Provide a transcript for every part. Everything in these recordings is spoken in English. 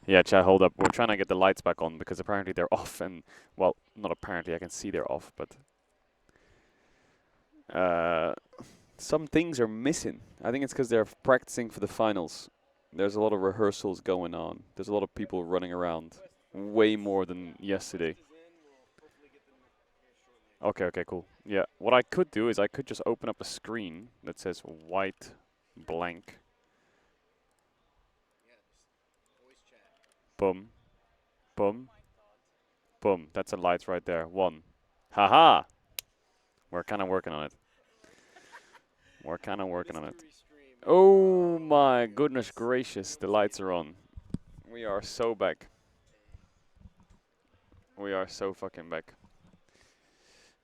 Yeah, chat, hold up. We're trying to get the lights back on because apparently they're off and, well, not apparently, I can see they're off, but some things are missing. I think it's because they're practicing for the finals. There's a lot of rehearsals going on. There's a lot of people running around. Way more than yesterday. Okay, okay, cool. Yeah, what I could do is I could just open up a screen that says white blank. Boom. Boom. Boom. That's a light right there. One. Haha! We're kind of working on it. We're kind of working on it. Oh my goodness gracious, the lights are on. We are so back. We are so fucking back.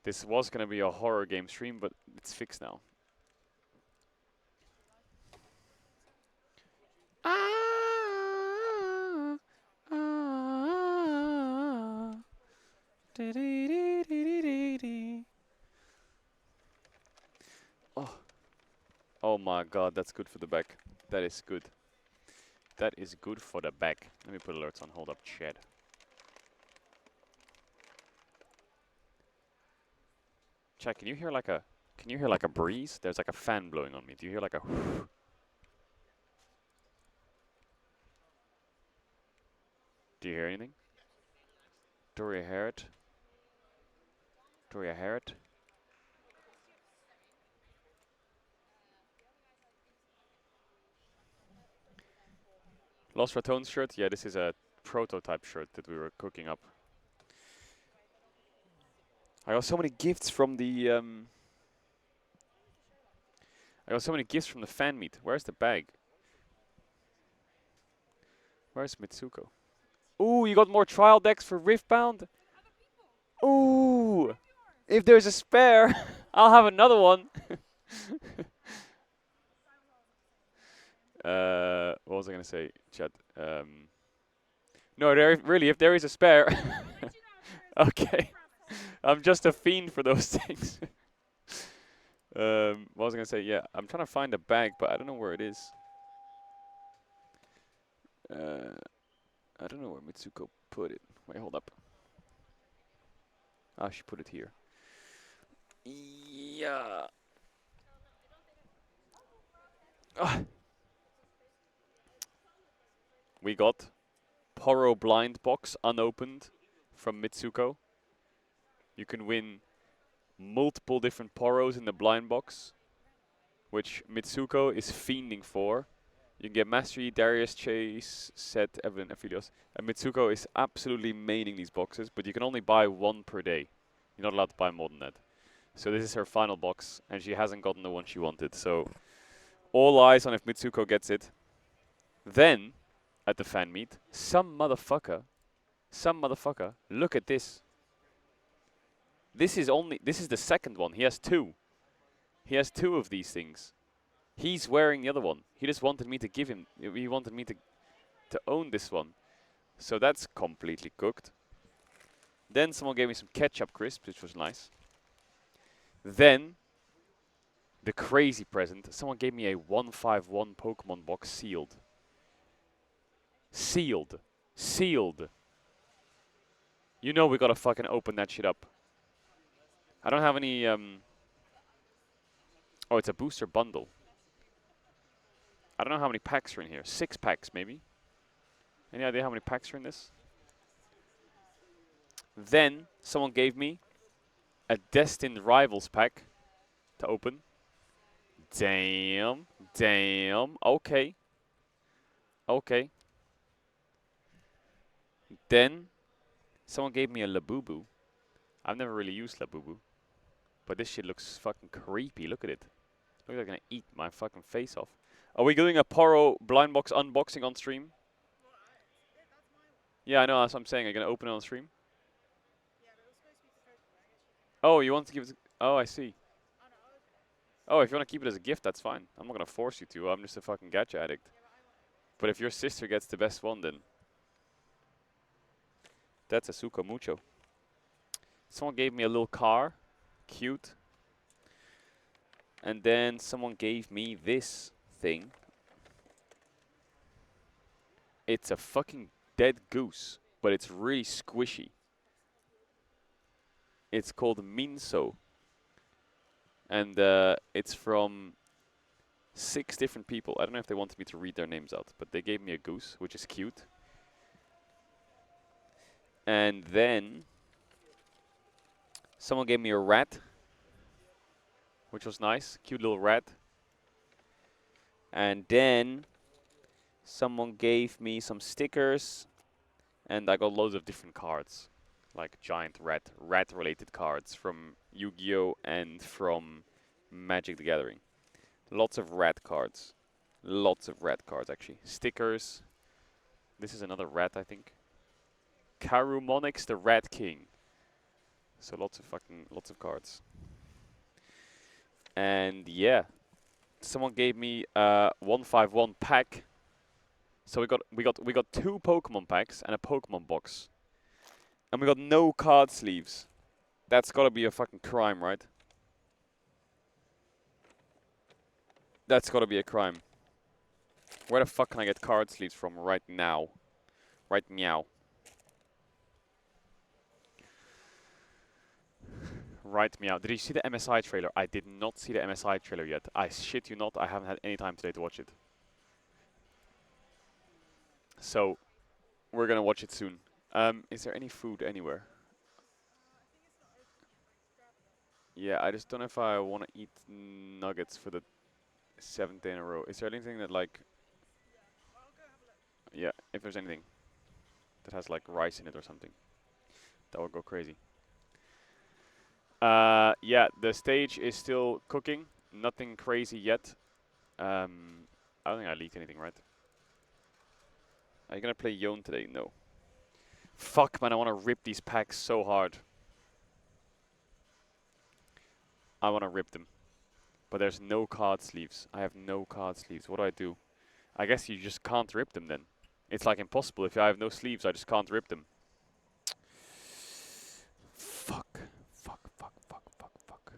This was gonna be a horror game stream, but it's fixed now. Ah, ah, oh, oh my god, that's good for the back. That is good. That is good for the back. Let me put alerts on. Hold up, chat. Chat, can you hear like a breeze? There's like a fan blowing on me. Do you hear like a Do you hear anything? Do you hear it? Do you hear it? Lost Raton's shirt? Yeah, this is a prototype shirt that we were cooking up. I got so many gifts from the fan meet. Where's the bag? Where's Mitsuko? Ooh, you got more trial decks for Riftbound? Ooh! If there's a spare, I'll have another one. What was I gonna say, chat? No, really, if there is a spare. Okay. I'm just a fiend for those things. What was I gonna say? Yeah, I'm trying to find a bag, but I don't know where it is. I don't know where Mitsuko put it. Wait, hold up. Ah, she put it here. Yeah. Ah. We got Poro Blind Box unopened from Mitsuko. You can win multiple different Poros in the blind box, which Mitsuko is fiending for. You can get Mastery, Darius, Chase, Set, Evelyn, Aphelios. And Mitsuko is absolutely maining these boxes, but you can only buy one per day. You're not allowed to buy more than that. So this is her final box, and she hasn't gotten the one she wanted. So all eyes on if Mitsuko gets it. Then, at the fan meet, some motherfucker, look at this. This is the second one. He has two. He has two of these things. He's wearing the other one. He just wanted me to give him, he wanted me to own this one. So that's completely cooked. Then someone gave me some ketchup crisps, which was nice. Then, the crazy present, someone gave me a 151 Pokemon box sealed. Sealed. Sealed. You know we gotta fucking open that shit up. I don't have any, oh, it's a booster bundle. I don't know how many packs are in here. 6 packs, maybe. Any idea how many packs are in this? Then, someone gave me a Destined Rivals pack to open. Damn. Damn. Okay. Okay. Then, someone gave me a Labubu. I've never really used Labubu. But this shit looks fucking creepy. Look at it. Looks like I'm gonna eat my fucking face off. Are we doing a Poro blind box unboxing on stream? Yeah, I know. That's what I'm saying. Are you gonna open it on stream? Oh, you want to give it? Oh, I see. Oh, if you want to keep it as a gift, that's fine. I'm not gonna force you to. I'm just a fucking gacha addict. But if your sister gets the best one, then that's a suko mucho. Someone gave me a little car, cute. And then someone gave me this thing. It's a fucking dead goose, but it's really squishy. It's called Minso. And it's from 6 different people. I don't know if they wanted me to read their names out, but they gave me a goose, which is cute. And then someone gave me a rat, which was nice. Cute little rat. And then someone gave me some stickers, and I got loads of different cards, like giant rat-related cards from Yu-Gi-Oh! And from Magic the Gathering. Lots of rat cards. Lots of rat cards, actually. Stickers. This is another rat, I think. Carumonix the Rat King. So lots of cards. And yeah, someone gave me a 151 pack. So we got 2 Pokemon packs and a Pokemon box. And we got no card sleeves. That's gotta be a fucking crime, right? That's gotta be a crime. Where the fuck can I get card sleeves from right now? Right meow. Right meow. Did you see the MSI trailer? I did not see the MSI trailer yet. I shit you not, I haven't had any time today to watch it. So, we're gonna watch it soon. Is there any food anywhere? Yeah, I just don't know if I want to eat nuggets for the 7th day in a row. Is there anything that like... Yeah, if there's anything that has like rice in it or something. That would go crazy. Yeah, the stage is still cooking. Nothing crazy yet. I don't think I leaked anything, right? Are you gonna play Yon today? No. Fuck, man, I want to rip these packs so hard. I want to rip them. But there's no card sleeves. I have no card sleeves. What do I do? I guess you just can't rip them then. It's like impossible. If I have no sleeves, I just can't rip them. Fuck. Fuck, fuck, fuck, fuck, fuck.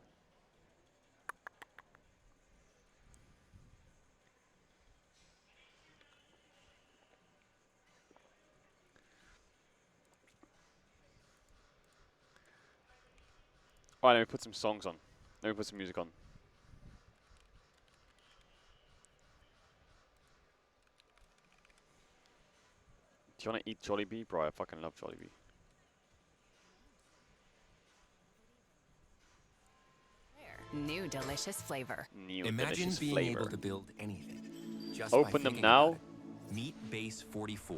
Alright, let me put some songs on. Let me put some music on. Do you want to eat Jollibee? Bro, I fucking love Jollibee. New delicious flavor. New Imagine delicious being flavor. able to build anything. Just Open them now. Meet Base 44.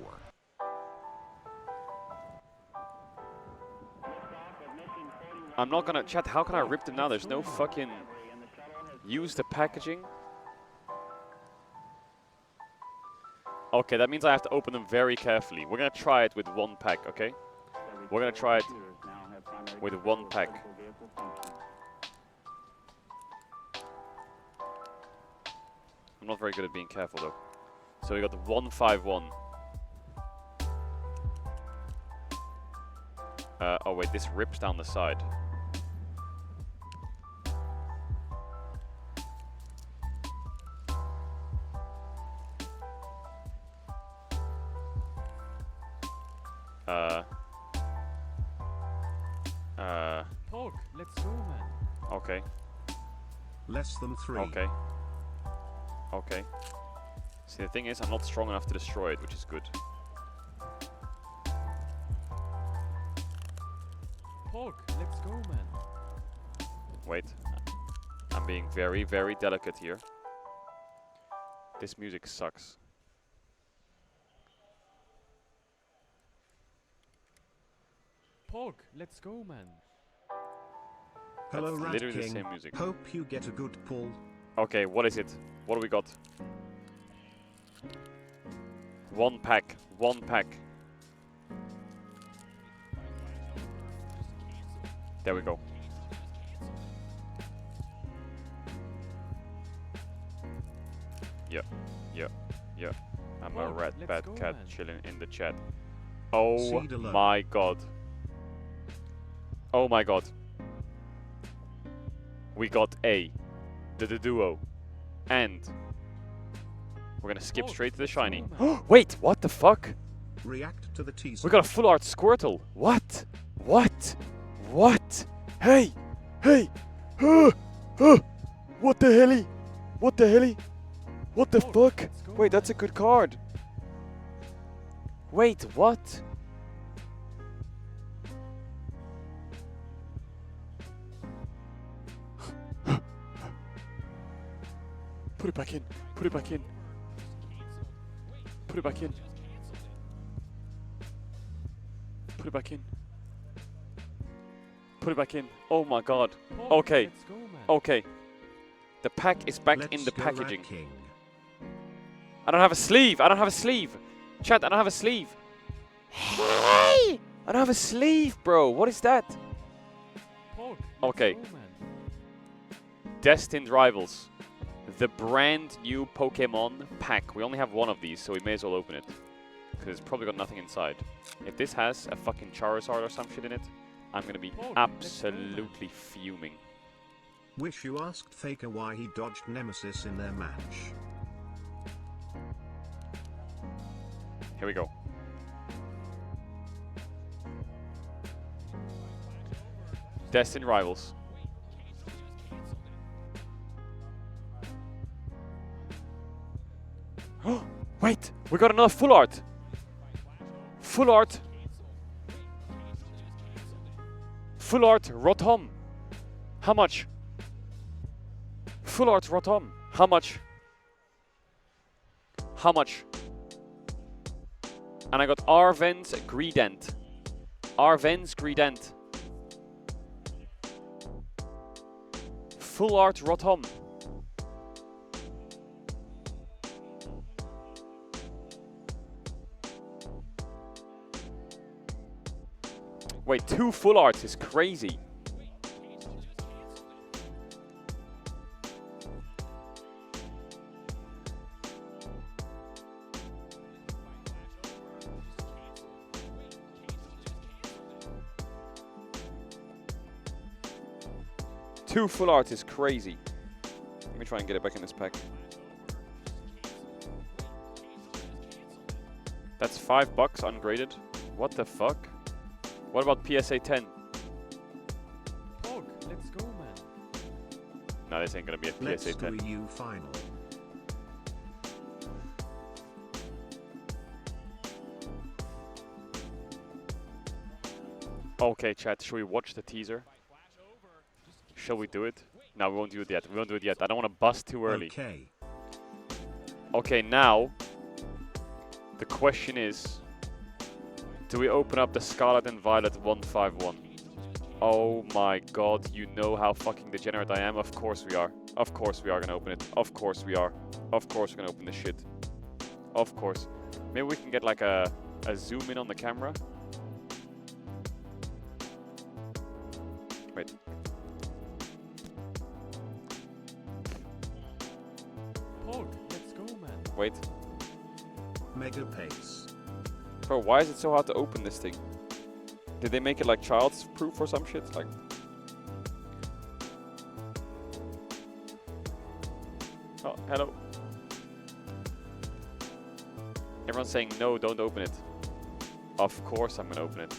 I'm not gonna chat. How can I rip them now? There's no fucking... Use the packaging. Okay, that means I have to open them very carefully. We're gonna try it with 1 pack, okay? We're gonna try it with 1 pack. I'm not very good at being careful though. So we got the 151. Oh wait, this rips down the side. Pog, let's go, man. Okay. Less than 3. Okay. Okay. See, the thing is, I'm not strong enough to destroy it, which is good. Pog, let's go, man. Wait. I'm being very, very delicate here. This music sucks. Pog, let's go, man. Hello, That's Rat literally the King. same music. Hope you get a good pull. Okay, what is it? What do we got? 1 pack. 1 pack. There we go. Yeah, yeah, yeah. I'm a Pog, rat let's bad go, cat man. chilling in the chat. Oh Caedrel. my god. Oh my god. We got the duo. And we're gonna skip Oh, straight to the let's go, shiny. man. Wait, what the fuck? React to the teaser. We got a full art Squirtle. What? What? What? Hey! Hey! What the helly? What the helly? What the fuck? Wait, that's a good card. Wait, what? Put it back in. Put it back in. Put it back in. Put it back in. Put it back in. Oh my god. Okay. Let's go, man. Okay. The pack is back in Let's the go, packaging. Rat King. I don't have a sleeve. I don't have a sleeve. Chat, I don't have a sleeve. Hey! I don't have a sleeve, bro. What is that? Pog, Okay. let's go, man. Destined Rivals. The brand new Pokemon pack. We only have one of these, so we may as well open it. Because it's probably got nothing inside. If this has a fucking Charizard or some shit in it, I'm gonna be absolutely fuming. Wish you asked Faker why he dodged Nemesis in their match. Here we go. Destined Rivals. Wait, we got another full art. Full art. Full art Rotom. How much? Full art Rotom. How much? How much? And I got Arven's Greedent. Arven's Greedent. Full art Rotom. Wait, 2 full arts is crazy. Two full art is crazy. Let me try and get it back in this pack. That's $5 ungraded. What the fuck? What about PSA 10? Pog, let's go, man. No, this ain't gonna be a Let's PSA do 10. a U final. Okay, chat, should we watch the teaser? Shall we do it? No, we won't do it yet. We won't do it yet. I don't want to bust too early. Okay. Okay, now the question is, do we open up the Scarlet and Violet 151? Oh my god, you know how fucking degenerate I am? Of course we are. Of course we are gonna open it. Of course we are. Of course we're gonna open this shit. Of course. Maybe we can get like a zoom in on the camera. Wait. Pog, let's go, man. Wait. Mega Pace. Bro, why is it so hard to open this thing? Did they make it like child's proof or some shit? Like, oh, hello. Everyone's saying no, don't open it. Of course I'm gonna open it.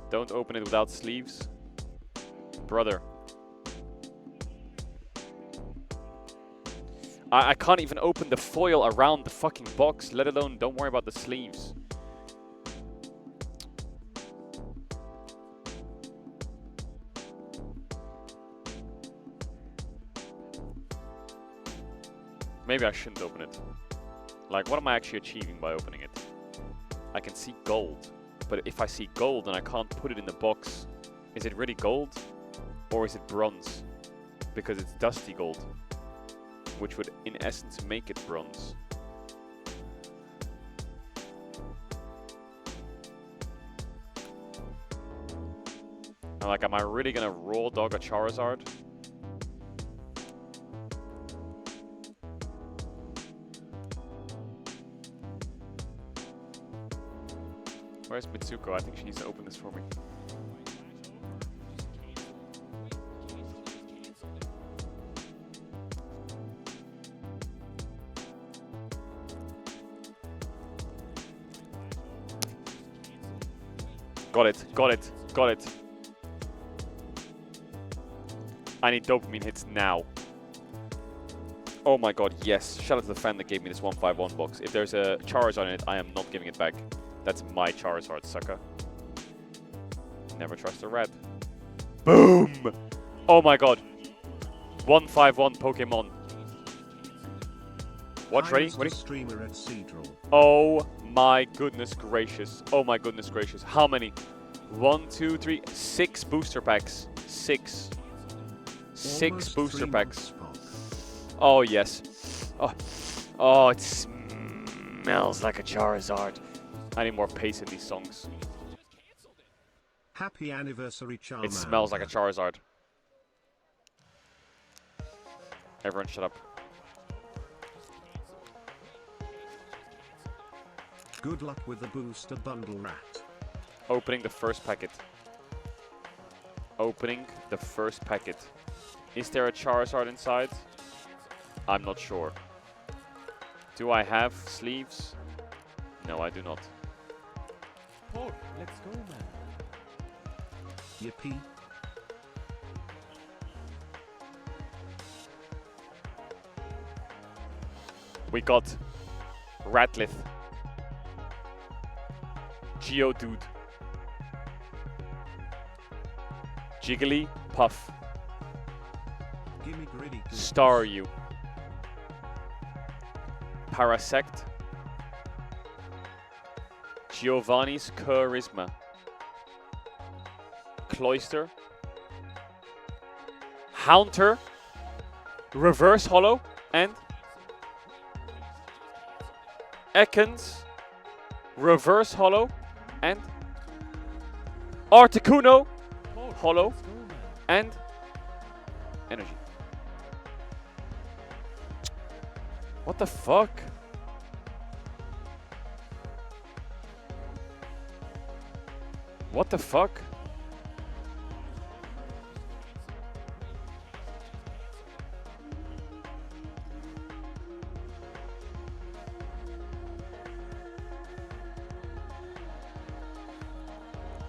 Don't open it without sleeves. Brother. I can't even open the foil around the fucking box, let alone don't worry about the sleeves. Maybe I shouldn't open it. Like, what am I actually achieving by opening it? I can see gold, but if I see gold and I can't put it in the box, is it really gold? Or is it bronze? Because it's dusty gold, which would in essence make it bronze. And like, am I really gonna raw dog a Charizard? Where's Mitsuko? I think she needs to open this for me. Got it, got it, got it. I need dopamine hits now. Oh my god, yes. Shout out to the fan that gave me this 151 box. If there's a Charizard in it, I am not giving it back. That's my Charizard, sucker. Never trust a rat. Boom! Oh my god. 151 Pokemon. What, ready? I was the streamer at Caedrel. Oh my goodness gracious. Oh my goodness gracious. How many? 1, 2, 3, 6 booster packs. 6. 6 Almost booster 3 packs. months, Pog. Oh yes. Oh, it smells like a Charizard. I need more pace in these songs. Happy anniversary, Charmander. It smells like a Charizard. Everyone shut up. Good luck with the booster bundle, rat. Opening the first packet. Opening the first packet. Is there a Charizard inside? I'm not sure. Do I have sleeves? No, I do not. Pog, let's go, man. Yippee. We got Ratlith. Geodude. Jiggly Puff. Gimme gritty goose. Staryu. Parasect. Giovanni's Charisma. Cloyster. Haunter. Reverse Hollow. And Ekans. Reverse Hollow. And Articuno. Pog, Hollow. let's go, man. And Energy. What the fuck? What the fuck?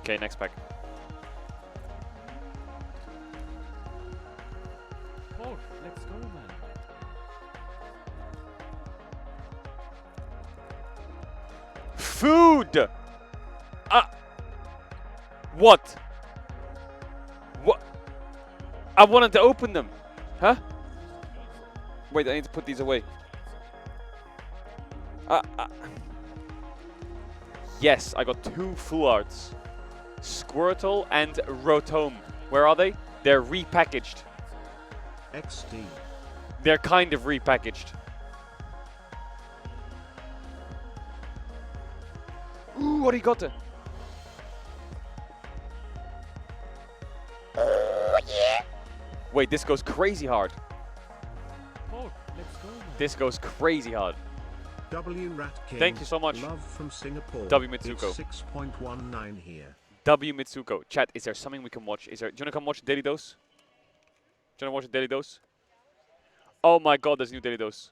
Okay, next pack. Pog, let's go, man. Food! What? What? I wanted to open them. Huh? Wait, I need to put these away. Yes, I got 2 full arts. Squirtle and Rotom. Where are they? They're repackaged. XD. They're kind of repackaged. Ooh, what do you got there? Wait, this goes crazy hard. Pog, let's go, man. This goes crazy hard. W Rat King. Thank you so much. Love from Singapore. W Mitsuko. It's 6.19 here. W Mitsuko. Chat, is there something we can watch? Do you want to come watch Daily Dose? Do you want to watch Daily Dose? Oh my god, there's a new Daily Dose.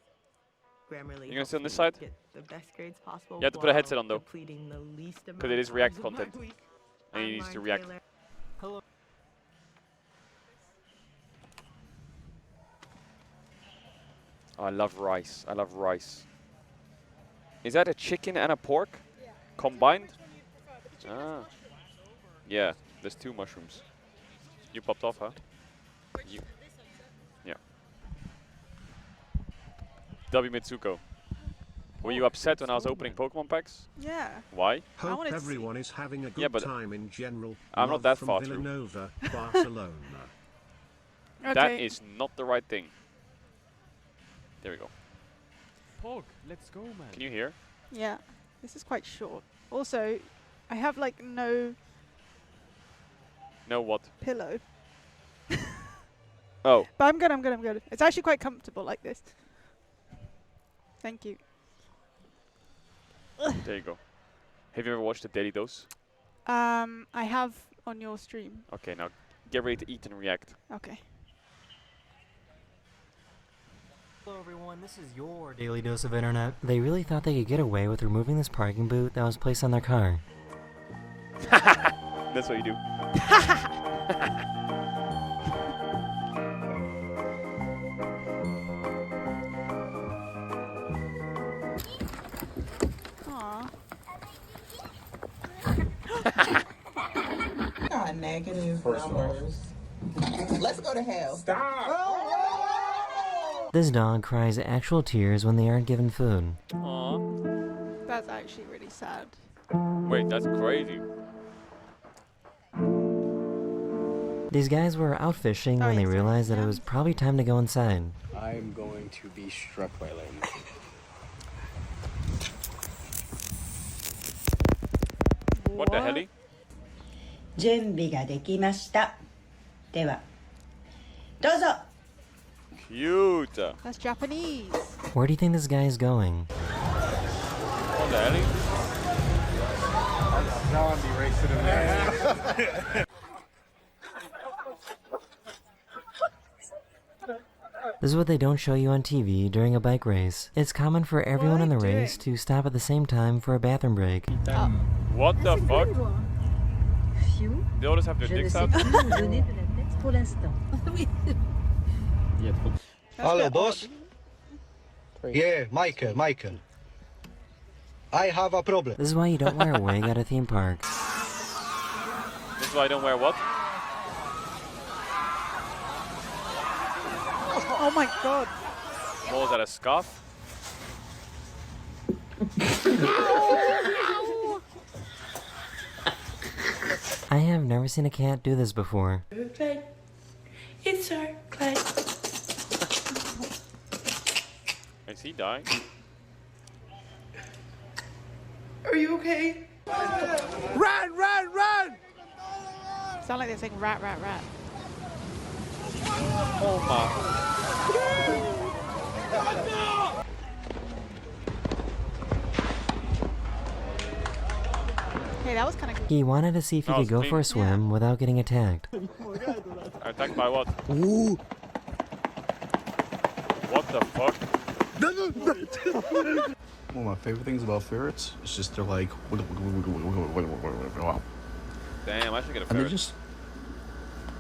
Grammarly You gonna sit on this helps side? me get the best grades possible You have to put a headset while on, though. depleting the least amount 'Cause it is of React times of my content. week. And he I'm needs to Lauren react. Taylor. Oh, I love rice. I love rice. Is that a chicken and a pork? Yeah. Combined? Ah. Yeah, there's 2 mushrooms. You popped off, huh? You. Yeah. W Mitsuko. Were you upset when I was opening Pokemon packs? Yeah. Why? Hope wanted to everyone is having a good Yeah, but time in general. I'm not Love that from far through. Villanova, Barcelona. Okay. That is not the right thing. There we go. Pog, let's go, man. Can you hear? Yeah. This is quite short. Also, I have like no No what? pillow. Oh. But I'm good, I'm good, I'm good. It's actually quite comfortable like this. Thank you. There you go. Have you ever watched the Daily Dose? I have on your stream. Okay, now get ready to eat and react. Okay. Hello everyone, this is your Daily Dose of Internet. They really thought they could get away with removing this parking boot that was placed on their car. That's what you do. Aw. Got negative numbers. Let's go to hell. This dog cries actual tears when they aren't given food. Aw. That's actually really sad. Wait, that's crazy. These guys were out fishing Oh, when they yes, sorry. realized that it Yeah. was probably time to go inside. I'm going to be struck by lightning. What the hell? 準備ができました。では、どうぞ。 Cute. That's Japanese. Where do you think this guy is going? What the hell? Zombie racing in there. This is what they don't show you on TV during a bike race. It's common for everyone in the race to stop at the same time for a bathroom break. What the fuck? They all just have their dicks out? Hello, boss. Yeah, Michael. I have a problem. This is why you don't wear a wig at a theme park. This is why I don't wear what? Oh my god. What was that, a scarf? I have never seen a cat do this before. It's our Clyde. Is he dying? Are you okay? Run! Sound like they're saying rat, rat, rat. Oh my. Hey, that was kind of cool. He wanted to see if he Oh, could go it's for a pink. swim without getting attacked. Attacked by what? Ooh. What the fuck? One of my favorite things about ferrets is just they're like, Damn, I should get a and they ferret. just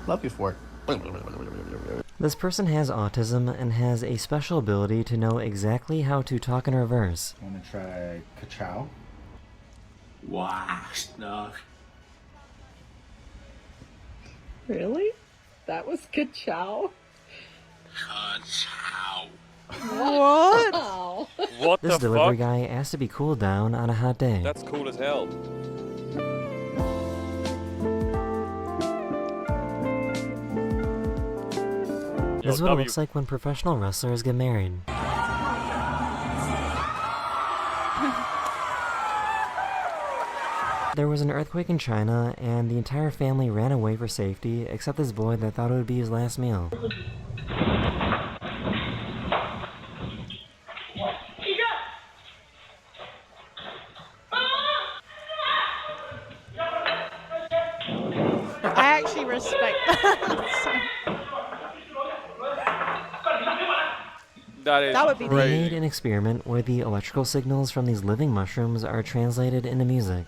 love you for it. This person has autism and has a special ability to know exactly how to talk in reverse. Want to try ka-chow? Really? That was ka-chow? What? Oh. What This the delivery fuck? guy asked to be cooled down on a hot day. That's cool as hell. This is what it looks like when professional wrestlers get married. There was an earthquake in China, and the entire family ran away for safety, except this boy that thought it would be his last meal. I actually respect that. That would be They crazy. made an experiment where the electrical signals from these living mushrooms are translated into music.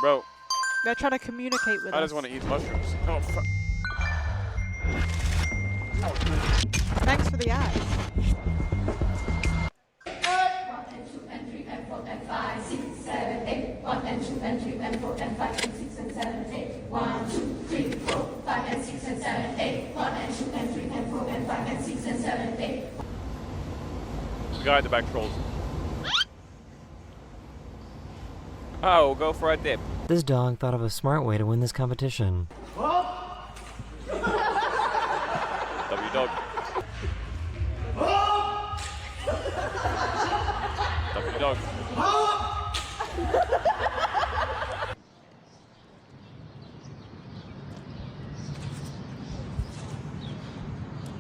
Bro, They're trying to communicate with I us. just want to eat mushrooms. Oh, fuck. Thanks for the eyes. The guy at the back trolls. Oh, we'll go for a dip. This dog thought of a smart way to win this competition. W dog. W dog.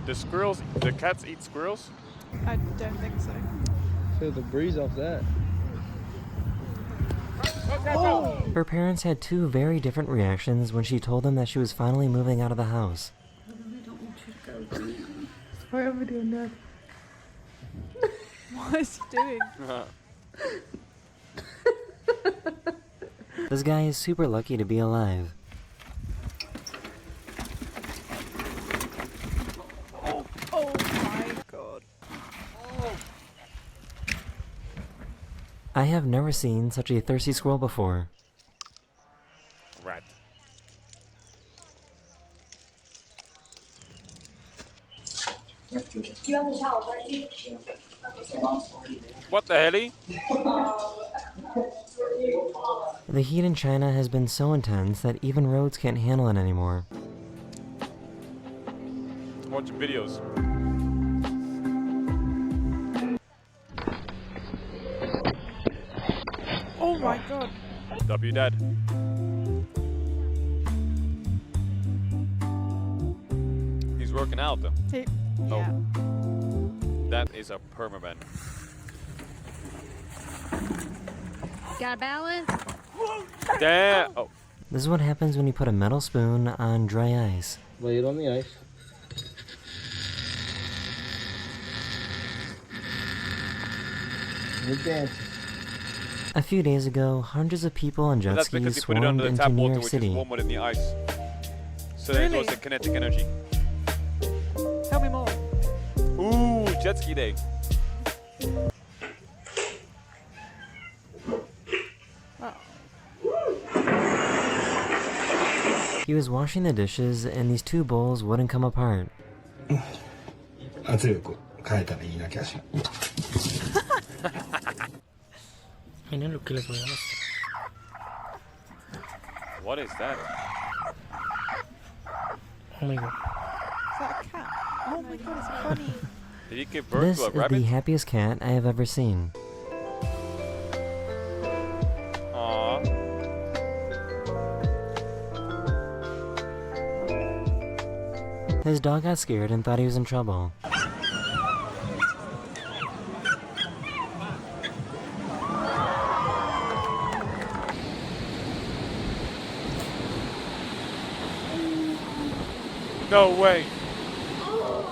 The cats eat squirrels? I don't think so. Feel the breeze off that. Her parents had two very different reactions when she told them that she was finally moving out of the house. What is he doing? This guy is super lucky to be alive. Oh my god. I have never seen such a thirsty squirrel before. Rat. What the helly? The heat in China has been so intense that even roads can't handle it anymore. Watching videos. Oh my god. W dad. He's working out though. Yeah. That is a permaban. Got a balance? Damn. Oh. This is what happens when you put a metal spoon on dry ice. Lay it on the ice. Good dance. A few days ago, hundreds of people on jet That's because skis he put it swarmed under the into tap New water, York which City. is warmer than the ice. So then it Really? goes to kinetic energy. Tell me more. Ooh, jet ski day. Oh. He was washing the dishes and these two bowls wouldn't come apart. What is that? Is that a cat? Oh my god, it's a bunny. Did he give birth This to a is the rabbit? happiest cat I have ever seen. Aww. His dog got scared and thought he was in trouble. No way.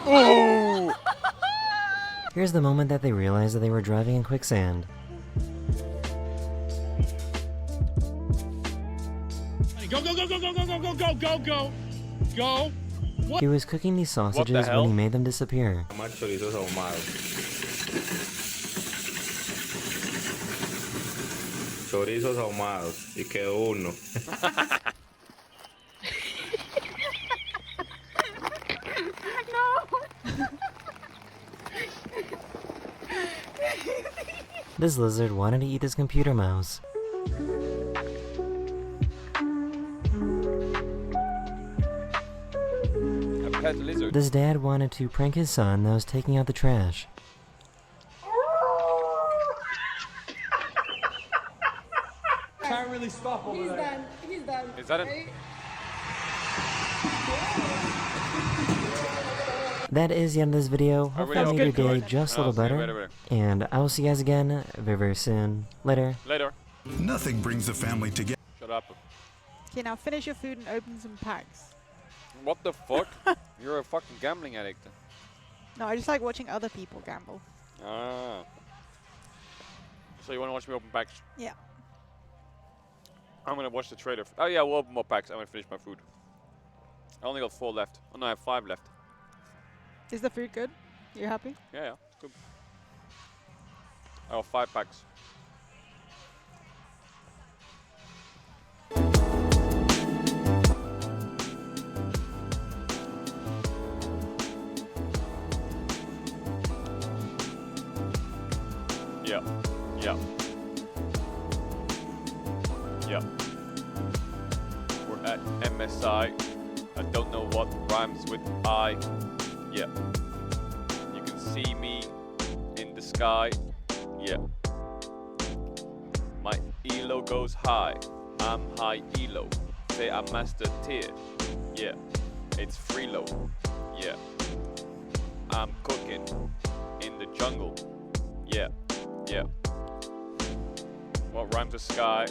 Ooh. Here's the moment that they realized that they were driving in quicksand. Go, go, go, go, go, go, go, go, go, go, go. Go. He was cooking these sausages hell? when he made them disappear. Más chorizos ahumados. Chorizos ahumados. Y quedó uno. This lizard wanted to eat his computer mouse. A pet lizard. This dad wanted to prank his son that was taking out the trash. Can't really stop over there. He's done. Is that it? That is the end of this video. Hopefully I really made your hope you day enjoyed. just a little I'll see you better. later. And I will see you guys again very, very soon. Later. Later. Nothing brings a family together. Shut up. Okay, now finish your food and open some packs. What the fuck? You're a fucking gambling addict. No, I just like watching other people gamble. Ah. So you want to watch me open packs? Yeah. I'm gonna watch the trailer. Oh yeah, we'll open more packs. I'm gonna finish my food. I only got 4 left. Oh no, I have 5 left. Is the food good? You happy? Yeah, yeah, it's good. I got 5 packs. Yeah, yeah. Yeah. We're at MSI. I don't know what rhymes with I. Yeah. You can see me in the sky. Yeah. My elo goes high. I'm high elo. Say I'm master tier. Yeah. It's freeload. Yeah. I'm cooking in the jungle. Yeah. Yeah. What rhymes with sky?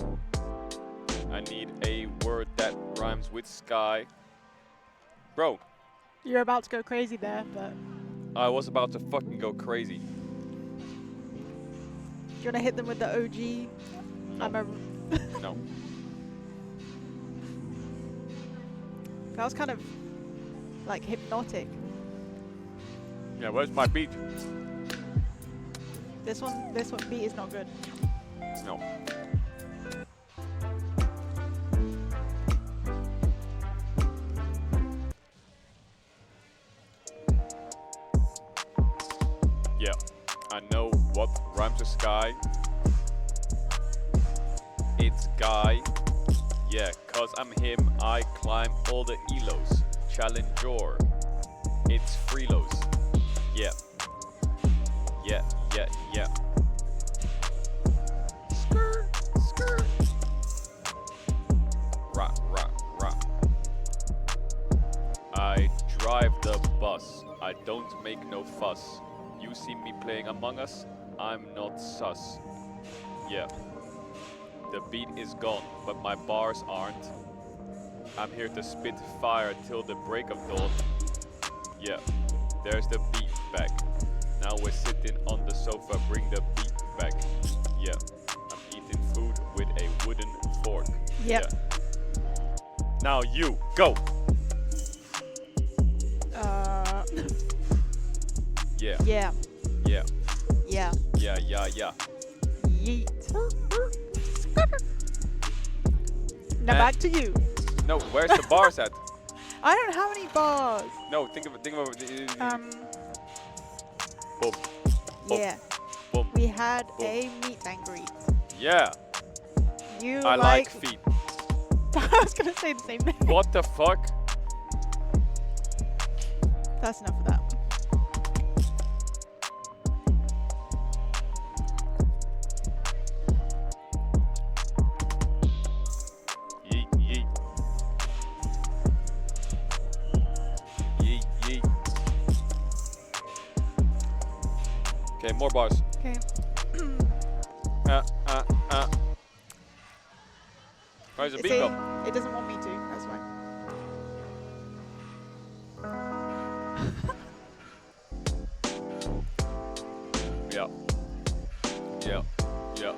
I need a word that rhymes with sky. Bro, You're about to go crazy there, but I was about to fucking go crazy. you want to hit them with the OG? No. No. That was kind of like hypnotic. Yeah, where's my beat? This one beat is not good. No. Yeah, I know what rhymes with sky. It's Guy. Yeah, cause I'm him, I climb all the elos. Challenger. It's Freelos. Yeah. Yeah, yeah, yeah. Skirt, skirt. Rock, rock, rock. I drive the bus. I don't make no fuss. You see me playing Among Us, I'm not sus. Yeah. The beat is gone, but my bars aren't. I'm here to spit fire till the break of dawn. Yeah, there's the beat back. Now we're sitting on the sofa, bring the beat back. Yeah, I'm eating food with a wooden fork. Yep. Yeah. Now you, go! Yeah. Yeah. Yeah. Yeah. Yeah, yeah, yeah. Yeet. Now back to you. No, where's the bars at? I don't have any bars. No, think of it. Um. Boom. Yeah. Boom. We had Boom. a meet and greet. Yeah. You I like feet. I was gonna say the same thing. What the fuck? That's enough of that. Yeet, yeet. Yeet, yeet. Okay, more bars. Okay. Where's the It's beat go? It doesn't want me to. That's why. Yeah. Yeah. Yeah.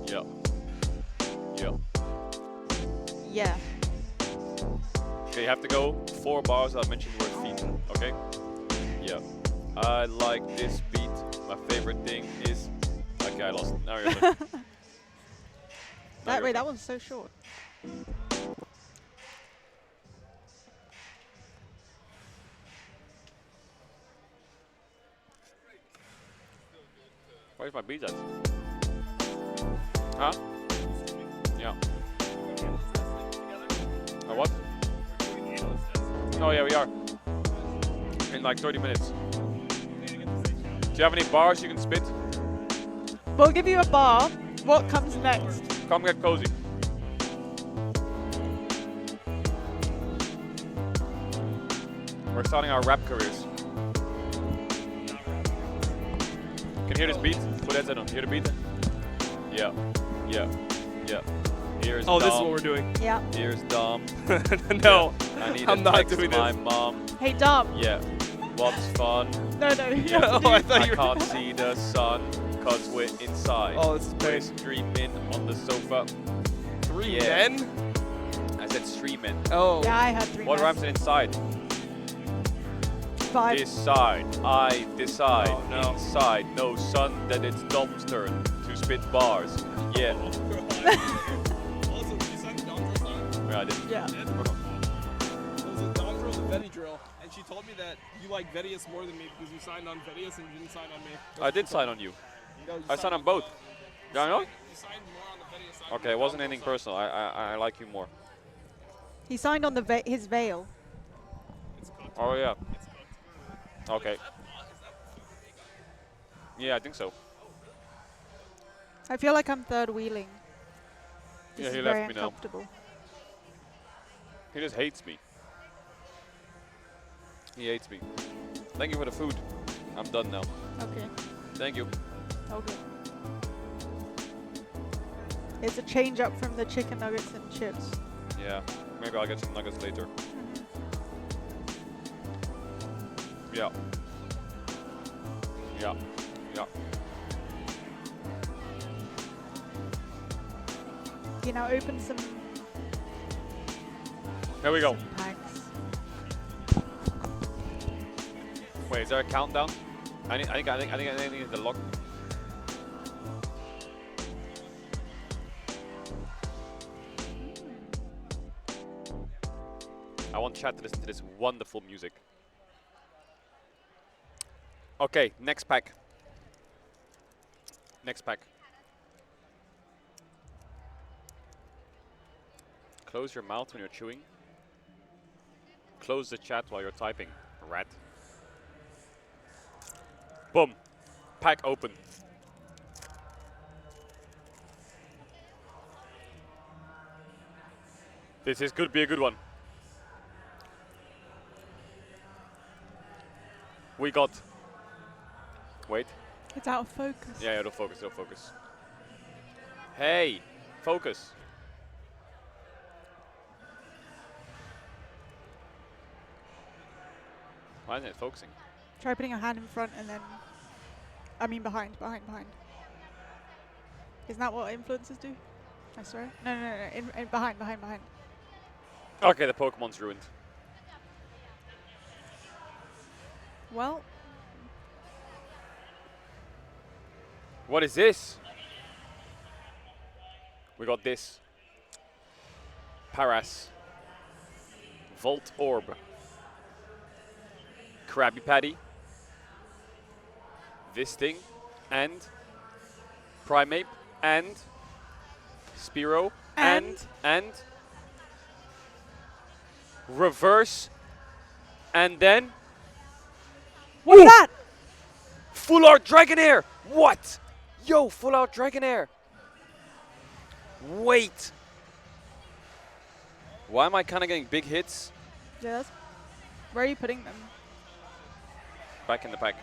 Yeah. Yeah. Yeah. Okay, you have to go 4 bars. I'll mention the word feet. Okay? Yeah. I like this beat. My favorite thing is. Okay, I lost. Now you're done. Wait, that one's so short. Where's my beat at? Huh? Yeah. What? Oh yeah, we are. In like 30 minutes. Do you have any bars you can spit? We'll give you a bar. What comes next? Come get cozy. We're starting our rap careers. Can you hear this beat? Put headset on. Hear the beat? Yeah. Yeah. Yeah. Here's Oh, Dom. this is what we're doing. Yeah. Here's Dom. No, yeah. I need I'm to not text doing my this. mom. Hey, Dom. Yeah. What's fun? No. Yeah. Oh, I thought I you were. can't see the sun because we're inside. Oh, this is We're big. streaming on the sofa. 3 Yeah. men? I said streaming. Oh. Yeah, I had 3 What men. rhymes with inside? 5. Decide. I decide. Oh, no. Inside. No sun. Then it's Dom's turn to spit bars. Yeah. Also, you signed the Dom Drill song? Yeah, I did. Yeah. It was a Dom Drill and a Vetty Drill. And she told me that you like Vettius more than me because you signed on Vettius and you didn't sign on me. I did sign on you. No, you I signed on both. Yeah, I know? You signed more on the Vettius side. Okay, it wasn't anything personal. I like you more. He signed on his veil. Oh, yeah. Okay. Yeah, I think so. I feel like I'm third wheeling. This Yeah, is he very left me now. uncomfortable. He just hates me. He hates me. Thank you for the food. I'm done now. Okay. Thank you. Okay. It's a change up from the chicken nuggets and chips. Yeah, maybe I'll get some nuggets later. Yeah. Yeah. Yeah. Okay, now open some Here we go. packs. Wait, is there a countdown? I think it's the lock. I want chat to listen to this wonderful music. Okay, next pack. Next pack. Close your mouth when you're chewing. Close the chat while you're typing, rat. Boom. Pack open. This could be a good one. We got... Wait. It's out of focus. Yeah, it'll focus, it'll focus. Hey, focus. Why isn't it focusing? Try putting your hand in front and then... I mean behind. Isn't that what influencers do? I swear. No. In behind. Okay, the Pokemon's ruined. Well, What is this? We got this. Paras. Volt Orb. Krabby Patty. This thing. And Primeape. And Spearow. And Reverse. And then... what's that? Full Art Dragonair! What? Yo, Full Art Dragonair! Wait! Why am I kind of getting big hits? Yes. Where are you putting them? Back in the pack.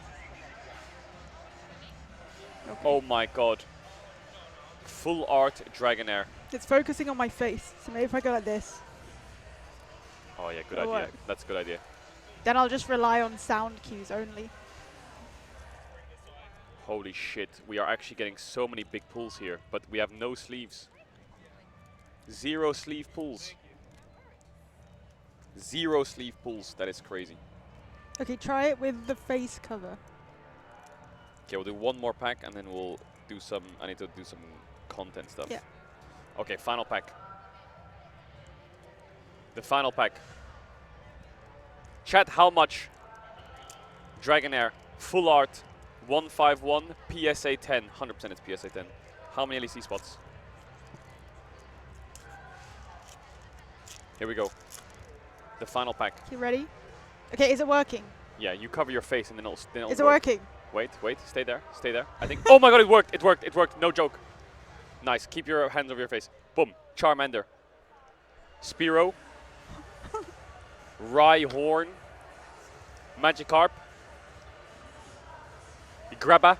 Okay. Oh my god. Full Art Dragonair. It's focusing on my face, so maybe if I go like this, Oh yeah, good It'll idea. work. That's a good idea. then I'll just rely on sound cues only. Holy shit, we are actually getting so many big pulls here, but we have no sleeves. 0 sleeve pulls. 0 sleeve pulls, that is crazy. Okay, try it with the face cover. Okay, we'll do one more pack and then we'll do some, I need to do some content stuff. Yeah. Okay, final pack. The final pack. Chat, how much? Dragonair, Full Art, 151, PSA 10. 100% it's PSA 10. How many LEC spots? Here we go. The final pack. You ready? Okay, is it working? Yeah, you cover your face and then it'll Is it work. working? Wait, stay there, I think. Oh my god, it worked, no joke. Nice, keep your hands over your face. Boom, Charmander. Spearow. Rhyhorn. Magikarp. Grabba.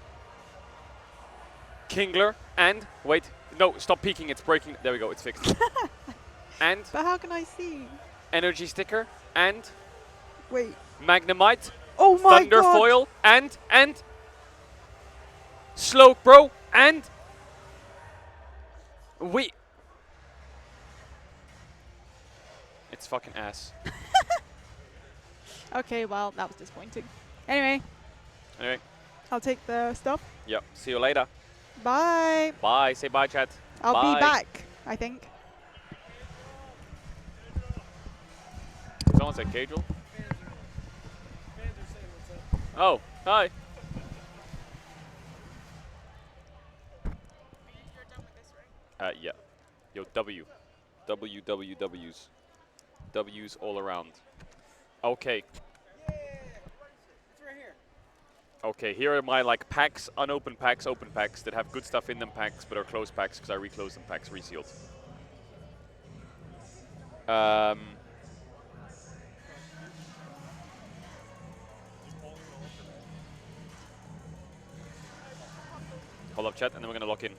Kingler. And, wait, no, stop peeking, it's breaking. There we go, it's fixed. And, But how can I see? Energy Sticker. And, Wait. Magnemite. Oh my Thunder god! Foil. And, Slowk, bro. And, it's fucking ass. Okay, well, that was disappointing. Anyway, Anyway, I'll take the stuff. yep, see you later. Bye. Bye, say bye, chat. I'll Bye. be back, I think. Someone said Caedrel? Oh, hi. Yeah. Yo, W. W's. W's all around. Okay. Okay, here are my like packs, unopened packs, open packs that have good stuff in them packs, but are closed packs because I reclosed them packs, resealed. Hold up, chat, and then we're gonna lock in.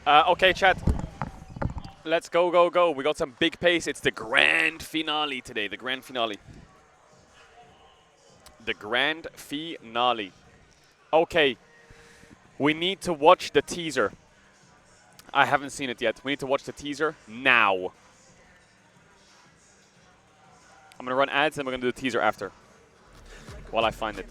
Okay, chat. Let's go, go, go. We got some big pace. It's the grand finale today. The grand finale. The grand finale. Okay. We need to watch the teaser. I haven't seen it yet. We need to watch the teaser now. I'm gonna run ads and we're gonna do the teaser after. While I find it.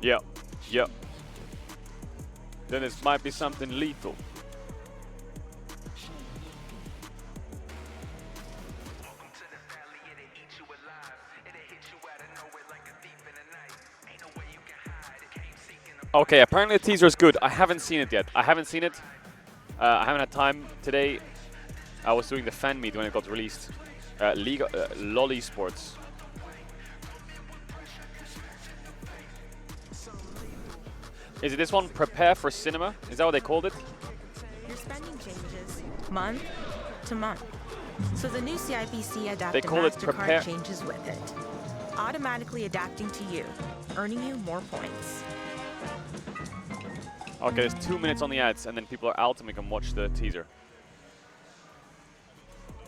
Yeah, yeah. Then it might be something lethal. Okay, apparently the teaser is good. I haven't seen it yet. I haven't seen it. I haven't had time today. I was doing the fan meet when it got released. LOL Esports. Is it this one? Prepare for cinema? Is that what they called it? Your spending changes month to month. So the new CIBC They Adaptive call it prepare. MasterCard changes with it. Automatically adapting to you, earning you more points. Okay, there's 2 minutes on the ads, and then people are out, and we can watch the teaser.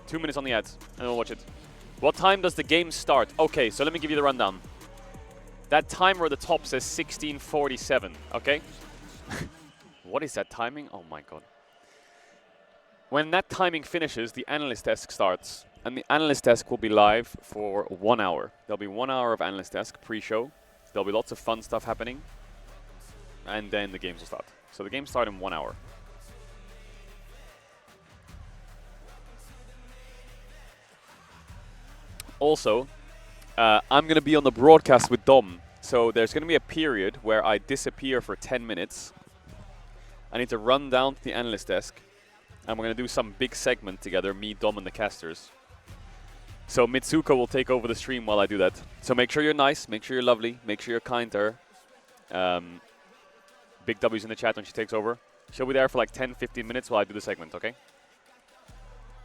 2 minutes on the ads, and we'll watch it. What time does the game start? Okay, so let me give you the rundown. That timer at the top says 16:47, okay? What is that timing? Oh my god. When that timing finishes, the analyst desk starts. And the analyst desk will be live for 1 hour. There'll be 1 hour of analyst desk pre-show. There'll be lots of fun stuff happening. And then the games will start. So the games start in 1 hour. Also, I'm going to be on the broadcast with Dom. So there's going to be a period where I disappear for 10 minutes. I need to run down to the analyst desk. And we're going to do some big segment together, me, Dom, and the casters. So Mitsuko will take over the stream while I do that. So make sure you're nice, make sure you're lovely, make sure you're kind to her. Big W's in the chat when she takes over. She'll be there for like 10-15 minutes while I do the segment, okay?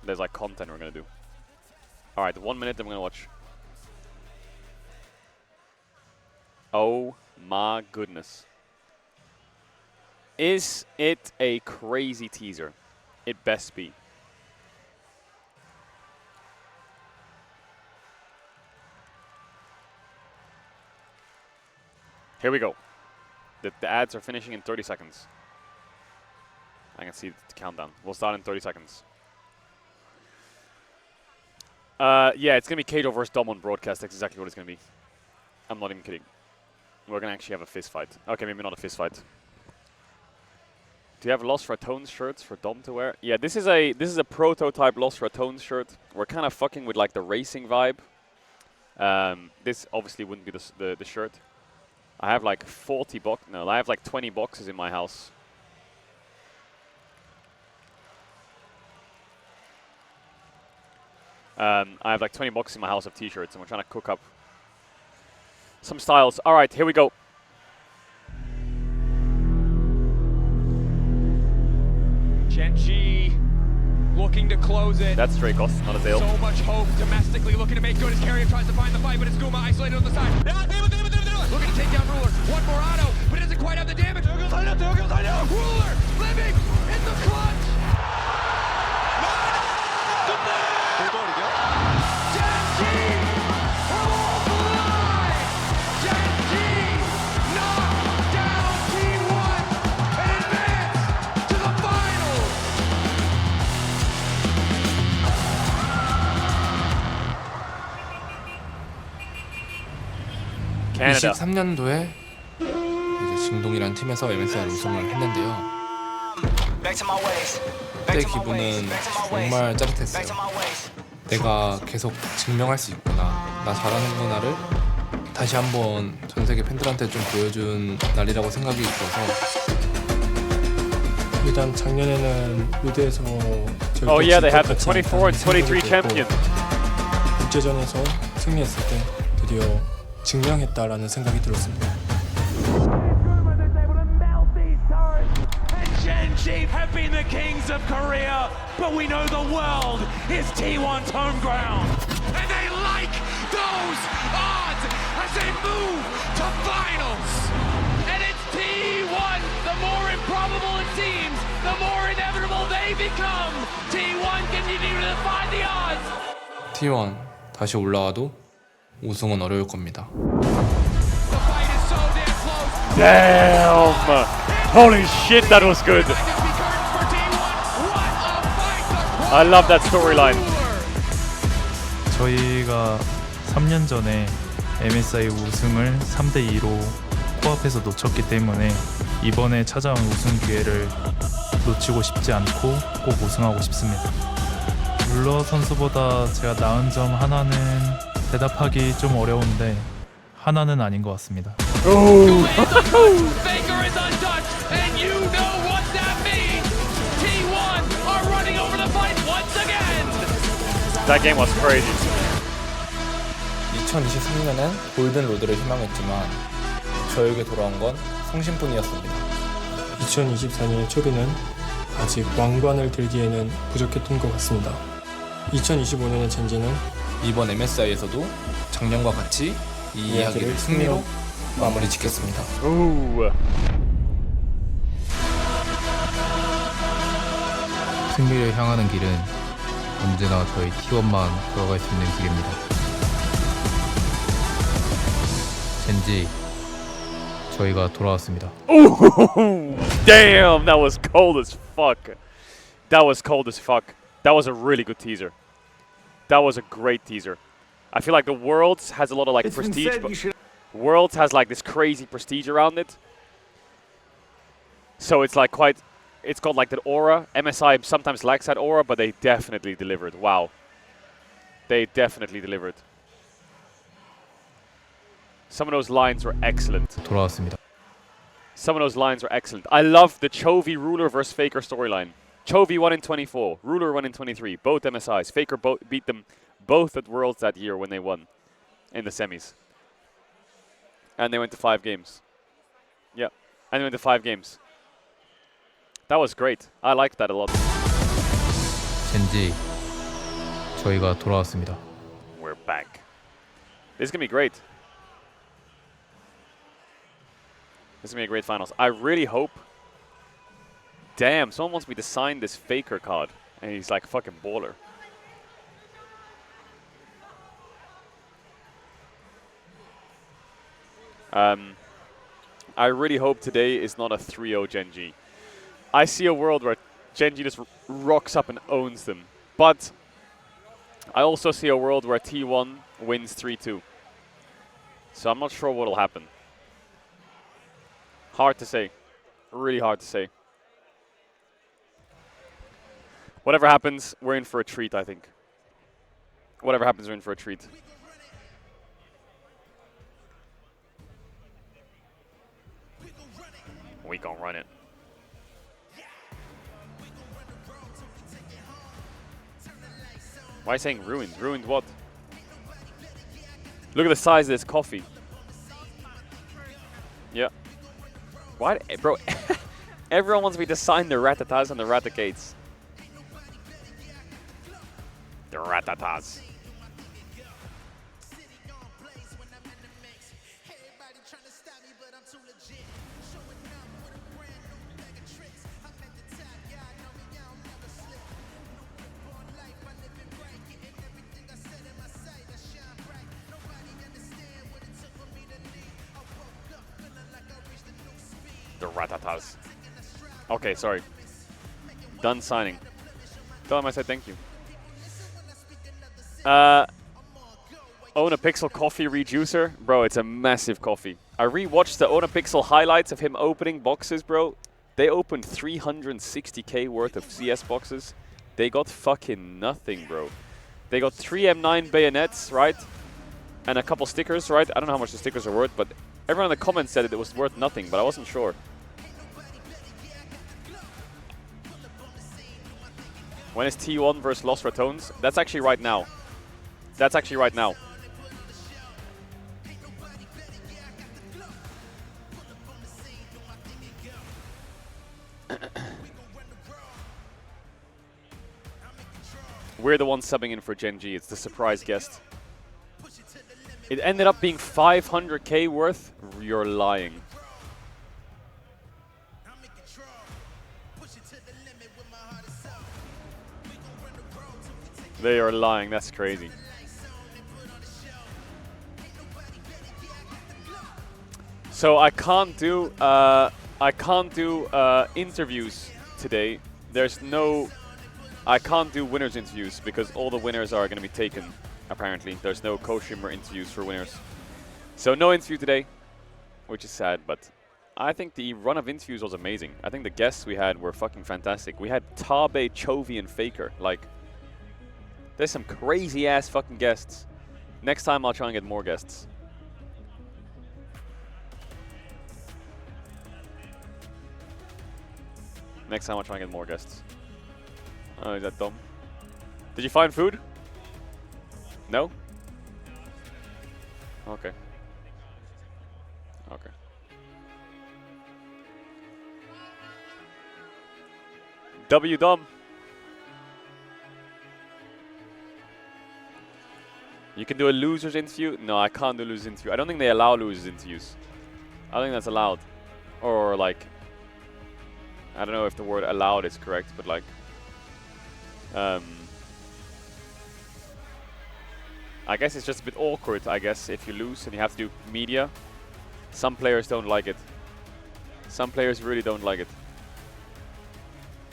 There's like content we're going to do. Alright, 1 minute, then we're going to watch. Oh my goodness. Is it a crazy teaser? It best be. Here we go. The ads are finishing in 30 seconds. I can see the countdown. We'll start in 30 seconds. Yeah, it's going to be Caedrel versus Dom on broadcast. That's exactly what it's going to be. I'm not even kidding. We're going to actually have a fist fight. Okay, maybe not a fist fight. Do you have Lost Ratones shirts for Dom to wear? Yeah, this is a prototype Lost Ratones shirt. We're kind of fucking with like the racing vibe. This obviously wouldn't be the shirt. I have like 40 boxes. No, I have like 20 boxes in my house. I have like 20 boxes in my house of t-shirts, and we're trying to cook up some styles. All right, here we go. Genji looking to close it. That's Dracos, not a Zale. So much hope domestically, looking to make good as Carrier tries to find the fight, but it's Guma isolated on the side. Looking to take down Ruler. One more auto, but it doesn't quite have the damage. Ruler living in the clutch. Genji holds the line. Genji knocked down T1 and advanced to the finals. Canada. 23년도에 이제 진동이란 팀에서 MSI 우승을 했는데요. 그때 기분은 정말 짜릿했어요. 내가 계속 증명할 수 있구나. 나 잘하는구나를 다시 한번 전 세계 팬들한테 좀 보여준 날이라고 생각이 들어서 일단 작년에는 무대에서 Oh yeah, they have the 24 and 23 champion. 국제전에서 승리했을 때 드디어 증명했다라는 생각이 들었습니다. Genji have been the kings of Korea, but we know the world is T1's home ground. And they like those odds as they move to finals. And it's T1. The more improbable it seems, the more inevitable they become. T1 continue to defy the odds. T1 다시 올라와도 우승은 어려울 겁니다. Damn! Holy shit, that was good. I love that storyline. 저희가 3년 전에 MSI 우승을 3대2로 코앞에서 놓쳤기 때문에 이번에 찾아온 우승 기회를 놓치고 싶지 않고 꼭 우승하고 싶습니다. 룰러 선수보다 제가 나은 점 하나는 대답하기 좀 어려운데 하나는 아닌 것 같습니다. That game was crazy. 2023년엔 골든 로드를 희망했지만 저에게 돌아온 건 성심뿐이었습니다. 2024년의 초비는 아직 왕관을 들기에는 부족했던 것 같습니다. 2025년의 젠지는 이번 MSI에서도 작년과 같이 이 이야기를 승리로 마무리 짓겠습니다. 승리를 향하는 길은 언제나 저희 T1만 돌아갈 수 있는 길입니다. 젠지, 저희가 돌아왔습니다. Damn, that was cold as fuck. That was cold as fuck. That was a really good teaser. That was a great teaser. I feel like the Worlds has a lot of like prestige, but Worlds has like this crazy prestige around it. So it's like quite, it's got like that aura. MSI sometimes lacks that aura, but they definitely delivered. Wow. They definitely delivered. Some of those lines were excellent. 돌아왔습니다. Some of those lines were excellent. I love the Chovy Ruler versus Faker storyline. Chovy won in 24, Ruler won in 23, both MSIs. Faker beat them both at Worlds that year when they won in the semis. And they went to 5 games. Yeah, and they went to 5 games. That was great. I liked that a lot. 젠지, 저희가 돌아왔습니다. We're back. This is going to be great. This is going to be a great finals. I really hope... Damn, someone wants me to sign this Faker card. And he's like fucking baller. I really hope today is not a 3-0 Genji. I see a world where Genji just rocks up and owns them. But I also see a world where T1 wins 3-2. So I'm not sure what will happen. Hard to say. Really hard to say. Whatever happens, we're in for a treat, I think. Whatever happens, we're in for a treat. We gon' run it. Why are you saying ruined? Ruined what? Look at the size of this coffee. Yeah. Why, bro? Everyone wants me to sign the Ratatas and the Ratakates. The Ratatas. The Ratatas. Okay, sorry. Done signing. Tell him I said thank you. Own a Pixel coffee rejuicer. Bro, it's a massive coffee. I rewatched the Own a Pixel highlights of him opening boxes, bro. They opened 360k worth of CS boxes. They got fucking nothing, bro. They got 3 M9 bayonets, right? And a couple stickers, right? I don't know how much the stickers are worth, but everyone in the comments said it was worth nothing, but I wasn't sure. When is T1 versus Lost Ratones? That's actually right now. That's actually right now. We're the ones subbing in for Genji. It's the surprise guest. It ended up being 500k worth. You're lying. They are lying. That's crazy. So I can't do interviews today. I can't do winners interviews because all the winners are going to be taken. Apparently, there's no co-streamer interviews for winners. So no interview today, which is sad. But I think the run of interviews was amazing. I think the guests we had were fucking fantastic. We had Tabe, Chovy, and Faker. Like, there's some crazy ass fucking guests. Next time I'll try and get more guests. Next time I'll try and get more guests. Oh, is that dumb? Did you find food? No? Okay. Okay. W dumb. You can do a loser's interview? No, I can't do a loser's interview. I don't think they allow losers interviews. I don't think that's allowed. Or like, I don't know if the word allowed is correct, but like, I guess it's just a bit awkward, I guess, if you lose and you have to do media. Some players don't like it. Some players really don't like it.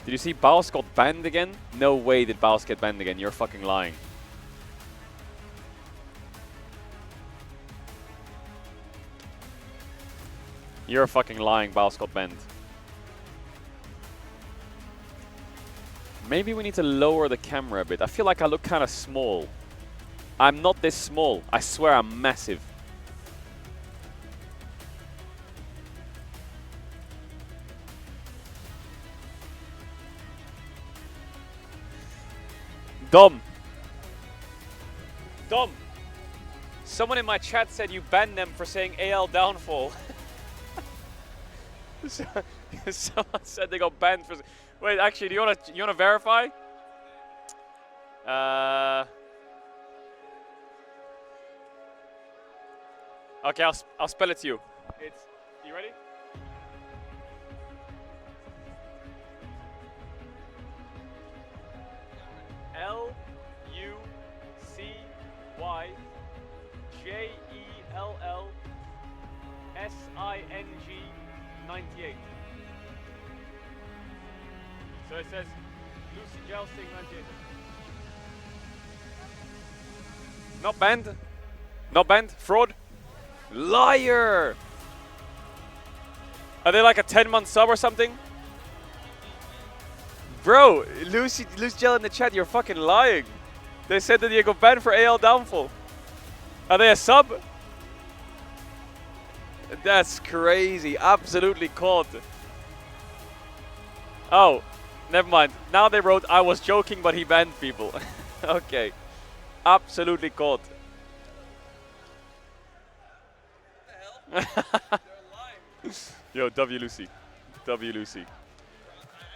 Did you see Baus got banned again? No way did Baus get banned again. You're fucking lying. You're fucking lying. Baus got banned. Maybe we need to lower the camera a bit. I feel like I look kind of small. I'm not this small. I swear I'm massive. Dom. Dom. Someone in my chat said you banned them for saying AL downfall. Someone said they got banned for... Wait, actually, do you wanna verify? Okay, I'll spell it to you. It's... You ready? Lucyjellsing 98. So it says Lucyjellsing 98. Not banned. Not banned. Fraud. Liar. Are they like a 10-month sub or something? Bro, Lucyjell in the chat, you're fucking lying. They said that you got banned for AL downfall. Are they a sub? That's crazy. Absolutely caught. Oh, never mind. Now they wrote, I was joking, but he banned people. Okay. Absolutely caught. Yo, W Lucy. W Lucy.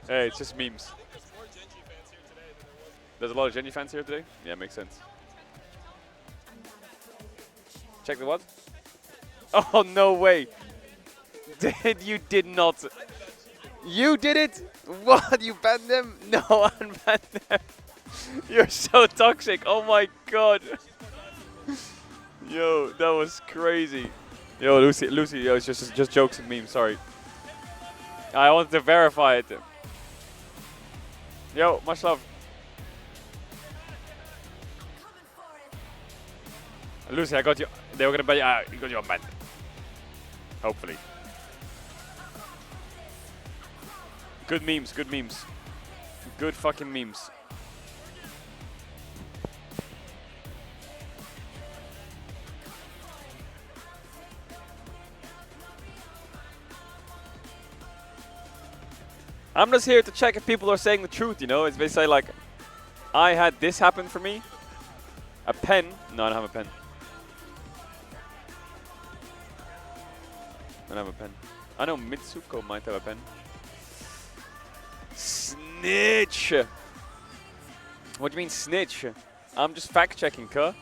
Hey, it's just memes. There's a lot of Genji fans here today? Yeah, makes sense. Check the what? Oh, no way. You did not. You did it? What? You banned them? No, unbanned them. You're so toxic. Oh my god. Yo, that was crazy. Yo, Lucy, yo, it's just jokes and memes. Sorry. I wanted to verify it. Yo, much love. Lucy, I got you. They were gonna ban you. You got you unbanned. Hopefully. Good memes, good memes. Good fucking memes. I'm just here to check if people are saying the truth, you know? It's basically like, I had this happen for me. A pen. No, I don't have a pen. I don't have a pen. I know Mitsuko might have a pen. Snitch! What do you mean snitch? I'm just fact checking, cuh.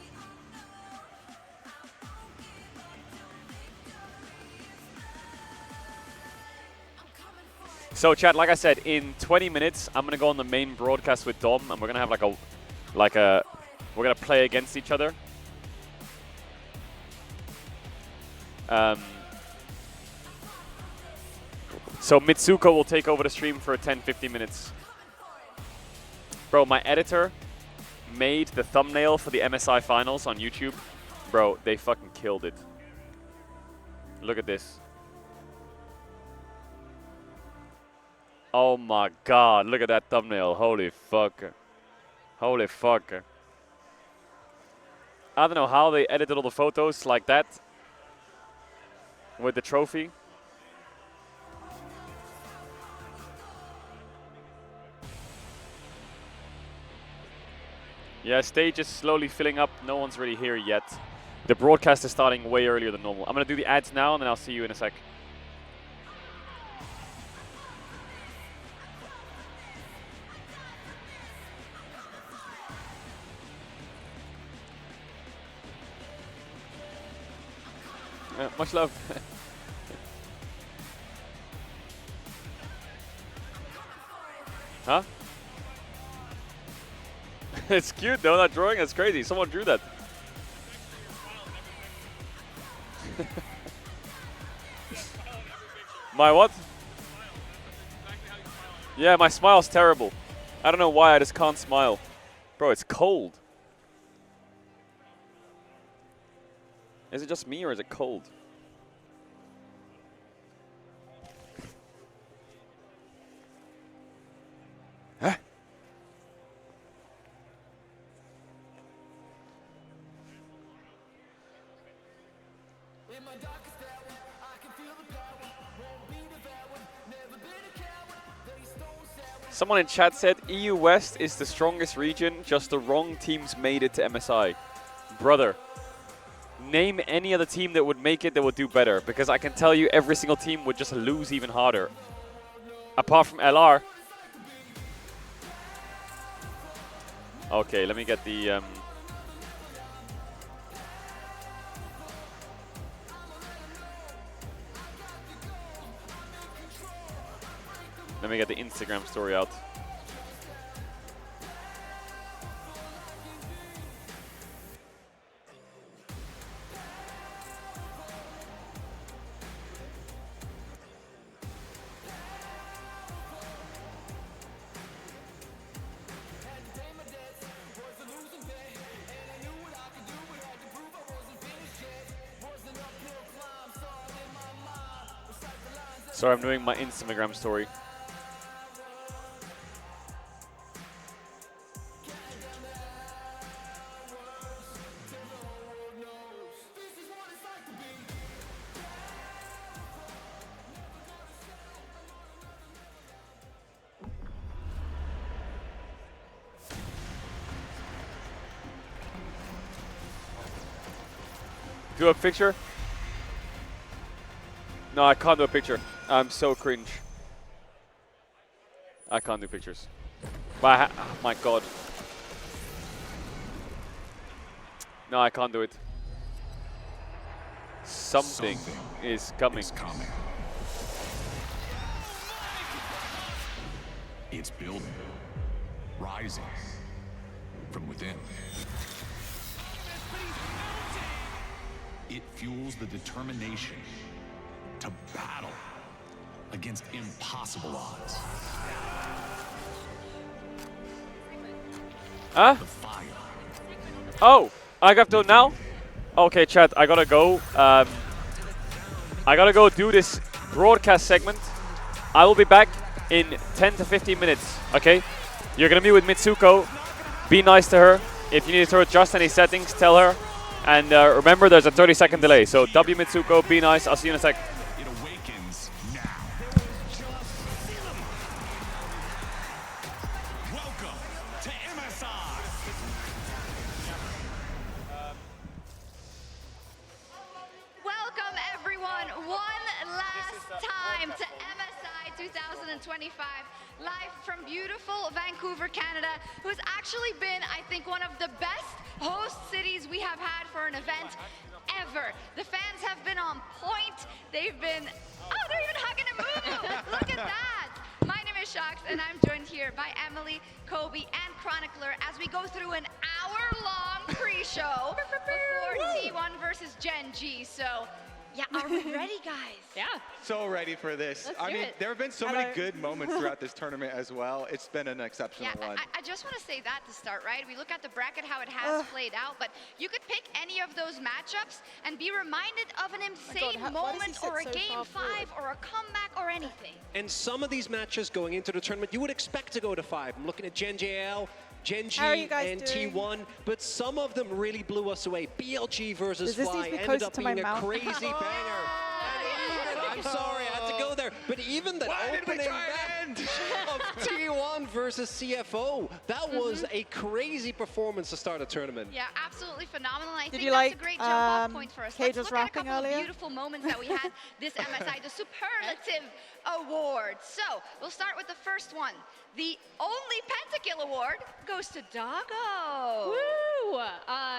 So chat, like I said, in 20 minutes, I'm gonna go on the main broadcast with Dom, and we're gonna have we're gonna play against each other. So Mitsuko will take over the stream for 10-15 minutes. Bro, my editor made the thumbnail for the MSI finals on YouTube. Bro, they fucking killed it. Look at this. Oh my god, look at that thumbnail. Holy fuck. Holy fuck. I don't know how they edited all the photos like that with the trophy. Yeah, stage is slowly filling up. No one's really here yet. The broadcast is starting way earlier than normal. I'm going to do the ads now, and then I'll see you in a sec. Much love. Huh? It's cute though, that drawing. That's crazy. Someone drew that. My what? Yeah, my smile's terrible. I don't know why, I just can't smile. Bro, it's cold. Is it just me or is it cold? Huh? Someone in chat said EU West is the strongest region, just the wrong teams made it to MSI. Brother, name any other team that would make it that would do better, because I can tell you every single team would just lose even harder. Apart from LR. Okay, let me get the... Let me get the Instagram story out. Sorry, I'm doing my Instagram story. Do a picture? No, I can't do a picture. I'm so cringe. I can't do pictures. But oh my god. No, I can't do it. Something is coming. It's building, rising from within. It fuels the determination to battle against impossible odds. Huh? Oh, I got to now? Okay, chat, I gotta go. I gotta go do this broadcast segment. I will be back in 10 to 15 minutes, okay? You're gonna meet with Mitsuko. Be nice to her. If you need to adjust any settings, tell her. And remember, there's a 30-second delay. So W Mitsuko, be nice. I'll see you in a sec. It awakens now. Welcome to MSI. Welcome, everyone, one last time to MSI 2025, live from beautiful Vancouver, Canada, who has actually been, I think, one of the best host cities we have had for an event ever. The fans have been on point. They've been, oh, they're even hugging and moving. Look at that. My name is Shox, and I'm joined here by Emily, Kobe, and Chronicler as we go through an hour-long pre-show before T1 versus Gen G. So Yeah, are we ready, guys? Yeah. So ready for this. Let's I do mean, it. there have been so many good moments throughout this tournament as well. It's been an exceptional Yeah, one. I just want to say that to start, right? We look at the bracket, how it has played out, but you could pick any of those matchups and be reminded of an insane moment or a game 5 or a comeback or anything. And some of these matches going into the tournament, you would expect to go to 5. I'm looking at Gen G How are you guys and doing? T1, but some of them really blew us away. BLG versus Does this Fly need to be ended closer up to my being a mouth? crazy banger. I'm sorry, I had to go there. But even the opening of T1 versus CFO, that was a crazy performance to start a tournament. Yeah, absolutely phenomenal. I think you that's like, a great jump-off point for us. Let's Caedrel's look at a rapping couple of earlier? beautiful moments that we had this MSI, the Superlative Award. So, we'll start with the first one. The only Pentakill Award goes to Doggo. Woo!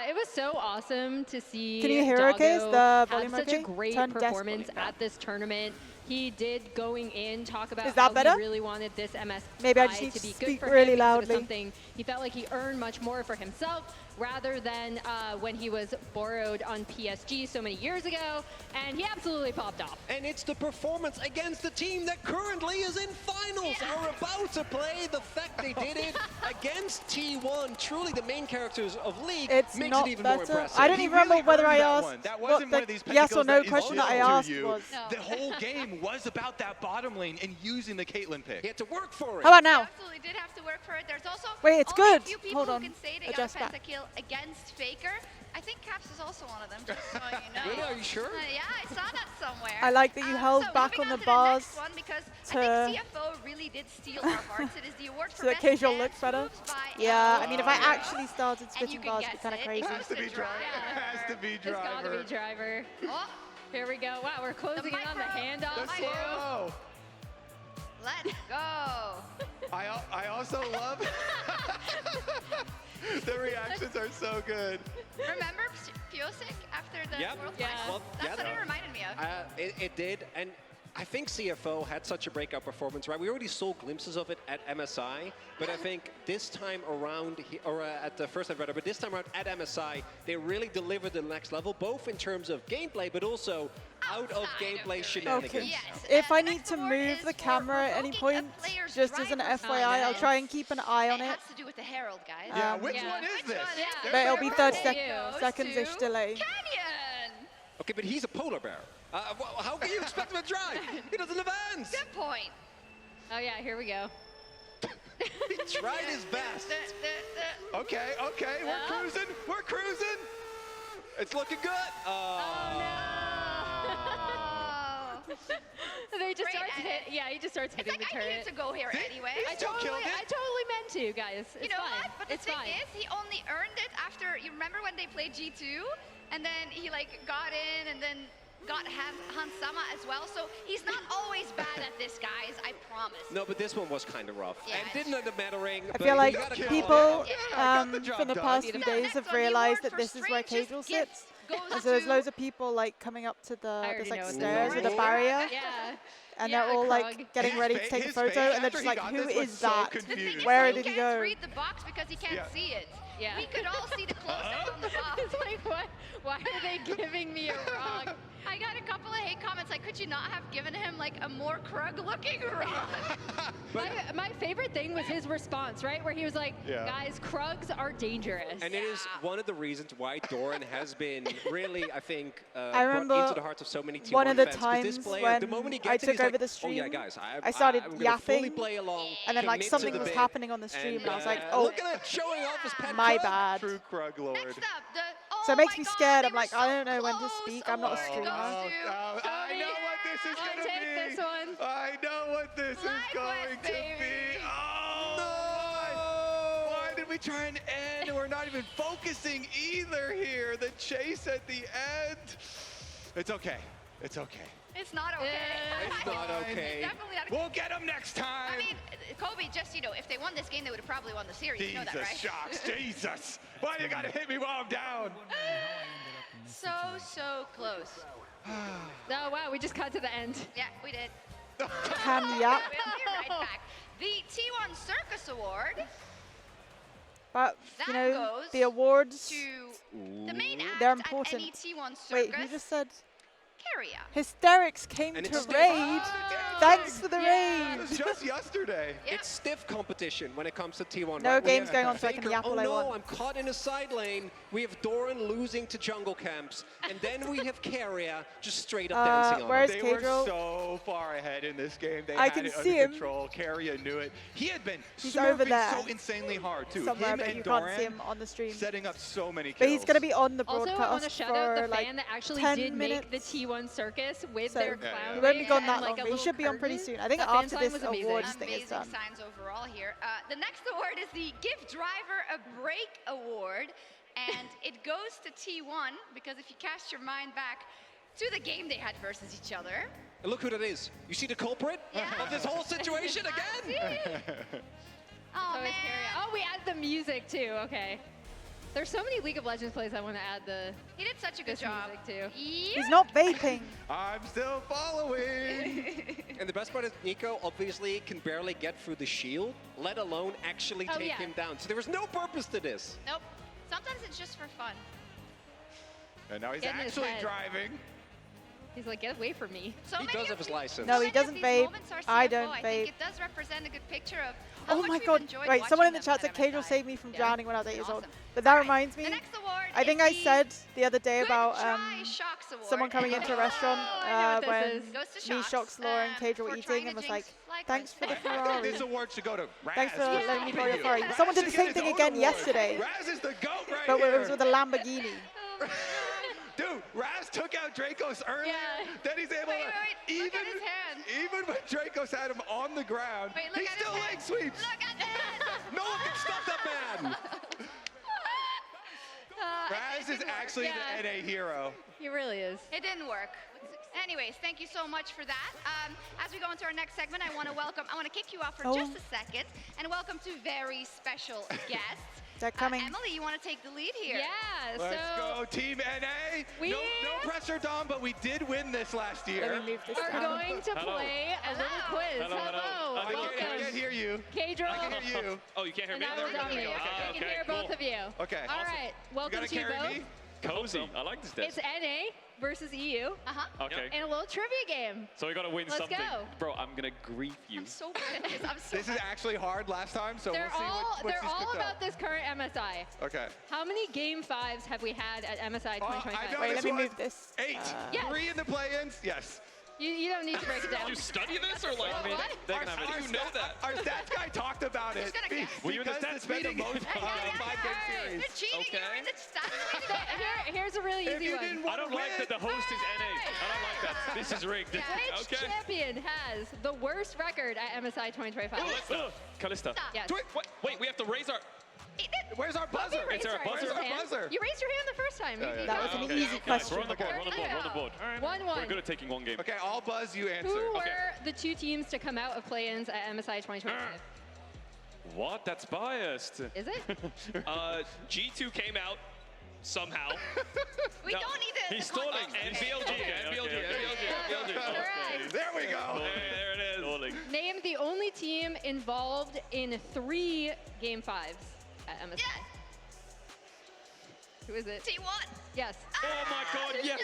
It was so awesome to see Can you hear okay? Is Doggo the have volume such okay? a great Turn performance desperately down. at this tournament. He did going in talk about Is that how better? he really wanted this MSI Maybe I just need to to be good speak for really him because it was loudly. something he felt like he earned much more for himself rather than when he was borrowed on PSG so many years ago, and he absolutely popped off. And it's the performance against the team that currently is in finals, are about to play. The fact they did it against T1, truly the main characters of League, It's makes not it even better. more impressive. I don't even remember whether I asked That what wasn't the one of these yes or Pentacles no that is question that I owed to asked you. was. The whole game was about that bottom lane and using the Caitlyn pick. He had to work for it. How about now? Absolutely did have to work for it. There's also Wait, it's only good. a few people Hold on. who can say they Adjust got a back. pentakill against Faker. I think Caps is also one of them, just so you know. Really? Are you sure? Yeah, I saw that somewhere. I like that you held so back moving on the to bars next one, because to I think CFO really did steal our hearts. It is the award for so that best Caedrel dance looks better. moves by Yeah, I mean, if I LO. actually started And you spitting can bars, it'd be guess kind of it. crazy. It Has to be driver. Has to be It's gotta driver. be driver. Oh, Here we go. Wow, we're closing in on the handoff The too. slow-mo. let's go. I also love the reactions are so good. Remember Piosik after the Yep. World Yeah. Final? Well, That's yeah, what it that- reminded me of. It did, and I think CFO had such a breakout performance, right? We already saw glimpses of it at MSI, but I think this time around, at the first time rather, but this time around at MSI, they really delivered the next level, both in terms of gameplay, but also out of gameplay shenanigans. Okay. If I need to move the camera at any point, just as an FYI, I'll try and keep an eye on It it. has to do with the Herald, guys. Yeah, which one is this? Yeah. But it'll be 30 Goes seconds-ish to delay. Canyon. Okay, but he's a polar bear. How can you expect him to drive? He doesn't have hands. Good point. Oh yeah, here we go. He tried his best. Okay, we're cruising. We're cruising. It's looking good. They just Great starts edit. yeah, he just starts It's hitting like the I turret. needed to go here anyway. I totally meant to, guys. It's You know fine. what? But the it's thing fine. is, he only earned it after, you remember when they played G2? And then he like got in and then got Hansama as well. So he's not always bad at this, guys, I promise. No, but this one was kind of rough. Yeah, And didn't end up mattering. I but feel he like got a kill. people got the job from the done. past No, few next days one, have the realized award that for this is where strangest Caedrel gift sits. goes And so there's to- loads of people like coming up to the already like know stairs this with a one. barrier. Yeah. And Yeah, they're all like Krug. getting His ready fa- to take a his photo, face and they're after just he like, got "Who this was is so that? The thing confused. is, Where he did he can't go?" read the box because he can't Yeah. see it. Yeah. We could all see the close-up on the box. It's like, what? Why are they giving me a rock? I got a couple of hate comments like, could you not have given him like a more Krug-looking rock? My favorite thing was his response, right? Where he was like, Yeah. guys, Krugs are dangerous. And it is one of the reasons why Doran has been really, I think, I brought remember into the hearts of so many T1 one of the fans. 'Cause this times player, when the moment he I gets it, took he's over like, the stream, oh yeah, guys, I started I'm gonna fully yapping, play along, and then like commit to something the was bit, happening on the stream, and I was like, uh, "Oh, look at it, showing off his pet my Krug. bad." True Krug Lord. Next up, the, oh So it makes my me God, scared. they I'm were like, so I don't know when to close. speak. I'm not a Award streamer. goes to I know what this is I'll going to take be. this one. I know what this is FlyQuest, going to baby. be. Oh, why did we try and end? We're not even focusing either here. The chase at the end. It's okay. It's okay. It's not okay. It's not okay. It's definitely not okay. We'll get them next time. I mean, Kobe, just, you know, if they won this game, they would have probably won the series. You know that, Jesus right? shocks. Jesus. Why you got to hit me while I'm down? So close. Oh, wow, we just got to the end. Yeah, we did. Cam yap. We'll be right back. The T1 Circus Award But you know, goes the awards, to the main act they're at important. any T1 Circus. Wait, who just said? Caria. Hysterics came And to it's stiff. raid. Thanks for the It raid. was just yesterday. It's stiff competition when it comes to T1. No right? We games have going on, so I can Faker, yap all oh I no, want. I'm caught in a side lane. We have Doran losing to jungle camps. And then we have Caria just straight up dancing on where's him. They were Caedrel? so far ahead in this game. They I had can it see under him. control. Caria knew it. He had been He's over smurfing there. so insanely hard, too. Somewhere, Him but and you Doran can't see him on the stream. setting up so many kills. But he's going to be on the Also, broadcast I want to shout out for the like fan that actually 10 did minutes. make the T1 circus with So, their Yeah, clown. yeah. He won't be wig gone and, that like, long, a but he little should be on pretty curtain. soon. I think That fan after sign this was amazing. awards thing is Amazing done. signs overall here. The next award is the Give Driver a Break Award, and it goes to T1 because if you cast your mind back to the game they had versus each other. And look who that is. You see the culprit of this whole situation again? Oh, So man. is Caria. Oh, we added the music too. Okay. There's so many League of Legends plays I want to add the He did such a good this job. music too. He's not vaping. I'm still following. And the best part is Nico obviously can barely get through the shield, let alone actually Oh, take yeah. him down. So there was no purpose to this. Nope. Sometimes it's just for fun. And now he's Get in his actually head. driving. He's like, get away from me. So He many does of have his these- license. No, so he many of doesn't these vape. moments are I CFO. don't I vape. think it does represent a good picture of how Oh much my we've god. enjoyed Right, someone in the watching chat them said at Caedrel MSI. saved me from Yeah. drowning when I was 8 years old. Awesome. But that Alright, reminds the me, next award I think is I the said the other day Good about Try Shocks Award. someone coming into a restaurant Oh, I know what this when is. Goes to me, Shocks, Shocks, Laura, and for Caedrel trying eating to and was jinx like, Likewise. thanks for the I think Ferrari. this award should go to Raz. Thanks for letting me borrow your Ferrari. Raz Someone did the should same get thing his own again award. yesterday, Raz is the GOAT right but here. it was with a Lamborghini. Dude, Raz took out Dracos earlier. Yeah. Then he's able Wait, to, look at his hand. even when Dracos had him on the ground, Wait, look he at his still hand. leg sweeps. Look at that. No one can stop that man. Raz is actually Yeah. the NA hero. He really is. It didn't work. Anyways, thank you so much for that. As we go into our next segment, I want to kick you off for Oh. just a second and welcome two very special guests. They're coming. Emily, you want to take the lead here? Yeah. Let's so go, Team NA. We- No pressure, Dom, but we did win this last year. Let me move this we're down. going to play a little quiz. Hello, hello. I Welcome. can't hear you. Caedrel. I can hear you. Oh, you can't hear And me? I will dominate. Okay, We can hear both of you. Okay. All right. You Welcome gotta to you carry both. me? Cozy. I like this It's desk. NA versus EU Okay. and a little trivia game. So we gotta win Let's something. go. Bro, I'm gonna grief you. I'm so bad at this. I'm so This is actually hard last time, so They're we'll see all what she's picked about up. this current MSI. Okay. How many game 5s have we had at MSI 2025? I know Wait, this let me one. move this. 8. Yes. 3 in the play-ins. Yes. You don't need to break it down. You study this or like? I mean, They can have How it. do you know that? Our stats guy talked about it. gonna guess. Were you in the because stats it's been the meeting? most Hey, fun yeah, 5-game yeah. series. You're cheating. Okay. You're in the stats. Here's a really If easy you one. didn't I want don't to like win, that the host is NA. I don't like that. This is rigged. Which Okay. champion has the worst record at MSI 2025? Callista. Yes. Wait, we have to raise our. where's our buzzer? You raised there a your buzzer? hand. Buzzer. You raised your hand the first time. You That was an got it. easy Guys, question. we're on the board. We're on the board. We're on the board. 1-1. We're good at taking one game. Okay, I'll buzz, you answer. Who Okay. were the two teams to come out of play-ins at MSI 2025? What? That's biased. Is it? G2 came out somehow. We No, don't need the He's stalling. And BLG, and BLG, and BLG, and BLG. Correct. There we go. There it is. Stalling. Name the only team involved in 3 game 5s at MSI. Yeah. Who is it? T1. Yes. Oh my god, yes!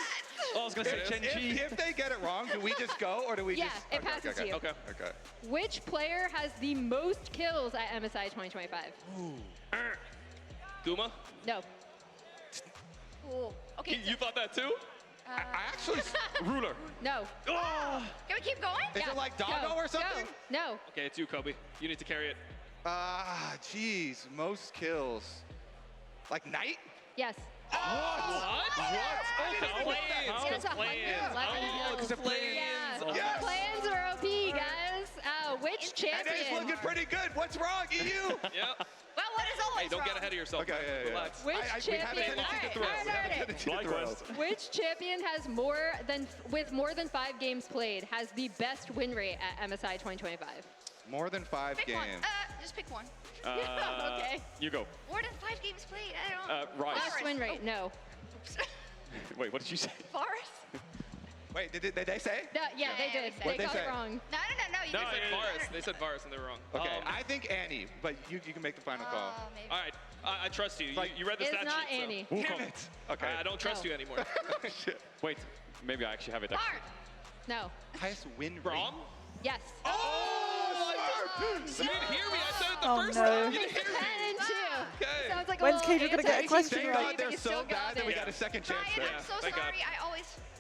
Oh, I was gonna say Chen Chi. If they get it wrong, do we just go or do we Yeah, just... it passes to you. Okay. Okay. Which player has the most kills at MSI 2025? Guma? No. Ooh. Okay. You thought that too? I actually... Ruler. No. Oh! Can we keep going? Is it like Doggo Go. or something? Go. No. Okay, it's you, Kobe. You need to carry it. Jeez. Most kills. Like Knight? Yes. What? I didn't know that. He has 111 Oh, kills. it's the play-ins. Yeah. Yes. Plans are OP, guys. Which NA's champion? looking pretty good. What's wrong, EU? Yep. Well, what is always Hey, don't wrong? get ahead of yourself. Okay, yeah. Relax. Which We have a champion? tendency to Alright, throw. alright, We have a alright. tendency to Blind throw. Quest. Which champion has with more than 5 games played has the best win rate at MSI 2025? More than 5 Pick games. one. Just pick one. Okay. You go. More than 5 games played. I don't. Rice. Best win rate? No. Wait, what did you say? Forest? Wait, did they say? No, yeah, they did. What'd They they got say? it wrong. No. You They just said Varus. They said Varus and they were wrong. Okay, I think Annie, but you can make the final call. maybe. All right. I trust you. Like- You read the It's stat not sheet. Annie. So. Damn it. Okay. I don't trust No. you anymore. Shit. Wait, Maybe I actually have it. Bart. No. Highest win rate. Braum? Yes. Oh, you didn't hear me. I said it the Oh, first no. time. You didn't hear me. Okay. Sounds like When's a Caedrel little gonna get a question anti-cheating, right? God, they're but you so still bad got that we it. got a second chance Ryan, there. I'm so thank God. sorry.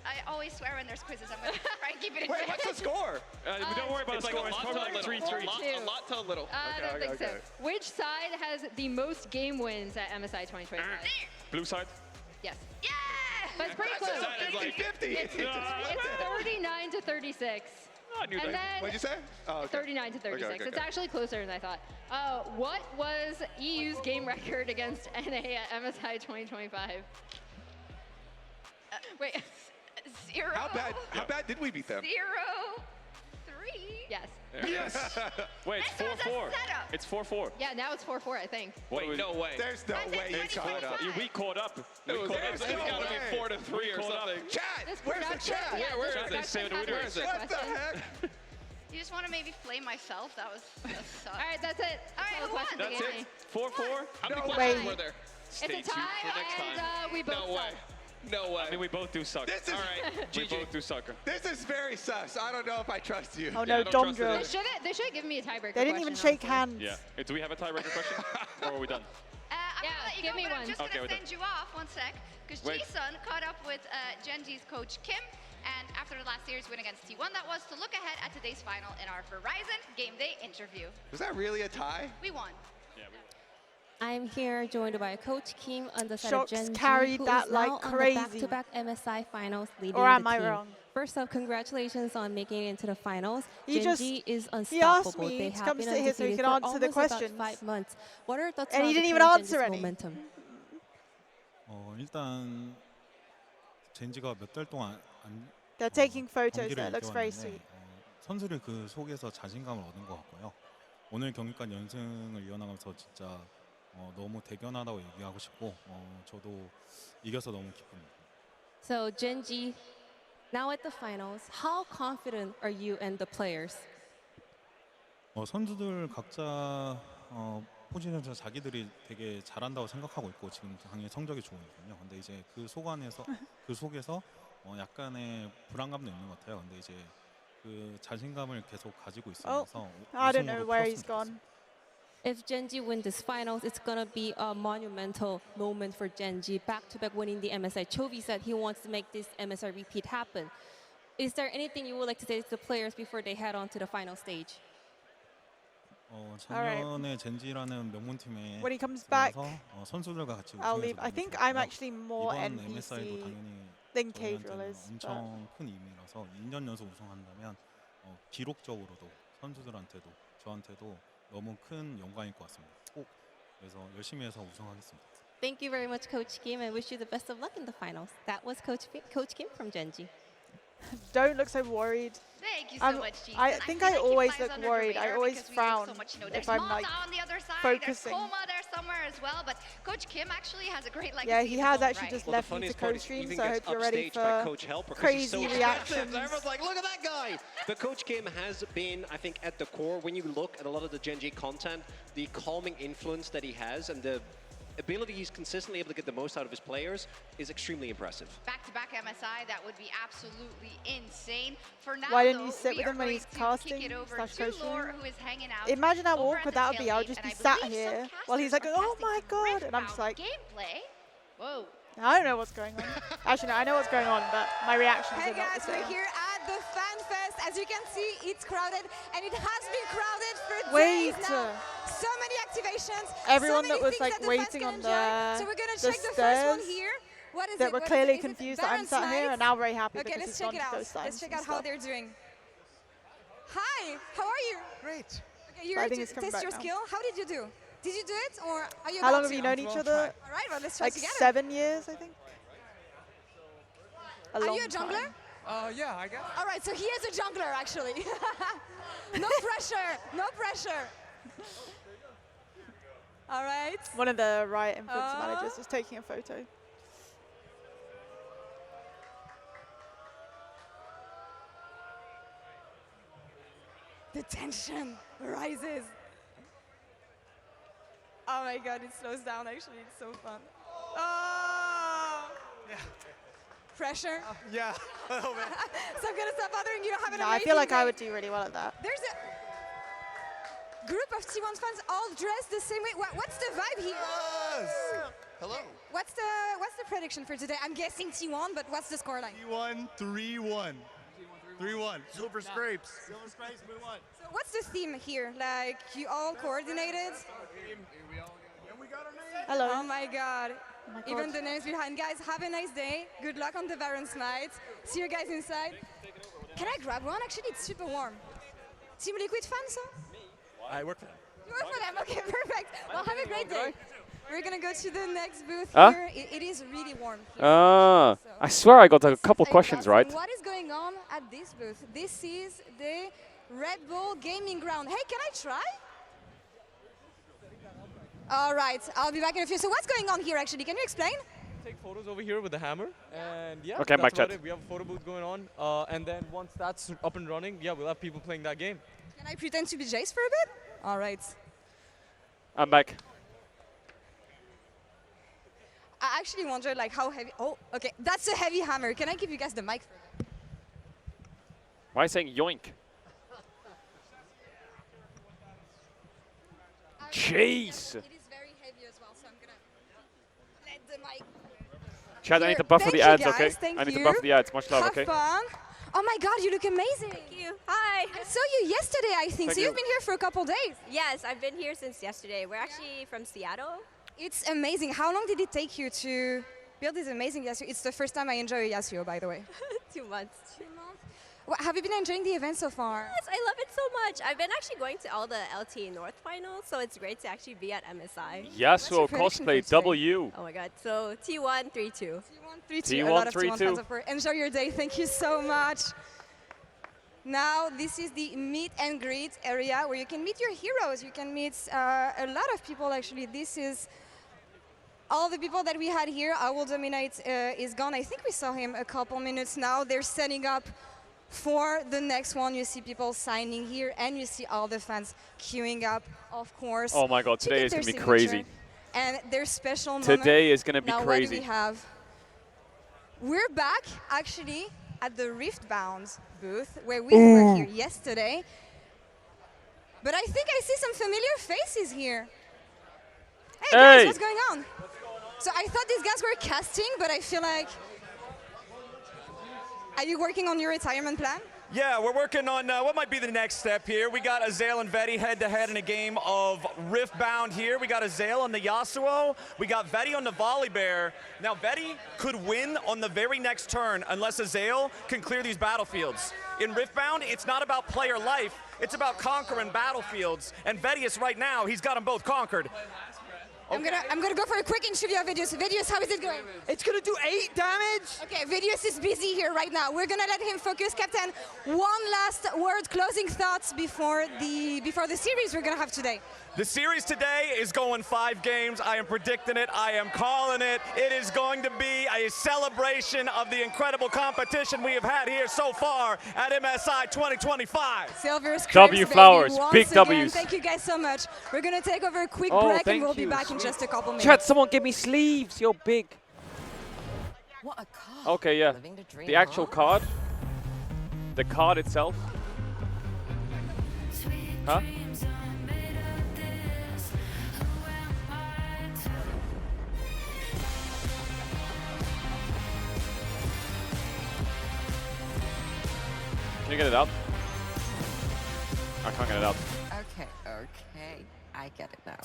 I always swear when there's quizzes. I'm going to try and keep it in Wait, check. what's the score? Don't worry about It's the like score. a It's lot probably to a like little. 3-3. A lot to a little. I don't think so. Which side has the most game wins at MSI 2025? Blue side. Yes. Yeah! But it's pretty close. It's 50-50. It's 39 to 36. I knew And that. then What'd you say? Oh, okay. 39 to 36. Okay, It's actually closer than I thought. What was EU's game record against NA at MSI 2025? Wait, 0. How bad did we beat them? 0-3. Yes. Yes. Wait, it's 4-4. It's 4-4. Yeah, now it's 4-4, I think. Wait, no way. There's no way you caught up. We caught up. It's got to be 4-3 or something. Chat! Where's the chat? Yeah, where is this it? production has Where is it? What the heck? You just want to maybe flame myself? That sucks. All right, that's it. All right, who won? That's it. 4-4. How many No questions way. were there? It's a tie, and we both No way. suck. No way. I mean, we both do suck. This is, All right, We GG. both do suck. this is very sus. I don't know if I trust you. Oh Yeah, no, don't Dom trust drill. it. They should have given me a tiebreaker. They didn't even question, shake honestly. hands. Yeah. Do we have a tiebreaker question? Or are we done? I'm Yeah, gonna let you give go, me but I'm one. just Okay, gonna we're send you off one sec, because Wait. Ji-sun caught up with Gen.G's coach Kim, and after the last series win against T1, that was to look ahead at today's final in our Verizon Game Day interview. Was that really a tie? We won. Yeah, we I'm here joined by Coach Kim on the side Shox of Gen.G, carried who that is like now on the crazy. back-to-back MSI finals leading Or am the I team. wrong? First off, congratulations on making it into the finals. He Gen.G is asked unstoppable. me they to have come been sit here so he undefeated could for answer the almost about questions. 5 months. What are your thoughts And on he the didn't even current answer Gen.G's any. momentum? 일단 젠지가 몇 달 동안 They're taking photos 경기를 there. It looks very 이겨왔는데, sweet. 선수를 그 속에서 자신감을 얻은 것 같고요. 오늘 경기까지 연승을 이어나가면서 진짜 너무 대견하다고 얘기하고 싶고 저도 이겨서 너무 기쁩니다. So Gen.G, now at the finals, how confident are you and the players? 선수들 각자 포지션에서 자기들이 되게 잘한다고 생각하고 있고 지금 당연히 성적이 좋으니까요. 근데 이제 그 속에서 약간의 불안감도 있는 것 같아요. 근데 이제 그 자신감을 계속 가지고 있으면서 I don't know 우승으로 where 풀었으면 he's gone. If Gen.G win this finals, it's gonna be a monumental moment for Gen.G. Back-to-back winning the MSI. Chovy said he wants to make this MSI repeat happen. Is there anything you would like to say to the players before they head on to the final stage? 작년에 젠지라는 명문팀에 When he comes back, 들어가서 선수들과 같이 I'll 우승해서 leave. I 너무 think 좋았고요. I'm actually more 이번 NPC MSI도 당연히 than Caedrel 저희한테는 is. 엄청 큰 의미라서 2년 연속 우승한다면 기록적으로도 선수들한테도 저한테도 너무 큰 영광일 것 같습니다. 꼭 그래서 열심히 해서 우승하겠습니다. Thank you very much, Coach Kim, and wish you the best of luck in the finals. That was Coach Kim from Gen.G. Don't look so worried. Thank you so much, Ji-sun. I think I feel like he always flies look under the worried. I radar always because we do frown so much, if there's I'm Malta like on the other side, focusing. There's Koma there somewhere as well, but Coach Kim actually has a great legacy. Yeah, he in his has own actually right. just Well, left the me to funniest part is co-stream, even so I gets hope you're ready upstaged by for Coach Help because he's crazy so reactions. aggressive. Everyone's like, look at that guy. But Coach Kim has been, I think, at the core. When you look at a lot of the Gen.G content, the calming influence that he has and the ability he's consistently able to get the most out of his players is extremely impressive. Back-to-back MSI, that would be absolutely insane. For now, Why didn't though, you sit we with are him when going he's to casting kick it over slash to coaching? Lore, who is hanging out. Imagine how over awkward at that the would be. I'll tailgate, just and be I sat believe here some while he's like, casters are oh my casting god, and I'm just like, gameplay. Whoa. I don't know what's going on. Actually, no, I know what's going on, but my reactions Hey are not guys, the we're same. here at the Fan Fest. As you can see, it's crowded, and it has been crowded for Wait. days now. So many activations. Everyone so many that was things like that the waiting fans on can enjoy. So we're gonna the check the first one stairs here. What is that it? were What is clearly it? Is it confused that I'm Baron's sat here, Knights? and now very happy Okay, because let's he's check gone it to out. those signs Let's check and out how stuff. they're doing. Hi, how are you? Great. Okay, you're I here think to it's coming test back your now. skill. How did you do? Did you do it, or are you How about long have to? you known each other? All right, well, let's try Like together. 7 years, I think. Are you a jungler? Yeah, I guess. All right, so he is a jungler, actually. No pressure, no pressure. All right. One of the Riot influencer managers was taking a photo. The tension rises. Oh my god, it slows down actually, it's so fun. Oh! pressure? Yeah. So I'm gonna stop bothering you. Have an No, I amazing feel like day. I would do really well at that. There's a group of T1 fans all dressed the same way. What's the vibe here? Hello. What's the prediction for today? I'm guessing T1, but what's the scoreline? T1, 3-1. 3-1. Silver Scrapes. So what's the theme here? Like, you all coordinated? Hello. Oh my god. Oh my Even God. the names behind. Guys, have a nice day. Good luck on the Baron's night. See you guys inside. Can I grab one? Actually, it's super warm. Team Liquid fan, so? I work for them. You work for them. Okay, perfect. Well, have a great day. We're gonna go to the next booth Huh? here. It is really warm here. I swear I got a couple questions right. What is going on at this booth? This is the Red Bull Gaming Ground. Hey, can I try? All right, I'll be back in a few. So what's going on here actually? Can you explain? Take photos over here with the hammer, and yeah, Okay, that's mic about check. it. We have a photo booth going on, and then once that's up and running, yeah, we'll have people playing that game. Can I pretend to be Jace for a bit? All right. I'm back. I actually wondered like how heavy. Oh, okay, that's a heavy hammer. Can I give you guys the mic for that? Why are you saying yoink? Jeez. It is very heavy as well, so I'm gonna let the mic. Chad, I need Here. to buffer Thank the you, ads, guys. okay? Thank I need to you. buffer the ads. Much love, Have okay? fun. Oh my God, you look amazing. Thank you. Hi. I saw you yesterday, I think. Thank So you. you've been here for a couple days. Yes, I've been here since yesterday. We're actually from Seattle. It's amazing. How long did it take you to build this amazing Yasuo? It's the first time I enjoy a Yasuo, by the way. 2 months. Have you been enjoying the event so far? Yes, I love it so much. I've been actually going to all the LTA North finals, so it's great to actually be at MSI. Yasuo prediction cosplay for today? W. Oh my god. So T1, 3-2. A lot of T1 fans, of course. Enjoy your day. Thank you so much. Now, this is the meet and greet area where you can meet your heroes. You can meet a lot of people, actually. This is all the people that we had here. I Will Dominate is gone. I think we saw him a couple minutes now. They're setting up for the next one. You see people signing here, and you see all the fans queuing up, of course. Oh my god, to today get is their going to be signature. crazy. And their special moment. Today is gonna be Now, crazy. What do we have? We're back, actually, at the Riftbound booth, where we were here yesterday. But I think I see some familiar faces here. Hey, guys, what's going on? So I thought these guys were casting, but I feel like... Are you working on your retirement plan? Yeah, we're working on what might be the next step here. We got Azael and Veti head-to-head in a game of Riftbound here. We got Azael on the Yasuo. We got Veti on the Volibear. Now, Veti could win on the very next turn unless Azael can clear these battlefields. In Riftbound, it's not about player life. It's about conquering battlefields. And Vetius right now, he's got them both conquered. I'm gonna go for a quick interview of Vidius. Vidius, how is it going? It's gonna do 8 damage. Okay, Vidius is busy here right now. We're gonna let him focus. Captain, one last word, closing thoughts before the series we're gonna have today. The series today is going 5 games. I am predicting it. I am calling it. It is going to be a celebration of the incredible competition we have had here so far at MSI 2025. Silver Scrapes, W baby, flowers, once big again. W's. Thank you guys so much. We're gonna take over a quick Oh, break and thank we'll be you. back in just a couple minutes. Chad, someone give me sleeves. You're big. What a card. Okay, yeah. The actual card. The card itself. Huh? Can you get it out? I can't get it out. Okay, okay. I get it now.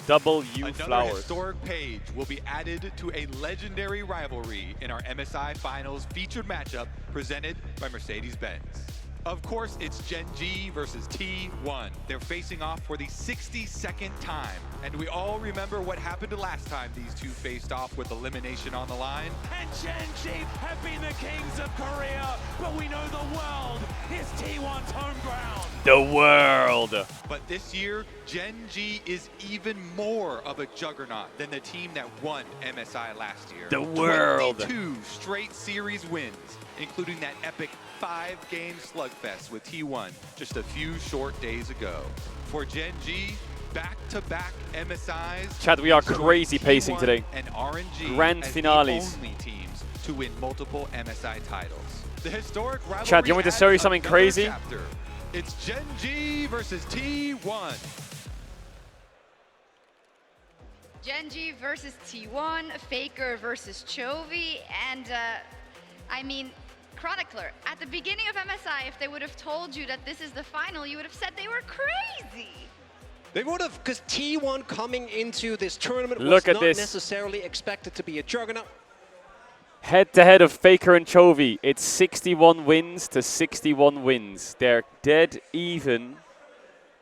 W Another flowers. historic page will be added to a legendary rivalry in our MSI Finals featured matchup presented by Mercedes-Benz. Of course, it's Gen G versus T1. They're facing off for the 62nd time. And we all remember what happened last time these two faced off with elimination on the line. And Gen G have been the kings of Korea, but we know the world is T1's home ground. The world. But this year, Gen G is even more of a juggernaut than the team that won MSI last year. The world. 22 straight series wins, including that epic 5-game slugfest with T1 just a few short days ago. For Gen G, back-to-back MSIs. Chad, we are crazy pacing T1 today. And RNG Grand as finales. the only teams to win multiple MSI titles. The historic rivalry. Chad, you want me to show you something adds another crazy? chapter. It's Gen G versus T1. Genji versus T1, Faker versus Chovy, and I mean, Chronicler, at the beginning of MSI, if they would have told you that this is the final, you would have said they were crazy. They would have, because T1 coming into this tournament Look was at not this. necessarily expected to be a juggernaut. Head-to-head of Faker and Chovy. It's 61 wins to 61 wins. They're dead even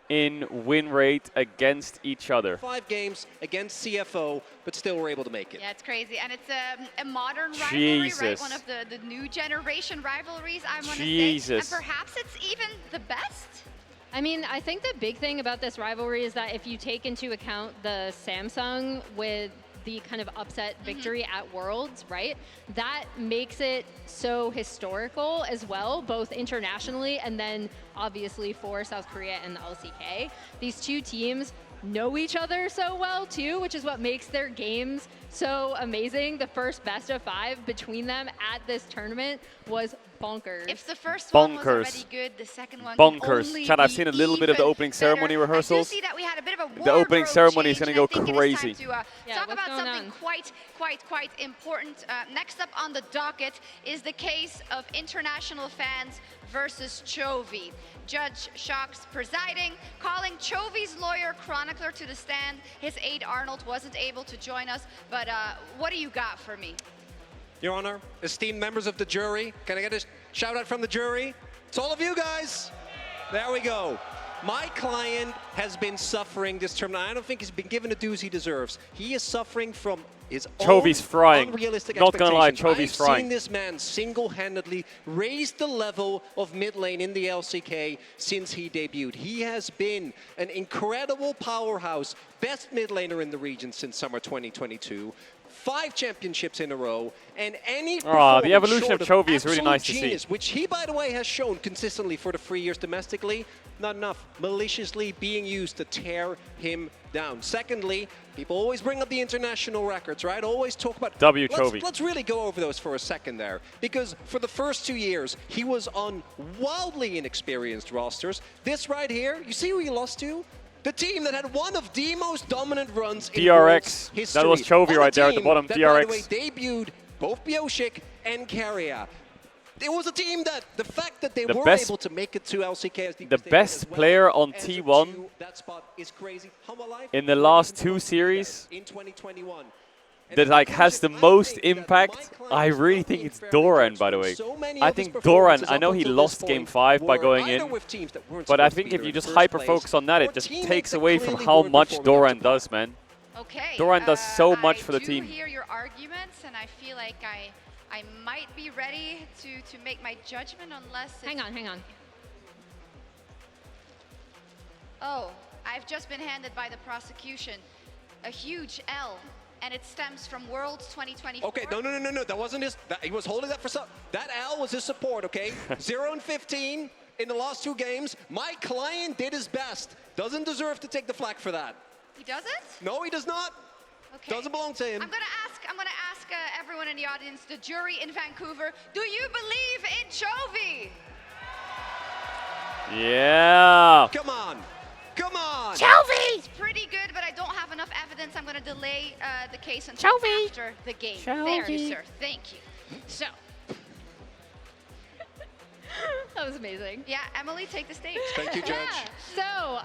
in win rate against each other. 5 games against CFO, but still were able to make it. Yeah, it's crazy, and it's a modern rivalry, right? Jesus. One of the new generation rivalries, I want to say. Jesus. And perhaps it's even the best. I mean, I think the big thing about this rivalry is that if you take into account the Samsung with the kind of upset victory at Worlds, right? That makes it so historical as well, both internationally and then obviously for South Korea and the LCK. These two teams know each other so well too, which is what makes their games so amazing. The first best of 5 between them at this tournament was bonkers. If the first one was already Bonkers. good, the second one can Bonkers. only Chad, I've be seen a little bit of the even opening ceremony better. rehearsals. I do see that we had a bit of a The opening wardrobe ceremony is change, going to and go I think crazy. It is time to talk about something quite important. Next up on the docket is the case of international fans versus Chovy. Judge Shocks presiding, calling Chovy's lawyer Chronicler to the stand. His aide Arnold wasn't able to join us, but what do you got for me? Your Honor, esteemed members of the jury, can I get a shout out from the jury? It's all of you guys. There we go. My client has been suffering this tournament. I don't think he's been given the dues he deserves. He is suffering from his Chovy's own frying. unrealistic Not gonna lie, expectations. Chovy's frying. I've seen this man single-handedly raise the level of mid lane in the LCK since he debuted. He has been an incredible powerhouse, best mid laner in the region since summer 2022. 5 championships in a row, and any the evolution of short Chovy is really absolute nice to see. genius, which he, by the way, has shown consistently for the 3 years domestically, not enough. Maliciously being used to tear him down. Secondly, people always bring up the international records, right? Always talk about... Chovy. Let's really go over those for a second there, because for the first 2 years, he was on wildly inexperienced rosters. This right here, you see who he lost to? The team that had one of the most dominant runs in Worlds history. That was Chovy right there at the bottom, that, DRX. by the way, debuted both Bioshik and Carrier. It was a team that the fact that they were able to make it to LCK as the best player on T1 that spot is crazy. in the last 2 series in 2021. that like has the most impact, I really think it's Doran, by the way. I think Doran, I know he lost game 5 by going in, but I think if you just hyper-focus on that, it just takes away from how much Doran does, man. Okay. Doran does so much for the team. I do hear your arguments, and I feel like I might be ready to make my judgment unless... Hang on. Oh, I've just been handed by the prosecution a huge L, and it stems from Worlds 2024. Okay, no. That wasn't his. He was holding that for some. That L was his support, okay? 0 and 15 in the last 2 games. My client did his best. Doesn't deserve to take the flak for that. He doesn't? No, he does not. Okay. Doesn't belong to him. I'm gonna ask everyone in the audience, the jury in Vancouver, do you believe in Chovy? Yeah. Come on. Chovy! It's pretty good, but I don't have enough evidence. I'm gonna delay the case until after the game. Thank you, sir. Thank you. So. That was amazing. Yeah, Emily, take the stage. Thank you, Judge. So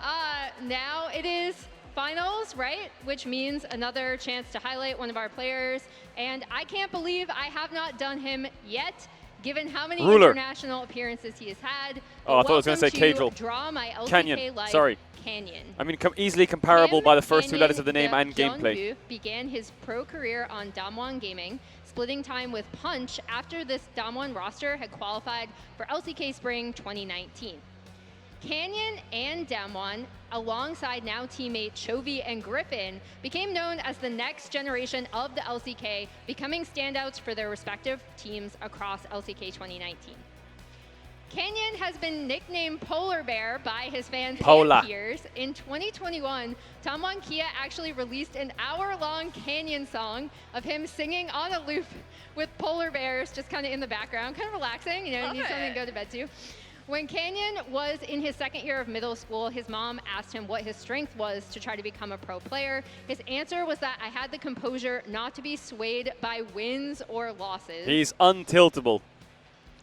now it is finals, right? Which means another chance to highlight one of our players. And I can't believe I have not done him yet, given how many international appearances he has had. Oh, I thought I was going to say Caedrel. Draw my LCK Canyon, life, sorry. Canyon. I mean, easily comparable by the first 2 Canyon letters of the name de and gameplay. Jeonbu began his pro career on Damwon Gaming, splitting time with Punch after this Damwon roster had qualified for LCK Spring 2019. Canyon and Damwon, alongside now teammate Chovy and Griffin, became known as the next generation of the LCK, becoming standouts for their respective teams across LCK 2019. Canyon has been nicknamed Polar Bear by his fans Polar. and peers. In 2021, Tamwon Kia actually released an hour-long Canyon song of him singing on a loop with polar bears just kind of in the background, kind of relaxing, you know, need something to go to bed to. When Canyon was in his second year of middle school, his mom asked him what his strength was to try to become a pro player. His answer was that I had the composure not to be swayed by wins or losses. He's untiltable.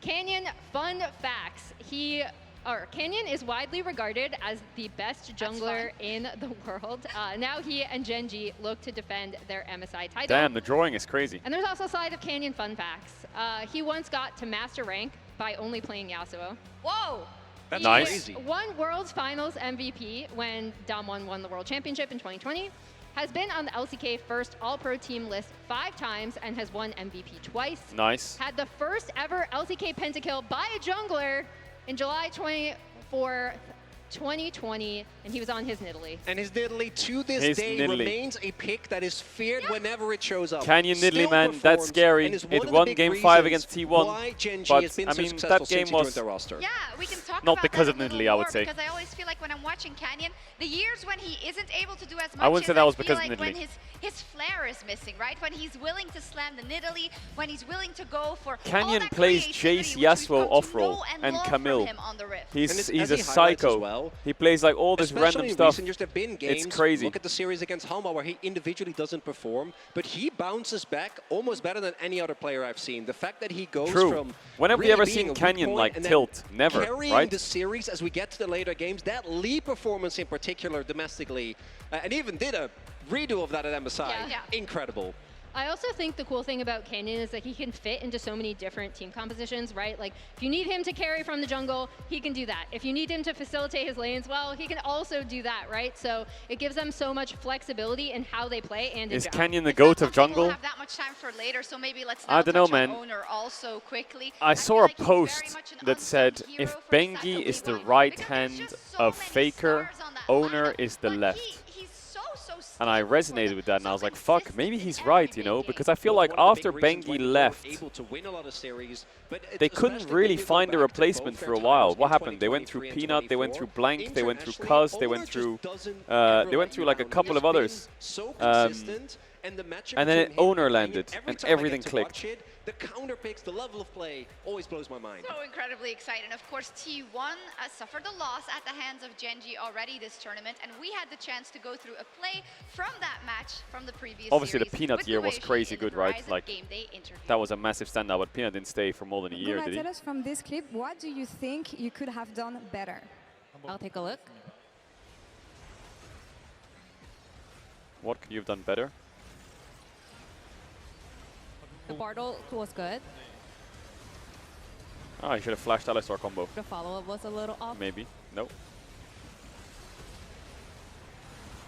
Canyon, fun facts. Canyon is widely regarded as the best jungler in the world. Now he and Genji look to defend their MSI title. Damn, the drawing is crazy. And there's also a side of Canyon fun facts. He once got to master rank by only playing Yasuo. Whoa! That's He nice. won World's Finals MVP when Damwon won the World Championship in 2020. Has been on the LCK first All-Pro team list 5 times and has won MVP twice. Nice. Had the first ever LCK pentakill by a jungler in July 2020, and he was on his Nidalee. And his Nidalee to this His day Nidalee. remains a pick that is feared whenever it shows up. Canyon Still Nidalee, man, that's performs, scary. and is one It of the won big game 5 reasons against T1, why Genji but has been I so mean successful that game since he joined was their roster. Yeah, we can talk not about because that of a little Nidalee, I would more, say. because I always feel like when I'm watching Canyon, the years when he isn't able to do as much, I wouldn't say that was feel because of like when Nidalee. his flair is missing, right? When he's willing to slam the Nidalee, when he's willing to go for all Canyon that plays creativity Jace, which we've Yasuo come to off-roll know and love from Camille. him on the Rift. And He's as a he highlights psycho. as well, He plays like all this especially random in stuff. recent years, there have been games, It's crazy. Look at the series against Halma where he individually doesn't perform, but he bounces back almost better than any other player I've seen. The fact that he goes True. from When have we really ever being seen a weak Canyon point like and then tilt? Never, carrying right? the series as we get to the later games, that Lee performance in particular domestically, and even did a redo of that at MSI. Yeah. Incredible. I also think the cool thing about Canyon is that he can fit into so many different team compositions, right? Like, if you need him to carry from the jungle, he can do that. If you need him to facilitate his lanes, well, he can also do that, right? So it gives them so much flexibility in how they play and in Is general. Canyon the GOAT of We'll jungle? have that much time for later, so maybe let's I now don't know, touch on man. Owner also quickly. I feel saw a like he's very post much an that said hero if for Bengi is the right hand of Faker, Owner is the left. And I resonated with that, and I was like, fuck, maybe he's right, you know? Because I feel like after Bengi left, Able to win a lot of series, but they couldn't really find a replacement for a while. What happened? They went through Peanut, they went through Blank, they went through Cuz, they went through like a couple of others. And then Owner landed, and everything clicked. The counter picks, the level of play, always blows my mind. So incredibly excited. And of course, T1 suffered a loss at the hands of Genji already this tournament, and we had the chance to go through a play from that match from the previous Obviously, the series Peanut with year was Nueshi crazy in the good, right? Verizon Like, game day interview. that was a massive standout, but Peanut didn't stay for more than a year, Guma, did he? tell us from this clip, what do you think you could have done better? I'll take a look. What could you have done better? The Bartle was good. Oh, you should have flashed Alistar combo. The follow-up was a little off. Maybe. Nope.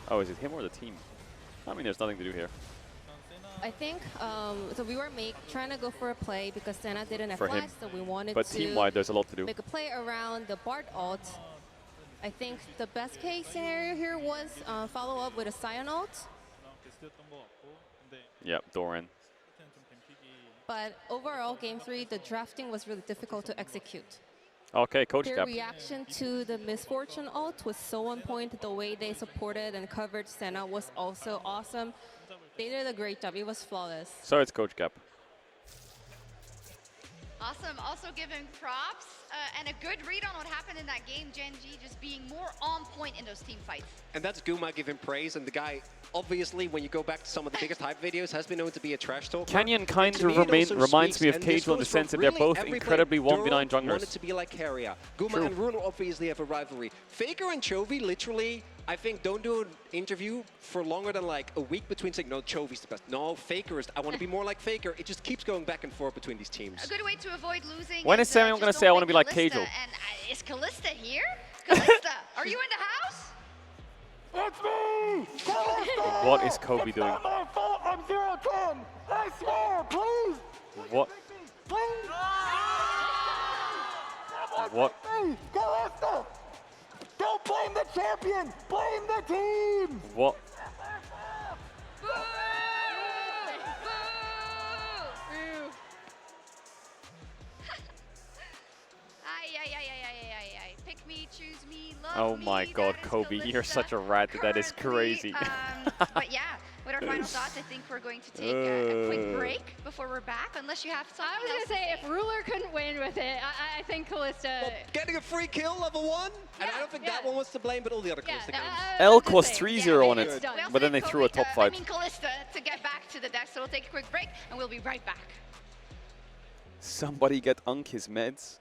Oh, is it him or the team? I mean, there's nothing to do here. I think, so we were trying to go for a play because Senna did an For him. F-flash, so we wanted But to team-wide, there's a lot to do. make a play around the Bard ult. I think the best case scenario here was follow up with a Sion ult. Yep, Doran. But overall, game 3, the drafting was really difficult to execute. Okay, coach Their cap. reaction to the Misfortune ult was so on point. The way they supported and covered Senna was also awesome. They did a great job. It was flawless. So it's coach cap. Awesome. Also giving props and a good read on what happened in that game. Genji just being more on point in those team fights. And that's Guma giving praise, and the guy, obviously, when you go back to some of the biggest hype videos, has been known to be a trash talker. Canyon kind To me, of it also reminds me of speaks, and this Caedrel in the goes sense for that they're really both every incredibly player. 1v9 Duro junglers. wanted to be like Carrier. Guma True. and Ruler obviously have a rivalry. Faker and Chovy literally, I think, don't do an interview for longer than like a week between saying, no, Chovy's the best. No, Faker is, I want to be more like Faker. It just keeps going back and forth between these teams. A good way to avoid losing. When is Sammy going to say, I want to be like Callista. Caedrel? And is Callista here? Callista, are you in the house? It's me! What is Kobe doing? It's not my fault I'm 0-10! I swear, please! What? Please! What? Hey, Callista! Don't blame the champion! Blame the team! What? Ay, Pick me, choose me, love Oh me. my God, Kobe, you're such a rat. That is crazy. But yeah, with our final thoughts, I think we're going to take a quick break before we're back, unless you have something I was going to say, if Ruler couldn't win with it, I think Callista... Well, getting a free kill, level 1, and I don't think that one was to blame, but all the other Callista games. Elk was 3-0 on it, but then they threw a top I fight. mean Callista to get back to the deck, so we'll take a quick break, and we'll be right back. Somebody get Unk his meds.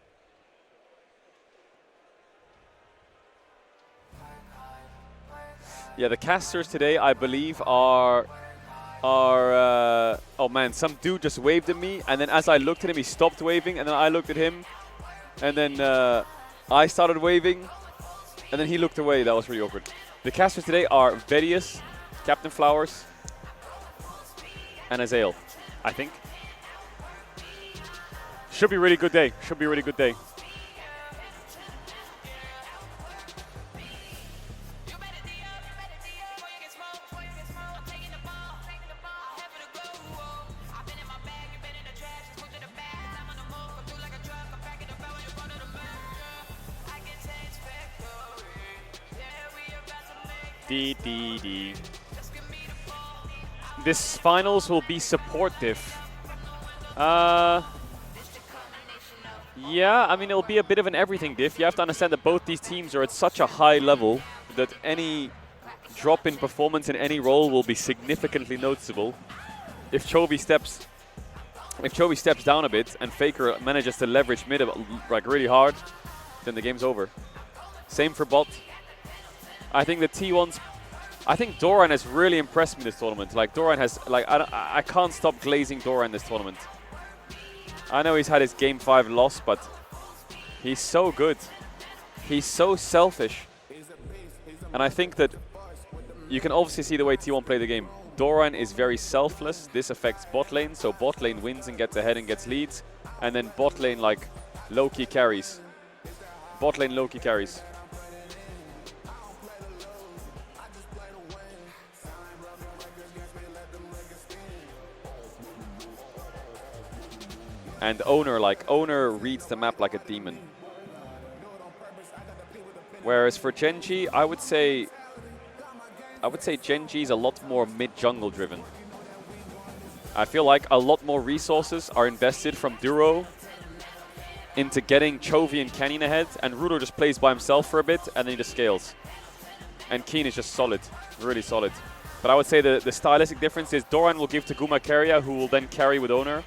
Yeah, the casters today, I believe, are oh man, some dude just waved at me, and then as I looked at him, he stopped waving, and then I looked at him, and then I started waving, and then he looked away. That was really awkward. The casters today are Vedius, Captain Flowers, and Azael, I think. Should be a really good day. Should be a really good day. This finals will be supportive. Yeah, I mean, it'll be a bit of an everything diff. You have to understand that both these teams are at such a high level that any drop in performance in any role will be significantly noticeable. If Chovy steps down a bit and Faker manages to leverage mid like really hard, then the game's over. Same for bot. I think the T1s, I think Doran has really impressed me this tournament. Like Doran has, like I can't stop glazing Doran this tournament. I know he's had his game 5 loss, but he's so good. He's so selfish. And I think that you can obviously see the way T1 play the game. Doran is very selfless. This affects bot lane, so bot lane wins and gets ahead and gets leads. And then bot lane like low-key carries. Bot lane low-key carries. And Owner reads the map like a demon. Whereas for Genji, I would say Genji is a lot more mid-jungle driven. I feel like a lot more resources are invested from Duro into getting Chovy and Canyon ahead, and Rudo just plays by himself for a bit, and then he just scales. And Keen is just solid, really solid. But I would say the stylistic difference is Doran will give to Guma Keria, who will then carry with Owner.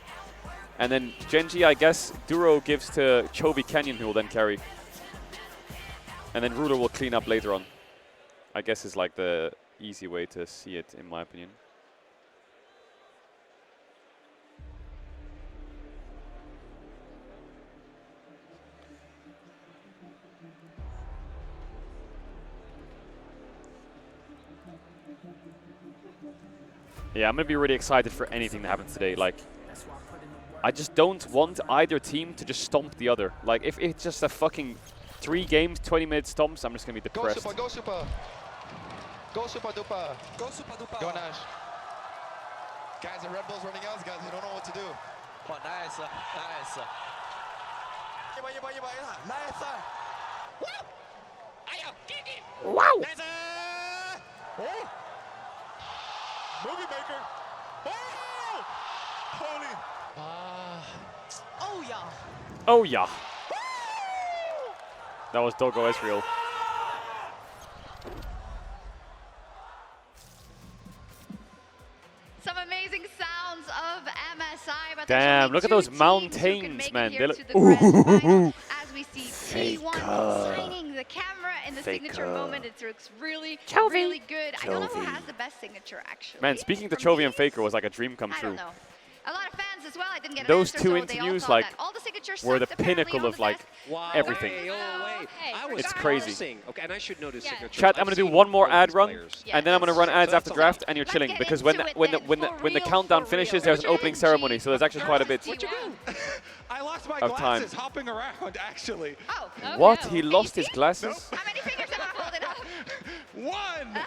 And then Genji, I guess, Duro gives to Chovy Canyon, who will then carry. And then Rudo will clean up later on. I guess is like the easy way to see it, in my opinion. Yeah, I'm going to be really excited for anything that happens today. Like, I just don't want either team to just stomp the other. Like, if it's just a fucking 3 games, 20-minute stomps, I'm just going to be depressed. Go super, go super. Go super duper. Go super duper. Go Nash. Guys, the Red Bull's running out, guys. They don't know what to do. Oh, nice. Nice. Nice. Wow. Nice. Oh. Movie maker. Oh. Holy. Oh, yeah. Oh, yeah. That was Doggo Ezreal. Some amazing sounds of MSI. But damn, look at those mountains, man. They look. As we see T1 signing the camera in the signature moment, it looks really, really good. I don't know who has the best signature, actually. Man, speaking to Chovy and Faker was like a dream come I true. don't know. A lot of fans as well. I didn't get Those an answer, two so interviews, they all like, all the signatures were the sucked, apparently, pinnacle on of the like best. everything. It's crazy. Okay, and I should know this signature. Chat, I'm gonna do one more ad run, and then I'm gonna run ads after draft, and you're chilling because when the countdown finishes, there's an opening ceremony, so there's actually quite a bit I lost my of time. glasses hopping around, actually. Oh, okay. What? He lost his glasses? How many fingers am I holding up? One.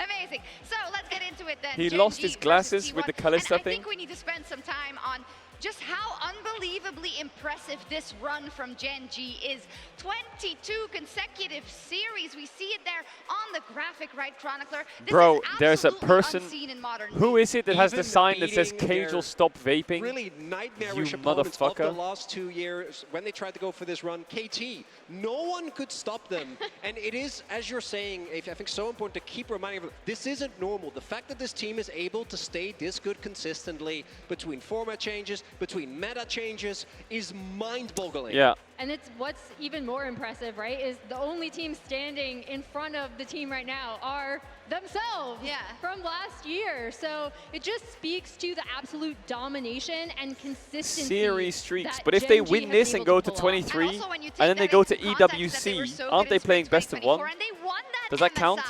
Amazing. So let's get into it then. He Gen lost G his glasses versus with the T1. Kalista and I thing. think we need to spend some time on just how unbelievable unbelievably impressive this run from Gen G is. 22 consecutive series. We see it there on the graphic, right, Chronicler? This Bro, is there's a person. unseen in modern Who is it that has the Even sign that says beating Caedrel their stop vaping? Really You nightmarish opponents of the motherfucker. last 2 years when they tried to go for this run. KT, no one could stop them. And it is, as you're saying, I think so important to keep reminding everyone, this isn't normal. The fact that this team is able to stay this good consistently between format changes, between meta changes, is mind-boggling. Yeah. And it's what's even more impressive, right, is the only team standing in front of the team right now are themselves from last year. So it just speaks to the absolute domination and consistency. Series streaks. that But if they Gen G win have this been and able go to to pull off. 23, and then they go to EWC, aren't they playing best of 1? Does that count?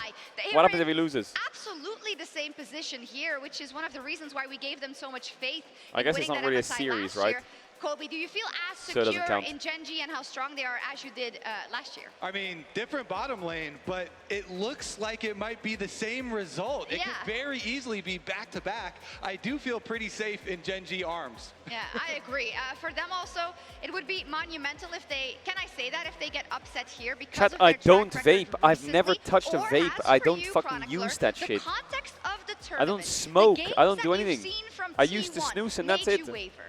What happens if he loses? Absolutely the same position here, which is one of the reasons why we gave them so much faith. I in guess it's winning not really a that MSI series, last right? year. Kobe, do you feel as So it doesn't secure count. in Gen G and how strong they are as you did last year? I mean, different bottom lane, but it looks like it might be the same result. It could very easily be back-to-back. I do feel pretty safe in Gen G arms. Yeah, I agree. For them also, it would be monumental if they, can I say that, if they get upset here because Chat, of their I don't track record vape. I've never recently, touched a or vape. as I for don't you, fucking Chronicler, use that the shit. context of the I don't tournament, smoke. the I don't games do that you've anything. seen from I used to T1 snooze and that's made it. you waver.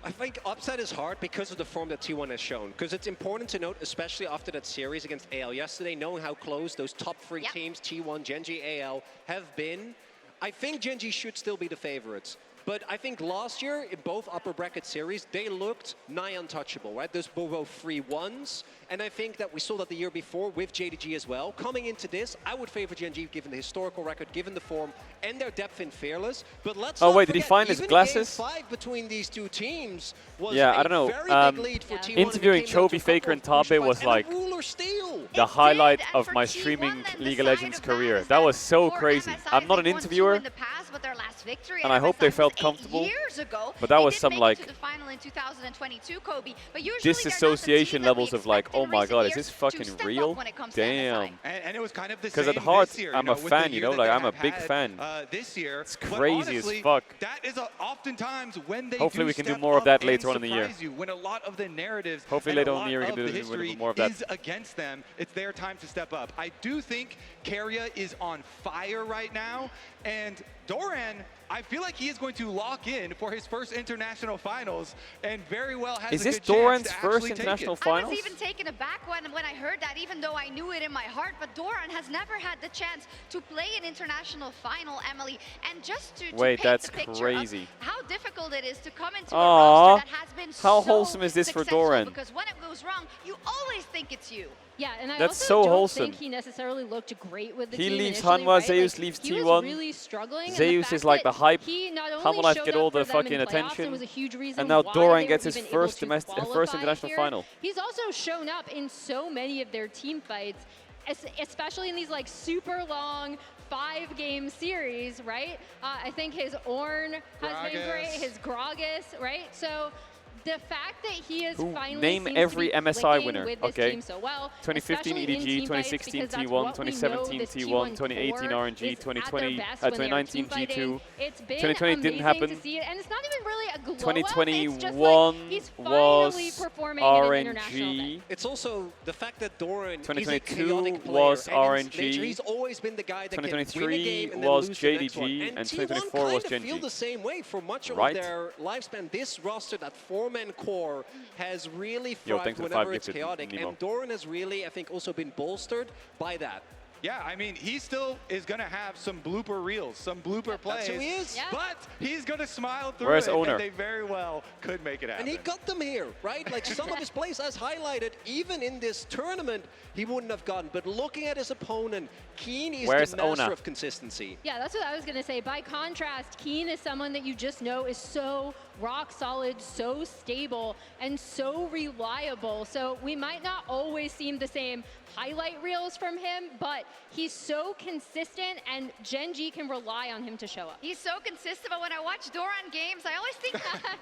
I think upset is hard because of the form that T1 has shown. Because it's important to note, especially after that series against AL yesterday, knowing how close those top 3 teams, T1, Gen G, AL, have been, I think Gen G should still be the favorites. But I think last year, in both upper bracket series, they looked nigh untouchable, right? Those were both 3-1s. And I think that we saw that the year before with JDG as well. Coming into this, I would favor Gen G given the historical record, given the form, and their depth in Fearless. But let's Oh, not wait, did he forget, find his even glasses? Game 5 between these two teams was Yeah, a I don't know. very big lead for T1. and it Interviewing came down to Chovy a Faker couple and of push Tabe fights was and a like ruler steal. the highlight of my streaming League of Legends career. That was so crazy. I'm not an interviewer, and I hope they felt comfortable. But that was some like disassociation levels of like, oh my god, is this fucking real? Damn. And it was kind of the Because same at heart, this year, I'm a fan, you know, like I'm a big fan. This year, it's but crazy honestly, as fuck. That is oftentimes when they Hopefully do we can do step more of up that and later on in the year. surprise you, when a lot of the narratives Hopefully and later a on in the year we lot can of do the history more of that. is against them, it's their time to step up. I do think Keria is on fire right now, and Doran, I feel like he is going to lock in for his first international finals, and very well has Is a this good chance Doran's to first actually take international it. finals? I was even taken aback when I heard that, even though I knew it in my heart. But Doran has never had the chance to play an international final, Emily. And just to Wait, paint that's the picture crazy. of how difficult it is to come into a Aw, roster that has been how so wholesome is this for successful, Doran? because when it goes wrong, you always think it's you. Yeah, and I That's also so don't wholesome. think he necessarily looked great with the He team leaves initially, Hanwha, right? Zeus Like, leaves he T1. was really struggling, and the Zeus fact is like that the hype. he not only Hanwha showed get up all for the them in fucking playoffs attention, and was a huge reason and now why Doran they gets were his even able first to first qualify international here. final. He's also shown up in so many of their team fights, especially in these like super long 5-game series, right? I think his Ornn has been great, his Gragas, right? So the fact that he is finally Name seems every to be MSI clicking winner. with this Okay. team so well, 2015 especially in EDG, team fights, 2016 because that's T1, what we know 2017 this T1, T1 2018 core RNG, is at their 2020, best when they are 2019 team fighting. G2. It's been 2020 didn't amazing happen. to see it, and it's not even really a glow 2021 up. It's just like he's finally was performing at an international RNG. event. It's also the fact that Doran is a 2022 chaotic player, was and in RNG. nature, he's always been the guy that can win a 2023 game and then was lose the next one. JDG, And and T1 2024 was kind Gen of feel G. the same way for much of Right? their lifespan. This roster, that 4-man core, has really Yo, thrived thanks for the whenever 5 it's gifted, chaotic. Nemo. And Doran has really, I think, also been bolstered by that. Yeah, I mean, he still is going to have some blooper reels, some blooper plays. That's who he is. Yeah. But he's going to smile through Where's it, Owner? and they very well could make it happen. And he got them here, right? Like some of his plays, as highlighted, even in this tournament, he wouldn't have gotten. But looking at his opponent, Keen is Where's the master Ona? of consistency. Yeah, that's what I was going to say. By contrast, Keen is someone that you just know is so rock solid, so stable, and so reliable. So we might not always see the same highlight reels from him, but he's so consistent, and Gen G can rely on him to show up. He's so consistent, but when I watch Doran games, I always think,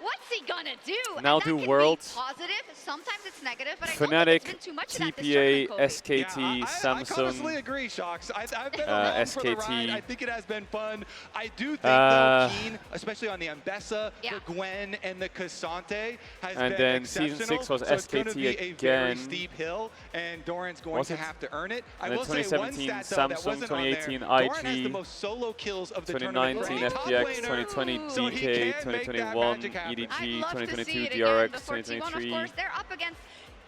what's he gonna do? Now and that do can Worlds. Be positive, sometimes it's negative, but I don't Fnatic, think it's been too much of that this TPA, tournament, Kobe. SKT, I Samsung. honestly agree, Shocks. I've been along for the SKT. ride. I think it has been fun. I do think, though, Keen, especially on the Ambessa, the Gwen and the Cassante has And been then exceptional. season 6 was so it's going to SKT be a very again. steep hill, and Doran's going Was to it? have to earn it. I And then will say one 2017 stat, though, that Samsung, wasn't on there. 2018 Doran has the IG, most solo kills of the tournament. 2019 Top FPX, laner. 2020 So he DK, can make that 2021 magic happen. EDG, I'd love to 2022 see it again DRX, before T1, of 2023 course. They're up against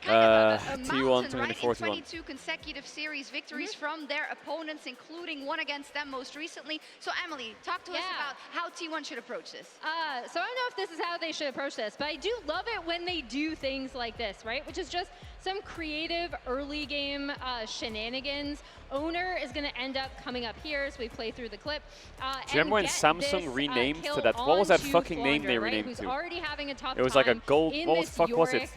kind of a T1, mountain, right? 2024 In T1. 22 consecutive series victories from their opponents, including one against them most recently. So Emily, talk to us about how T1 should approach this. So I don't know if this is how they should approach this, but I do love it when they do things like this, right? Which is just some creative early game shenanigans. Owner is going to end up coming up here as we play through the clip. Do you remember when Samsung renamed to that? What was that fucking name they renamed to? It was like a gold. What the fuck was it?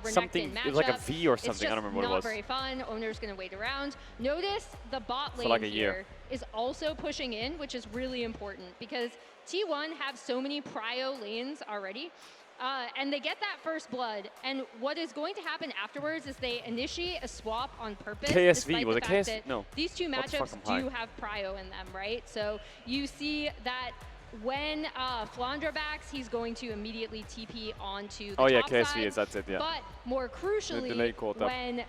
Something. It was like a matchup. V or It's something. I don't just remember what it was. Not very fun. Owner's going to wait around. Notice the bot lane For like a year. here is also pushing in, which is really important because T1 have so many prio lanes already. And they get that first blood, and what is going to happen afterwards is they initiate a swap on purpose. KSV, was the it fact KS? that No. These two What the fuck, matchups I'm do high. have prio in them, right? So you see that when Flandra backs, he's going to immediately TP onto the Oh yeah, top KSV side. is, that's it, yeah. But more crucially, delay caught up. when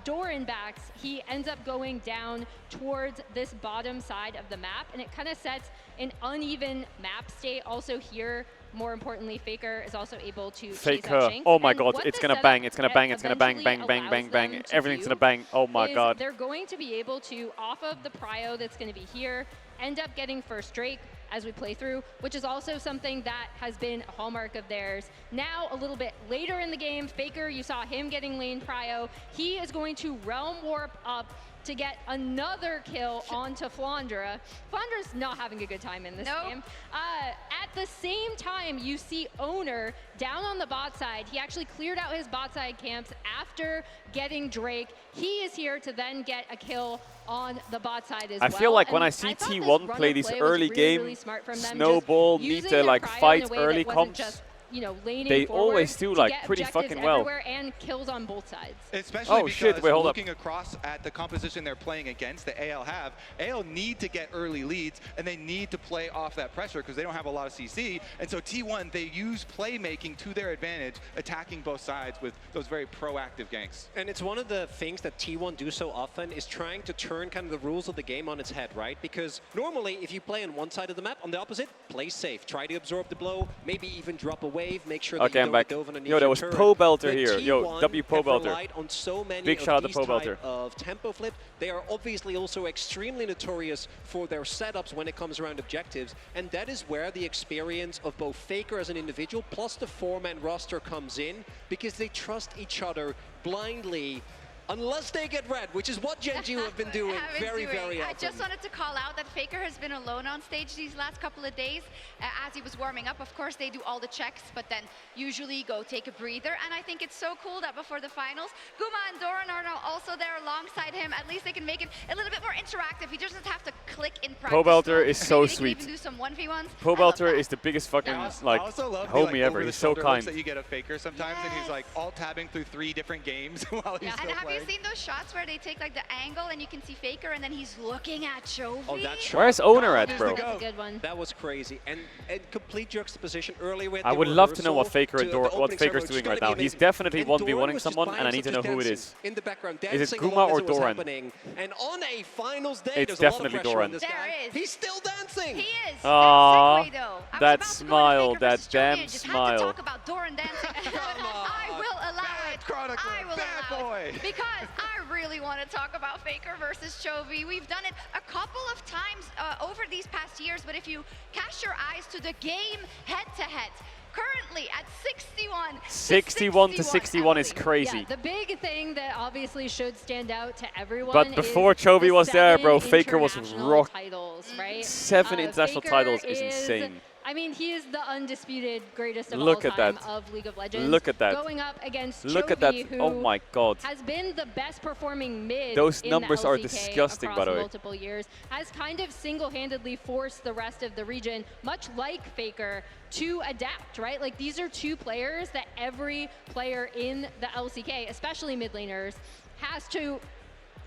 Doran backs, he ends up going down towards this bottom side of the map, and it kind of sets an uneven map state. Also here, more importantly, Faker is also able to chase out Faker. Jinx. Oh my And god, what it's this gonna setup bang, it's gonna bang, it's gonna bang, eventually bang, bang, allows bang, bang. them to Everything's do gonna bang. Oh my is god. they're going to be able to, off of the prio that's going to be here, end up getting first Drake as we play through, which is also something that has been a hallmark of theirs. Now, a little bit later in the game, Faker, you saw him getting lane prio. He is going to realm warp up to get another kill onto Flandra. Flandra's not having a good time in this game. At the same time, you see Owner down on the bot side. He actually cleared out his bot side camps after getting Drake. He is here to then get a kill on the bot side as well. I feel like when And I see thought this T1 run of play these was early really, game, really smart from them, just snowball, need using to their like prio in fight a way early that wasn't comps. just, you know, laning They forward always do to like get pretty objectives fucking well. everywhere and kills on both sides. Especially Oh, because shit, wait, hold up. looking across at the composition they're playing against, the AL have, AL need to get early leads, and they need to play off that pressure because they don't have a lot of CC. And so T1, they use playmaking to their advantage, attacking both sides with those very proactive ganks. And it's one of the things that T1 do so often is trying to turn kind of the rules of the game on its head, right? Because normally, if you play on one side of the map, on the opposite, play safe. Try to absorb the blow, maybe even drop a wave, make sure that Okay, you I'm don't back. dove underneath Yo, there your was turret. Po Belter But here. Yo, T1 W Po have Belter. relied on so many Big of shout out to these Po type Belter. of tempo flip. They are obviously also extremely notorious for their setups when it comes around objectives, and that is where the experience of both Faker as an individual plus the four-man roster comes in, because they trust each other blindly. Unless they get red, which is what Gen G have been doing very often. I just wanted to call out that Faker has been alone on stage these last couple of days as he was warming up. Of course, they do all the checks, but then usually go take a breather. And I think it's so cool that before the finals, Guma and Doran are now also there alongside him. At least they can make it a little bit more interactive. He doesn't have to click in practice. Po Belter is so Maybe they sweet. can even do some 1v1s. Po Belter is the biggest fucking I like also love the, homie ever. over the He's so shoulder looks kind. that you get a Faker sometimes, and he's like alt-tabbing through 3 different games while he's And still have playing. you seen those shots where they take like the angle and you can see Faker and then he's looking at Chovy? Oh, that shot. Where's Owner at, bro? That's a good one. That was crazy. And complete juxtaposition earlier with I the would love to know what reversal Faker to and the what opening Faker's server, doing which right is gonna now. be He's amazing. definitely And 1v1ing Doran was just someone, buying and I need to know himself who it just is. in the background, Is it dancing Guma along or as it was Doran? happening. And on a finals day, It's there's a lot of definitely pressure Doran. on this guy. There is. He's still dancing. He is. Aww, That's segue, though. I was that about to go into smile, Faker that versus Chovy damn and just had to smile. talk about Doran dancing. I will allow it. I will allow it. Because I really want to talk about Faker versus Chovy. We've done it a couple of times over these past years, but if you cast your eyes to the game head-to-head, currently at 61 to 61 is crazy. Yeah, the big thing that obviously should stand out to everyone But before is Chovy the was there, bro, 7 Faker was international rock. titles, right? 7 international Faker titles is insane. I mean, he is the undisputed greatest of Look all at time that. of League of Legends. Look at that. Going up against Look Chovy, at that. who Oh my god. has been the best performing mid Those in numbers the are LCK disgusting, across by the way. multiple years, has kind of single-handedly forced the rest of the region, much like Faker, to adapt, right? Like, these are two players that every player in the LCK, especially mid laners, has to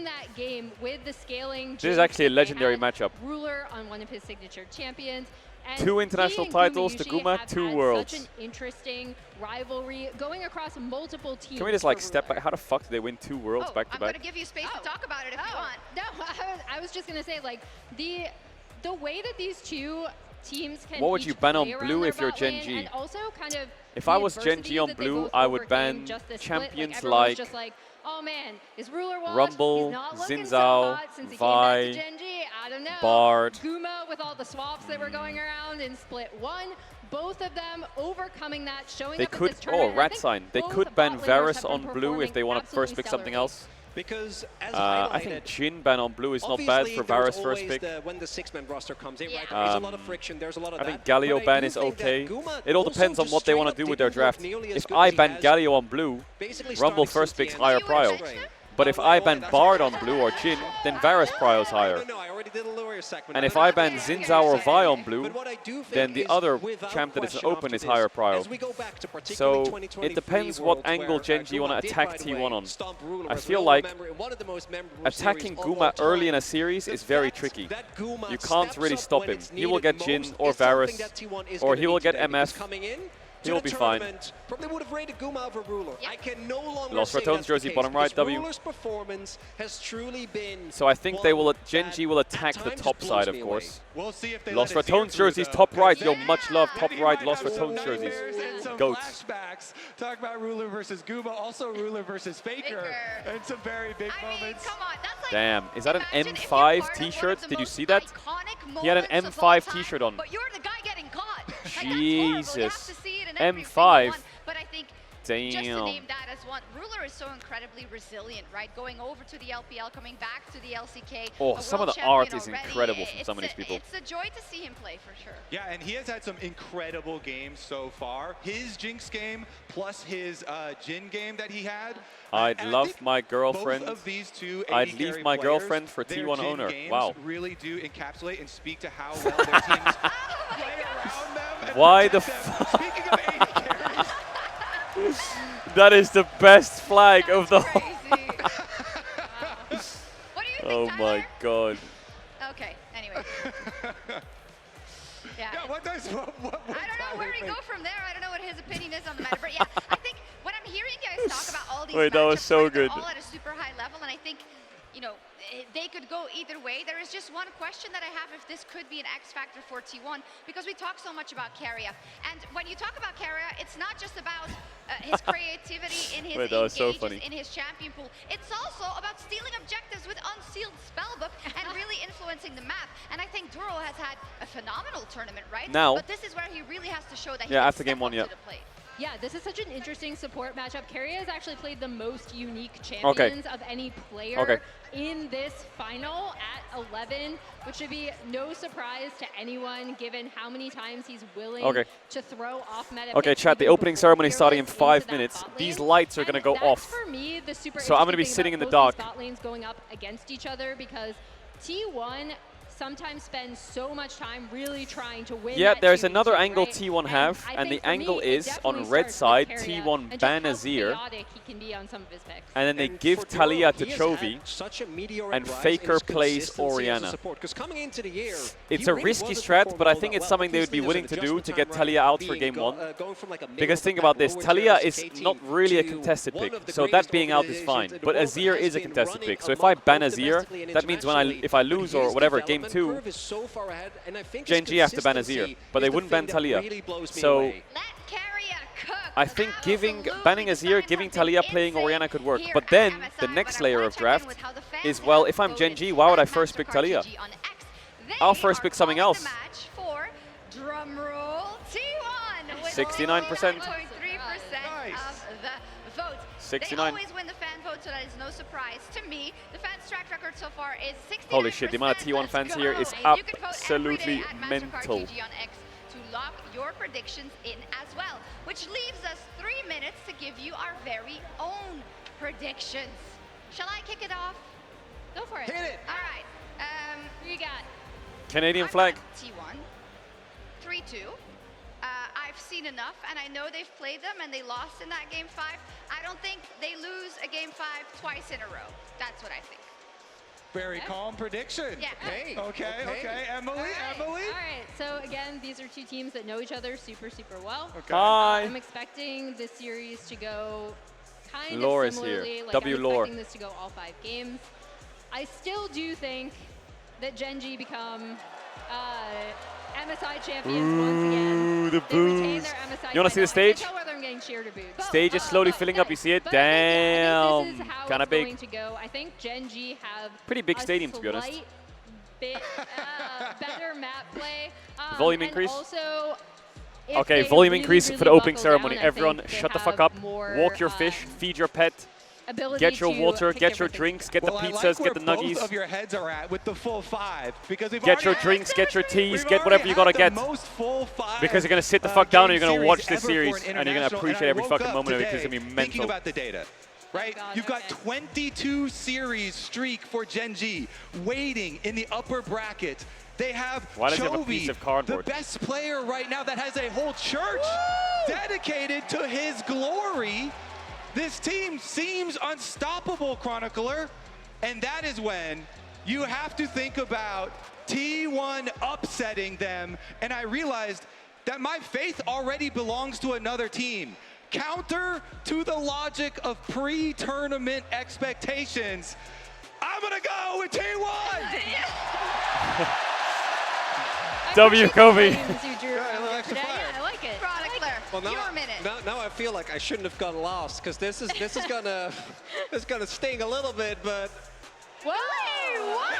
in that game with the scaling. This is actually a legendary matchup. Ruler on one of his signature champions. And 2 international he and titles to Yushi Guma, have 2 had worlds. Such an interesting rivalry going across multiple teams. Can we just like step back? How the fuck did they win 2 worlds back to I'm going back? to give you space to talk about it if you want. No, I was just going to say, like, the way that these two teams can What would you ban on play blue around if their you're bot Gen lane, G? and also kind of If the I was Gen adversity G on that they blue, both I would overcame ban just this split. champions everyone was like just like, oh man, is Ruler washed? Rumble, He's not looking so Zinzao, hot since he Vi, came back to Gen G. I don't know. Bard. Guma with all the swaps that were going around in split 1. Both of them overcoming that, showing They up at could, this tournament. rat sign. They both could ban bot laners have Varus been on blue if they want to performing first pick something else. Because as I think Jhin ban on blue is not bad for Varus first pick. When the 6-man roster comes in, right, there's a lot of friction, there's a lot of I think Galio ban is okay. It all depends on what they want to do with their draft. If good I as he ban has. Galio on blue, Basically Rumble starting first since the picks end. higher prio. But if I ban Bard on blue or Jhin, then Varus prio's higher. No, I already did a lower segment. And if I ban Zinzao or Vi on blue, then the other champ that is open is higher prio. So it depends what angle Gen G want to attack T1 on. I feel like attacking Guma early in a series is very tricky. You can't really stop him. He will get Jhin or Varus, or he will get MF. He will be fine. Probably would have rated Guma over Ruler. I can no longer Lost say Ratone's that's the jersey, case bottom right, because W. Ruler's performance has truly been So I think they will. Gen G will attack the top side, of course. Lost Ratone's jerseys, top right. Yo, much love, top right. Lost Ratone's jerseys. Goats. Flashbacks. Talk about Ruler versus Guma, also Ruler versus Faker. And some very big moments. Damn, is that an M5 T-shirt? Did you see that? He had an M5 T-shirt on. But you're the guy getting caught. Jesus. M5. But I think Damn. just to name that as one, Ruler is so incredibly resilient, right? Going over to the LPL, coming back to the LCK. Oh, some of the art is incredible from some of these people. It's a joy to see him play for sure. Yeah, and he has had some incredible games so far. His Jinx game plus his Jhin game that he had. I'd love my girlfriend. Both of these two I'd leave my girlfriend for their T1 Jhin owner. games Wow. really do encapsulate and speak to how well their teams play around them. And Why the protect them. Speaking of AD carries. That is the best flag of the whole. What do you think, Oh my god. Okay, anyway. Yeah. What I don't know where to go from there. I don't know what his opinion is on the matter. But yeah, I think when I'm hearing you guys talk about all these Wait, that was matchups, so right, they're good. all at a super high level, and I think, you know, they could go either way. There is just one question that I have if this could be an X factor for T1, because we talk so much about Keria. And when you talk about Keria, it's not just about his creativity in his Wait, that was so engages, funny. in his champion pool. It's also about stealing objectives with unsealed spellbook and really influencing the map. And I think Duro has had a phenomenal tournament, right? Now- But this is where he really has to show that he Yeah, can after step game 1, up yeah. to the plate. Yeah, this is such an interesting support matchup. Keria has actually played the most unique champions of any player in this final at 11, which should be no surprise to anyone given how many times he's willing to throw off meta. Okay, chat, the opening ceremony is starting in 5 minutes. These lights are going to go off. For me, the super So I'm going to be interesting sitting thing in the about dark. both these bot lanes going up against each other because T1 sometimes spends so much time really trying to win. Yeah, that there's 2v2, another angle right? T1 have, I and the think for angle me, it is definitely on red starts with side, Keria T1 and just ban how Azir, chaotic he can be on some of his picks. and then they And give for Duro, Talia to he has Chovy, had such a meteoric and rise in Faker his plays consistency as a Orianna. support, 'cause coming into the year, It's he a really risky wasn't strat, performing but I all think that it's well. something they would be Obviously, willing there's to an do to adjustment get time, Talia out for being game 1. going from like a Because middle think of about the this, pack Talia lower is tier not team really a to contested one pick, of the so that greatest being out is organizations fine. in the But world that Azir has is a been contested running pick, so if I amok ban both Azir, domestically and that means when internationally, if I but lose or his whatever, game development 2, curve is so far ahead, and I think Gen his G have to ban Azir, consistency but they is the wouldn't ban thing that Talia. really blows me So away. I think banning Azir, giving Talia playing Orianna could work. But then the next layer of draft is, well, if I'm Gen G, why would I first pick Talia? I'll first pick something else. Drum roll, T1 with 69%. 69.3% of the votes. 69. They always win the fan vote, so that is no surprise to me. The fans' track record so far is 69%. Holy shit, the amount of T1 fans here is And you can vote absolutely every day at mental. MasterCard GG on X to lock your predictions in as well, which leaves us 3 minutes to give you our very own predictions. Shall I kick it off? Go for it. Hit it. All right. Who you got? Canadian flag. T1, 3-2. I've seen enough, and I know they've played them, and they lost in that game 5. I don't think they lose a game 5 twice in a row. That's what I think. Very calm prediction. Yeah. Okay. Emily. All right. So again, these are two teams that know each other super well. Okay. Hi. I'm expecting this series to go kind Lore of is similarly. here. Like W I'm Lore. expecting this to go all 5 games. I still do think that Gen.G become MSI champions once again. Ooh, the They retain boos. their MSI You want to see the title. I stage? can't tell whether I'm getting cheered or booed. Stage is slowly filling up. You see it? Damn. I think this is how Kind of it's big. going to go. I think Gen.G have Pretty big a stadium, to be honest. slight bit better map play. Volume and increase? Also, if Okay, they volume really, increase really for the opening buckle ceremony. down, I Everyone, think they shut the fuck have up. more, Walk your fish, feed your pet. ability Get your to water, pick get your different drinks, get the Well, I pizzas, like get the where nuggies. both of your heads are at with the full 5 because we've Get your already drinks, get your teas, we've get whatever already you gotta had get. the most full 5 Because you're gonna sit the fuck down and you're gonna game watch this series series ever for and you're gonna international, appreciate and I every woke fucking up moment of it today because it's gonna be thinking mental. about the data. Right? You've got 22 series streak for Gen.G waiting in the upper bracket. They have Why does he have a Chovy, piece of cardboard? the best player right now that has a whole church dedicated to his glory. This team seems unstoppable, Chronicler. And that is when you have to think about T1 upsetting them. And I realized that my faith already belongs to another team. Counter to the logic of pre-tournament expectations, I'm gonna go with T1! W Kobe. I like it. Chronicler, Well, now, your minute. now I feel like I shouldn't have gone last because this is gonna sting a little bit, but Whoa! What?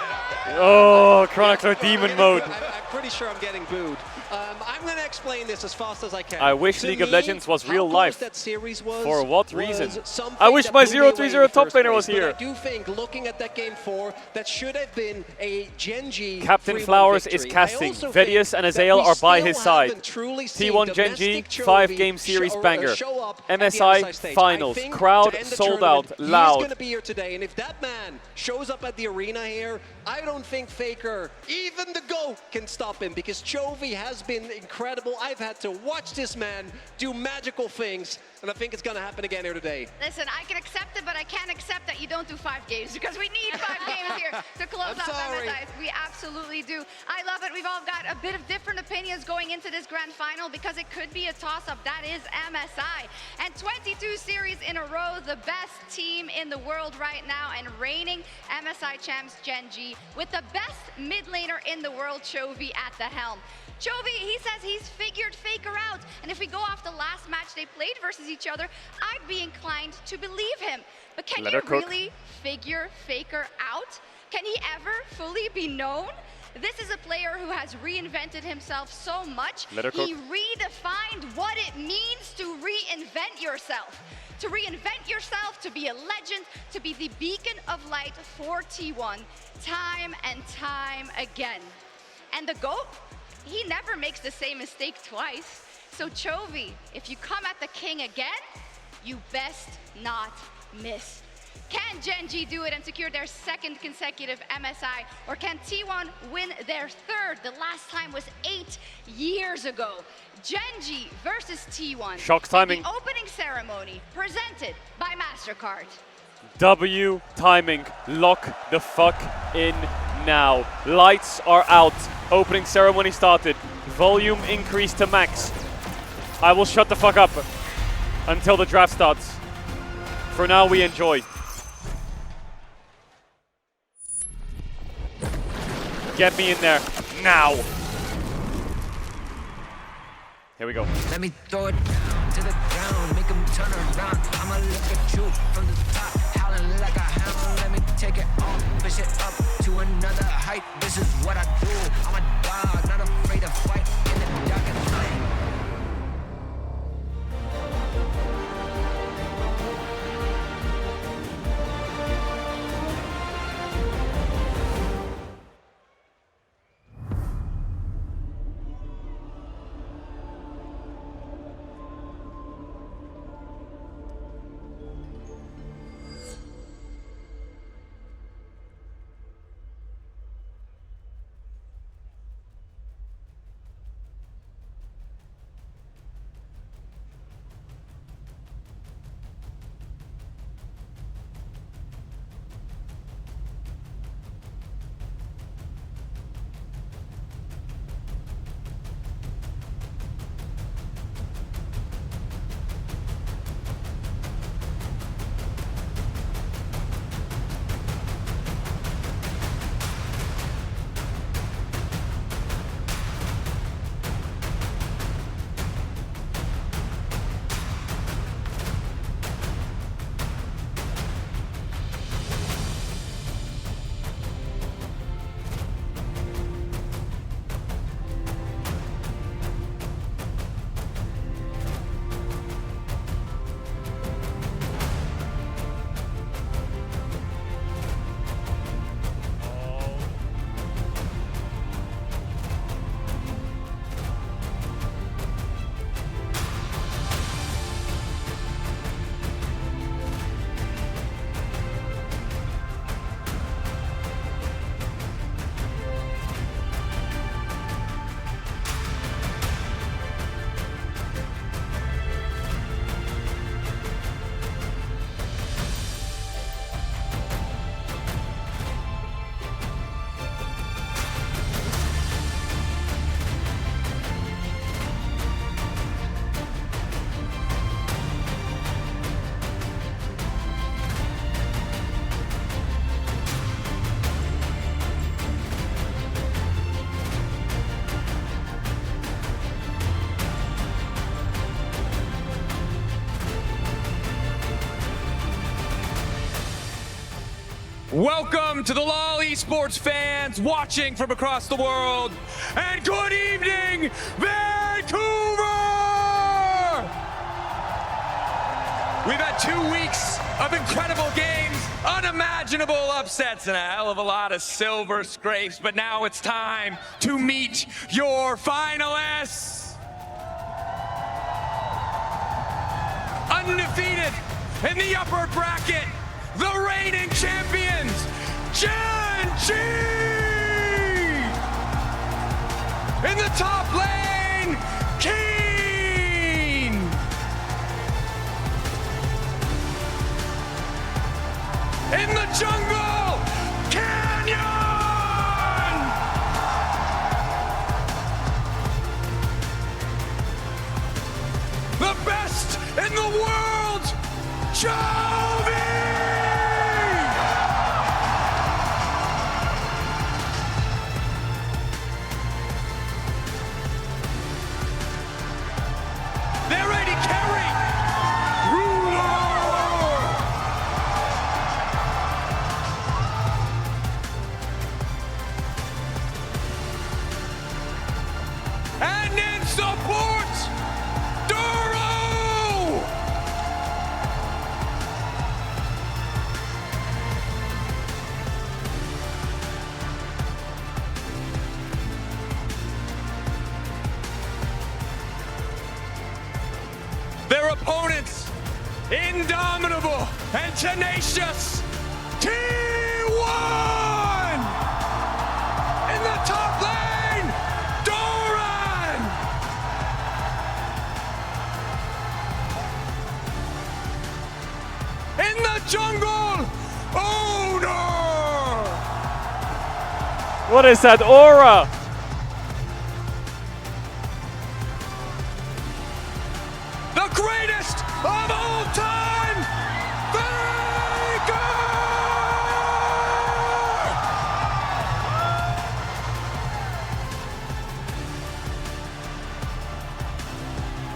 Oh, Chronicler Demon Mode. I'm pretty sure I'm getting booed. I'm going to explain this as fast as I can. I wish To League of me, Legends was how real close life. That series was, For what was reason? something I wish that my blew me away in 0-3-0 the top first laner was place. here. But I do think, looking at that game 4, that should have been a Gen.G Captain 3-1 Flowers victory. is casting. I also Vedius think and that Azael we are by still his side. haven't truly seen T1 Gen.G, domestic 5-game Chovy series show banger. show up at the MSI MSI stage. finals. I think Crowd to end the sold tournament, out, He's loud. going to be here today, and if that man shows up at the arena here, I don't think Faker, even the GOAT, can stop him because Chovy has been incredible. I've had to watch this man do magical things, and I think it's going to happen again here today. Listen, I can accept it, but I can't accept that you don't do 5 games because we need 5 games here to close I'm out sorry. MSIs. We absolutely do. I love it. We've all got a bit of different opinions going into this grand final because it could be a toss-up. That is MSI. And 22 series in a row, the best team in the world right now and reigning MSI champs Gen.G with the best mid laner in the world, Chovy, at the helm. Chovy, he says he's figured Faker out. And if we go off the last match they played versus each other, I'd be inclined to believe him. But can Let you her cook. really figure Faker out? Can he ever fully be known? This is a player who has reinvented himself so much. Let her He cook. redefined what it means to reinvent yourself. To reinvent yourself, to be a legend, to be the beacon of light for T1 time and time again. And the GOAT, he never makes the same mistake twice. So Chovy, if you come at the king again, you best not miss. Can Gen.G do it and secure their 2nd consecutive MSI? Or can T1 win their 3rd? The last time was 8 years ago. Gen.G versus T1. Shock timing. The opening ceremony presented by MasterCard. W timing. Lock the fuck in now. Lights are out. Opening ceremony started. Volume increased to max. I will shut the fuck up until the draft starts. For now, we enjoy. Get me in there now. Here we go. Let me throw it down to the ground, make them turn around. I'ma look at you from the top, howling like a hammer. Let me take it off, push it up to another height. This is what I do. I'm a dog, not afraid to fight in the dark at night. Welcome to the LOL Esports fans watching from across the world, and good evening, Vancouver! We've had 2 weeks of incredible games, unimaginable upsets, and a hell of a lot of silver scrapes, but now it's time to meet your finalists. Undefeated in the upper bracket, the reigning champions, Gen.G! In the top lane, Keen! In the jungle, Canyon! The best in the world, Jovi! They're ready to carry! Ruler! And in support, Duro! Their opponents, indomitable and tenacious, T1! In the top lane, Doran! In the jungle, Owner! What is that aura? The greatest of all time, Faker!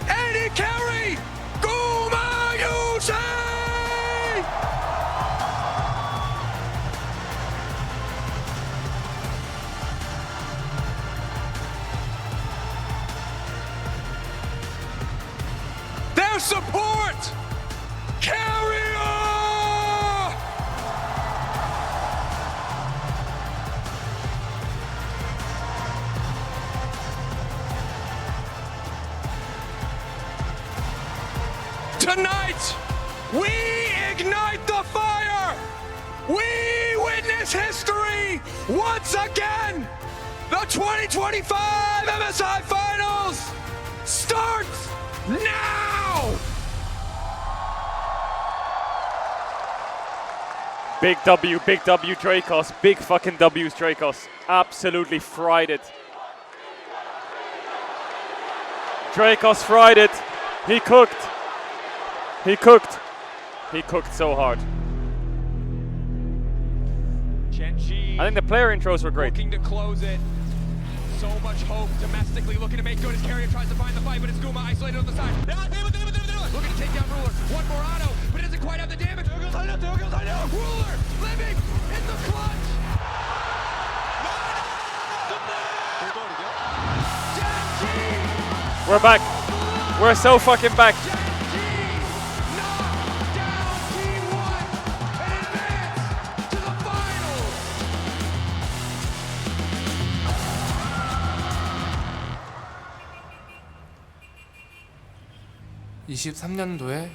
Eddie Carey, Gumayusi! Their support, Carrier! Tonight, we ignite the fire! We witness history once again! The 2025 MSI Finals starts now! Big W, Dracos. Big fucking W, Dracos. Absolutely fried it. Dracos fried it. He cooked. He cooked. He cooked so hard. Gen.G I think the player intros were great. looking to close it. So much hope domestically, looking to make good as Carrier tries to find the fight, but it's Guma isolated on the side. Looking to take down Ruler. One more auto, but it doesn't quite have the damage. Ruler living in the clutch. We're back. We're so fucking back. (23년도에)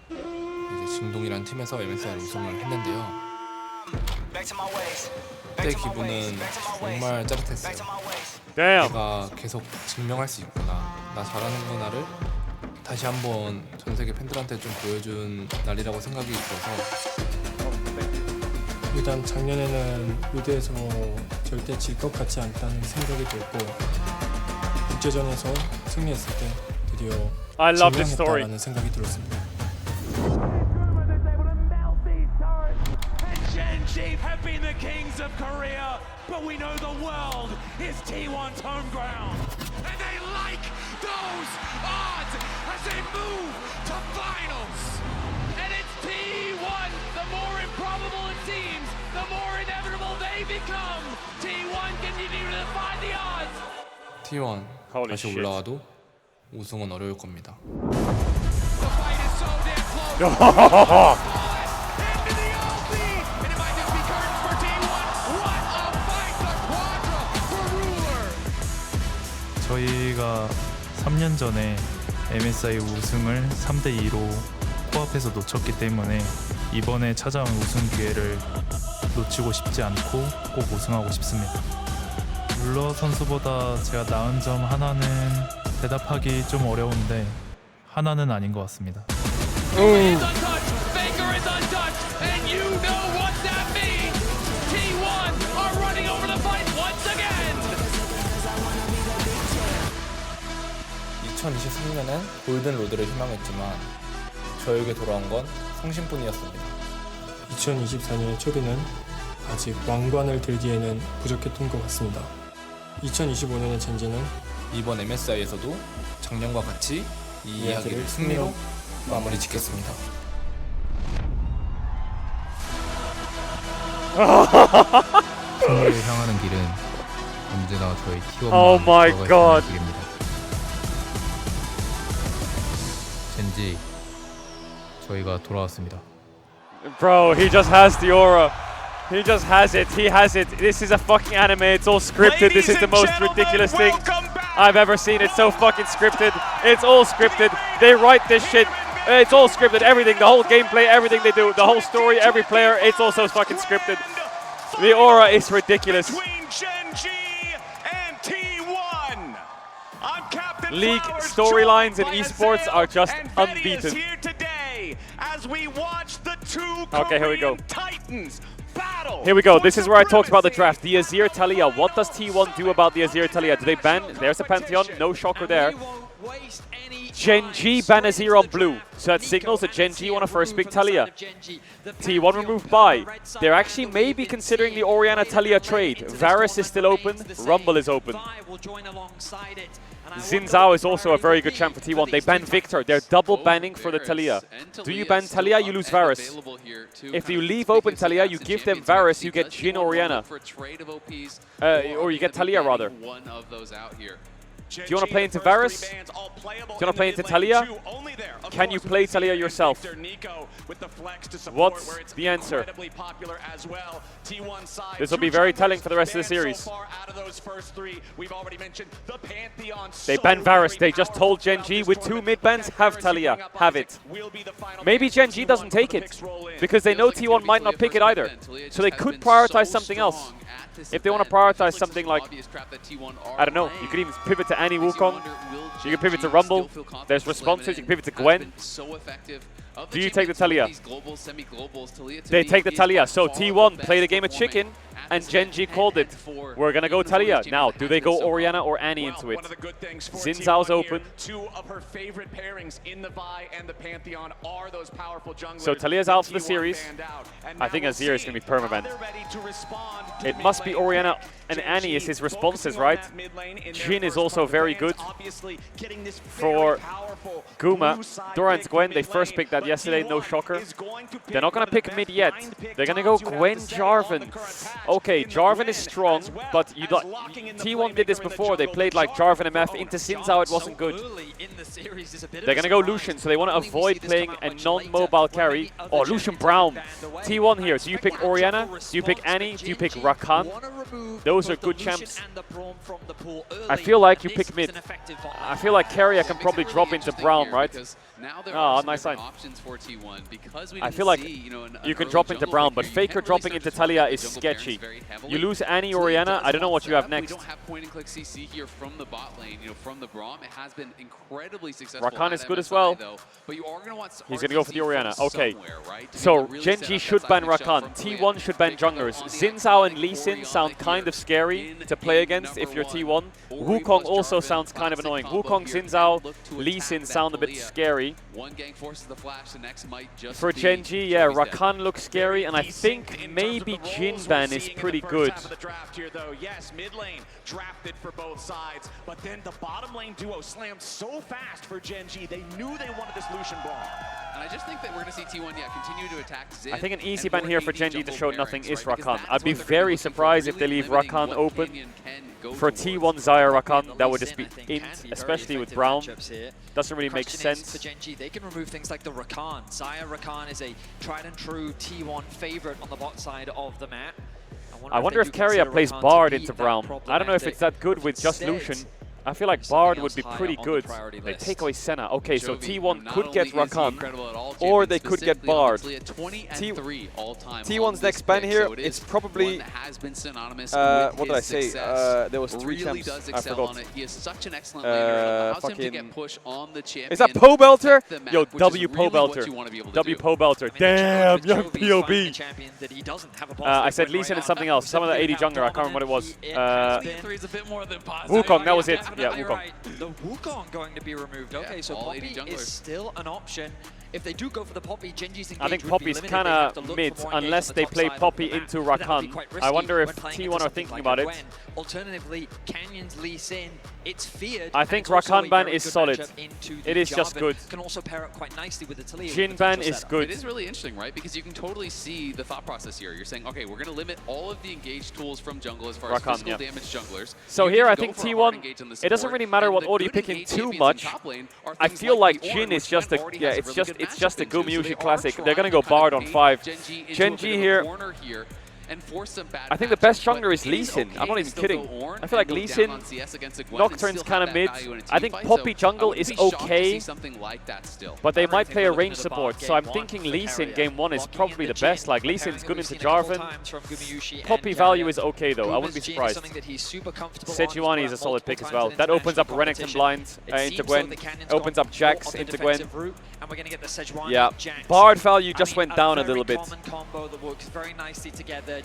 이제 진동이란 팀에서 MSI 우승을 했는데요. 그때 기분은 정말 짜릿했어요. 내가 계속 증명할 수 있구나, 나 잘하는구나를 다시 한번 전 세계 팬들한테 좀 보여준 날이라고 생각이 들어서. 일단 작년에는 무대에서 절대 질 것 같지 않다는 생각이 들고, 국제전에서 승리했을 때 드디어 I love this story. 증명했다라는 생각이 들었습니다. Gen.G have been the kings of Korea, but we know the world is T1's home ground. And they like those odds as they move to finals. And it's T1, the more improbable it seems, the more they become? T1 continue to defy the odds. T1 Holy 다시 shit. 올라와도 우승은 어려울 겁니다. 저희가 3년 전에 MSI 우승을 3대2로 코앞에서 놓쳤기 때문에 이번에 찾아온 우승 기회를 놓치고 싶지 않고 꼭 우승하고 싶습니다. 룰러 선수보다 제가 나은 점 하나는 대답하기 좀 어려운데 하나는 아닌 것 같습니다. Faker is untouched, and you know what that means. T1 are running over the fight once again. 2023년엔 골든 로드를 희망했지만 저에게 돌아온 건 성심뿐이었습니다. 2024년의 초비는 아직 왕관을 들기에는 부족했던 것 같습니다. 2025년의 젠지는 이번 MSI에서도 작년과 같이 이 이야기를 승리로 마무리 짓겠습니다. 승리를 향하는 길은 언제나 저희 Oh my T1만 God. 길입니다. 젠지 저희가 돌아왔습니다. Bro, he just has the aura. He just has it. He has it. This is a fucking anime. It's all scripted. This is the most ridiculous thing I've ever seen. It's so fucking scripted. It's all scripted. They write this shit. It's all scripted. Everything, the whole gameplay, everything they do, the whole story, every player, it's also fucking scripted. The aura is ridiculous. League storylines and esports are just unbeaten. Okay, here we go. Here we go. This is where I talked about the draft. The Azir Talia. What does T1 do about the Azir Talia? Do they ban? There's a Pantheon. No shocker there. Gen G ban Azir on blue. So that signals that Gen G want to first pick Talia. T1 removed by. They're actually maybe considering the Orianna Talia trade. Varus is still open. Rumble is open. Xin Zhao is also a very good champ for T1. They ban Victor. They're double banning for the Talia. Do you ban Talia, you lose Varus. If you leave open Talia, you give them Varus, you get Jhin Orianna. Or you get Talia, rather. Do you want to play into Varus? Do you want to play into Talia? Can you play Talia yourself? What's the answer? This will be very telling for the rest of the series. They ban Varus. They just told Gen G with 2 mid bans, have Talia, have it. Maybe Gen G doesn't take it, because they know T1 might not pick it either. So they could prioritize something else. If they want to prioritize something like, I don't know, you could even pivot to Annie Wukong, you can pivot to Rumble, there's responses, you can pivot to Gwen. Do you take the Talia? They take the Talia, so T1 played a game of chicken, and Gen G called it. We're gonna go Talia. Now, do they go Orianna or Annie into it? Xin Zhao's open. So Talia's out for the series. I think Azir is gonna be permabanned. It must be Orianna and Annie is his responses, right? Jhin is also very good for Guma. Doran's Gwen, they first picked that yesterday, no shocker. They're not gonna pick mid yet. They're gonna go Gwen Jarvan. Okay, Jarvan is strong, but T1 did this before. They played like Jarvan MF into Xin Zhao, it wasn't good. They're gonna go Lucian, so they want to avoid playing a non-mobile carry. Oh, Lucian Brown. T1 here. Do you pick Orianna? Do you pick Annie? Do you pick Rakan? Those are good champs. I feel like you pick mid. I feel like Keria can probably drop into Brown, right? Oh, nice sign. I feel like you can drop into Brown, but Faker dropping into Talia is sketchy. You lose Annie Orianna, I don't know what you have next. Rakan is good as well. He's going to go for the Orianna. Okay, so Gen G should ban Rakan. T1 should ban junglers. Xin Zhao and Lee Sin sound kind of scary to play against if you're T1. Wukong also sounds kind of annoying. Wukong, Xin Zhao, Lee Sin sound a bit scary. scary. One gang forces the flash, the next might just For be Genji, yeah, Chovi's dead. Rakan looks scary, and I think maybe Jinban is pretty good. Here, though, yes, mid lane drafted for both sides, but then the bottom lane duo slammed so fast for Genji. They knew they wanted this Lucian Braum. And I just think that we're going to see T1 continue to attack Zin. I think an easy ban here for Genji to show nothing is right? Rakan. I'd be very surprised if they leave Rakan open. For T1 Xayah Rakan, that would just be int, especially with Braum. Doesn't really make sense. For Genji, they can remove things like the Rakan. Xayah Rakan is a tried and true T1 favorite on the bot side of the map. I wonder if Keria plays Bard into Braum. I don't know if it's that good with just Lucian. I feel like Bard would be pretty good. They take away Senna. Okay, so T1 could get Rakan, or they could get Bard. T1's next ban here, it's probably... what did I say? There was 3 champs. I forgot. He is such an excellent laner. Allows him to get push on the champion. Is that Poe Belter? Yo, W Poe Belter. W Poe Belter. Damn, young POB. I said Lee Sin and something else. Some of the 80 jungler. I can't remember what it was. Wukong, that was it. Yeah, Wukong. Right. The Wukong going to be removed. Okay, so Poppy is still an option. If they do go for the Poppy, Genji's engage I think Poppy's kind of mid unless they play Poppy into Rakan. I wonder if T1 are thinking about it. Alternatively, Canyon's Lee Sin, it's feared. I think Rakan ban is solid. It is just good. Can also pair up quite nicely with the Taliyah. Jhin ban is good. It is really interesting, right? Because you can totally see the thought process here. You're saying, okay, we're going to limit all of the engage tools from jungle as far as physical damage junglers. So here I think T1, it doesn't really matter what order you pick in too much. I feel like Jhin is just a, it's just a Gumayushi classic. They're going to go Bard on 5. Genji here. I think the best jungler is Lee Sin. I'm not even kidding. I feel like Lee Sin, Nocturne's kind of mid. I think Poppy jungle is okay, but they might play a range support. So I'm thinking Lee Sin game 1 is probably the best. Like Lee Sin's good into Jarvan. Poppy value is okay though. I wouldn't be surprised. Sejuani is a solid pick as well. That opens up Renekton blind into Gwen. Opens up Jax into Gwen. Yeah, Bard value just went down a little bit.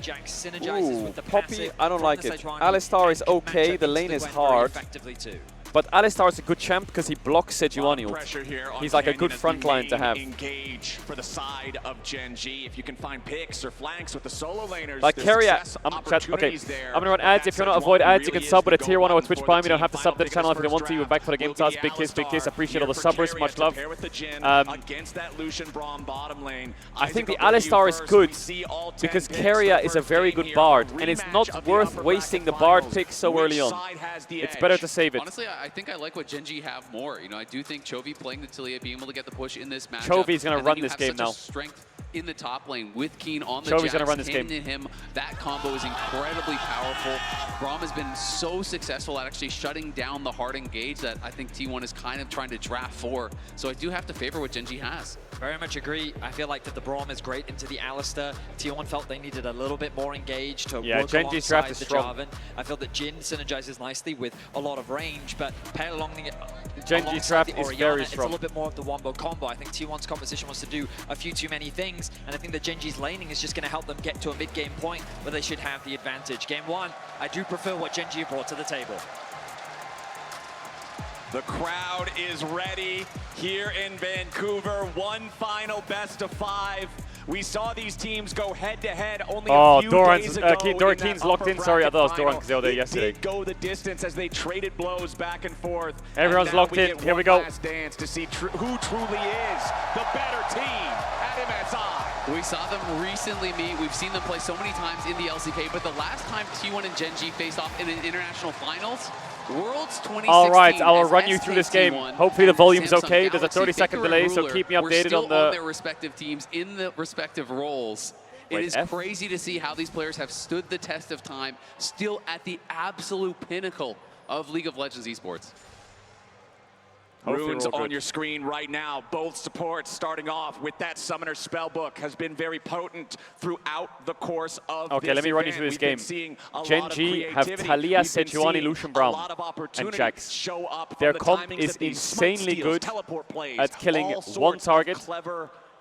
Jax synergizes with the Poppy, I don't like it. Alistar is okay, the lane is hard. But Alistar is a good champ because he blocks Sejuani. He's like a good front line to have. Engage for the side of Genji. If you can find picks or flanks with the solo laners, like Keria, okay, I'm gonna run ads. If you want to avoid ads, you can sub with a tier 1 or a Twitch Prime. You don't have to sub to the channel if you don't want to. You're back for the game task. Big kiss, big kiss. Appreciate all the subbers. Much love. Against that Lucian Braum bottom lane, I think the Alistar is good because Keria is a very good Bard, and it's not worth wasting the Bard pick so early on. It's better to save it. Honestly, I think I like what Genji have more. You know, I do think Chovy playing the Taliyah, being able to get the push in this matchup. Chovy's going to run this game now. Strength in the top lane with Keen on the Chovy's going to run this game. Him, that combo is incredibly powerful. Braum has been so successful at actually shutting down the hard engage that I think T1 is kind of trying to draft for. So I do have to favor what Genji has. Very much agree. I feel like that the Braum is great into the Alistar. T1 felt they needed a little bit more engage to work Genji's alongside draft is the strong. Jarvan. I feel that Jhin synergizes nicely with a lot of range, but paired along the Genji's draft is very it's a strong. little bit more of the wombo combo. I think T1's composition wants to do a few too many things, and I think that Genji's laning is just going to help them get to a mid-game point where they should have the advantage. Game 1, I do prefer what Genji brought to the table. The crowd is ready here in Vancouver. One final best of 5. We saw these teams go head-to-head only a few days ago. Keen's locked in. Sorry, I thought it was Doran because they were there yesterday. Did go the distance as they traded blows back and forth. Everyone's locked in. Here we go. Last dance to see who truly is the better team at MSI. We saw them recently meet. We've seen them play so many times in the LCK, but the last time T1 and Genji faced off in an international finals, Worlds 2016. All right, I will run you through this game. Hopefully the volume's okay. There's a 30-second delay, so keep me updated on their respective teams in the respective roles. It is crazy to see how these players have stood the test of time, still at the absolute pinnacle of League of Legends esports. Runes on your screen right now. Both supports starting off with that Summoner Spellbook has been very potent throughout the course of Okay, let me run you through this game. Genji have Taliyah, Sejuani, Lucian Braum, and Jax. Their comp is insanely good at killing one target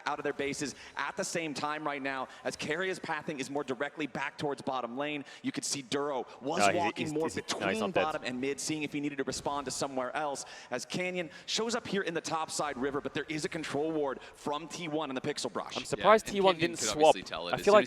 back out of their bases at the same time right now, as Karia's pathing is more directly back towards bottom lane. You could see Duro was walking more between bottom and mid, seeing if he needed to respond to somewhere else, as Canyon shows up here in the top side river, but there is a control ward from T1 in the Pixel Brush. I'm surprised T1 didn't swap. I feel like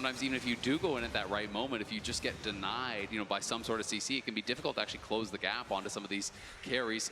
sometimes even if you do go in at that right moment, if you just get denied, by some sort of CC, it can be difficult to actually close the gap onto some of these carries.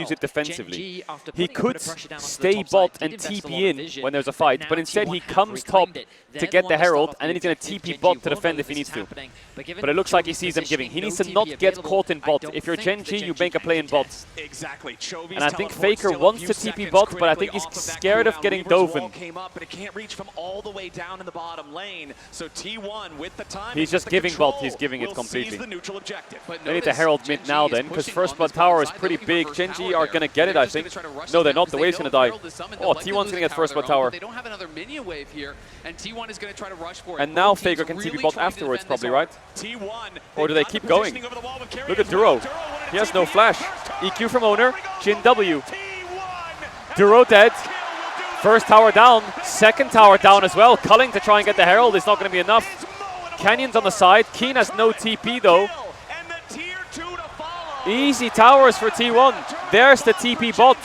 use it defensively. Gen.G, after He putting a bit could of pressure down onto the stay top bot side, and did invest a TP lot of in vision, when there's a fight, now but instead T1 he have comes top reclaimed it. to They're get one the that start Herald, off and then he's going to objective. TP Gen.G bot to will defend know if he this needs is to. happening, but given But it looks like he Chovy's sees him giving. positioning, He no needs to TP not get available, caught in I bot. don't If you're think Gen.G, the you Gen.G make a play in can contest. bot. Exactly. Chovy And I think Faker wants to TP bot, but I think he's scared of getting Doven. He's just giving bot, he's giving it completely. They need to herald mid now then, because first blood tower is pretty big. Gen.G are going to get it, I think. No, they're not. The wave's going to die. Oh, T1's going to get first blood tower. They don't have another minion wave here, and T1 is going to try to rush for it. And now Faker can TP bot afterwards, probably, right? Or do they keep going? Look at Duro. He has no flash. EQ from Owner. Jin W. Duro dead. First tower down. Second tower down as well. Culling to try and get the Herald is not going to be enough. Canyon's on the side. Keen has no TP though. Easy towers for T1. There's the TP bot.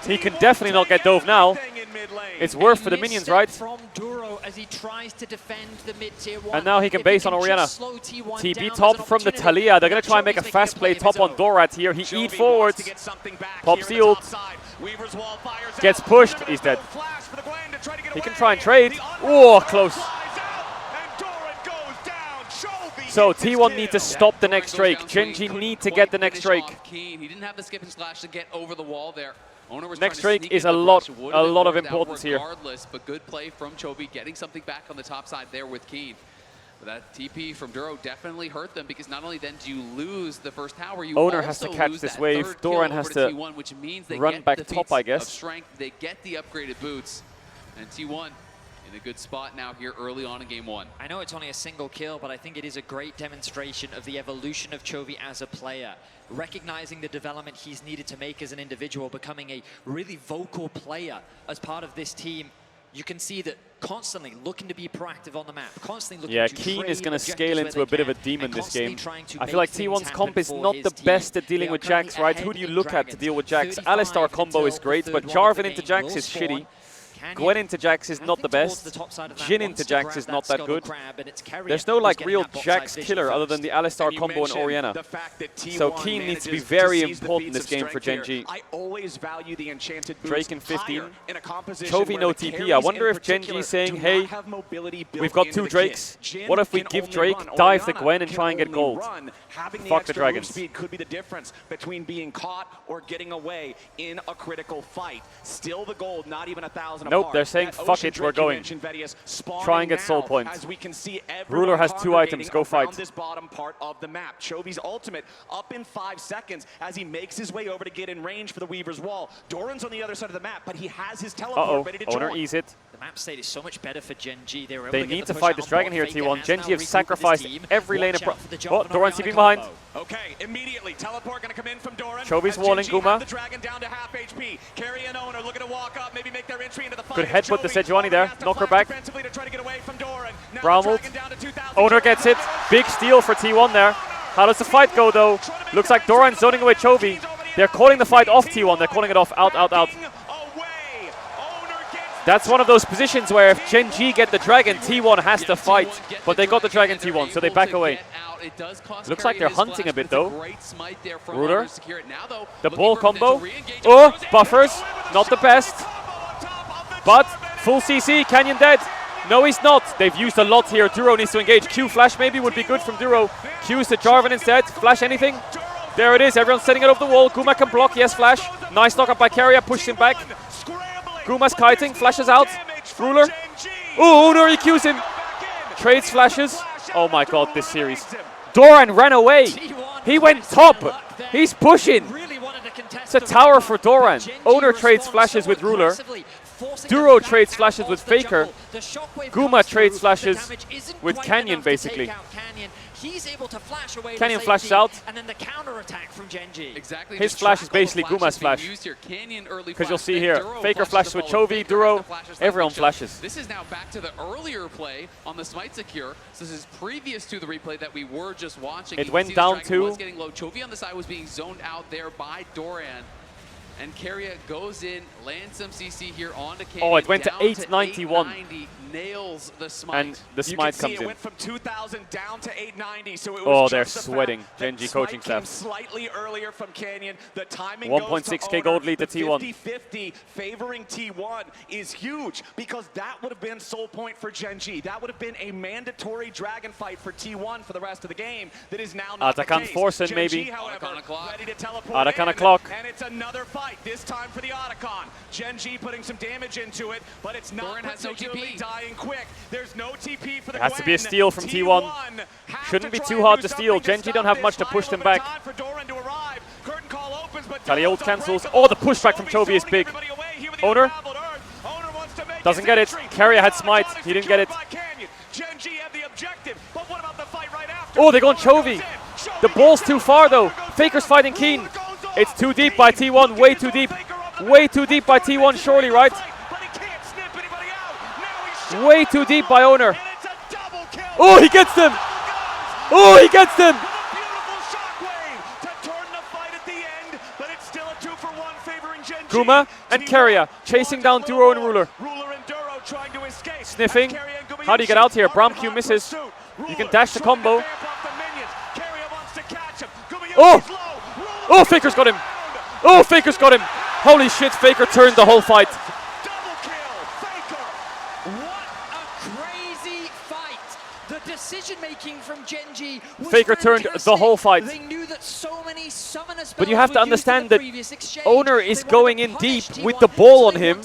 He can definitely not get Dove now. It's worth for the minions, right? From Duro as he tries to defend the mid-tier 1. And now he can base on Orianna. TP top from the Talia. They're going to try and make a fast play top on Dorat here. He eat forwards. Pops the ult. Gets pushed. He's dead. He can try and trade. Oh, close. So T1 need to stop the next Drake. Gen.G need to get the next Drake. He didn't have the skip and slash to get over the wall there. Next Drake is a lot of importance here. Regardless, but good play from Chovy, getting something back on the top side there with Keen. But that TP from Duro definitely hurt them, because not only then do you lose the first tower, you Owner has to catch this wave. Doran has to T1, which means they run get back the top, I guess. Of strength, they get the upgraded boots, and T1 in a good spot now here early on in game 1. I know it's only a single kill, but I think it is a great demonstration of the evolution of Chovy as a player. Recognizing the development he's needed to make as an individual, becoming a really vocal player as part of this team. You can see that constantly looking to be proactive on the map, constantly looking to Keen is going to trade scale into a bit of a demon this game. I feel like T1's comp is not the best at dealing with Jax, right? Who do you look at to deal with Jax? Alistar combo is great, but Jarvan into Jax is shitty. Gwen into Jax is not the best. Jin into Jax is not that good. There's no like real Jax killer other than the Alistar combo and Orianna. So Keen needs to be very important this game for Gen.G. Drake in 15. Chovy no TP. I wonder if Gen.G is saying, hey, we've got 2 Drakes. What if we give Drake, dive the Gwen, and try and get gold? Fuck the Dragons. Speed could be the difference between being caught or getting away in a critical fight. Still the gold, not even 1,000. Nope, they're saying, fuck it, we're going. Try and get soul points. Ruler has 2 items, go fight. On this bottom part of the map. Chovy's ultimate up in 5 seconds as he makes his way over to get in range for the Weaver's Wall. Doran's on the other side of the map, but he has his teleport ready to join. Owner ease it. The map state is so much better for Gen.G. They need to fight this dragon here, T1. Gen.G have sacrificed every lane of oh, Doran's TPing behind. Okay, immediately teleport gonna come in from Doran. Chovy's walling Guma. The dragon down to half HP. Carry and Owner looking to walk up, maybe make their entry into the fight. Good headbutt the Sejuani there. Knock her back. Brown ult. Owner gets it. Big steal for T1 there. How does the fight go though? Looks like Doran's zoning away Chovy. They're calling the fight off T1. They're calling it off. Out, out, out. That's one of those positions where if Gen.G get the dragon, T1 has to fight. But they got the dragon T1, so they back away. Looks like they're hunting a bit though. Ruler. The ball combo. Oh, buffers. Not the best. But full CC, Canyon dead. No, he's not. They've used a lot here. Duro needs to engage. Q flash maybe would be good from Duro. Q's to Jarvan instead. Flash anything. There it is. Everyone's setting it over the wall. Guma can block. Yes, flash. Nice knock up by Carrier. Pushes him back. Guma's kiting. Flashes out. Ruler. Oh, Owner EQs him. Trades flashes. Oh my god, this series. Doran ran away. He went top. He's pushing. It's a tower for Doran. Owner trades flashes with Ruler. Duro trades flashes with Faker. Guma trades flashes with Canyon, basically. He's able to flash away. Canyon flashes out. And then the counter attack from Gen.G. Exactly. His flash is basically Guma's flash. Because you'll see here, Faker flashes with Chovy, Duro, everyone flashes. This is now back to the earlier play on the Smite Secure. So this is previous to the replay that we were just watching. It went down to... was getting low. Chovy on the side was being zoned out there by Doran. And Carrier goes in, lands some CC here onto Canyon. Oh, it went to 891. nails the smite. And the smite comes in. It went from 2,000 down to 890, so it was Oh, they're just sweating. Genji coaching staff. Slightly earlier from Canyon. The timing 1.6k gold lead to T1. 50-50 favoring T1 is huge because that would have been sole point for Genji. That would have been a mandatory dragon fight for T1 for the rest of the game. That is now not the case. Forsen, Genji, maybe. however, ready to teleport Otacon in, clock. and it's another fight. This time for the Otacon. Genji putting some damage into it, but it's not particularly dying quick. There's no TP for the It has to be a steal from T1. Shouldn't be too hard to steal. Genji don't have much to push them back. Galiold cancels. Oh, the pushback from Chovy is big. Owner doesn't get it. Carrier had smite. He didn't get it. Oh, they're going Chovy. The ball's too far though. Faker's fighting Keen. It's too deep by T1. Way too deep. Way too deep by T1, surely, right? Way too deep by Owner. Oh, he gets them. Oh, he gets them. Guma and Keria chasing down Duro and Ruler. Sniffing. How do you get out here? Braum Q misses. You can dash the combo. Oh! Oh, Faker's got him. Oh, Faker's got him. Holy shit, Faker turned the whole fight. Decision-making from Genji was Faker turned the whole fight. They knew that so many summoner But you have to understand that Owner is going in deep with the ball on him,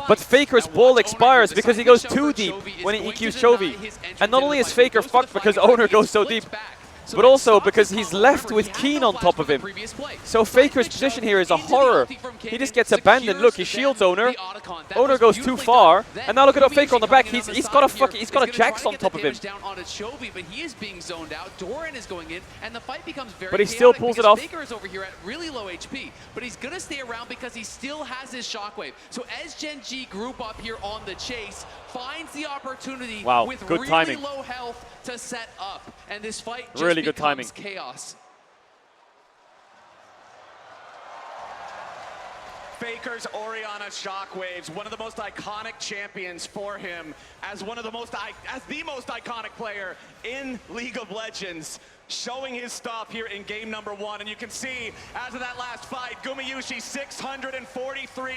but Faker's ball expires because he goes too deep when he EQs Chovy. And not only is Faker fucked because Owner goes so deep, but also because he's left with Keen on top of him. So Faker's position here is a horror. He just gets abandoned. Look, he shields Owner. Owner goes too far, and now look at Faker on the back. He's got a Jax on top of him. But he is being zoned out. Doran is going in, and the fight becomes very But he still pulls it off. Faker is over here at really low HP, but he's gonna stay around because he still has his shockwave. So as Genji group up here on the chase, finds the opportunity with good really timing. low health to set up, and this fight just Really good becomes timing. chaos. Faker's Orianna Shockwaves, one of the most iconic champions for him, as the most iconic player in League of Legends, showing his stuff here in game number 1. And you can see, as of that last fight, Gumayushi 643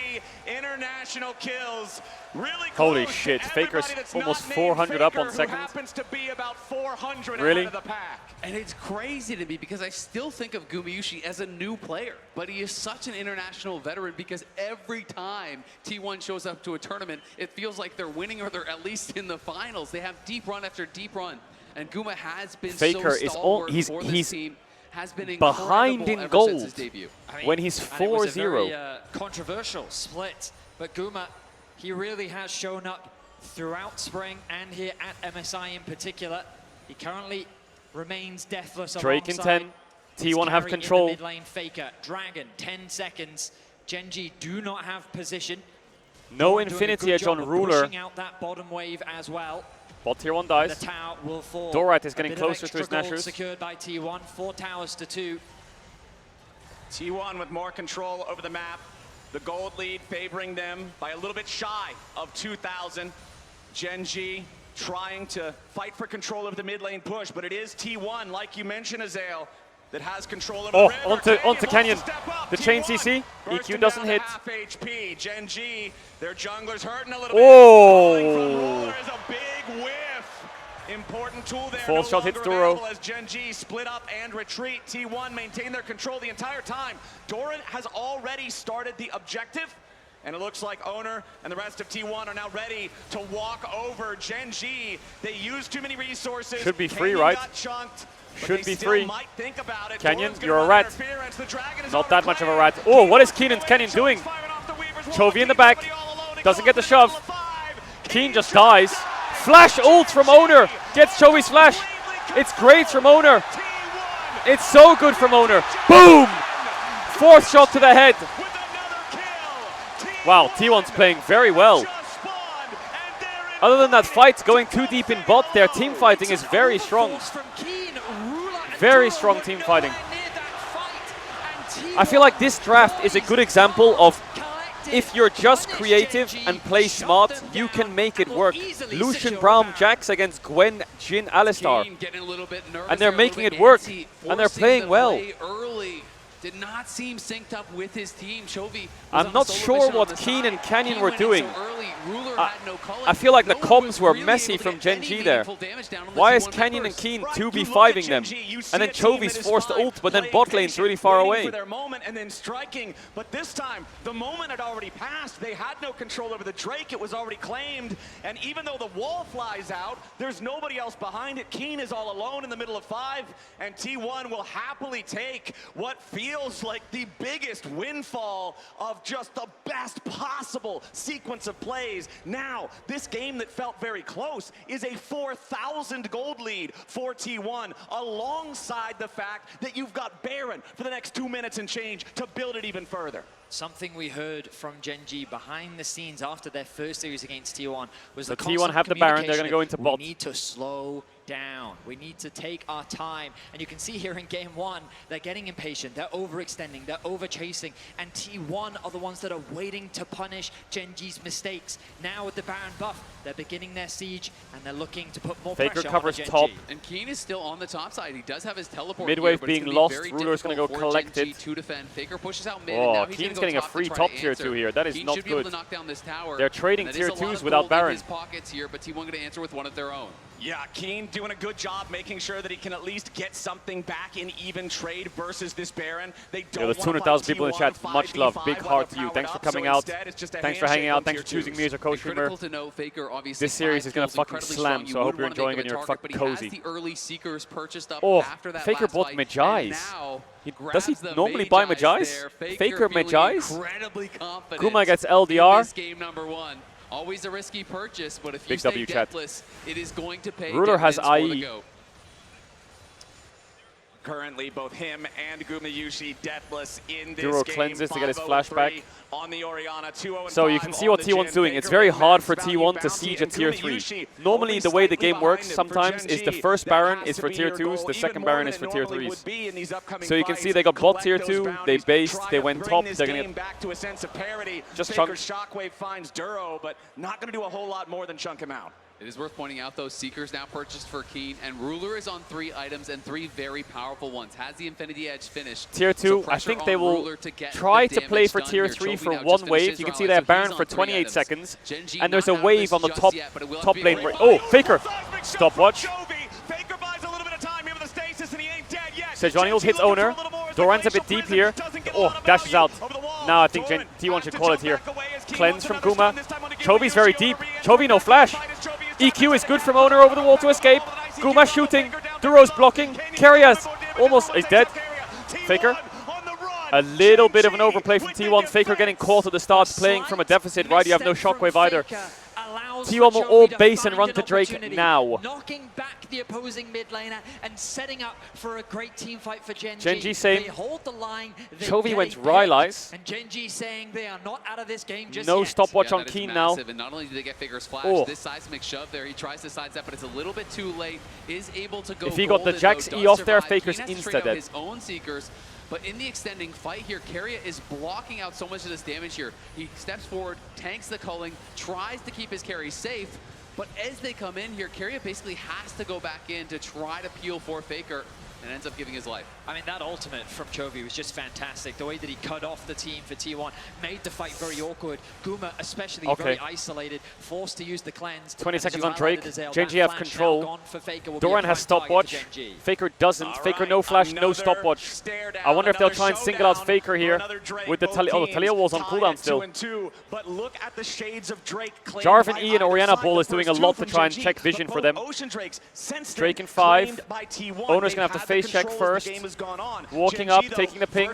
international kills. Really close. Holy shit, Faker's almost 400 up on second. Happens to be about 400 Really? out of the pack. And it's crazy to me because I still think of Gumayushi as a new player, but he is such an international veteran because every time T1 shows up to a tournament, it feels like they're winning or they're at least in the finals. They have deep run after deep run. And Guma has been Faker so is stalwart he's for this team. Has been behind in ever gold since his debut. when he's 4-0. It was a very controversial split, but Guma, he really has shown up throughout spring and here at MSI in particular. He currently remains deathless. Drake in alongside 10. his T1 have carry in control. the mid lane, Faker, Dragon, 10 seconds. Genji do not have position. No Doing a Infinity good Edge job on of Ruler. pushing out that bottom wave as well. Bot tier 1 dies. The tower will fall. Dorat is A getting bit of closer to his extra gold Nashers. secured by T1, 4 towers to 2. T1 with more control over the map. The gold lead favoring them by a little bit shy of 2,000. Genji trying to fight for control of the mid lane push, but it is T1, like you mentioned, Azael, that has control of the river. Onto Canyon. The chain CC. EQ doesn't hit. Half HP. Genji, their jungler's hurting a little Oh. bit. Falling from Ruler is a big whiff. Important tool there. False shot hits longer Duro. available as Genji split up and retreat. T1 maintain their control the entire time. Doran has already started the objective. And it looks like Owner and the rest of T1 are now ready to walk over Genji. They used too many resources. Should be free, Canyon right? got chunked, but Should they be still free. might think about it. Canyon, Doran's gonna you're a run rat. interference. The Dragon is Not that much of a rat. Oh, what is Canyon doing? Chovy in the back. Doesn't get the shove. Keen just dies. Flash ult from Owner. Gets Chovy's flash. It's great from Owner. It's so good from Owner. Boom! 4th shot to the head. Wow, T1's playing very well. Other than that fight, going too deep in bot, their team fighting is very strong. Very strong team fighting. I feel like this draft is a good example of if you're just creative and play smart, you can make it work. Lucian Brown Jax against Gwen, Jin, Alistar. And they're making it work. And they're playing well. Did not seem synced up with his team. Chovy I'm not sure what Keen and Canyon were doing. I feel like the comms were messy from Gen G there. Why is Canyon and Keen 2v5ing them? And then Chovy's forced to ult, but then bot lane's really far away. For their moment and then striking, but this time the moment had already passed. They had no control over the Drake. It was already claimed, and even though the wall flies out, there's nobody else behind it. Keen is all alone in the middle of 5, and T1 will happily take what feels like the biggest windfall of just the best possible sequence of plays. Now, this game that felt very close is a 4,000 gold lead for T1, alongside the fact that you've got Baron for the next 2 minutes and change to build it even further. Something we heard from Gen G behind the scenes after their first series against T1 was so the T1 have the Baron, they're going to go into bot. We need to slow down. We need to take our time. And you can see here in game 1, they're getting impatient, they're overextending, they're over-chasing, and T1 are the ones that are waiting to punish Gen G's mistakes. Now with the Baron buff, they're beginning their siege, and they're looking to put more Faker pressure covers on Gen top. G. And Keen is still on the top side. He does have his teleport Midwave here, but being it's lost, Ruler's going to go collected. to defend. Faker pushes out mid, Oh, and now he's Keen's go getting a top free to try top to tier answer. 2 here. That is Keen not should be able good. to knock down this tower. They're trading That tier is a lot 2s of without gold in Baron. his pockets here, but T1 going to answer with one of their own. Yeah, Keen doing a good job making sure that he can at least get something back in even trade versus this Baron. They don't there's 200,000 people in the chat. Much love. Big heart to you. Thanks for coming out. Thanks for hanging out. Thanks for choosing me as a co-streamer. This series is going to fucking slam, so I hope you're enjoying it and you're fucking cozy. Oh, Faker bought Majais. Does he normally buy Majais? Faker Majais? Kuma gets LDR. Game number 1. Always a risky purchase, but if you Big stay W chat. deathless, it is going to pay. Ruler has dividends for the IE. go. Currently, both him and Gumayushi deathless in this Duro game. cleanses to get his 5-0-3 flashback. on the Orianna, 2-0-5 So you can see what on the T1's Jhin. doing. It's Faker very with hard max for value T1 to bounty, siege a and tier Gumayushi 3. Normally, the way the slightly game works behind him. sometimes For is Gen the G, first that Baron has is to for be tier your 2s, goal, the even second more Baron than is it for tier normally 3s. would be in these upcoming So you can fights. see they got bot tier Collect 2, those they bounties, based, try they to went bring top, this they're going game to back to a sense of parity. just Faker's chunk. Shockwave finds Duro, but not going to do a whole lot more than chunk him out. It is worth pointing out, those Seekers now purchased for Keen, and Ruler is on 3 items and 3 very powerful ones. Has the Infinity Edge finished. Tier 2, I think they will try to play for tier 3 for one wave. You can see they have Baron for 28 seconds, and there's a wave on the top lane. Oh, Faker! Stopwatch. Sejuani ult hits Owner. Doran's a bit deep here. Oh, dashes out. Now I think T1 should call it here. Cleanse from Kuma. Chovy's very deep. Chovy no flash. EQ is good from Owner over the wall to escape. Kuma shooting. Duro's blocking. Keria almost is dead. Faker. A little bit of an overplay from T1. Faker getting caught at the start, playing from a deficit, right? You have no shockwave either. T1 will all base and run to Drake now. Knocking back the opposing mid laner and setting up for a great team fight for Gen G. Gen G same. They hold the line. Chovy went Rylai's. And Gen G saying they are not out of this game just No yet. stopwatch on Keen now. And not only do they get Faker's flash, Oh. this seismic shove there, he tries to sidestep, but it's a little bit too late. Is able to go If he got the golden, Jax though, E does off there, survive. Faker's Keen has to insta trade out dead. his own Seekers. But in the extending fight here, Keria is blocking out so much of this damage here. He steps forward, tanks the culling, tries to keep his carry safe, but as they come in here, Keria basically has to go back in to try to peel for Faker, and ends up giving his life. I mean, that ultimate from Chovy was just fantastic. The way that he cut off the team for T1 made the fight very awkward. Guma especially very isolated, forced to use the cleanse. 20 And seconds as you on Drake. highlighted, Azale, Gen that G have flash now control. gone for Faker will be a Doran has prime target for stopwatch. Gen G. Faker doesn't. Faker no flash, no stopwatch. I wonder if they'll try and single out Faker here with the Talia. Oh, the Talia wall's on cooldown still. But look at the shades of Drake. Jarvan E and Orianna Ball is doing a lot to try and check vision for them. Drake in 5. Owner's going to have to face check first. Walking up, taking the pink.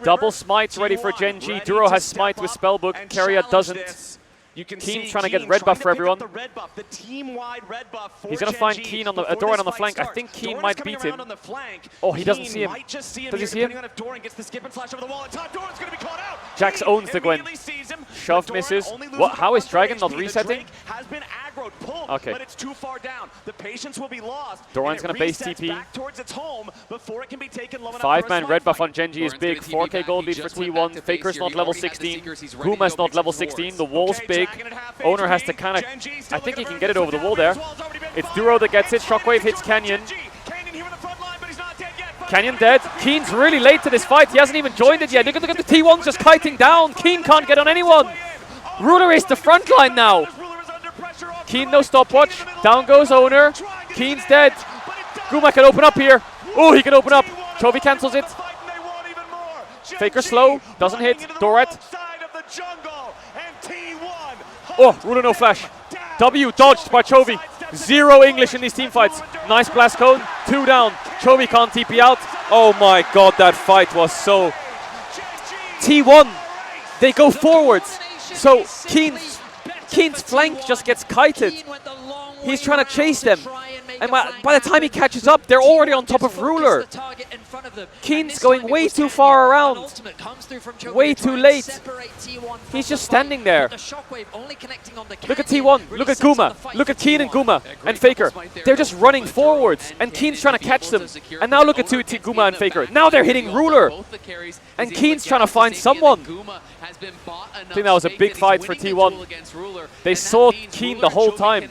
Double smites ready for Gen G. Duro has smite with Spellbook. Keria doesn't. You can Keen see trying to get Keen red buff for pick up everyone. the red buff, the team-wide red buff for He's going to find Gen G Keen on the before Doran this on the fight flank. I starts. think Keen Doran's might coming beat around him. on the flank. Oh, he doesn't Keen see him. Might just see him Does he here, see him? depending on if Doran gets the skip and flash over the wall in time. Doran's going to be caught out. Jax Keen owns the Gwen. immediately sees him, Shove but Doran misses. only loses What? How is about Dragon 1 not HP. The resetting? Drake has been aggroed, pulled, Okay. but it's too far down. The patience will be lost. Doran's going to base TP. back towards its home before it can be taken low enough 5-man for a red buff fight. on Genji is Doran's big. gonna TP 4k back. gold He lead for just went back T1. to Faker's base not here. He level already had the 16. Seekers. He's ready to Guma's go not make level some 16. rewards. The wall's big. Dragon at half Owner HP. has to kind of... Genji still I think he looking can to get it burn over the this wall one there. down. His wall's already been It's fired. Duro that gets it. And Shockwave hits Genji. Canyon. Canyon here in the front line, but he's not dead yet. Canyon dead. Keen's really late to this fight. He hasn't even joined it yet. Look at the T1's just kiting down. Keen can't get on anyone. Ruler is the front line now. Keen no stopwatch. Down goes Owner. Keen's dead. Guma can open up here. Oh, he can open up. Chovy cancels it. Faker slow. Doesn't hit. Dorat. Oh, Ruler no flash. W dodged by Chovy. 0 English in these team fights. Nice blast cone. 2 down. Chovy can't TP out. Oh my god, that fight was so... T1, they go forwards. So Keen's flank just gets kited. He's trying to chase them. And by the time he catches up, they're already on top of Ruler. Keen's going way too far around. Way too late. He's just standing there. Look at T1. Look at Guma. Look at Keen and Guma and Faker. They're just running forwards. And Keen's trying to catch them. And now look at Guma and Faker. Now they're hitting Ruler. And Keen's trying to find someone. I think that was a big fight for T1. They saw Keen the whole time.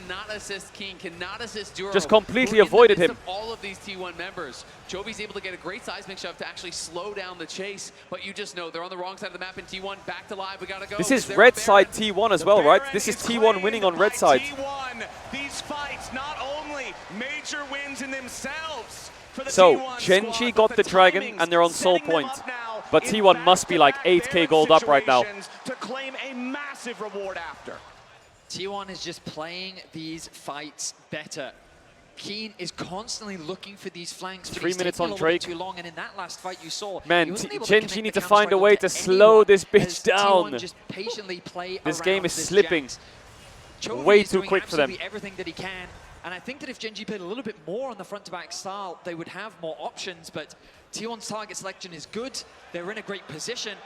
Just completely avoided him. All of these T1 members. Chovy's able to get a great seismic shove to actually slow down the chase, but you just know they're on the wrong side of the map in T1. Back to live, we gotta go. This is red side T1 as well, right? This is T1 winning on red side. T1, these fights not only major wins in themselves. So Genji got the dragon and they're on soul point. But T1 must be like 8k gold up right now. To claim a massive reward after. T1 is just playing these fights better. Keen is constantly looking for these flanks. 3 minutes on Drake. Too long, and in that last fight you saw, man, Genji needs to find a way to slow this bitch down. Just patiently play this game is slipping Chovy way is too doing quick for them. Everything that he can, and I think that if Genji played a little bit more on the front-to-back style, they would have more options. But T1's target selection is good. They're in a great position,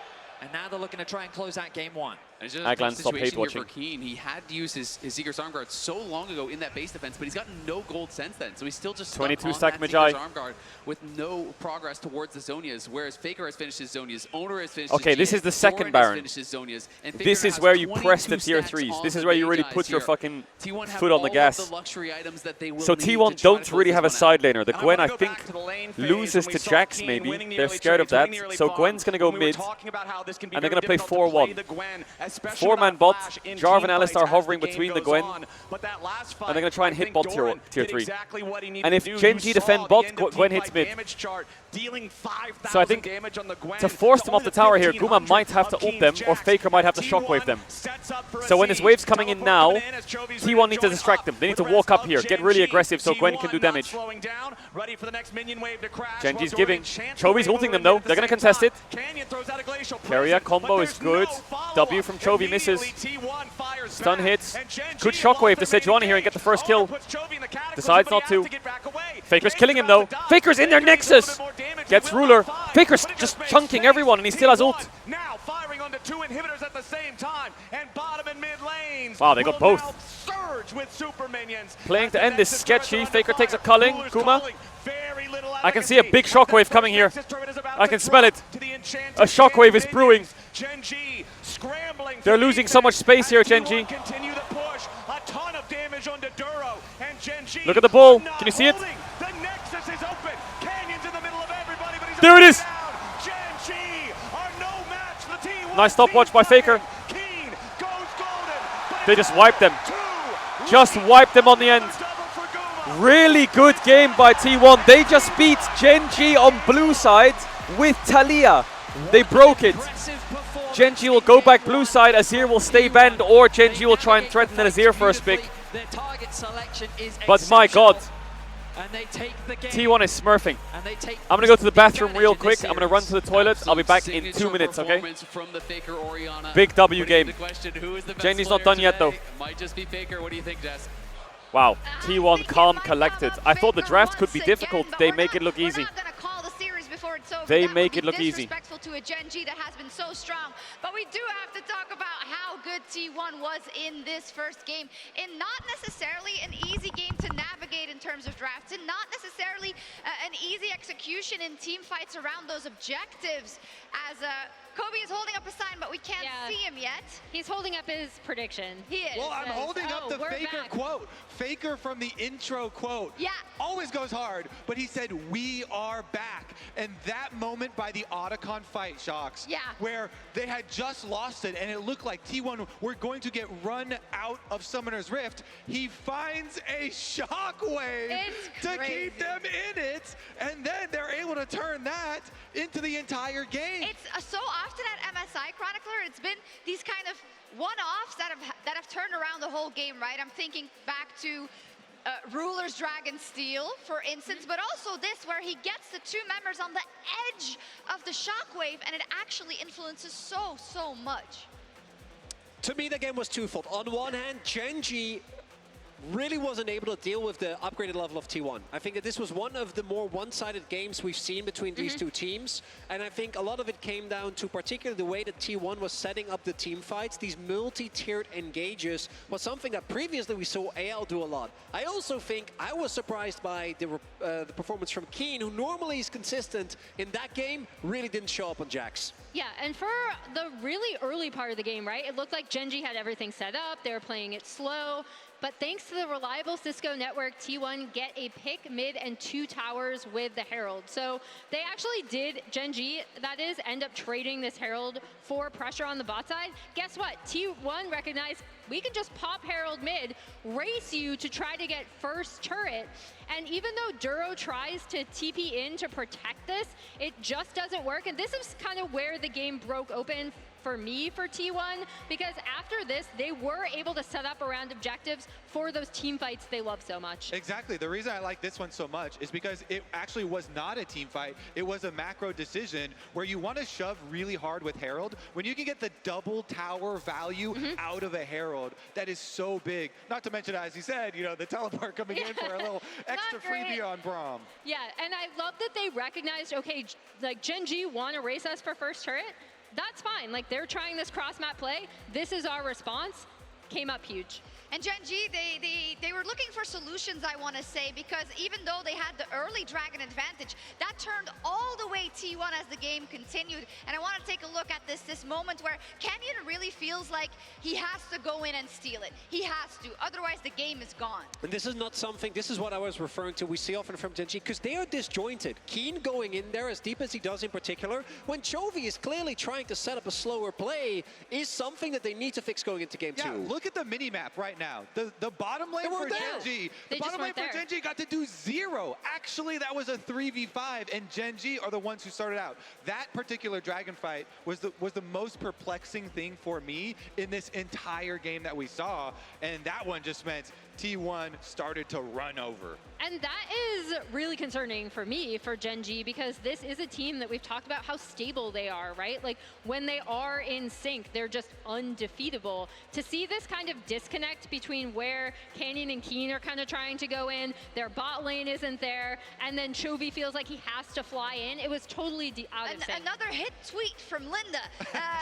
and now they're looking to try and close out game 1. Aglan, stop hate watching. For Keen. He had to use his Seeker's Arm Guard so long ago in that base defense, but he's gotten no gold since then. So he's still just 22 stuck stack on that Magi. Seeker's Arm Guard with no progress towards the Zonias, whereas Faker has finished his Zonias, Owner has finished okay, his this G's, is the second Doran Baron. has his Zonias, and This Faker is has where you 22 press the tier stacks 3s. on This is the where you really Magi's put your here. fucking T1 have foot on the all gas. of the luxury items that they will So need T1 to try don't to really close have a this one out. side laner. The Gwen, I think, loses to Jax maybe. They're scared of that. So Gwen's going to go mid. And they're going to play 4-1. 4-man bot. Jarvan and Alistar hovering between the Gwen. And they're going to try and hit bot tier 3. And if Genji defend bot, Gwen hits mid. So I think to force them off the tower here, Guma might have to ult them, or Faker might have to shockwave them. So when this wave's coming in now, T1 need to distract them. They need to walk up here, get really aggressive so Gwen can do damage. Genji's giving. Chovy's ulting them though. They're going to contest it. Carrier combo is good. W from Chovy misses. Stun hits. Good shockwave to Sejuani here and get the first kill. Decides not to. Faker's killing him though. Faker's in their nexus. Gets Ruler. Faker's just chunking everyone and he still has ult. Now firing onto 2 inhibitors at the same time, and bottom and mid lanes. Wow, they got both. Surge with super minions. Playing to end this sketchy. Faker takes a culling. Kuma. I can see a big shockwave coming here. I can smell it. A shockwave is brewing. They're losing so much space here, Genji. Look at the bull. Can you see it? There it is. Nice stopwatch by Faker. They just wiped them. Just wiped them on the end. Really good game by T1. They just beat Genji on blue side with Talia. They broke it. Genji will go back blue side, Azir will stay banned, or Genji will try and threaten the Azir first pick. But my god, And they take the game. T1 is smurfing. And they take I'm going to go to the bathroom real quick. I'm going to run to the toilet. I'll be back in 2 minutes, okay? From the Faker Oriana. Big W game. The question, who is the best Jenny's not player done yet, though. today? Might just be Faker. What do you think, Jess? Wow, T1 calm, collected. I thought the draft could be difficult. They make it look easy. They make it look easy. Disrespectful to a Gen G that has been so strong, but we do have to talk about how good T1 was in this first game, in not necessarily an easy game to navigate in terms of drafts, and not necessarily an easy execution in team fights around those objectives. As Kobe is holding up a sign, but we can't see him yet. He's holding up his prediction. He is. Well, I'm holding up the Faker back. quote. Faker from the intro quote. Yeah. Always goes hard, but he said, "We are back." And that moment by the Otacon fight, Shocks, where they had just lost it and it looked like T1 were going to get run out of Summoner's Rift, he finds a shockwave to keep them in it, and then they're able to turn that into the entire game. It's so often at MSI Chronicler, it's been these kind of one-offs that have turned around the whole game, right? I'm thinking back to Ruler's Dragon Steel, for instance, but also this, where he gets the two members on the edge of the shockwave, and it actually influences so much. To me, the game was twofold. On one hand, Gen G really wasn't able to deal with the upgraded level of T1. I think that this was one of the more one-sided games we've seen between these two teams, and I think a lot of it came down to particularly the way that T1 was setting up the team fights. These multi-tiered engages was something that previously we saw AL do a lot. I also think I was surprised by the performance from Keen, who normally is consistent in that game, really didn't show up on Jax. Yeah, and for the really early part of the game, right, it looked like Gen G had everything set up. They were playing it slow. But thanks to the reliable Cisco network, T1 get a pick, mid, and 2 towers with the Herald. So they actually did, Gen G, that is, end up trading this Herald for pressure on the bot side. Guess what? T1 recognized we can just pop Herald mid, race you to try to get first turret. And even though Duro tries to TP in to protect this, it just doesn't work. And this is kind of where the game broke open for me, for T1, because after this, they were able to set up around objectives for those team fights they love so much. Exactly. The reason I like this one so much is because it actually was not a team fight. It was a macro decision where you want to shove really hard with Herald. When you can get the double tower value out of a Herald, that is so big. Not to mention, as you said, you know, the teleport coming in for a little extra freebie on Braum. Yeah, and I love that they recognized, okay, like Gen G want to race us for first turret. That's fine. Like, they're trying this cross-map play. This is our response. Came up huge. And Gen G, they were looking for solutions, I want to say, because even though they had the early Dragon advantage, that turned all the way T1 as the game continued. And I want to take a look at this moment where Canyon really feels like he has to go in and steal it. He has to, otherwise the game is gone. And this is not something, this is what I was referring to, we see often from Gen G, because they are disjointed. Keen going in there as deep as he does in particular, when Chovy is clearly trying to set up a slower play, is something that they need to fix going into game 2. Yeah, look at the mini-map right now. The bottom lane for Gen G, got to do 0. Actually, that was a 3v5, and Gen G are the ones who started out. That particular Dragon fight was the most perplexing thing for me in this entire game that we saw, and that one just meant T1 started to run over. And that is really concerning for me, for Gen G, because this is a team that we've talked about how stable they are, right? Like, when they are in sync, they're just undefeatable. To see this kind of disconnect between where Canyon and Keen are kind of trying to go in, their bot lane isn't there, and then Chovy feels like he has to fly in, it was totally out of sync. Another hit tweet from Linda.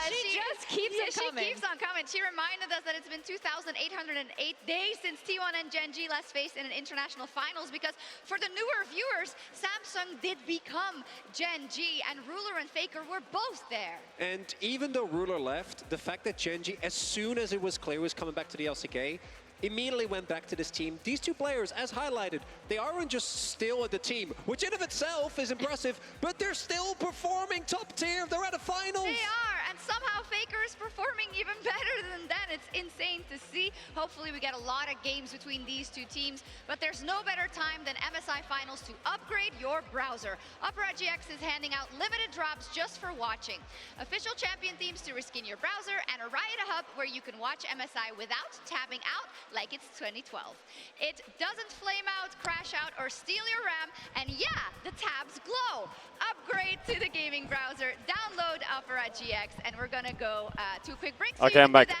She just keeps it coming. She keeps on coming. She reminded us that it's been 2,808 days since T1 and Gen G last faced in an international finals, because for the newer viewers, Samsung did become Gen G, and Ruler and Faker were both there. And even though Ruler left, the fact that Gen G, as soon as it was clear he was coming back to the LCK, immediately went back to this team. These two players, as highlighted, they aren't just still at the team, which in of itself is impressive, but they're still performing top tier. They're at a finals. They are, and somehow Faker is performing even better than that. It's insane to see. Hopefully we get a lot of games between these two teams, but there's no better time than MSI Finals to upgrade your browser. Opera GX is handing out limited drops just for watching. Official champion themes to reskin your browser, and a Riot Hub where you can watch MSI without tabbing out like it's 2012. It doesn't flame out, crash out, or steal your RAM, and yeah, the tabs glow. Upgrade to the gaming browser, download Opera GX, and we're gonna go to a quick break. So Okay, I'm back.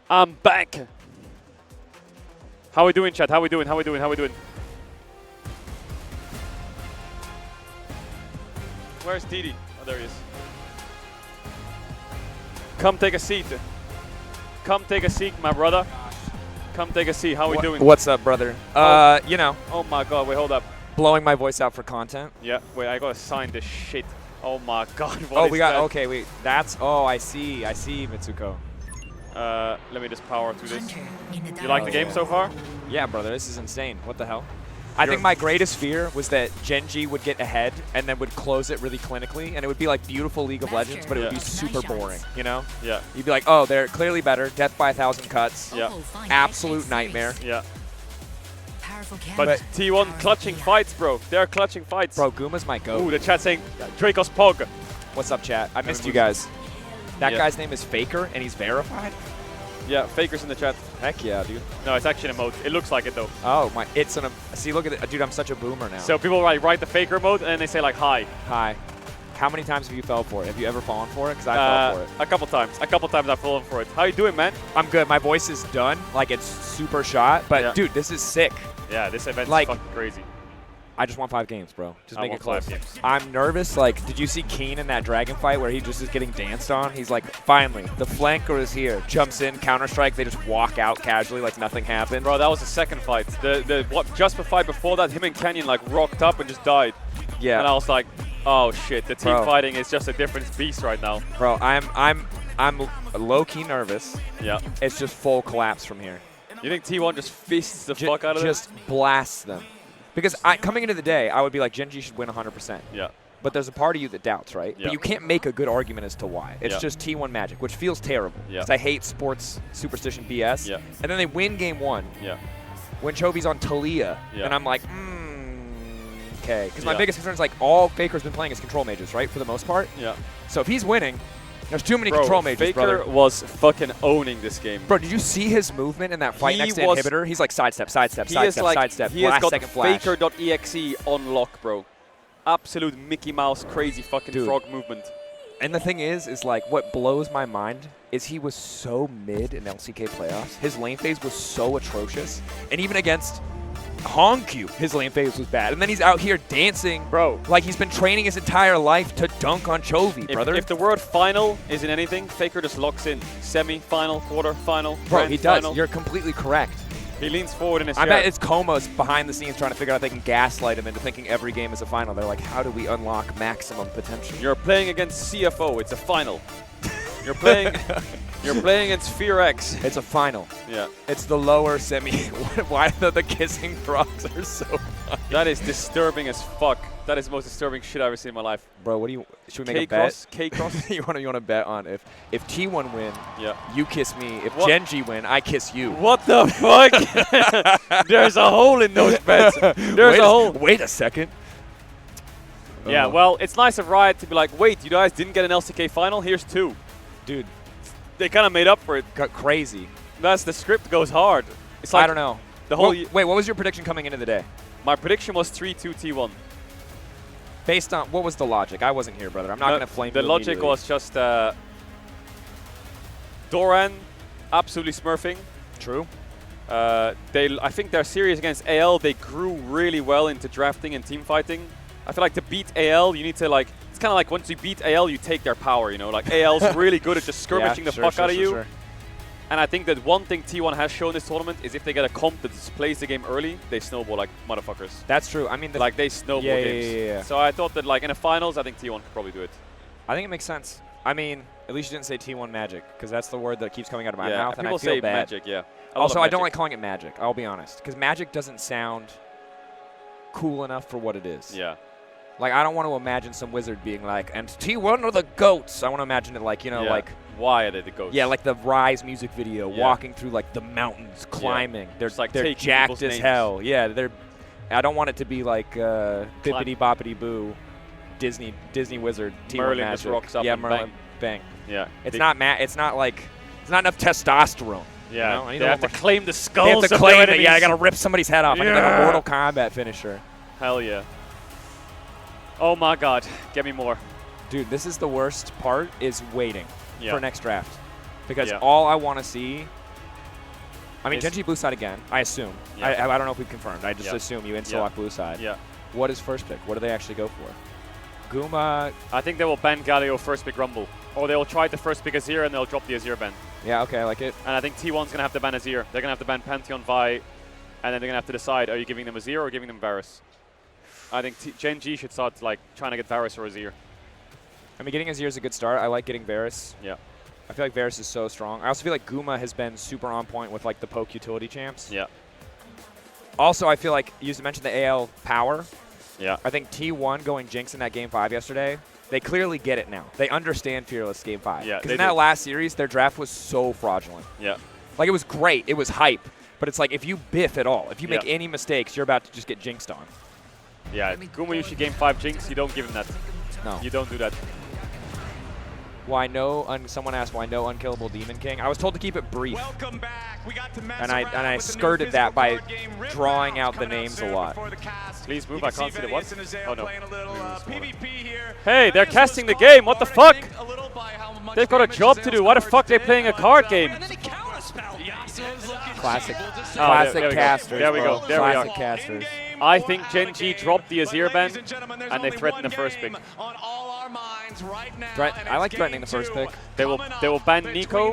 I'm back. How we doing, chat? How we doing? How we doing? How we doing? Where's Didi? Oh, there he is. Come take a seat. Come take a seat, my brother. Come take a seat. How we doing? What's up, brother? Oh. You know. Oh my God! Wait, hold up. Blowing my voice out for content. Yeah. Wait, I gotta sign this shit. Oh my God! Oh, we got. That? Okay, wait. That's. Oh, I see. I see, Mitsuko. Let me just power through this. You like the game so far? Yeah, brother. This is insane. What the hell? I think my greatest fear was that Gen.G would get ahead and then would close it really clinically, and it would be like beautiful League of Legends, but it would be super boring, you know? Yeah. You'd be like, oh, they're clearly better. Death by 1,000 cuts. Yeah. Absolute nightmare. Yeah. But T1 clutching fights, bro. They're clutching fights. Bro, Guma's my goat. Ooh, the chat saying Dracos Pog. What's up, chat? I missed you guys. That guy's name is Faker, and he's verified? Yeah, Faker's in the chat. Heck yeah, dude. No, it's actually an emote. It looks like it, though. Oh, my. It's an. See, look at it. Dude, I'm such a boomer now. So people write the Faker emote, and then they say, like, hi. Hi. How many times have you fell for it? Have you ever fallen for it? Because I fell for it. A couple times. A couple times I've fallen for it. How you doing, man? I'm good. My voice is done. Like, it's super shot. But, dude, this is sick. Yeah, this event's like, fucking crazy. I just want 5 games, bro. Just make it close. 5 games. I'm nervous. Like, did you see Keen in that Dragon fight where he just is getting danced on? He's like, finally, the flanker is here. Jumps in, Counter-Strike. They just walk out casually like nothing happened. Bro, that was the second fight. Just the fight before that, him and Canyon like rocked up and just died. Yeah. And I was like, oh shit, the team fighting is just a different beast right now. Bro, I'm low-key nervous. Yeah. It's just full collapse from here. You think T1 just fists the fuck out of them? Just blasts them. Because coming into the day, I would be like, Gen.G should win 100%. Yeah. But there's a part of you that doubts, right? Yeah. But you can't make a good argument as to why. It's just T1 magic, which feels terrible. Yeah. Because I hate sports superstition BS. Yeah. And then they win game 1. Yeah. When Chovy's on Talia. Yeah. And I'm like, okay. Because my biggest concern is like all Faker's been playing is control mages, right? For the most part. Yeah. So if he's winning, there's too many Bro, control mages, Faker brother. was fucking owning this game. Bro, did you see his movement in that fight next to Inhibitor? He's like sidestep, sidestep, sidestep, sidestep. He has got second flash. Faker.exe on lock, bro. Absolute Mickey Mouse crazy fucking frog movement. And the thing is like what blows my mind is he was so mid in LCK playoffs. His lane phase was so atrocious. And even against Hongq, his lane phase was bad. And then he's out here dancing, bro, like he's been training his entire life to dunk on Chovy, brother. If the word final is in anything, Faker just locks in. Semi-final, quarter-final, bro, he does. final. You're completely correct. He leans forward in his I chair. bet it's Coma's behind the scenes trying to figure out if they can gaslight him into thinking every game is a final. They're like, how do we unlock maximum potential? You're playing against CFO. It's a final. You're playing against Fear X. It's a final. Yeah. It's the lower semi. Why the kissing frogs are so funny. That is disturbing as fuck. That is the most disturbing shit I've ever seen in my life. Bro, what do you? Should we make a bet? K-Cross? you want to bet on if T1 win, yeah, you kiss me. If Gen.G win, I kiss you. What the fuck? There's a hole in those bets. There's a hole. Wait a second. Yeah, well, it's nice of Riot to be like, wait, you guys didn't get an LCK final? Here's 2. Dude. They kind of made up for it. Got crazy. That's the script goes hard. It's like I don't know. The whole wait, what was your prediction coming into the day? My prediction was 3-2 T1. Based on, what was the logic? I wasn't here, brother. I'm not going to flame the you logic was just Doran absolutely smurfing. True. I think their series against AL, they grew really well into drafting and team fighting. I feel like to beat AL, you need to like, it's kind of like once you beat AL, you take their power, you know? Like AL's really good at just skirmishing the fuck out of you. Sure. And I think that one thing T1 has shown this tournament is if they get a comp that just plays the game early, they snowball like motherfuckers. That's true. I mean, like they snowball games. Yeah. So I thought that like in the finals, I think T1 could probably do it. I think it makes sense. I mean, at least you didn't say T1 Magic, because that's the word that keeps coming out of my mouth, and I feel say bad. Magic, yeah. Also, I don't like calling it Magic, I'll be honest, because Magic doesn't sound cool enough for what it is. Yeah. Like, I don't want to imagine some wizard being like, and T1 are the GOATs. I want to imagine it like, you know, like. Why are they the GOATs? Yeah, like the Rise music video, walking through like the mountains, climbing. They're jacked as hell. Yeah, they're. I don't want it to be like bippity boppity boo, Disney wizard T1 Merlin magic. just rocks up yeah, and Merlin, bang. Yeah, it's not it's not like it's not enough testosterone. Yeah, you know? they have to claim the They skulls. have to of claim their it. Yeah, I enemies. gotta rip somebody's head off. I need like a Mortal Kombat finisher. Hell yeah. Oh my God, get me more. Dude, this is the worst part, is waiting for next draft. Because Yeah. all I want to see, I mean, Is- Genji blue side again, I assume. Yeah. I don't know if we've confirmed. I just assume you insta-lock blue side. Yeah. What is first pick? What do they actually go for? Guma. I think they will ban Galio first pick Rumble. Or they'll try to first pick Azir and they'll drop the Azir ban. Yeah, okay, I like it. And I think T1's going to have to ban Azir. They're going to have to ban Pantheon, Vi, and then they're going to have to decide, are you giving them Azir or giving them Varus? I think Genji should start like trying to get Varus or Azir. I mean, getting Azir is a good start. I like getting Varus. Yeah. I feel like Varus is so strong. I also feel like Guma has been super on point with like the poke utility champs. Yeah. Also, I feel like you mentioned the AL power. Yeah. I think T1 going Jinx in that Game 5 yesterday, they clearly get it now. They understand Fearless Game 5. Yeah, Because they in that do. last series, their draft was so fraudulent. Yeah. Like, it was great. It was hype. But it's like, if you biff at all, if you make Yeah. any mistakes, you're about to just get jinxed on. Yeah, Guma usually game 5 Jinx, you don't give him that. No. You don't do that. Why no? Someone asked why no unkillable Demon King. I was told to keep it brief. Welcome back. We got to mess And I around with the new skirted that physical by board game. Rip drawing Round's out the coming up names a soon lot. before the cast. Please move, You I can can't see see the Venice what? and Azale Oh no. playing a little PvP here. Hey, they're Venice casting the was game, what the fuck? a little by how much They've got a damage job to Azale's do, why the cards fuck are they did, playing a but, card game? and then he counterspelled. Yasuo's looking Classic. sharp. Classic there we go. casters, There we bro. go. There we Classic are. casters. I think Genji dropped the Azir ban, and they threatened the first pick. On all our minds right now. I like threatening the first pick. They will ban Nico.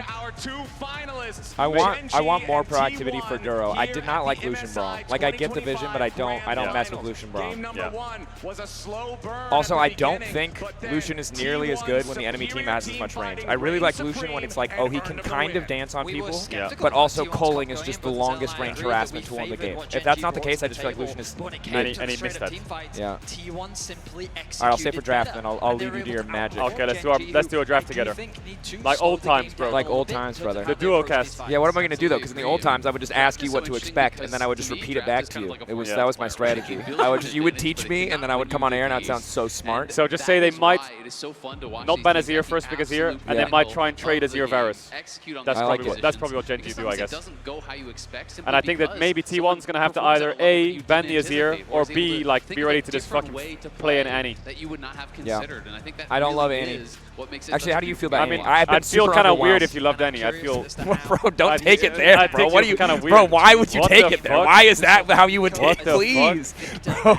I want more proactivity for Duro. I did not like Lucian Braum. Like, I get the vision, but I don't mess with Lucian Braum. Also, I don't think Lucian is nearly as good when the enemy team has as much range. I really like Lucian when it's like, oh, he can kind of dance on people, but also culling is just the longest range harassment tool in the game. If that's not the case, I just feel like Lucian is mid. And he missed that. Yeah. Alright, I'll stay for draft, then I'll leave you to your magic. Okay, let's do a draft together. Like old times, bro. Like old times, brother. The duo cast. Yeah, what am I going to do, though? Because in the old times, I would just ask you what to expect, and then I would just repeat it back to you. That was my strategy. You would teach me, and then I would come on air, and I'd sound so smart. So just say they might not ban Azir first pick Azir, and they might try and trade Azir Varus. That's probably what Genji do, I guess. And I think that maybe T1's going to have to either A, ban the Azir, or B, like, be ready to just fucking play an Annie. Yeah. I don't love Annie. Actually, how do you feel about Annie? I'd feel kind of weird if you loved Annie. I'd feel... Bro, don't take it there, bro. What are you... kind of weird. Bro, why would you What take the it there? fuck? Why is that how you would take it? What the Please. Bro.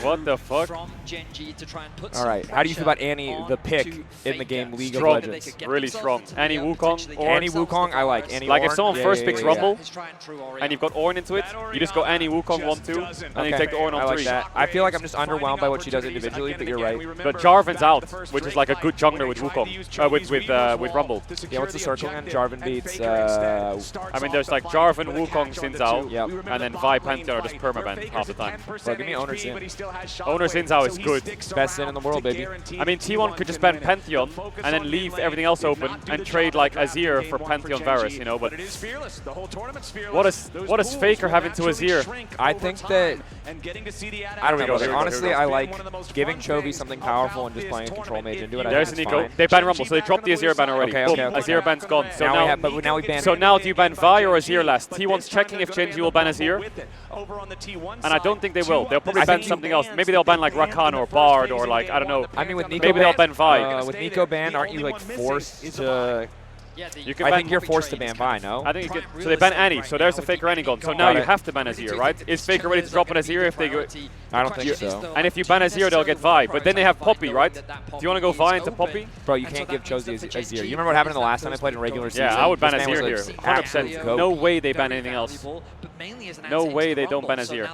What the fuck? All right. How do you feel about Annie, the pick in the game League Strong. of Legends? Really strong. Annie Wukong. Annie Wukong, I like. Annie Like, if Ornn? someone Yeah, first yeah, picks yeah, yeah. Rumble, and you've got Ornn into it, you just go Annie Wukong 1-2, and then you take the Ornn on 3. I like that. I feel like I'm just underwhelmed by what she does individually, but you're right. But Jarvan's out, which is like a good jungler with Wukong, with Rumble. Yeah, what's the circle again? Jarvan beats... I mean, there's like Jarvan, Wukong, Xin Zhao, Yep. and then Vi, Pantheon are just permaban half the time. Bro, give me Owner Xin. Owner Xin Zhao is good. Best Xin in the world, baby. I mean, T1 could just ban Pantheon and then leave everything else open and trade like Azir for Pantheon Varus, you know, but what does Faker have into Azir? I think that... I don't know, brother. Here Honestly, we go. I like giving Chovy something powerful and just playing control mage into it. I There's think it's Nico. fine. They ban Rumble, so they dropped the Azir ban already. Okay, Boom. okay, okay. Azir ban's gone. So now we ban... So now do you ban Vi or Azir last? T1's checking if Genji will ban Azir. And I don't think they will. They'll probably ban something else. Maybe they'll ban like Rakan or Bard or like, I don't know. I mean, with Nico maybe they'll ban Vi. with Nico banned, aren't you like forced to... You can I ban think you're forced to ban Vi, no? I think you can. So they ban Annie. So there's the Faker Annie gone. So now you have to ban Azir, right? Is Faker ready to drop an Azir if they go? I don't think so. And if you ban Azir, they'll get Vi. But then they have Poppy, right? Do you want to go Vi into Poppy? Bro, you can't give Chozy Azir. You remember what happened the last time I played in regular season? Yeah, I would ban This man Azir was here. like 100%. goat. No way they ban anything else. No way they don't ban Azir.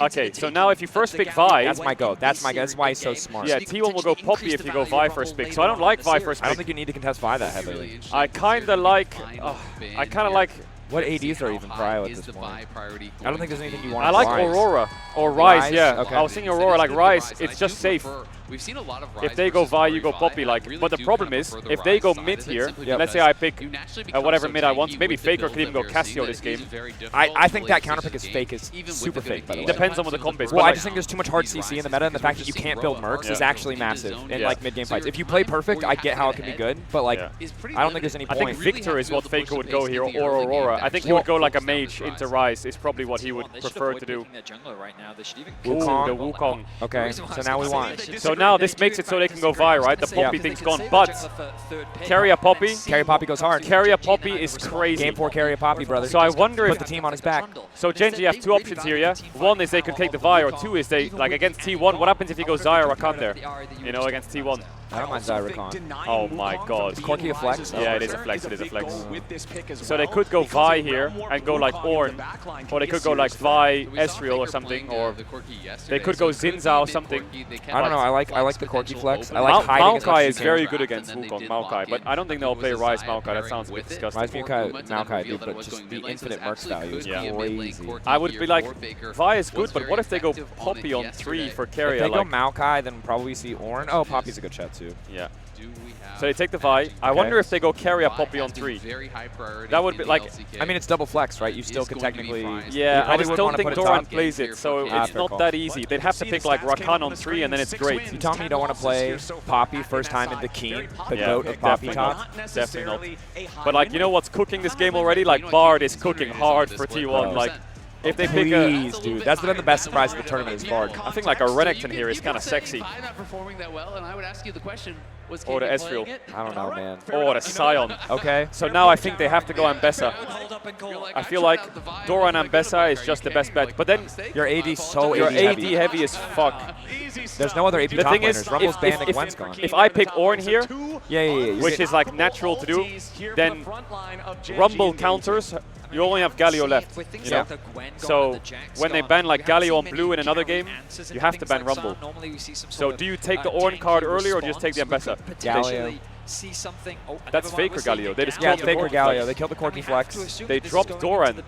Okay, so now if you first pick Vi... That's my goat. That's why he's so smart. Yeah, T1 will go Poppy if you go Vi first pick. So I don't like Vi first pick. I don't think you need to contest Vi that heavily. I kind of like... I kind of like What ADs are even prio at this point? I don't think there's anything you want. I like Aurora or Rise. Yeah, okay. I was thinking Aurora like Rise. It's just safe. We've seen a lot of If they go Vi, you go Poppy. Like, but the problem is, if they go mid here, let's say I pick whatever mid I want. Maybe Faker could even go Cassio this game. I think that counterpick is fake. Is super fake, by the way. Depends on what the comp is. Well, I just think there's too much hard CC in the meta, and the fact that you can't build mercs is actually massive in like mid game fights. If you play perfect, I get how it can be good, but like I don't think there's any point. I think Victor is what Faker would go here, or Aurora. I think he would go like a mage into Rise. Is probably what he would prefer to do. Ooh, the Wukong. Okay, so now we want. So now this makes it so they can go Vi, right? The Poppy thing's gone, but carry a Poppy. Carry Poppy goes hard. Carry a Poppy is crazy. Game 4 carry a Poppy, brother. So I wonder Put if the team on his back. So Genji have two options here, yeah? One is they can take the Vi, or two is they, like against T1, what happens if he goes Xayah or Rakan there? You know, against T1. I don't mind Xayah Rakan. Oh my god. Is Corki a flex? Yeah, it is a flex, it is a flex. So they could go Vi here and go like Ornn, or they could go like Vi, Ezreal or something, or they could go Zinza or something. I don't know, I like the Corki flex. I like hiding as much Maokai as is you very can. good against Wukong, Maokai, but I don't think they'll play Rise Maokai, that sounds a bit disgusting. Rise Maokai, dude, but just the infinite mercs value is crazy. I would be like, Vi is good, but what if they go Poppy on 3 for carry? If they go Maokai, then probably see Ornn. Oh, Poppy's a good chat too. Yeah. So they take the Vi. I wonder if they go carry a Poppy on 3. That would be like... I mean, it's double flex, right? You still can technically... Yeah, I just don't think Doran plays it, so it's not that easy. They'd have to pick like Rakan on 3 and then it's great. You tell me you don't want to play Poppy first time in the Keen, the goat of Poppy top? Definitely not. But like, you know what's cooking this game already? Like Bard is cooking hard for T1. Like, if they pick Please, dude. That's been the best surprise of the tournament is Bard. I think like a Renekton here is kind of sexy. Not performing that well, and I would ask you the question, was Or the KD Ezreal. playing it? I don't know, man. Or the Sion. Okay. So now I think they have to go Ambessa. I feel like Doran Ambessa is just the best bet. But then your AD so your AD AD heavy as fuck. There's no other AP The top thing laners. is, Rumble's banned and Gwen's gone. if I pick Ornn here, yeah. which is like natural to do, then Rumble counters. You only have Galio left, you know? So when they ban like Galio on blue in another game, you have to ban Rumble. So do you take the Ornn card earlier or do you just take the Ambessa? Galio. See something. Oh, That's Faker Galio. They just Yeah, killed the Faker Corki Galio. Flex. They killed the Corki Flex. They dropped Doran.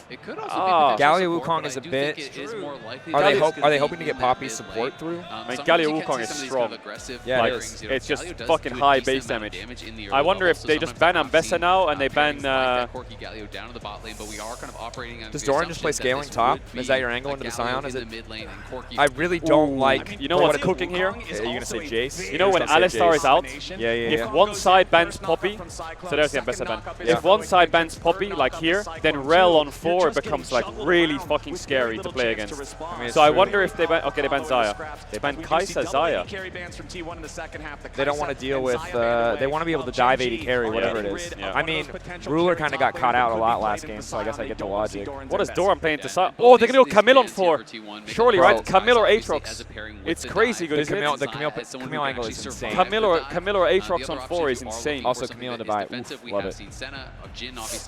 It could also Ah. be Galio Wukong is a bit. Are they hoping to get Poppy's support through? I mean, Galio Wukong is strong. Yeah, like, it is. it's just fucking high base damage. I wonder if they just ban Ambessa now and they ban... Does Doran just play scaling top? Is that your angle into the Sion? Is it? I really don't like... You know what's cooking here? Are you going to say Jace? You know when Alistar is out? Yeah. If one side bans Poppy, so there's the Ambessa ban. If one side bans Poppy, like here, then Rel on 4 becomes like really fucking scary to play against. So I wonder if they ban... Okay, they ban Xayah. They ban Kai'Sa, Xayah. They don't want to deal with... they want to be able to dive 80 carry, whatever it is. Yeah. I mean, Ruler kind of got caught out a lot last game, so I guess I get the logic. What is Doran playing to Xayah? Oh, they're going to go Camille on 4. Surely, right? Camille or Aatrox. It's crazy good, isn't it? The Camille angle is insane. Camille or Aatrox on 4 is insane. Also, Camille and Devi. Love it.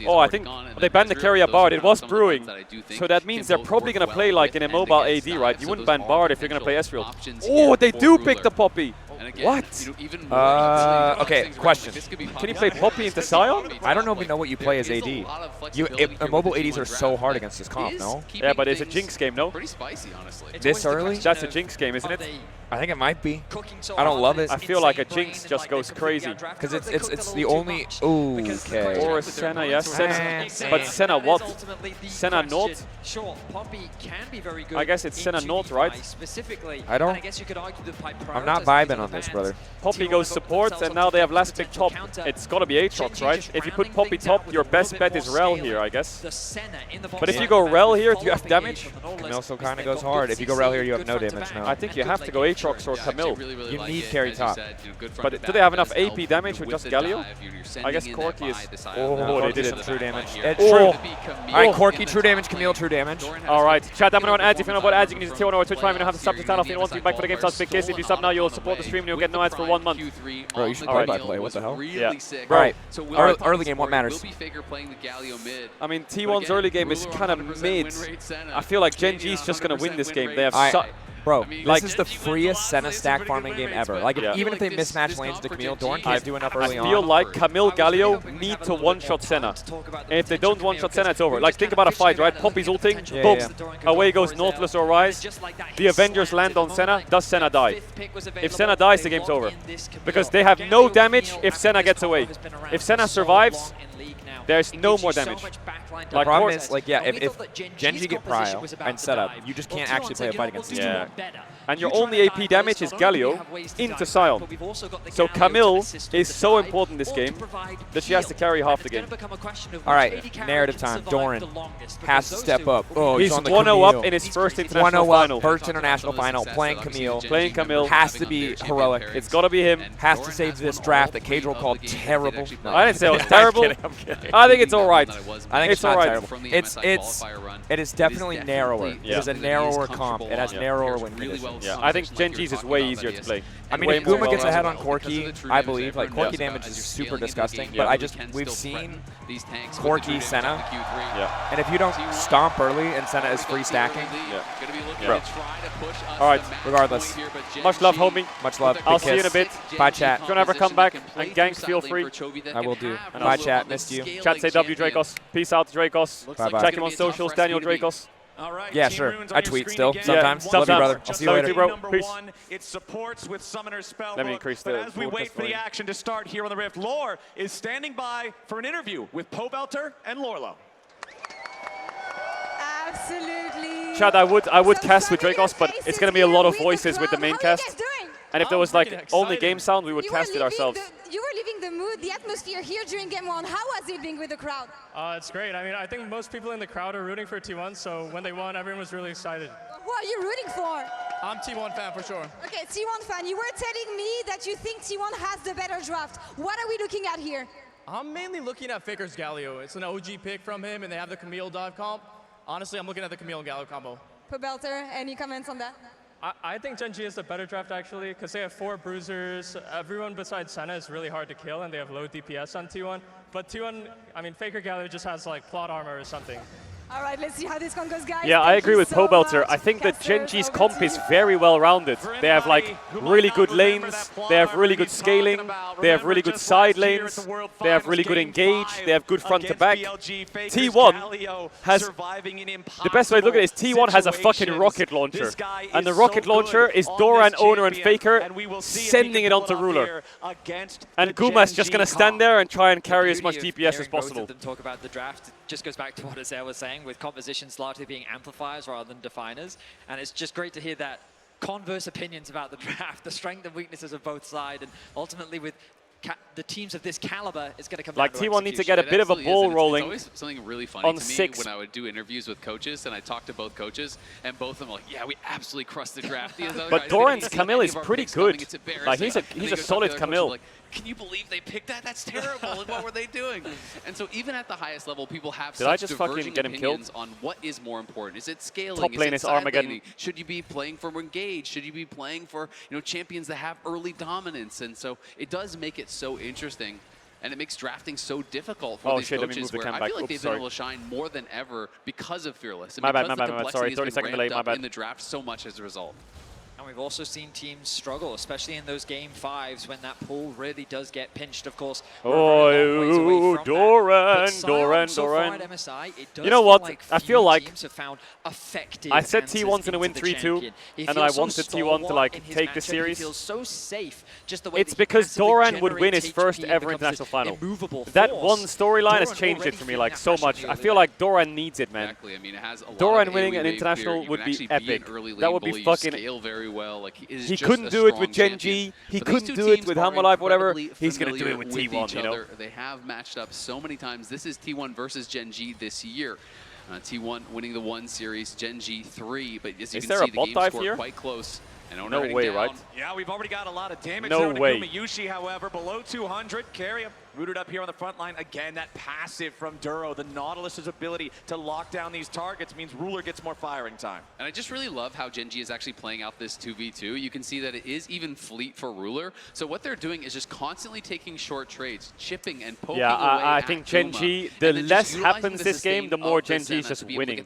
Oh, I think they banned the carrier Bard. It was brewing. So that means they're probably going to play like in a mobile AD, right? You wouldn't ban Bard if you're going to play Ezreal. Oh, they do pick the Poppy. What? Okay, question. Can you play Poppy into Sion? I don't even know what you play as AD. Mobile ADs are so hard against this comp, no? Yeah, but it's a Jinx game, no? Pretty spicy, honestly. This early? That's a Jinx game, isn't it? I think it might be. I don't love it. I feel like a Jinx just goes crazy. Because it's the only... Ooh, okay. Or a Senna, yes. But Senna what? Senna not? Sure, Poppy can be very good. I guess it's Senna not, right? Specifically. I don't... I guess you could argue that by I'm not vibing on this, brother. Poppy goes support, and now they have last pick top. It's got to be Aatrox, right? If you put Poppy top, your best bet is Rel here, I guess. But if you go Rel here, do you have damage? Camille still kind of goes hard. If you go Rel here, you have no damage now. I think you have to go Aatrox or Camille. You need carry top. But do they have enough AP damage with just Galio? I guess Corki is... Oh, they did some it. true damage. Oh. Alright, Corki, true damage. Camille, true damage. Alright, chat down on ads. If you know about ads, you can use the T1 or Twitch Prime. You don't have to sub the channel if you want to be back for the game. Sounds big case. If you sub now, you'll support the stream and you'll get no ads for 1 month. Bro, you should play by play. What the hell? Yeah. Right. Early game, what matters? I mean, T1's early game is kind of mid. I feel like Gen G's just going to win this game. They have Bro, I mean, this is the freest Senna stack farming game ever. Like, even if they mismatch lanes to Camille, Doran can't do enough early on. I feel like Camille Galio need to one-shot Senna. And if they don't one-shot Senna, it's over. Like, think about a fight, right? Poppy's ulting, boom, away goes Nautilus or Rise. The Avengers land on Senna, does Senna die? If Senna dies, the game's over. Because they have no damage if Senna gets away. If Senna survives, there's no more damage. The problem is, like, yeah, if Genji get prio and setup, you just can't actually play a fight against these two. And your only AP damage is Galio into Sion. So Camille is so important this game that she has to carry half the game. All right, narrative time. Doran has to step up. Oh, he's on the 1-0 up in his first international 1-0 final. Up, first international final, playing Camille. Playing Camille. Has to be heroic. It's got to be him. Has to save this draft that Caedrel called terrible. No, I didn't say it was terrible. I'm kidding. I think it's all right. I think it's not all right. terrible. It is definitely narrower. It is a narrower comp. It has narrower win conditions. Yeah, I think Genji's is way easier to play. I mean, if Guma gets ahead on Corki, I believe, like, Corki damage is super disgusting, but we've seen Corki Senna, and if you don't stomp early and Senna is free stacking, bro. All right, regardless. Much love, homie. Much love. I'll see you in a bit. Bye, chat. If you want to ever come back and gank, feel free. I will do. Bye, chat. Missed you. Chat say W Dracos. Peace out, Dracos. Bye-bye. Check him on socials, Daniel Dracos. Yeah, sure. I tweet still sometimes. Love you, brother. I'll see you later. Bro. Peace. It supports with Summoner Spellbook. Let me increase the. But as we wait for the action to start here on the Rift, Lore is standing by for an interview with Pobelter and Lorlo. Absolutely. Chad, I would cast with Dracos, but it's going to be a lot of voices with the main cast. And if there was like only game sound, we would cast it ourselves. You were living the mood, the atmosphere here during game 1. How was it being with the crowd? It's great. I mean, I think most people in the crowd are rooting for T1, so when they won, everyone was really excited. Who are you rooting for? I'm T1 fan for sure. Okay, T1 fan, you were telling me that you think T1 has the better draft. What are we looking at here? I'm mainly looking at Faker's Galio. It's an OG pick from him, and they have the Camille dive comp. Honestly, I'm looking at the Camille and Galio combo. Pobelter, any comments on that? I think Genji is the better draft, actually, because they have 4 bruisers. Everyone besides Senna is really hard to kill, and they have low DPS on T1. But T1, I mean, Faker Galio just has, like, plot armor or something. All right, let's see how this one goes, guys. Yeah, I agree with Pobelter. I think that Genji's comp is very well rounded. They have like really good lanes, they have really good scaling, they have really good side lanes, they have really good engage, they have good front to back. T1 has, the best way to look at it is T1 has a fucking rocket launcher. And the rocket launcher is Doran, Owner and Faker sending it onto Ruler. And Guma's just going to stand there and try and carry as much DPS as possible. Both of them talk about the draft. It just goes back to what Azael was saying, with compositions largely being amplifiers rather than definers. And it's just great to hear that converse opinions about the draft, the strength and weaknesses of both sides, and ultimately with the teams of this caliber is going to come like down to T1 needs to get a bit of a ball rolling. It's always something really funny on to me 6. when I would do interviews with coaches, and I talked to both coaches, and both of them were like, yeah, we absolutely crushed the draft. But Doran's Camille is pretty good. Like he's a solid Camille. Like, can you believe they picked that? That's terrible. And what were they doing? And so even at the highest level, people have such diverging opinions on what is more important. Is it scaling? Top lane is Armageddon. Should you be playing for Engage? Should you be playing for champions that have early dominance? And so it does make it so interesting. And it makes drafting so difficult for these coaches where I feel like they've been able to shine more than ever because of Fearless. And because the complexity has been ramped up in the draft so much as a result. And we've also seen teams struggle, especially in those game 5s when that pool really does get pinched, of course. Oh, Doran. You know what? Like I feel like have found effective I said T1's going to win 3-2, and I wanted T1 to like take the series. He feels so safe, just the way it's because Doran would win his first ever international final. That one storyline has changed it for me like so much. I feel like Doran needs it, man. Exactly. I mean, it has a lot Doran winning an international would be epic. That would be fucking. Well. Like, he couldn't do it with Genji. He couldn't do it with Hamalive, whatever. He's going to do it with T1, you know. They have matched up so many times. This is T1 versus Genji this year. T1 winning the 1 series, Genji 3. But as you can see, the game score quite close. And no way, right? Yeah, we've already got a lot of damage. No way. Yushi, however, below 200. Carry up. Rooted up here on the front line. Again, that passive from Duro. The Nautilus's ability to lock down these targets means Ruler gets more firing time. And I just really love how Gen G is actually playing out this 2v2. You can see that it is even fleet for Ruler. So what they're doing is just constantly taking short trades, chipping and poking away I think Gen G, the less happens this game, the more Gen G is just winning.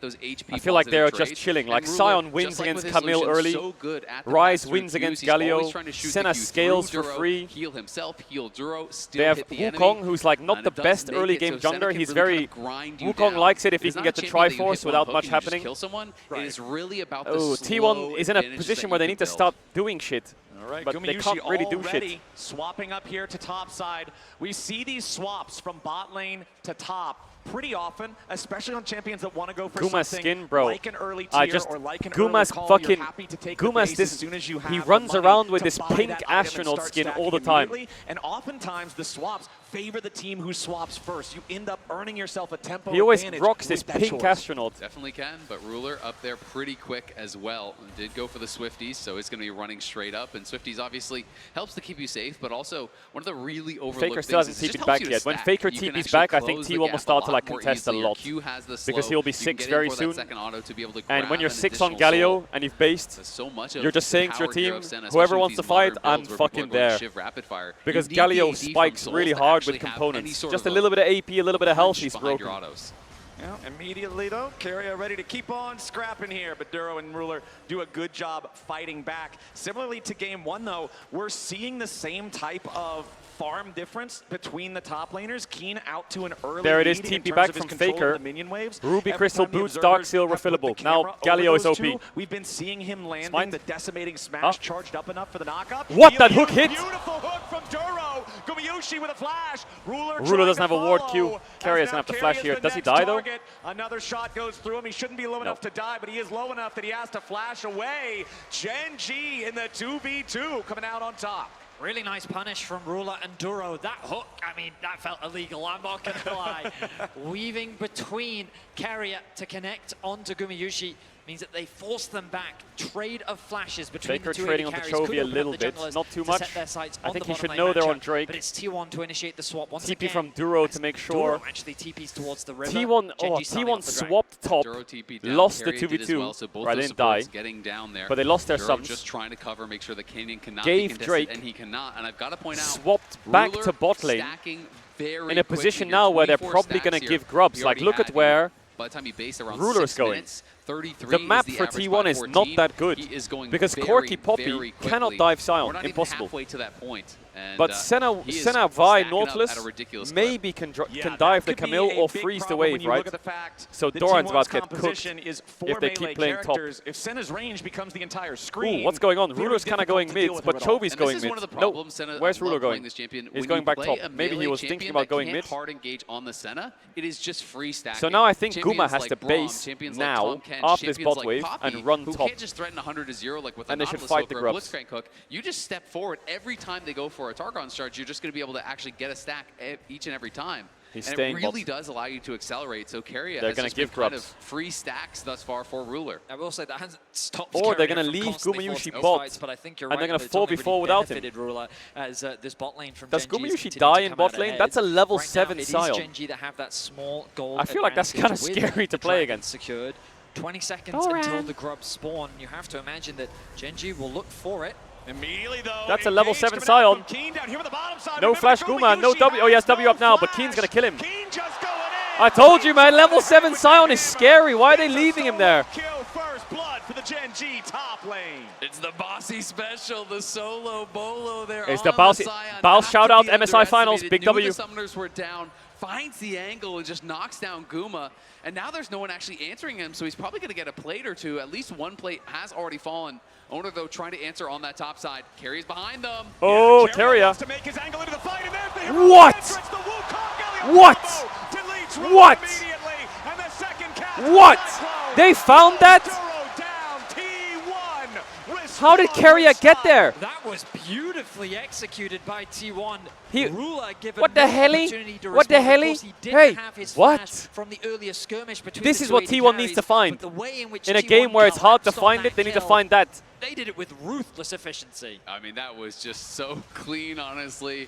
I feel like they're just chilling. Like Sion wins against Camille early, Ryze wins against Galio, Senna scales for free. Heal himself, heal Duro, they have Wukong, who's like not the best early game jungler. He's very Wukong likes it if he can get the Triforce without much happening. Kill someone. It is really about oh, T1 is in a position where they need to start doing shit. All right, but they can't really do shit. Swapping up here to top side. We see these swaps from bot lane to top pretty often, especially on champions that want to go for Guma's something skin, bro. like an early tier or like an Guma's early call. fucking You're happy to take Guma's the base this. as soon as you have He the runs money around with to this buy pink that item and astronaut start skin all stacking the time. immediately. And oftentimes the swaps favor the team who swaps first. You end up earning yourself a tempo He always advantage rocks with this that pink choice. astronaut. Definitely can, but Ruler up there pretty quick as well. Did go for the Swifties, so it's going to be running straight up. And Swifties obviously helps to keep you safe, but also one of the really overlooked Faker things still is hasn't it just TP'd helps back you to yet. When stack. Faker You can TP's actually back, I think close the T1 will gap start to lot like more contest a easily. lot. Q has the Because slow. he'll be You can 6 get in very for that soon. second auto to be able to And when grab you're an 6 on additional Galio soul. and you've based, So much you're just saying to your power here team, of Senna, whoever especially wants to with these modern fight, I'm builds where people fucking are going there. Shiv rapid fire. Because You need the Galio AD from spikes Souls really to hard with actually have any components. sort Just of a little bit of AP, a little bit of health, punch he's behind broken. your autos. Well, immediately though, Keria ready to keep on scrapping here, but Duro and Ruler do a good job fighting back. Similarly to game one though, we're seeing the same type of farm difference between the top laners. Keen out to an early There it is, lead in TP terms back of his from control of Faker. the minion waves. Ruby Every Crystal time the boots, Dark observers Seal have put the refillable. camera Now Galio over is those OP. two, we've been seeing him landing the decimating smash charged up enough for the knockup. What? That hook hit? Beautiful hook from Duro. Gumayushi with a flash. Ruler doesn't have a ward Q. Keria's gonna have to flash here. Does he die though? Another shot goes through him. He shouldn't be low enough to die, but he is low enough that he has to flash away. Gen G in the 2v2 coming out on top. Really nice punish from Ruler and Duro. That hook, I mean, that felt illegal, I'm not going to lie. Weaving between Keria to connect onto Gumayushi means that they force them back. Trade of flashes between Faker the two trading AD on the carries. Chovy a little bit, not too much. I think he should know they're on Drake. But it's T1 to initiate the swap once TP again. from Duro to make sure. Duro actually TPs towards the river. T1 swapped top, lost the 2v2, right, they didn't die, but they lost their Duro subs. just trying to cover, make sure that Canyon cannot Gave be contested, Drake, and he cannot. And I've got to point out, swapped back to bot lane in a position now where they're probably going to give grubs. Like, look at where by the time he based around Ruler's 6 going. minutes, 33 The map is the for average T1 by is 14. not that good He is going because very, Corky Poppy very cannot quickly. dive Sion. We're not Impossible. even halfway to that point. And, But Senna, he is Vi, stacking up Nautilus at a ridiculous maybe can dive the Camille or freeze the wave, right? So Doran's about to get cooked if they keep playing top. If Senna's range becomes the entire screen. Ooh, what's going on? very Ruler's kind of going difficult to deal mid, with but him at all. Chovy's And going this is mid. one of the No, problems, Senna, where's I Ruler love going? playing this champion. He's When going you back play top. a Maybe he melee was thinking champion about that going can't mid. hard engage on the Senna, it is just free stacking. So now I think Champions Guma has like to Braum, base champions now like Tom Kench, after this champions bot like wave Poppy, and run who top. can't just threaten 100 to 0 like with And a they should Nautilus fight hook the or a grubs. Blitzcrank hook. You just step forward every time they go for a Targon charge. You're just going to be able to actually get a stack each and every time. He's and staying it really bot. does allow you to accelerate. So Keria They're has gonna just give been kind of grubs. free stacks thus far for Ruler. I will say that hasn't stopped. Or they're Keria going to from leave constantly Gumayushi forcing bot, fights, but I think you're and they're right going that to it's only 4v4 really without him. benefited Ruler as this bot lane from Does Gen G is Gumayushi continuing die to in come bot out lane? ahead. That's a level Right 7 now, it Sion. is Gen G that have that small gold I feel like that's advantage kinda with scary to the play dragon against. Secured. 20 seconds until the grubs spawn. You have to imagine that Gen G will look for it. Immediately though, That's a level 7 Sion. No flash Guma, no W. Oh, he has W up now, but Keen's going to kill him. I told you, man, level 7 Sion is scary. Why are they leaving him there? Kill first blood for the Gen G top lane. It's the bossy special, the solo bolo there. It's the Baus shout out, MSI Finals, big W. The summoners were down, finds the angle and just knocks down Guma. And now there's no one actually answering him, so he's probably going to get a plate or two. At least one plate has already fallen. Owner, though, trying to answer on that top side. Carries behind them. Oh, Keria. What? What? What? What? They found that? How did Keria get there? That was beautifully executed by T1. Ruler given what the no helly? opportunity to What the respond. Of helly? course, he didn't Hey, have his what? flash from the earlier skirmish between This the is two what AD T1 needs carries, to find. but the way in which In a T1 game where it's hard to collapsed on find that it, they need to kill, find that. They did it with ruthless efficiency. I mean, that was just so clean, honestly.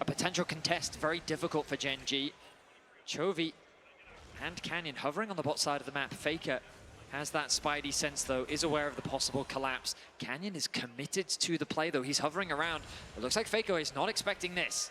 a potential contest, very difficult for Gen G. Chovy and Canyon hovering on the bot side of the map. Faker has that spidey sense, though, is aware of the possible collapse. Canyon is committed to the play, though. He's hovering around. It looks like Faker is not expecting this.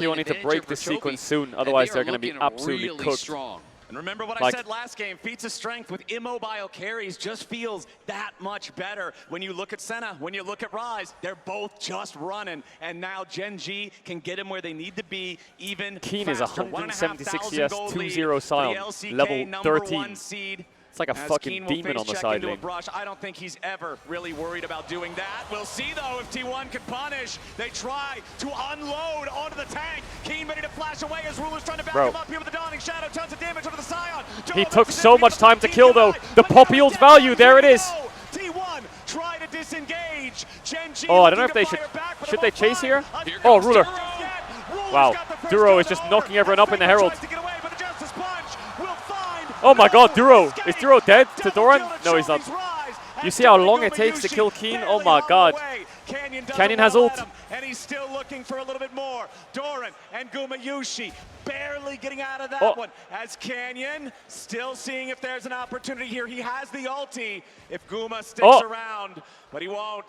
T1 need to break this sequence soon, otherwise they're going to be absolutely cooked. Strong. And remember what Like- I said last game, feats of strength with immobile carries just feels that much better. When you look at Senna, when you look at Rise, they're both just running. And now Gen G can get them where they need to be even Keen is faster. 176 1,500 CS, gold 2-0 lead Sion, for the LCK level number 13. 1 seed. It's like a As fucking Keen will demon face on the check side into a lane. brush. I don't think he's ever really worried about doing that. We'll see though if T1 can punish. They try to unload onto the tank. Keen ready to flash away as Ruler's trying to back Bro. him up here with the Dawning Shadow. Tons of damage onto the Scion. He took so much time to kill though. The Poppy's value, there it is. T1 try to disengage. Gen G Oh, I don't know if looking they to should. fire back, but Should it they won't chase fly. here? Here Oh, comes Ruler. Ruler's Wow. got the first Duro kill is just over. knocking everyone up in the Herald. Tries to get away, but the Justice Punch will find Oh my god, Duro. escape. Is Duro dead to Doran? No, he's not. Chovy Rise. You see how long it takes to kill Keen? Oh my god. Canyon has ult. And he's still looking for a little bit more. Doran and Gumayushi barely getting out of that Oh. one. As Canyon still seeing if there's an opportunity here. He has the ulti if Guma sticks Oh. around, but he won't.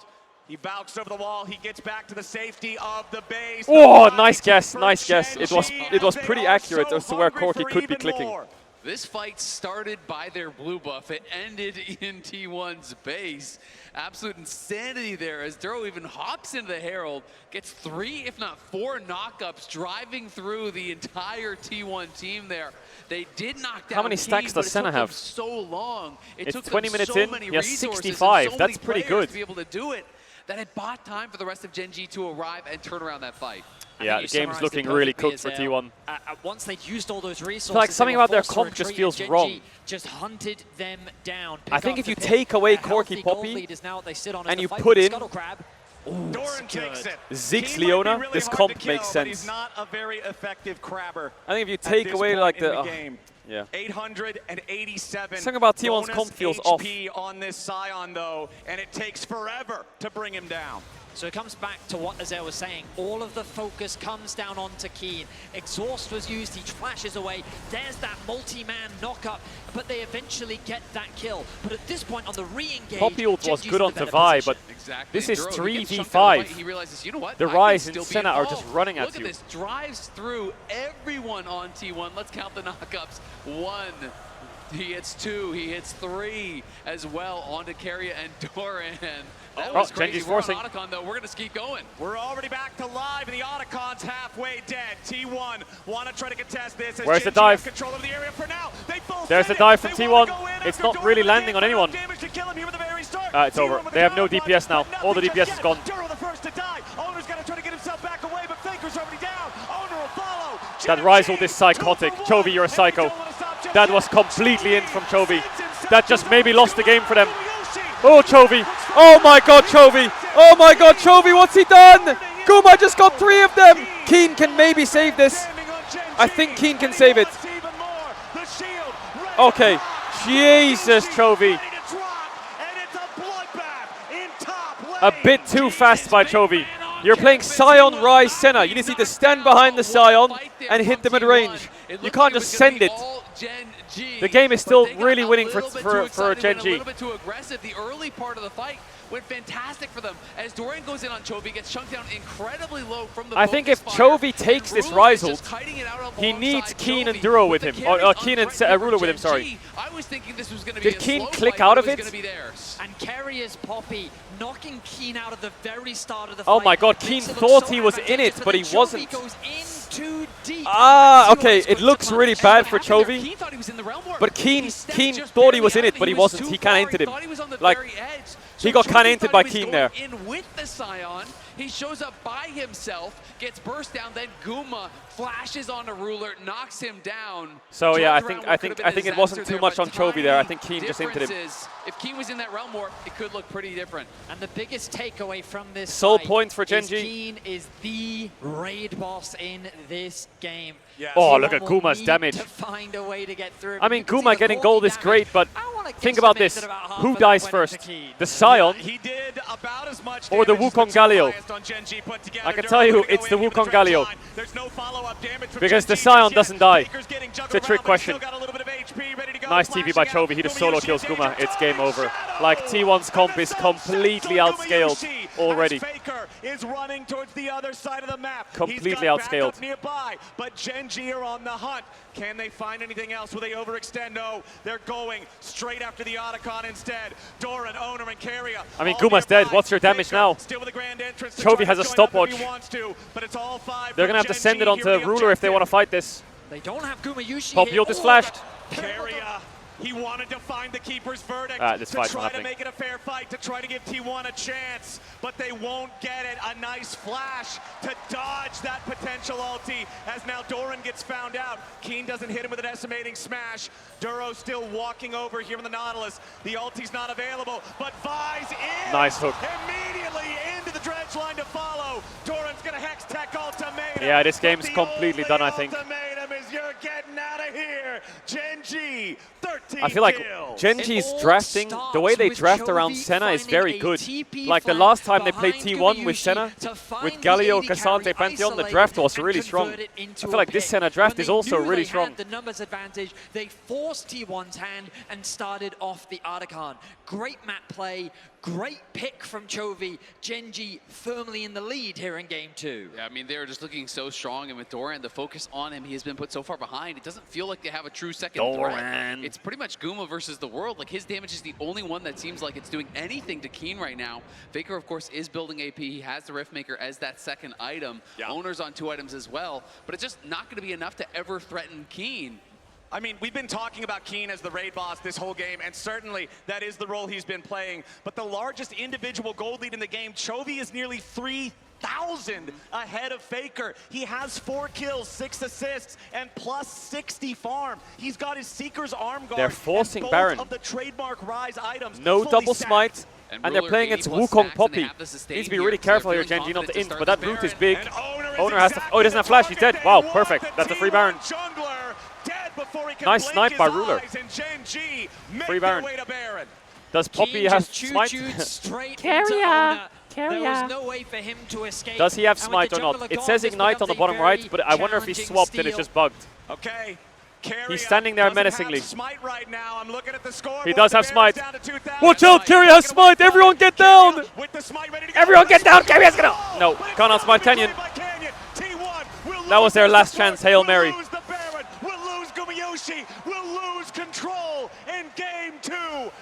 He bounced over the wall. He gets back to the safety of the base. Oh, The nice fight guess, for nice guess. Gen It was G it was as they pretty are accurate so as to where hungry Corki for could be even clicking. more. This fight started by their blue buff. It ended in T1's base. Absolute insanity there as Duro even hops into the Herald, gets 3, if not 4 knockups, driving through the entire T1 team there. They did knock down How many stacks Keen, does but it Senna took them have? so long. It It's took 20 them minutes so in, many he has resources and 65. so That's many pretty players good. to be able to do it that it bought time for the rest of Gen G to arrive and turn around that fight. Yeah, the game's looking really cooked for T1. Once they'd used all those resources, Like something about their forced to comp just retreat, feels and Gen wrong. G just hunted them down. I Pick think up if the you pick. take away A healthy Corki gold Poppy lead is now what they sit on as and the you fight put for the in Scuttle Crab. Doran takes it. Ziggs Keen might be Leona, really this hard comp to kill, makes but he's sense. not a very effective crabber. I think if you at take this away point like in the game. yeah. 887. Something about T1's bonus comp feels off. HP on this Scion though, and it takes forever to bring him down. So it comes back to what Azel was saying. All of the focus comes down onto Keen. Exhaust was used, he flashes away. There's that multi-man knockup, but they eventually get that kill. But at this point on the re-engage, Poppy ult was Genji's good in on the better Tavai, position. but Exactly. this is Duro, he gets chunked out of the 3v5. fight. He realizes, you know what? The I can Rise and still be Senna are just involved. running at Look you. at this, drives through everyone on T1. Let's count the knockups. 1. He hits 2, he hits 3 as well onto Carrier and Doran. That was crazy. Genji's We're on forcing. Otacon though, we're gonna keep going. We're already back to live, and the Otacon's halfway dead. T1 want to try to contest this. As Where's the Gen G has dive? Control of the area for now. They both There's said the dive it. from They wanna T1. go in It's after not Doran, really but landing they on did anyone. enough damage to kill him here at the very start. It's over. T1 with They the have no counter punch, DPS now. but All the nothing DPS just is gone. yet. Duro the first to die. Owner's gonna try to get himself back away, but Faker's already down. Owner will follow. That Rise ult is psychotic. Chovy, you're a psycho. That was completely in from Chovy. That just maybe lost the game for them. Oh, Chovy. Oh my god, Chovy. Oh my god, Chovy, what's he done? Guma just got 3 of them. Keen can maybe save this. I think Keen can save it. Okay. Jesus, Chovy. A bit too fast by Chovy. You're playing Scion, Rise, Senna. You need to stand behind the Scion and hit them at range. You can't just send it. The game is still really winning for Gen G. A little bit too aggressive. The early part of the fight went fantastic for them as Doran goes in on Chovy, gets chunked down incredibly low from the I think if focus fire, Chovy takes and this Ruler Rise is ult, just kiting it out he needs alongside Keen and Chovy. Duro with With him. the Or carries Keen and unthreatening for Ruler with him, Gen sorry. G, I was thinking this was going to be Did a Keen slow click fight, out but of was it? gonna be theirs. And Carrier's Poppy knocking Keen out of the very start of the Oh fight. my god, Keen Makes it look thought so he was in it, advantageous, but he then wasn't. Chovy goes in too deep. Ah, And okay, T1 is it quick looks to really punish. bad for What happened there? Chovy. Keen thought he was in the realm war. But Keen stepped just thought he was in barely it, but he out of it. wasn't. Was He too kinda far. hinted him. Thought he was on the Like, very edge. he So got kinda Chovy hinted thought by he was Keen going there. in with the Scion. He shows up by himself, gets burst down, then Guma flashes onto Ruler, knocks him down. So yeah, I Turns think around, what could have been a it wasn't disaster too much there, on but Chovy there. I tiny think Keen just hinted him. differences. If Keen was in that realm war, it could look pretty different. And the biggest takeaway from this Sole fight point for Gen is G. Keen is the raid boss in this game. Yes. Oh, T1 look at will Guma's need damage. to find a way to get through. I mean, You can see Guma the getting 40 gold is damage. great, but I wanna think give about some this. that about half Who of that dies went first? into Keen. The Scion He did about as much or the damage as Wukong two Galio? highest on Gen G put together. I can Duro tell you, gonna go it's the in, give Wukong dredge Galio. line. There's no follow-up damage from Because Gen the G Scion just yet. doesn't die. Faker's getting It's juggled a trick around, but he's question. still got a little bit of Nice TP by Chovy. He just solo kills Guma. It's game over. Like, T1's comp is completely outscaled already. Faker is running towards the other side of the map. Completely outscaled. Nearby, but Gen G are on the hunt. Can they find anything else? Will they overextend? No, they're going straight after the Otacon instead. Doran, Owner, and Carrier. I mean, Guma's dead. What's your damage now? Chovy has a stopwatch. They're going to have to send it onto Ruler if they want to fight this. They don't have Guma Yushi. Poppy ult is flashed. Carrier, he wanted to find the keeper's verdict this to fight's try not to happening. make it a fair fight, to try to give T1 a chance, but they won't get it. A nice flash to dodge that potential ulti as now Doran gets found out. Keen doesn't hit him with an estimating smash. Duro still walking over here in the Nautilus. The ulti's not available, but Vi's in. Nice hook. Immediately into the dredge line to follow. Doran's gonna hex tech ultimatum. Yeah, this game's completely done, I think. Ultimatum is you're getting out of here. Gen G, 13 I feel like kills. Gen G's drafting, the way they draft around Senna is very good. Like the last time they played T1 with Senna, with Galio, Cassante, Pantheon, the draft was really strong. I feel like this Senna draft is also really strong. The numbers advantage, they forced T1's hand and started off the Otacon. Great map play, great pick from Chovy. Gen G firmly in the lead here in game 2. Yeah, I mean, they're just looking so strong, and with Doran, the focus on him, he has been put so far behind. It doesn't feel like they have a true second threat. It's pretty much Guma versus the world. Like, his damage is the only one that seems like it's doing anything to Keen right now. Faker, of course, is building AP. He has the Riftmaker as that second item. Owner's on 2 items as well, but it's just not going to be enough to ever threaten Keen. I mean, we've been talking about Keen as the raid boss this whole game, and certainly that is the role he's been playing. But the largest individual gold lead in the game, Chovy is nearly 3,000 ahead of Faker. He has 4 kills, 6 assists, and plus 60 farm. He's got his Seeker's arm guard. They're forcing and both Baron. of the trademark Rise items. No double stacked. smite. And they're playing against Wukong Poppy. Needs to be really careful here, Gen G, not to int, but that root is big. Owner has to. Oh, he doesn't have flash. He's dead. Wow, perfect. That's a free Baron. Nice snipe by Ruler. Free Baron. Does Poppy have smite? Carrier. There was no way for him to escape. Does he have smite or not? It says ignite on the bottom right, but I wonder if he swapped and it's just bugged. Okay. He's standing there menacingly. Right now. I'm looking at the score. He does have smite. Watch out, Carrier has smite. Everyone get down. Everyone get down. Carrier's gonna. No, can't smite Canyon. That was their last chance. Hail Mary. We'll lose Gumayushi. We'll lose control in game 2.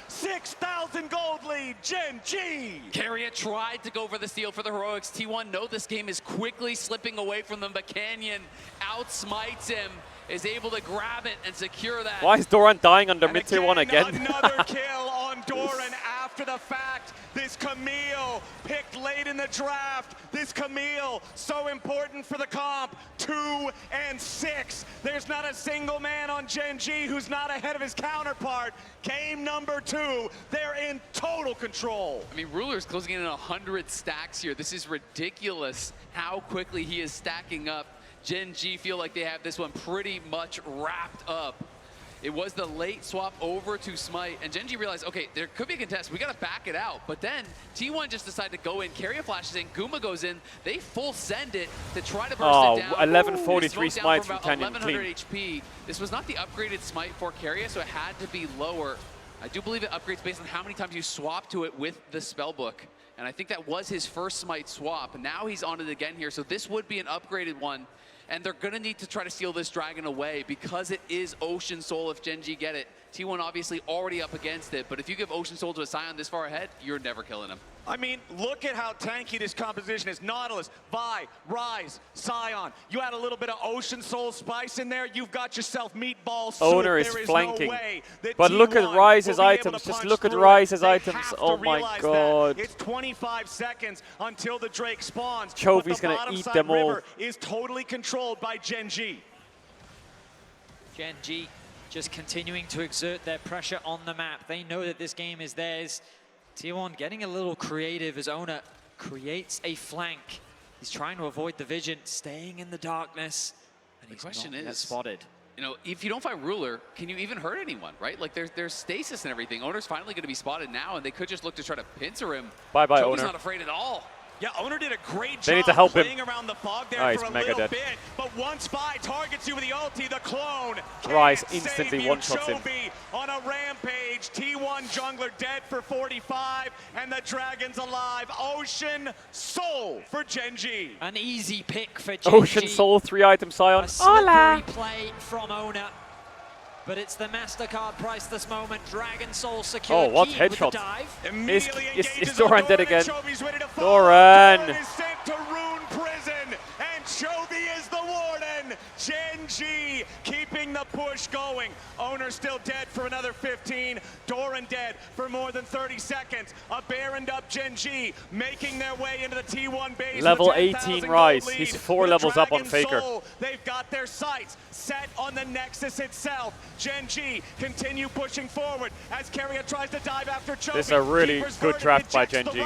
6,000 gold lead, Gen G. Carrier tried to go for the steal for the Heroics. T1 know this game is quickly slipping away from them, but Canyon outsmites him, is able to grab it and secure that. Why is Doran dying under mid tier 1 again? Another kill on Doran after the fact. This Camille picked late in the draft. This Camille, so important for the comp. 2 and 6. There's not a single man on Gen G who's not ahead of his counterpart. Game number 2, they're in total control. I mean, Ruler's closing in on 100 stacks here. This is ridiculous how quickly he is stacking up. Gen G feel like they have this one pretty much wrapped up. It was the late swap over to Smite, and Gen G realized, okay, there could be a contest. We got to back it out. But then T1 just decided to go in. Carrier flashes in. Guma goes in. They full send it to try to burst it down. 1143 Smite from Canyon. 1100 HP. This was not the upgraded Smite for Carrier, so it had to be lower. I do believe it upgrades based on how many times you swap to it with the spellbook. And I think that was his first Smite swap. Now he's on it again here, so this would be an upgraded one. And they're going to need to try to steal this dragon away because it is Ocean Soul if Gen G get it. T1 obviously already up against it, but if you give Ocean Soul to a Scion this far ahead, you're never killing him. I mean, look at how tanky this composition is. Nautilus, Vi, Rise, Scion. You add a little bit of Ocean Soul spice in there, you've got yourself meatball soup. Owner is flanking. But look at Rise's items. Just look at Rise's items. Oh my god. It's 25 seconds until the Drake spawns. Chovy's going to eat them all. River is totally controlled by Gen G. Gen G just continuing to exert their pressure on the map. They know that this game is theirs. T1 getting a little creative as Owner creates a flank. He's trying to avoid the vision, staying in the darkness. And the question is, spotted. You know, if you don't fight Ruler, can you even hurt anyone, right? Like, there's stasis and everything. Owner's finally going to be spotted now, and they could just look to try to pincer him. Bye-bye, Chovy's Owner. not afraid at all. Yeah, Owner did a great They job need to help him. playing around the fog there Oh, for he's a mega little dead. bit. But once Spy targets you with the ulti, the clone Rise can't instantly save you. one-shots him. Chovy on a rampage. T1 jungler dead for 45, and the Dragon's alive. Ocean Soul for Genji. An easy pick for Genji. Ocean Soul, 3-item Scion. A slippery play from Owner. But it's the MasterCard price this moment. Dragon Soul secured. Oh, what Keen with the headshot. dive. Is Doran dead again? Doran! Is sent to Rune Prison, and Chovy is the warden. Genji keeping the push going. Owner still dead for another 15. Doran dead for more than 30 seconds. A Baroned up Genji making their way into the T1 base. Level 18 Rise. He's 4 levels up on Faker. They've got their sights set on the Nexus itself. Genji continue pushing forward as Keria tries to dive after Chovy. This is a really good draft by Genji.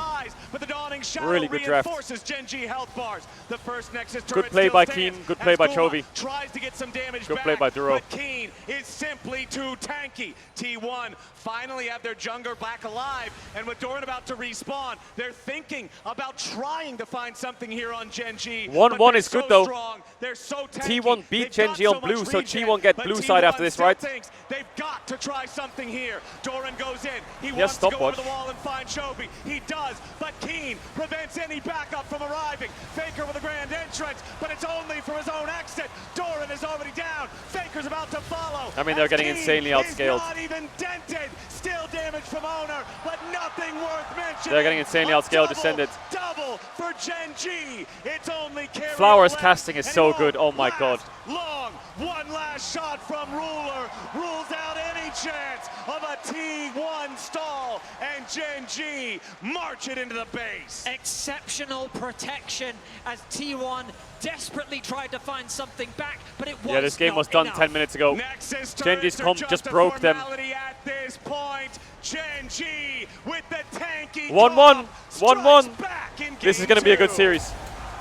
But the dawning shadow Really good draft. reinforces Genji health bars. The first Nexus Good turret play still by stands Keen, good play by as Kuma Chovy. tries to get some damage Good back, play by Duro. but Keen is simply too tanky. T1 finally have their jungler back alive, and with Doran about to respawn, they're thinking about trying to find something here on Genji. 1-1 is good though. They're so tanky. T1 beat They've got Genji on so blue, much so regen, T1 get but blue side T1 after this, still right? thinks they've got to try something here. Doran goes in. He Yes, wants to go stopwatch. over the wall and find Chovy. He does, but Keen prevents any backup from arriving. Faker with a grand entrance, but it's only for his own exit. Doran is already down. Faker's about to follow. I mean, they're as getting Keen insanely is outscaled. not even dented. Still damage from Owner, but nothing worth mentioning. They're getting insanely A outscaled, descended. Double for Genji. It's only Keria Flowers left, casting is and so he good. Oh won't my god. long. One last shot from Ruler rules out any chance of a T1 stall, and Genji march it into the base. Exceptional protection as T1 desperately tried to find something back, but it was Yeah, this game not was done enough. 10 minutes ago. Nexus Genji's turrets are comp just a broke them. formality at this point. Genji with the tanky 1-1. top 1-1. strikes back in This is game going to be a good two. series.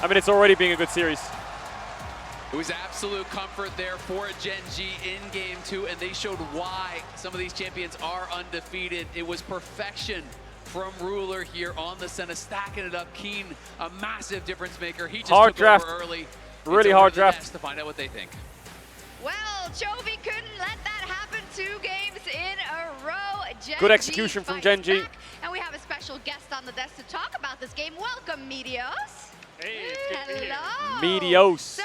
I mean, it's already being a good series. It was absolute comfort there for Genji in Game 2, and they showed why some of these champions are undefeated. It was perfection from Ruler here on the Senna, stacking it up. Keen, a massive difference maker. He just Hard took draft. over early. Really It's over hard to the draft. Nets to find out what they think. Well, Chovy couldn't let that happen 2 games in a row. Genji Good execution from fights Genji. back, and we have a special guest on the desk to talk about this game. Welcome, Medios. Hey, it's good to be here. Hello. Medios. So,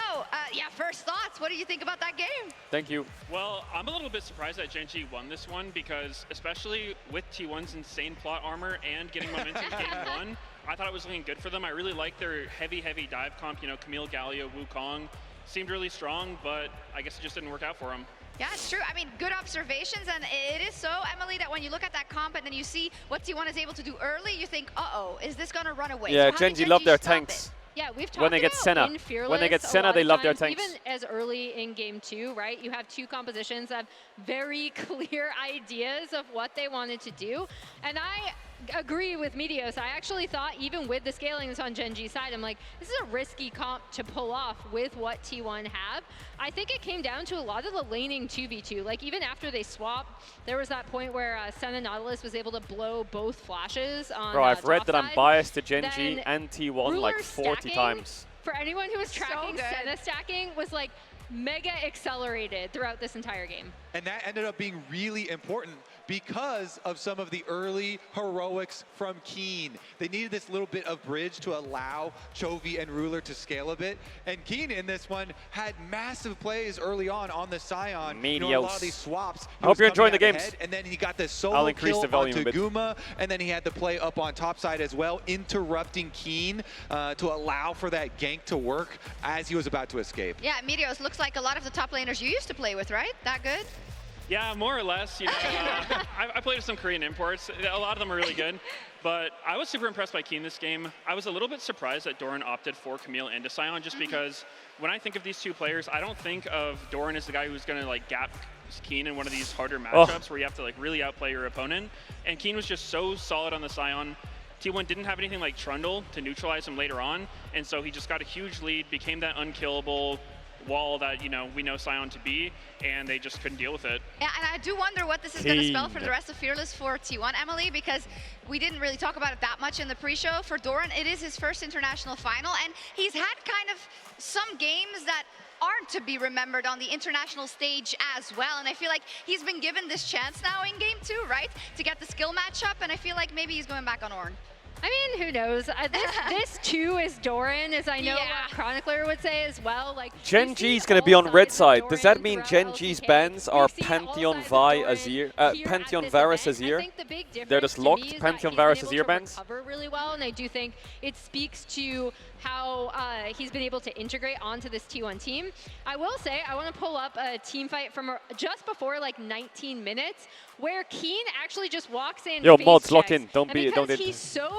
yeah, first thoughts. What do you think about that game? Thank you. Well, I'm a little bit surprised that Genji won this one because, especially with T1's insane plot armor and getting momentum in Game 1, I thought it was looking good for them. I really liked their heavy dive comp. You know, Camille, Galio, Wukong seemed really strong, but I guess it just didn't work out for them. Yeah, it's true. I mean, good observations, and it is so, Emily, that when you look at that comp and then you see what T1 is able to do early, you think, uh-oh, is this going to run away? Yeah, So how did Genji love their stop tanks. it? Yeah, we've talked When they get about Senna. in Fearless When they get a Senna, lot they of love their times, tanks. Even as early in Game 2, right? You have 2 compositions that have very clear ideas of what they wanted to do. And I agree with Medios. I actually thought, even with the scaling that's on Genji's side, I'm like, this is a risky comp to pull off with what T1 have. I think it came down to a lot of the laning 2v2. Like, even after they swapped, there was that point where Senna Nautilus was able to blow both flashes on Bro, I've read top that I'm side. biased to Genji Then and T1 like Ruler 40 stacking, times. For anyone who was tracking good. Senna stacking, was like mega accelerated throughout this entire game. And that ended up being really important because of some of the early heroics from Keen. They needed this little bit of bridge to allow Chovy and Ruler to scale a bit. And Keen in this one had massive plays early on the Scion. You know, a lot of these swaps. I hope you're enjoying the games. Ahead, and then he got this I'll solo increase kill the volume a onto bit. Guma, and then he had the play up on top side as well, interrupting Keen to allow for that gank to work as he was about to escape. Yeah, Medios looks like a lot of the top laners you used to play with, right? That good? Yeah, more or less. You know, I played with some Korean imports. A lot of them are really good, but I was super impressed by Keen this game. I was a little bit surprised that Doran opted for Camille and Scion, just because when I think of these 2 players, I don't think of Doran as the guy who's going to like gap Keen in one of these harder matchups where you have to like really outplay your opponent. And Keen was just so solid on the Scion. T1 didn't have anything like Trundle to neutralize him later on, and so he just got a huge lead, became that unkillable wall that, you know, we know Sion to be, and they just couldn't deal with it. Yeah, and I do wonder what this is going to spell for the rest of Fearless for T1, Emily, because we didn't really talk about it that much in the pre-show. For Doran, it is his first international final, and he's had kind of some games that aren't to be remembered on the international stage as well. And I feel like he's been given this chance now in game 2, right? To get the skill matchup, and I feel like maybe he's going back on Ornn. I mean, who knows? This too is Doran, as I know what Chronicler would say as well. Like Gen G's going to be on red side. Does that mean Gen G's bans are Pantheon Vi Azir, Pantheon Varus Azir? They're just locked Pantheon Varus Azir bans? Cover really well, and I do think it speaks to how he's been able to integrate onto this T1 team. I will say, I want to pull up a team fight from just before like 19 minutes, where Keen actually just walks in. Yo, face mods, lock checks, in. Don't be. Don't. He's so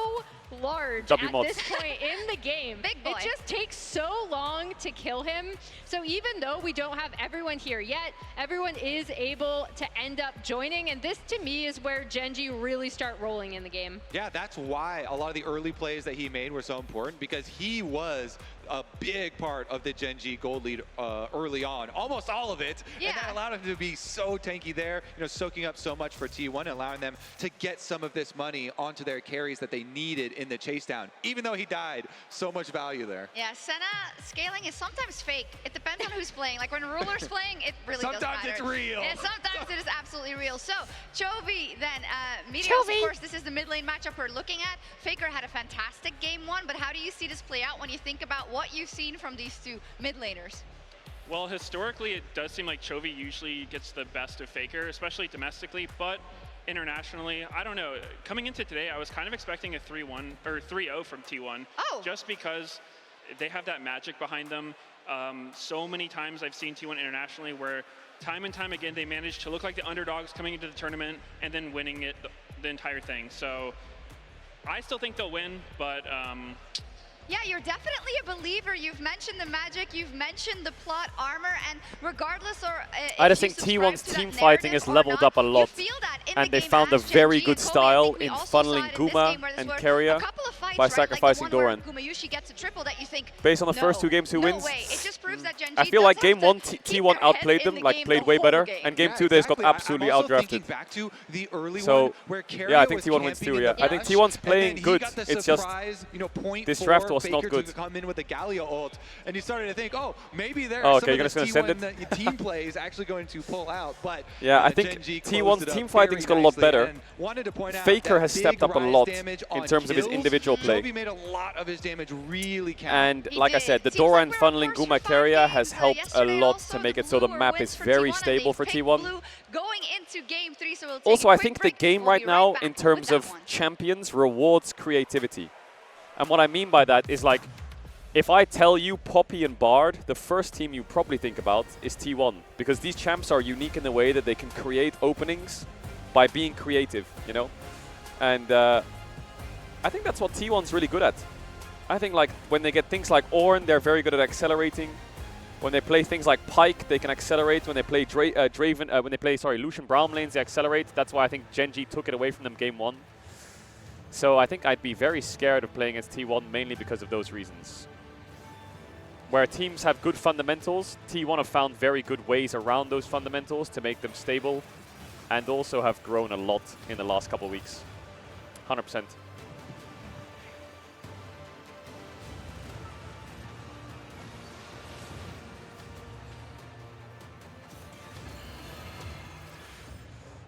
large W at mods. this point in the game. Big boy. It just takes so long to kill him. So even though we don't have everyone here yet, everyone is able to end up joining. And this, to me, is where Gen G really start rolling in the game. Yeah, that's why a lot of the early plays that he made were so important, because he was a big part of the Gen G gold lead early on, almost all of it. Yeah. And that allowed him to be so tanky there, you know, soaking up so much for T1 and allowing them to get some of this money onto their carries that they needed in the chase down. Even though he died, so much value there. Yeah, Senna scaling is sometimes fake. It depends on who's playing. Like when Ruler's playing, it really doesn't matter. Sometimes it's real. And sometimes it is absolutely real. So, Chovy then, Meteos, of course, this is the mid lane matchup we're looking at. Faker had a fantastic game 1, but how do you see this play out when you think about what you've seen from these two mid laners? Well, historically, it does seem like Chovy usually gets the best of Faker, especially domestically, but internationally, I don't know. Coming into today, I was kind of expecting a 3-1 or 3-0 from T1, just because they have that magic behind them. So many times I've seen T1 internationally where time and time again they manage to look like the underdogs coming into the tournament and then winning it the entire thing. So I still think they'll win, but yeah, you're definitely a believer. You've mentioned the magic, you've mentioned the plot armor, and regardless or I just think T1's team fighting has leveled up a lot, and they found a very good style in funneling Guma and Keria by sacrificing Doran. Based on the first 2 games, who wins? I feel like game 1 T1 outplayed them, like played way better, and game 2 they just got absolutely outdrafted. So yeah, I think T1 wins too. Yeah, I think T1's playing good. It's just this draft was not good. To come in with the Galio ult, and you started to think, oh, maybe there's okay, some you're of just this gonna send T1 team play is actually going to pull out. But yeah, I think T1's team fighting's got a lot better. Faker has stepped up a lot in terms of his individual play. Chovy made a lot of his damage really count. And like I said, the Doran funneling Guma Keria has helped a lot to make it so the map is very stable for T1. Also, I think the game right now, in terms of champions, rewards creativity. And what I mean by that is, like, if I tell you Poppy and Bard, the first team you probably think about is T1. Because these champs are unique in the way that they can create openings by being creative, you know? And I think that's what T1's really good at. I think, like, when they get things like Ornn, they're very good at accelerating. When they play things like Pyke, they can accelerate. When they play Lucian Braum lanes, they accelerate. That's why I think Gen G took it away from them game 1. So I think I'd be very scared of playing against T1 mainly because of those reasons. Where teams have good fundamentals, T1 have found very good ways around those fundamentals to make them stable, and also have grown a lot in the last couple of weeks. 100%.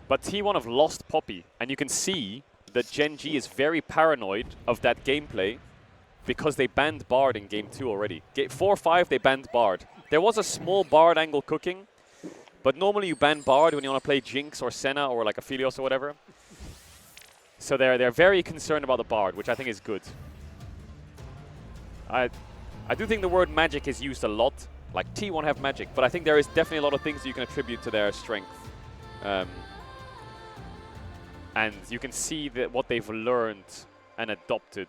But T1 have lost Poppy, and you can see that Gen G is very paranoid of that gameplay because they banned Bard in game 2 already. Game 4-5, they banned Bard. There was a small Bard angle cooking, but normally you ban Bard when you want to play Jinx or Senna or like Aphelios or whatever. So they're very concerned about the Bard, which I think is good. I do think the word magic is used a lot. Like T1 have magic, but I think there is definitely a lot of things you can attribute to their strength. And you can see that what they've learned and adopted.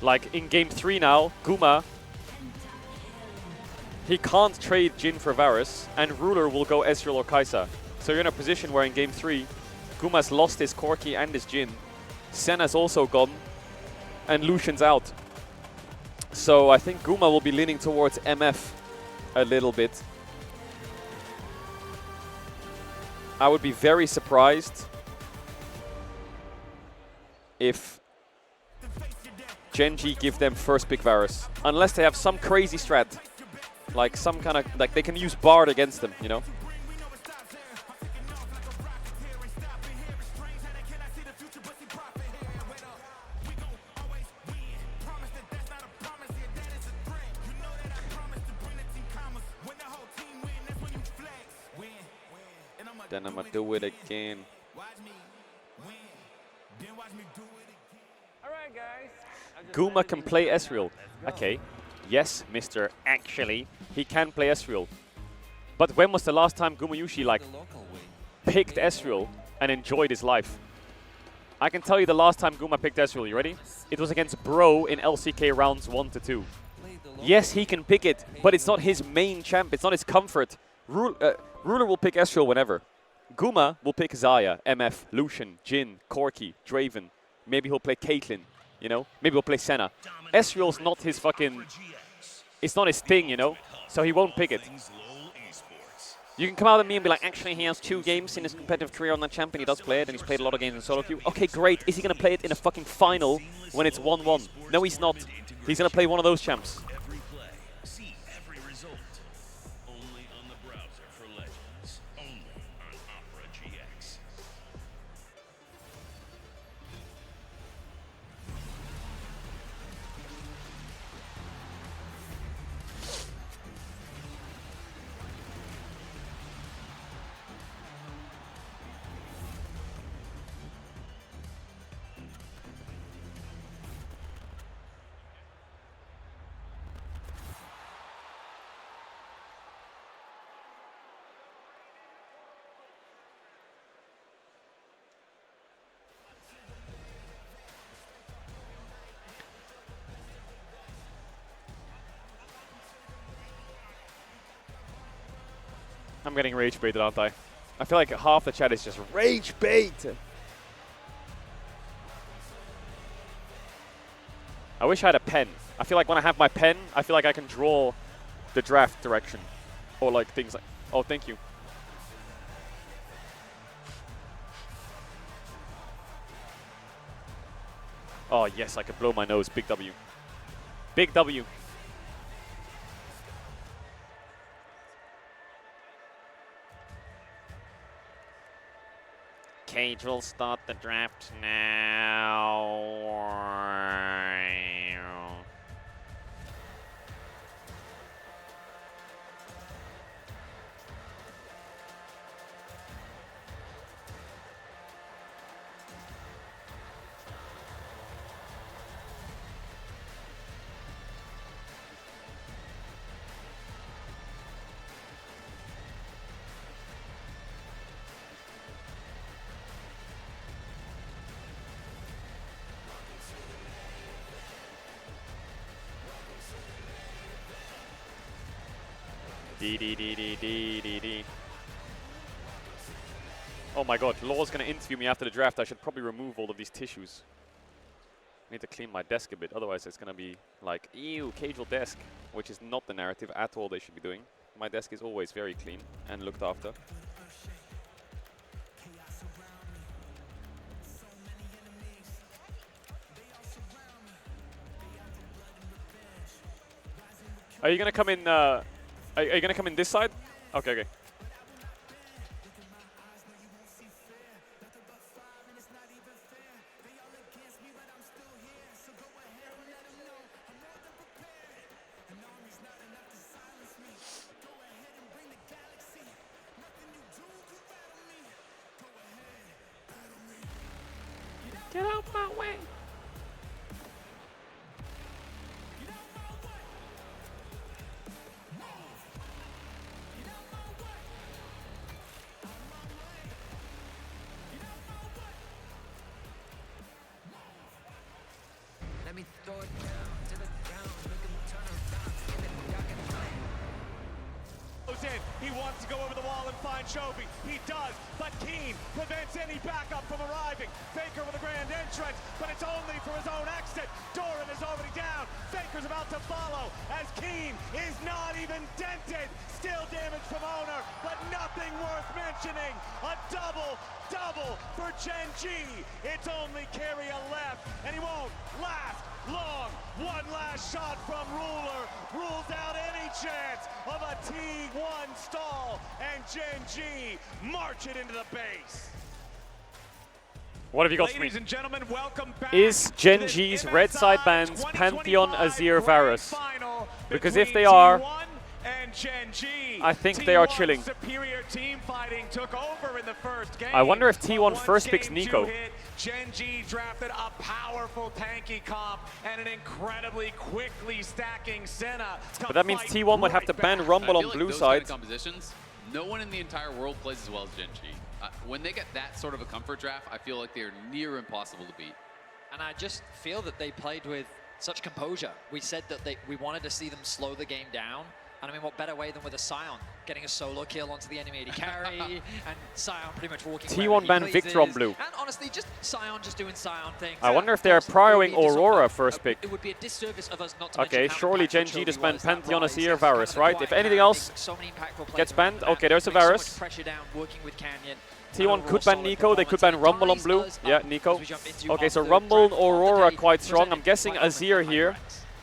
Like in game 3 now, Guma, he can't trade Jhin for Varus, and Ruler will go Ezreal or Kai'Sa. So you're in a position where in game 3, Guma's lost his Corki and his Jhin. Senna's also gone, and Lucian's out. So I think Guma will be leaning towards MF a little bit. I would be very surprised if Gen.G give them first pick Varus, unless they have some crazy strat, like some kind of, like they can use Bard against them, you know? Then I'ma do it again. Guma can play Ezreal. Okay. Yes, Mr. Actually, he can play Ezreal. But when was the last time Gumayushi like picked Ezreal and enjoyed his life? I can tell you the last time Guma picked Ezreal. You ready? It was against Bro in LCK rounds 1 to 2. Yes, he can pick it, but it's not his main champ. It's not his comfort. Ruler will pick Ezreal whenever. Guma will pick Xayah, MF, Lucian, Jhin, Corki, Draven. Maybe he'll play Caitlyn, you know? Maybe he'll play Senna. Ezreal's not his fucking... It's not his thing, you know? So he won't pick it. You can come out at me and be like, actually, he has 2 games in his competitive career on that champ and he does play it and he's played a lot of games in solo queue. Okay, great. Is he going to play it in a fucking final when it's 1-1? No, he's not. He's going to play one of those champs. I'm getting rage baited, aren't I? I feel like half the chat is just rage bait. I wish I had a pen. I feel like when I have my pen, I feel like I can draw the draft direction. Or like things like, oh, thank you. Oh, yes, I could blow my nose. Big W. Big W. Caedrel, start the draft now. D. Oh my god, Law's gonna interview me after the draft. I should probably remove all of these tissues. I need to clean my desk a bit, otherwise it's gonna be like, ew, Caedrel desk, which is not the narrative at all they should be doing. My desk is always very clean and looked after. Are you gonna come in? Are you gonna come in this side? Okay, okay. Get out my way. Let me throw it down to the ground, make him turn around, and then y'all can play. He wants wants to go over the wall and find Chovy. He does, but Keen prevents any backup from arriving. Faker with a grand entrance, but it's only for his own exit. Doran is already down. Faker's about to follow as Keen is not even dented. Still damage from Owner, but nothing worth mentioning. A double for Gen G. It's only Carrier left, and he won't last long. One last shot from Ruler rules out any chance of a T1 stall, and Gen G march it into the base. What have you got for me? Ladies and gentlemen, welcome back. Is Gen G's red side bans Pantheon, Azir, Varus? Because if they are, I think they are chilling. Superior team fighting took over in the first game. I wonder if T1 first picks Nico. Gen G drafted a powerful tanky comp and an incredibly quickly stacking Senna. But that means T1 would have to ban Rumble on blue side. Compositions, no one in the entire world plays as well as Gen G. When they get that sort of a comfort draft, I feel like they're near impossible to beat. And I just feel that they played with such composure. We said that we wanted to see them slow the game down. And I mean, what better way than with a Scion getting a solo kill onto the enemy AD carry, and Scion pretty much walking T1 ban Victor on blue. And honestly, just Scion just doing Scion things. I wonder if they're prioing Aurora first pick. It would be a disservice of us not to Okay, surely Gen G just banned Pantheon, Azir, Varus, right? If anything else gets banned, okay, there's a Varus. Pressure down, working with Canyon. T1 could ban Nico, they could ban Rumble on blue. Yeah, Nico. Okay, so Rumble and Aurora quite strong. I'm guessing Azir here.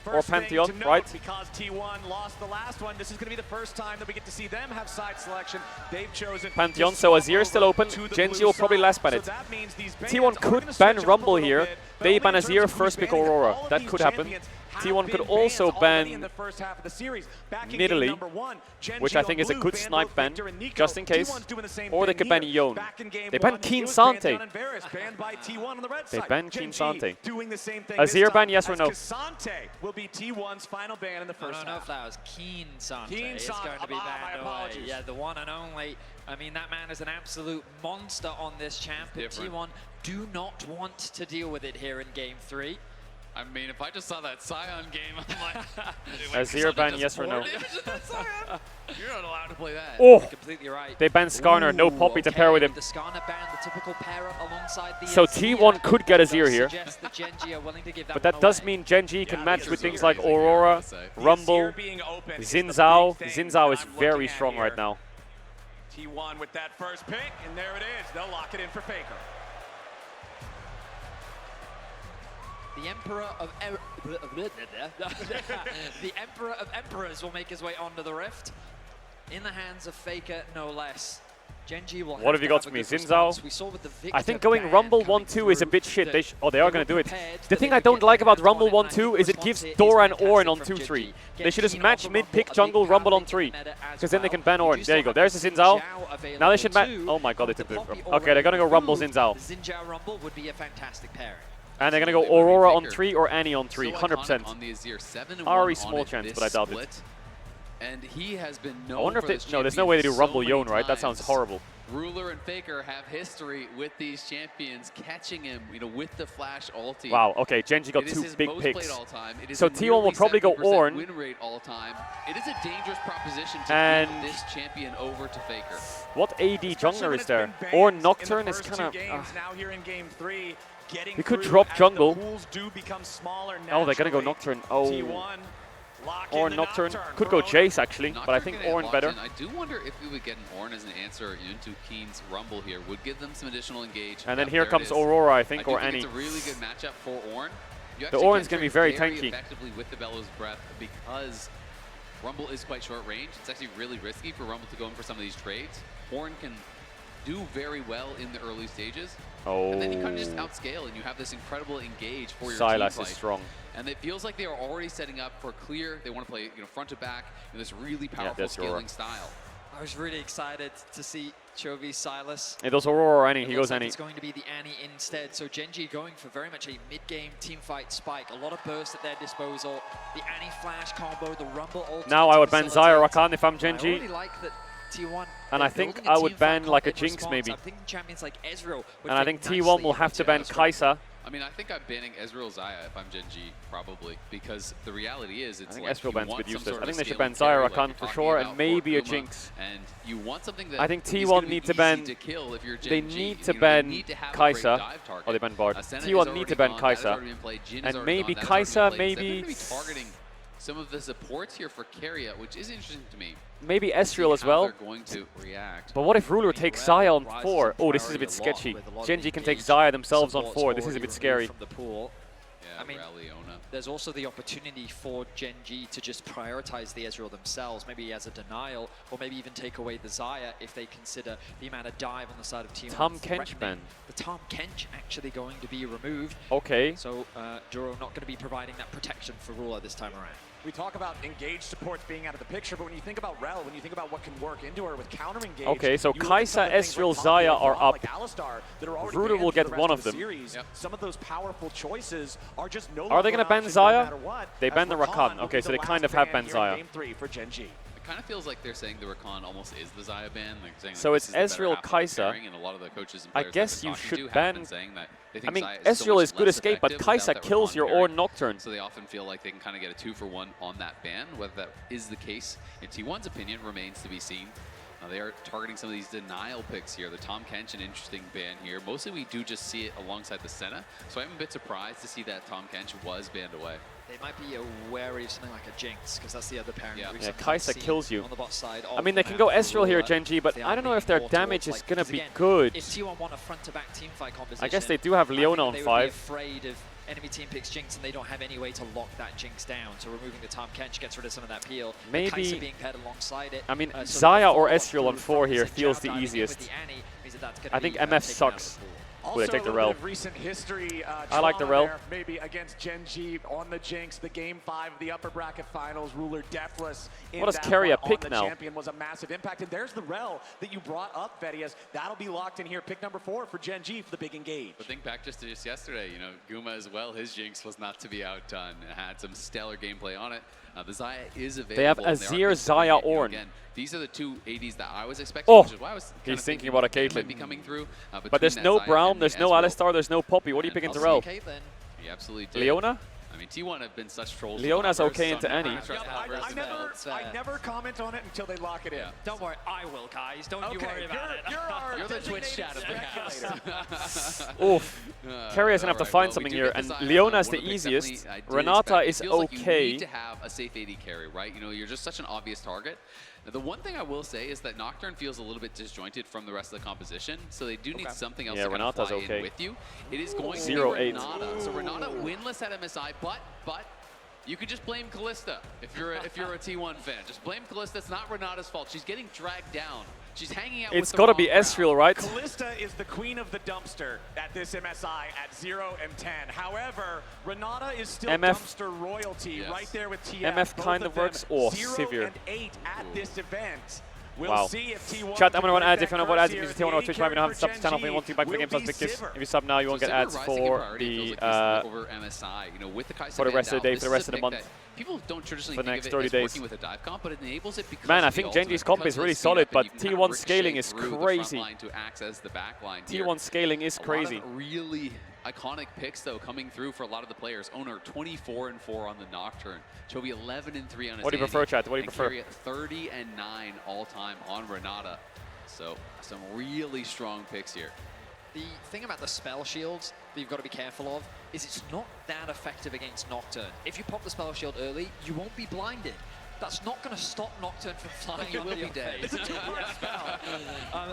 Or Pantheon, right? Because T1 lost the last one, this is going to be the first time that we get to see them have side selection. They've chosen Pantheon, so Azir is still open. Gen G will probably last ban it. T1 could ban Rumble here. They ban Azir, first pick Aurora. That could happen. T1 could also ban Nidalee, which I think is a good snipe ban, just in case. Or they could ban Yone. They ban Keen Sante. They ban Keen Sante. Azir ban, yes or no? Sante will be T1's final ban in the first half. No flowers. Keen Sante is going to be banned away. Yeah, the one and only. I mean, that man is an absolute monster on this champ. T1 do not want to deal with it here in Game 3. I mean, if I just saw that Scion game, I'm like... Azir ban, yes or no? You're not allowed to play that. Oh! Completely right. They banned Skarner, no Poppy to pair with him. The Skarner ban, the typical pair up alongside the so T1 could get Azir here. But that does away. mean Gen G can match with things like Aurora, Rumble, Xin Zhao. Xin Zhao is very strong right now. T1 with that first pick, and there it is. They'll lock it in for Faker. The Emperor of the Emperor of Emperors will make his way onto the Rift, in the hands of Faker, no less. Gen G will. What have you got for me, Xin Zhao? I think going Rumble 1-2 is a bit shit. They are going to do it. The thing I don't like about Rumble 1-2 is it gives Doran Ornn on 2-3. They should just match mid-pick jungle Rumble on 3, because then they can ban Ornn. There you go. There's the Xin Zhao. Now they should match. Oh my god, they took the. Okay, they're going to go Rumble Xin Zhao. Xin Zhao Rumble would be a fantastic pairing. And they're going to go Aurora on 3 or Annie on 3, 100%. On the Azir, 7-1 Ari small chance, but I doubt it. And he has been known I wonder if they, for no, there's no way they do Rumble Yone, right? That sounds horrible. Ruler and Faker have history with these champions, catching him, with the flash ulti. Wow, okay, Gen G got 2 big picks. So T1 will nearly probably go 70% Ornn. Win rate all time. It is a dangerous proposition to And give this champion over to Faker. What AD jungler is there? Ornn Nocturne is kind of. Now here in Game 3. He could drop jungle. Smaller, oh, they're going to go Nocturne. Oh. Ornn Nocturne. Could go Jace, actually, but I think Ornn better. I do wonder if we would get an Ornn as an answer into Keen's Rumble here. Would give them some additional engage. And then here comes Aurora, I think, or Annie. It's a really good matchup for Ornn. The Ornn's going to be very tanky. Effectively with the Bellows Breath, because Rumble is quite short range. It's actually really risky for Rumble to go in for some of these trades. Ornn can do very well in the early stages. Oh. And then you kind of just outscale, and you have this incredible engage for your Sylas team is fight. strong. And it feels like they are already setting up for clear. They want to play, front to back in this really powerful scaling style. I was really excited to see Chovy Sylas. It goes Aurora or Annie. He goes Annie. It's going to be the Annie instead. So Gen G going for very much a mid-game teamfight spike. A lot of burst at their disposal. The Annie flash combo, the Rumble ult. Now I would ban Zyra Rakan if I'm Gen I G. really like that T1. And I think I would ban like a Jinx maybe. I'm thinking champions like Ezreal. And I think T1 will have to ban Kai'Sa. I mean, I think I'm banning Ezreal Xayah if I'm Gen G, probably, because the reality is, it's I think like Ezreal ban's a bit some useless. sort I of think they should scale ban and carry Xayah like Rakan you're for talking sure, about and maybe a Guma, Jinx. And you want something that I think is T1 gonna be need to easy ban. to kill if you're Gen They G. need to You know, ban they need to have a great Kai'Sa. dive target. Oh, they banned Bard. Senna is T1 need already to ban gone, that has Kai'Sa. already been played, Jhin is And already maybe gone, that has Kai'Sa, already been played. maybe. They're going to be targeting some of the supports here for Keria, which is interesting to me. Maybe Ezreal as well. They're going to react. But what if Ruler takes Xayah on 4? Oh, this is a bit sketchy. Gen G can take Xayah themselves on 4. This is a bit scary. From the pool. Yeah, I mean, Leona. there's also the opportunity for Gen G to just prioritize the Ezreal themselves, maybe as a denial, or maybe even take away the Xayah if they consider the amount of dive on the side of Team Tahm Kench ban. The Tahm Kench actually going to be removed. Okay. So Duro not going to be providing that protection for Ruler this time around. We talk about engaged supports being out of the picture, but when you think about Rel, when you think about what can work into her with counter engage. Okay, so Kai'Sa, Ezreal, Xayah are up. Ruler will get one of them. Some of those powerful choices are just no Are they going to ban Xayah? They ban the Rakan Rakan. Okay, so they kind of have banned Xayah. Game 3 for Gen G. It kind of feels like they're saying the Rakan almost is the Xayah ban. Like saying So like, it's this is the better Ezreal, half of Kai'Sa. pairing, and a lot of the coaches and I players guess that I've you been talking should to have ban. been saying that they I think mean, Xayah is so Ezreal much is good less escape, but effective Kai'Sa without that kills Rakan your pairing. Ornn Nocturne. So they often feel like they can kind of get a 2-for-1 on that ban. Whether that is the case, in T1's opinion, remains to be seen. They are targeting some of these denial picks here. The Tahm Kench, an interesting ban here. Mostly we do just see it alongside the Senna, so I'm a bit surprised to see that Tahm Kench was banned away. They might be wary of something like a Jinx, because that's the other pairing. Yeah, Kai'Sa kills you. On the bot side I mean, they can go Ezreal here, Gen G, but I don't know if their damage is going to be good. If T1 want a front-to-back teamfight composition, I guess they do have Leona on they 5. would be afraid of enemy team picks Jinx, and they don't have any way to lock that Jinx down. So removing the Tahm Kench gets rid of some of that peel. Maybe Kai'Sa being paired alongside it. I mean, so Xayah or the Ezreal on 4 here feels the diving in with easiest. the Annie means that that's gonna I think be, MF taken out sucks. of the pool. Will they take the Rel? Recent history, I like the Rel. there, maybe against Gen G on the Jinx, the game 5 of the upper bracket finals, Ruler deathless. What does Keria pick on now? The champion was a massive impact, and there's the Rel that you brought up, Vedias. That'll be locked in here. Pick number 4 for Gen G for the big engage. But think back just to yesterday, you know, Guma as well, his Jinx was not to be outdone. It had some stellar gameplay on it. The Xayah is available. They have Azir, Xayah, Ornn. Again, these are the two ADs that I was expecting, Oh, which is why I was he's thinking about a Caitlyn. Be coming through, but there's no Braum, there's no Alistar, there's no Poppy. What are you picking to Rel? You absolutely did. Leona? I mean, T1 have been such trolls. Leona's okay into any. I never comment on it until they lock it in. Don't worry, I will, guys. Don't you worry about it. You're the Twitch chat of the house. Oof. Keria's gonna have to find something here, and Leona's the easiest. Renata is okay. Like you need okay. to have a safe AD carry, right? You know, you're just such an obvious target. Now, the one thing I will say is that Nocturne feels a little bit disjointed from the rest of the composition, so they do need something else to kind of Renata's fly okay. in with you. It is going to be 0-8. Renata. So Renata winless at MSI, but you could just blame Callista if you're a T1 fan. Just blame Callista. It's not Renata's fault. She's getting dragged down. She's hanging out It's with the got to be wrong Ezreal, right? Callista is the queen of the dumpster at this MSI at 0 and 10. However, Renata is still MF dumpster royalty right there with TF. MF kind of works. Oh, 0 severe. and 8 at this event. We'll Wow. see if T1 Chat, I'm going to want can ads if you know what ads. If break you that see one on curse Twitch, here. maybe you don't have The sub Gen channel, G but you want to buy the will game plus be big gifts. Sivir. If you sub now, you won't get ads Rising in for priority feels the like he's over MSI. You know, with the Kai'Sa for the rest of the banned day, out, for the this rest is of a the pick month. that people don't traditionally for the think next of 30 it as days. working with a dive comp, but it enables it because Man, I of the think Genji's ultimate, comp because is of really the speed solid, up, and but you can kind of T1 ricochet scaling is through the front crazy. line to access the back line here. T1 scaling is crazy. A lot of really iconic picks though coming through for a lot of the players. Owner 24 and 4 on the Nocturne. Chovy 11 and 3 on his What do you prefer, chat? What do you prefer? Keria 30 and 9 all time on Renata. So some really strong picks here. The thing about the spell shields that you've got to be careful of is it's not that effective against Nocturne. If you pop the spell shield early, you won't be blinded. That's not going to stop Nocturne from flying It will onto be your dead. face. It's a great spell.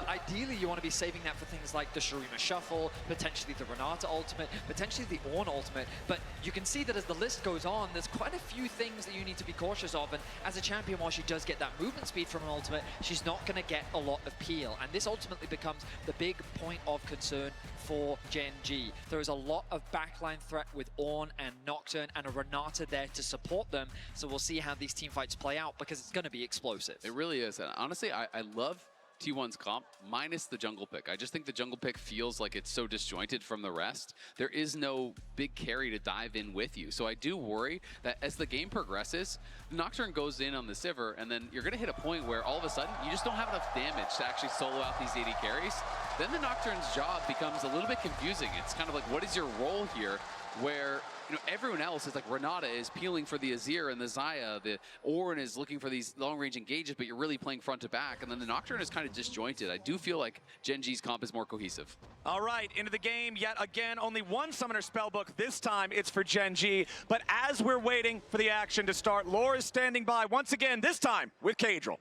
Ideally, you want to be saving that for things like the Shurima Shuffle, potentially the Renata ultimate, potentially the Ornn ultimate. But you can see that as the list goes on, there's quite a few things that you need to be cautious of. And as a champion, while she does get that movement speed from an ultimate, she's not going to get a lot of peel. And this ultimately becomes the big point of concern for Gen G. There is a lot of backline threat with Ornn and Nocturne and a Renata there to support them. So we'll see how these team fights play out because it's going to be explosive. It really is. And honestly, I love T1's comp, minus the jungle pick. I just think the jungle pick feels like it's so disjointed from the rest. There is no big carry to dive in with you. So I do worry that as the game progresses, Nocturne goes in on the Sivir, and then you're going to hit a point where all of a sudden you just don't have enough damage to actually solo out these AD carries. Then the Nocturne's job becomes a little bit confusing. It's kind of like, what is your role here? Where everyone else is like, Renata is peeling for the Azir and the Xayah, the Ornn is looking for these long-range engages, but you're really playing front to back, and then the Nocturne is kind of disjointed. I do feel like Gen G's comp is more cohesive. All right, into the game yet again. Only one Summoner Spellbook. This time it's for Gen G. But as we're waiting for the action to start, Laura is standing by once again, this time with Caedrel.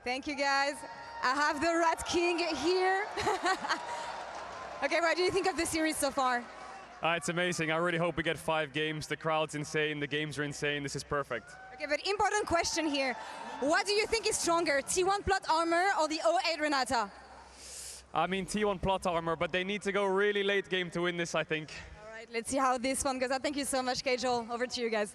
Thank you, guys. I have the Rat King here. Okay, what do you think of the series so far? It's amazing. I really hope we get 5 games. The crowd's insane. The games are insane. This is perfect. Okay, but important question here. What do you think is stronger, T1 plot armor or the 08 Renata? I mean, T1 plot armor, but they need to go really late game to win this, I think. All right, let's see how this one goes. Thank you so much, Caedrel. Over to you guys.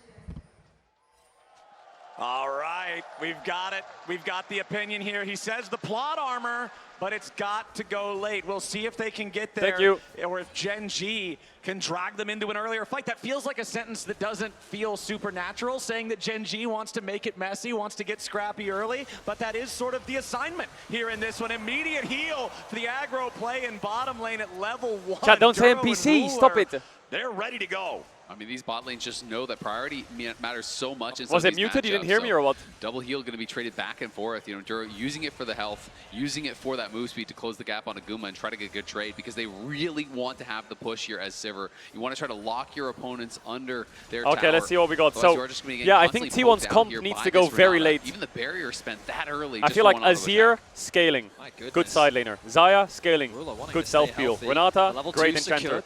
All right, we've got it. We've got the opinion here. He says the plot armor, but it's got to go late. We'll see if they can get there. Thank you. Or if Gen G can drag them into an earlier fight. That feels like a sentence that doesn't feel supernatural, saying that Gen G wants to make it messy, wants to get scrappy early, but that is sort of the assignment here in this one. Immediate heal for the aggro play in bottom lane at level 1. Chat, don't say Duro NPC, and stop Ruler, it. They're ready to go. I mean, these bot lanes just know that priority matters so much. In Was it muted? You didn't hear me or what? Double heal going to be traded back and forth. Duro using it for the health, using it for that move speed to close the gap on Aguma and try to get a good trade because they really want to have the push here as Sivir. You want to try to lock your opponents under their tower. Okay, let's see what we got. So, yeah, I think T1's comp needs to go very late. Even the barrier spent that early. I feel like Azir, scaling. Good side laner. Xayah, scaling. Good self-heal. Renata, great enchanter.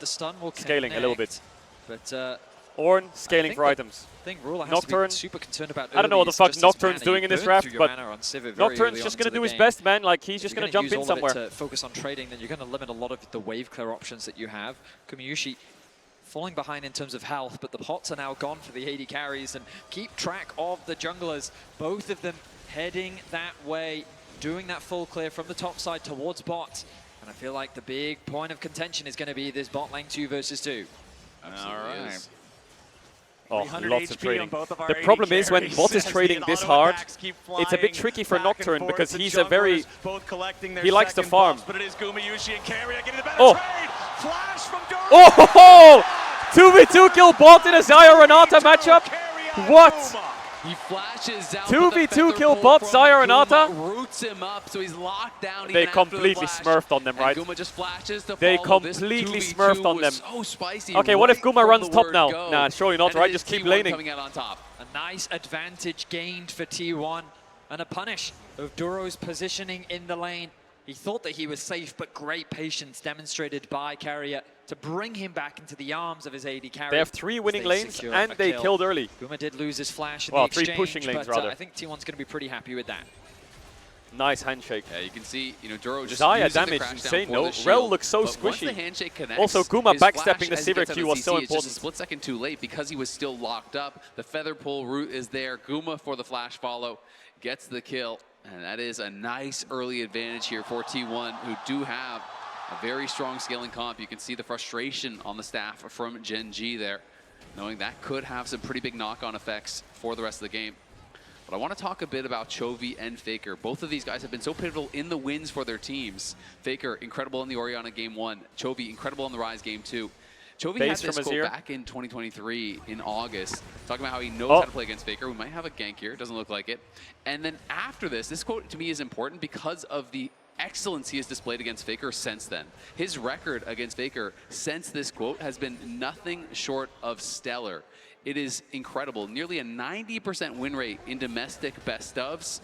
Scaling a little bit. But Ornn, scaling for items. I think Ruler has Nocturne, to be super concerned about I don't know what the fuck just Nocturne's his mana. doing You in this burned draft, through your but mana on Sivir very Nocturne's early just on going to into do the his game. best, man. Like, he's If just you're going to gonna jump use in all of somewhere. it to focus on trading, then you're going to limit a lot of the wave clear options that you have. Kumiyushi falling behind in terms of health, but the pots are now gone for the AD carries, and keep track of the junglers. Both of them heading that way, doing that full clear from the top side towards bot. And I feel like the big point of contention is going to be this bot lane 2 versus 2. All right. Oh, 300 lots of HP trading. on both of our The AD problem is when carries bot is as trading the this auto hard, attacks keep it's a bit flying tricky for back and Nocturne forth. because The he's a very... junglers both collecting their He likes to second farm. buffs, but it is Gumayusi and Carrier getting the better Oh. trade. Flash from Duro. Oh ho ho! 2v2 kill bot in a Xayah Renata matchup? What? He flashes out. 2v2 kill bot, Xayah Renata? Roots him up, so he's locked down. They even after the completely flash. smurfed on them, right? And Guma just flashes to They follow. This completely 2v2 smurfed on them. was so spicy Okay, what if right Guma from runs the top word now? go. Nah, surely not, And right? it Just is keep T1 laning. coming out on top. A nice advantage gained for T1 and a punish of Duro's positioning in the lane. He thought that he was safe, but great patience demonstrated by Carrier to bring him back into the arms of his AD carry. They have 3 winning They lanes secure and a they kill. killed early. Guma did lose his flash in Well, the 3 exchange, pushing lanes, but rather. I think T1's going to be pretty happy with that. Nice handshake. Yeah, you can see, Duro just Xayah using the damage crash down insane, for no? the shield. Rel looks so But once the squishy. handshake connects, Also, Guma his backstepping the flash, as he Sivir gets out Q of was so CC, it's just important. a split second too late because he was still locked up. The feather pull route is there. Guma for the flash follow gets the kill. And that is a nice early advantage here for T1, who do have a very strong scaling comp. You can see the frustration on the staff from Gen G there, knowing that could have some pretty big knock-on effects for the rest of the game. But I want to talk a bit about Chovy and Faker. Both of these guys have been so pivotal in the wins for their teams. Faker, incredible in the Orianna game 1. Chovy, incredible in the Rise game 2. Chovy had this quote back in 2023 in August, talking about how he knows how to play against Faker. We might have a gank here, doesn't look like it. And then after this quote to me is important because of the excellence he has displayed against Faker since then. His record against Faker since this quote has been nothing short of stellar. It is incredible. Nearly a 90% win rate in domestic best ofs.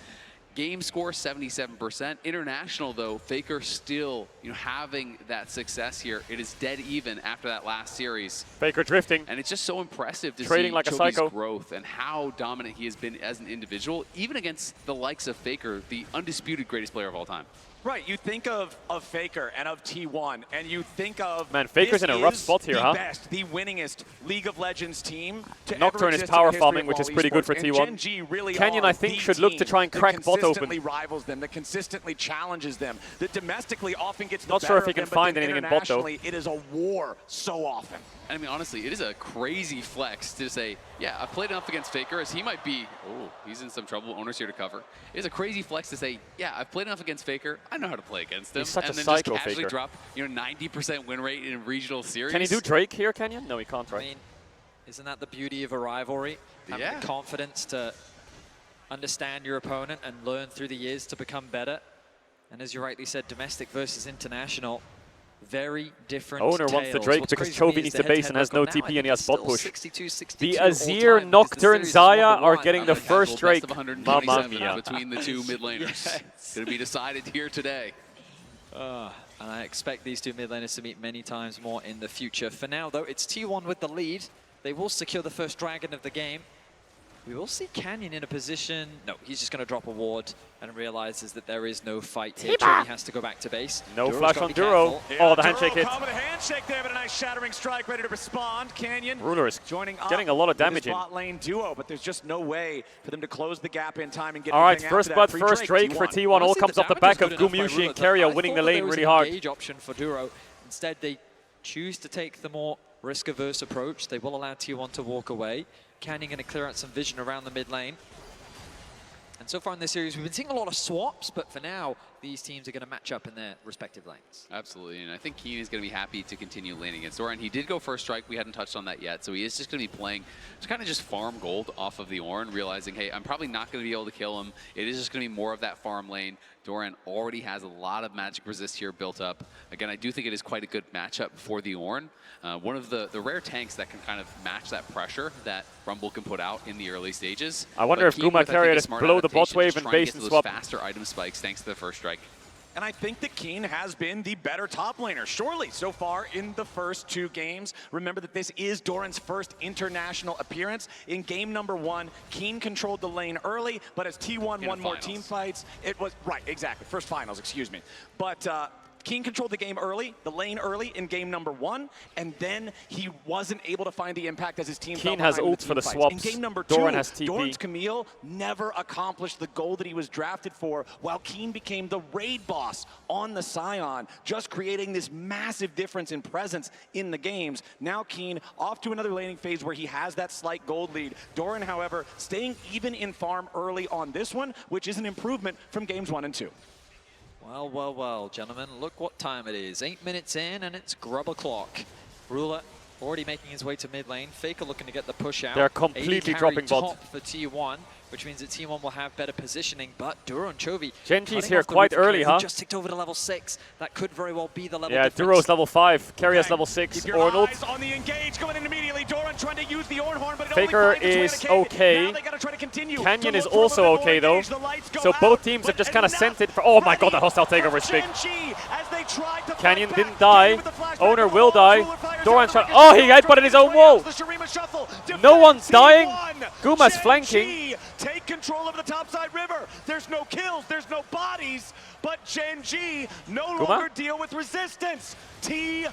Game score 77%. International though, Faker still having that success here. It is dead even after that last series. Faker drifting. And it's just so impressive to Trading see like a Chovy's psycho. growth and how dominant he has been as an individual, even against the likes of Faker, the undisputed greatest player of all time. Right, you think of Faker and of T1, and you think of Man, Faker's in a rough spot here, huh? The best, the winningest League of Legends team to Nocturne is power farming, which is pretty good for T1. Really Canyon, I think, should look to try and crack bot open. Consistently rivals them, that consistently challenges them, that domestically often gets the Not sure if he can find anything in bot though. It is a war so often. I mean, honestly, it is a crazy flex to say, yeah, I've played enough against Faker as he might be, oh, he's in some trouble, Owner's here to cover. It is a crazy flex to say, yeah, I've played enough against Faker, I know how to play against him. He's such and a then psycho, just casually Faker. drop, 90% win rate in regional series. Can he do Drake here, Canyon? No, he can't, right? I mean, isn't that the beauty of a rivalry? Having the confidence to understand your opponent and learn through the years to become better. And as you rightly said, domestic versus international. Very different Owner wants the Drake because Chovy needs the base and has no TP and he has bot push. 62, The Azir, Nocturne, Zaya are getting the first Drake. Mamma mia. Between the two mid laners. It's going to be decided here today. And I expect these two mid laners to meet many times more in the future. For now, though, it's T1 with the lead. They will secure the first dragon of the game. We will see Canyon in a position. No, he's just going to drop a ward and realizes that there is no fight here. Chovy has to go back to base. No Duro's flash on Duro. Oh, the handshake hit. With a handshake there, but a nice shattering strike ready to respond. Canyon Ruler is joining getting a lot of damage in. Bot lane duo, but there's just no way for them to close the gap in time and get. All right, first blood, first Drake for T1. All comes off the back of Gumyushi and Keria winning the lane really hard. Engage option for Duro. Instead, they choose to take the more risk-averse approach. They will allow T1 to walk away. Canyon going to clear out some vision around the mid lane. And so far in this series, we've been seeing a lot of swaps, but for now, these teams are going to match up in their respective lanes. Absolutely, and I think Keen is going to be happy to continue laning against Orin. He did go first strike. We hadn't touched on that yet, so he is just going to be playing to kind of just farm gold off of the Orin, realizing, hey, I'm probably not going to be able to kill him. It is just going to be more of that farm lane. Doran already has a lot of magic resist here built up. Again, I do think it is quite a good matchup for the Orin. One of the rare tanks that can kind of match that pressure that Rumble can put out in the early stages. I wonder if Guma Keria just blow the bot wave and base and swap. Faster item spikes thanks to the first strike. And I think that Keen has been the better top laner, surely, so far in the first two games. Remember that this is Doran's first international appearance. In game number 1, Keen controlled the lane early, but as T1 won more team fights, it was, right, exactly, first finals, excuse me. But Keen controlled the game early, the lane early in game number 1, and then he wasn't able to find the impact as his team Keen has ult for the swaps. In game number 2, Doran has TP. Doran's Camille never accomplished the goal that he was drafted for, while Keen became the raid boss on the Scion, just creating this massive difference in presence in the games. Now Keen off to another laning phase where he has that slight gold lead. Doran, however, staying even in farm early on this one, which is an improvement from games 1 and 2. Well, well, well, gentlemen, look what time it is. 8 minutes in, and it's grub o'clock. Ruler already making his way to mid lane. Faker looking to get the push out. They're completely dropping bot. Top for T1, which means that T1 will have better positioning, but Duro and Chovy Genji's here quite early, huh? Just ticked over to level 6. That could very well be the level difference. Duro's level 5, Keria's level 6. Keep your eyes on the engage, going in immediately. Doran trying to use the Ornhorn, but it Faker only finds its way is to Cade. okay. Now they gotta try to continue. Canyon to is look for a also little bit okay, more though. engage. The lights go So out, both teams have just kind of sent it for... Oh my god, the hostile takeover is big. Canyon didn't die. Owner will die. Doran's trying... Oh, he headbutted his own wall. No one's dying. Guma's flanking. Take control of the topside river. There's no kills, there's no bodies, but Genji no longer deal with resistance. T1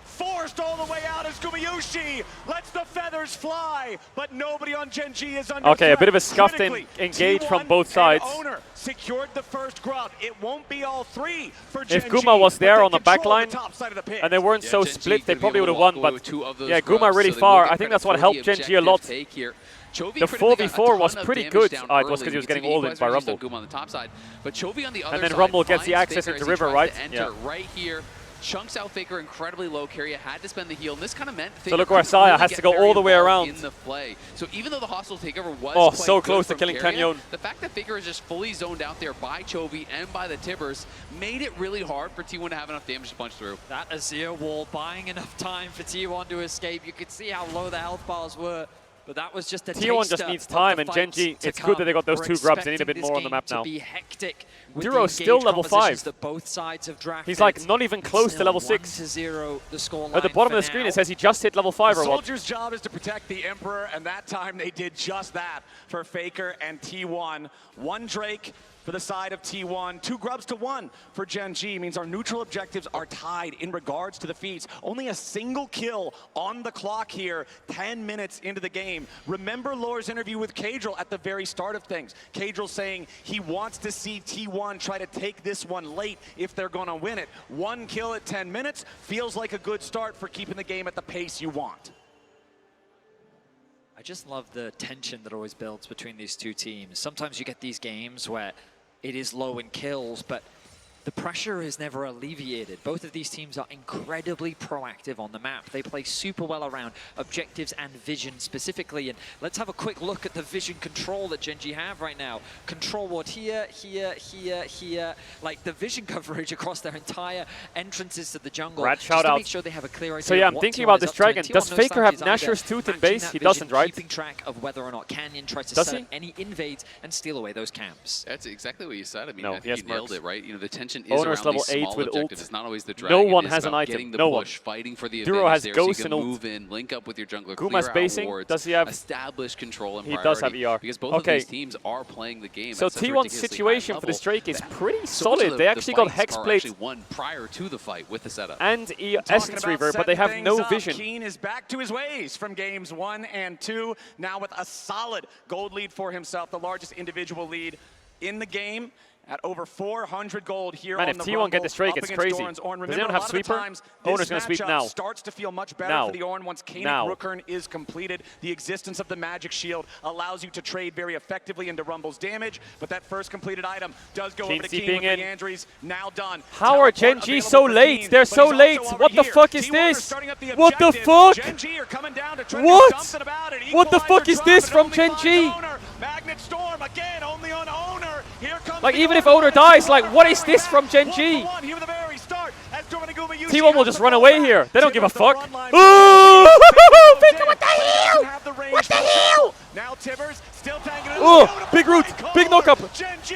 forced all the way out as Gumyushi lets the feathers fly, but nobody on Genji is under Okay, threat. a bit of a scuffed engage from both sides. Owner secured the first grub. It won't be all three for If Genji, Guma was there on the back control line the top side of the pit. and they weren't so Genji split, they gonna be probably would able have to won. walk But away with 2 of those yeah, grubs, Guma really so they will far. get I think credit that's what for helped the Genji a lot. objective take here. Chovy The critically got a 4v4 ton was of pretty damage good. down It was early. because he was You can getting see all in equalizer by used on Rumble. Guma on the top side, but Chovy on the other And then side Rumble gets the finds access Faker into as he River, tries right? to enter Yeah. right here. Chunks out Faker incredibly low. Keria had to spend the heal, and this kind of meant Faker So look where couldn't Saya really has get to go very all the way involved around. in the play. So even though the hostile takeover was Oh, quite so good close to from killing Keria, Canyon. the fact that Faker is just fully zoned out there by Chovy and by the Tibbers made it really hard for T1 to have enough damage to punch through. That Azir wall buying enough time for T1 to escape. You could see how low the health bars were. But that was just a T1 just needs time, and Genji, it's good that they got those 2 grubs. They need a bit more on the map now. Duro's still level 5. That both sides have drafted. He's like not even close to level 6. 1-0 the score At the bottom of the screen, it says he just hit level 5 or what? Soldier's job is to protect the Emperor, and that time they did just that for Faker and T1. 1 Drake, for the side of T1. 2 grubs to 1 for Gen G means our neutral objectives are tied in regards to the feats. Only a single kill on the clock here, 10 minutes into the game. Remember Lore's interview with Caedrel at the very start of things. Caedrel saying he wants to see T1 try to take this one late if they're gonna win it. 1 kill at 10 minutes feels like a good start for keeping the game at the pace you want. I just love the tension that always builds between these two teams. Sometimes you get these games where it is low in kills, but the pressure is never alleviated. Both of these teams are incredibly proactive on the map. They play super well around objectives and vision specifically. And let's have a quick look at the vision control that Gen G have right now. Control ward here, here, here, here. Like the vision coverage across their entire entrances to the jungle. Rat just shout to out. make sure they have a clear idea. So yeah, I'm what thinking T1 about is this up to. dragon. And Does T1 Faker have knows Nashor's either Tooth in matching base? that He vision, doesn't, right? Keeping track of whether or not Canyon tries to Does set he? up any invades and steal away those camps. That's exactly what you said. I mean, No, I he think has you nailed mercs. it, right? You know, the tension is Owner's around level these 8 small with objectives. ult. It's not always the No dragon. one It is has an about item. getting the No one. push, fighting for the Duro advantage has there, ghost so you and can ult. move in, link up with your jungler, Guma's clear out basing. wards, Does he have- establish control and He priority. does have ER. Because both Okay. of these teams are playing the game So at such a T1's ridiculously situation high for this level Drake is that pretty so much of solid. They actually got fights are Hexblade actually won prior to the fight with the setup. and Talking Essence about Reaver, but they setting have no things up, vision. Keen is back to his ways from games 1 and 2, now with a solid gold lead for himself, the largest individual lead in the game. At over 400 gold here Man, on if the T1 Rumble, get this Drake, up it's against crazy. Doran's Ornn. Does Remember, anyone a have lot of the sweeper? times, Owner's this gonna sweep matchup now. starts to feel much better Now. for the Ornn once Kaenic Now. Rookern is completed. The existence of the Magic Shield allows you to trade very effectively into Rumble's damage, but that first completed item does go over to Keen Keen being with in. Leandry's now done. How are Gen G so late? They're so late. What the fuck is this? What the fuck? What? What the fuck is this from Gen G? Magnet Storm again, only on Owner. Here comes Like, even if Owner dies, like, what is this from Gen G? T1 will just run away here. They don't give a fuck. Ooh! Faker, what the hell? What the hell? Now Tibbers still tanking it. Oh, big root, big knockup.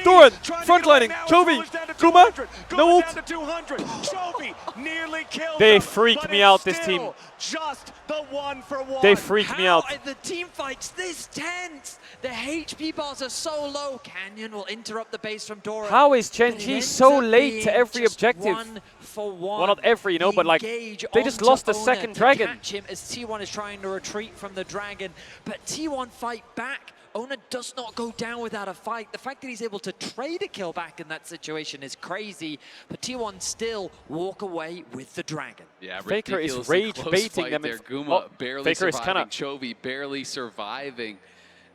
Doran, frontlining, Chovy, Kuma, no ult. Chovy nearly killed They him, freak but me it's out, this still team. Just the 1-for-1. They freak me out. How are the team fights this tense? The HP bars are so low. Canyon will interrupt the base from Dora. How is Gen But it G ends so up late being to every just objective? 1-for-1. Well, not every, you know, The but like, engage they just onto lost the Owner second to dragon. catch him as T1 is trying to retreat from the dragon, but T1 fight back. Owner does not go down without a fight. The fact that he's able to trade a kill back in that situation is crazy, but T1 still walk away with the dragon. Yeah, Faker is ridiculously rage close baiting fight them. there. In Guma oh, barely Faker is surviving, kinda Chovy barely surviving.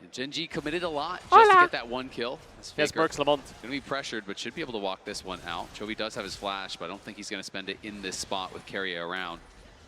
And Gen G committed a lot just to get that one kill. Yes, Mercs Lamont. Going to be pressured, but should be able to walk this one out. Chovy does have his flash, but I don't think he's going to spend it in this spot with Carrier around.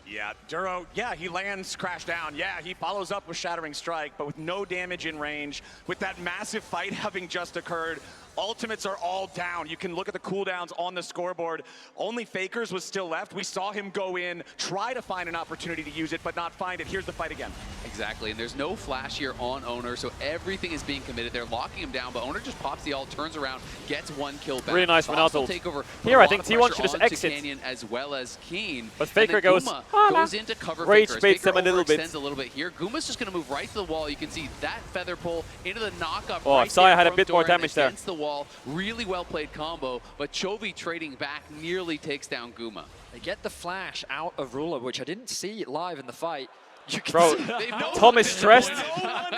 Yeah, Duro, yeah, he lands crash down. Yeah, he follows up with Shattering Strike, but with no damage in range, with that massive fight having just occurred, ultimates are all down. You can look at the cooldowns on the scoreboard. Only Faker's was still left. We saw him go in, try to find an opportunity to use it, but not find it. Here's the fight again. Exactly, and there's no flash here on Owner, so everything is being committed. They're locking him down, but Owner just pops the ult, turns around, gets one kill back. Really nice Hostile Renato. takeover. Here, A I lot think of T1 pressure should just onto exit. Canyon as well as Keen. But Faker And then goes, Guma "Hola." goes in to cover Rage Faker. As baits Faker them a little bit. overextends a little bit here. Guma's just going to move right to the wall. You can see that feather pull into the knockup. Oh, right if Saya there had a from bit more Doran damage there. against the wall. Really well played combo, but Chovy trading back nearly takes down Guma. They get the flash out of Ruler, which I didn't see live in the fight. You can Bro, see Tom is stressed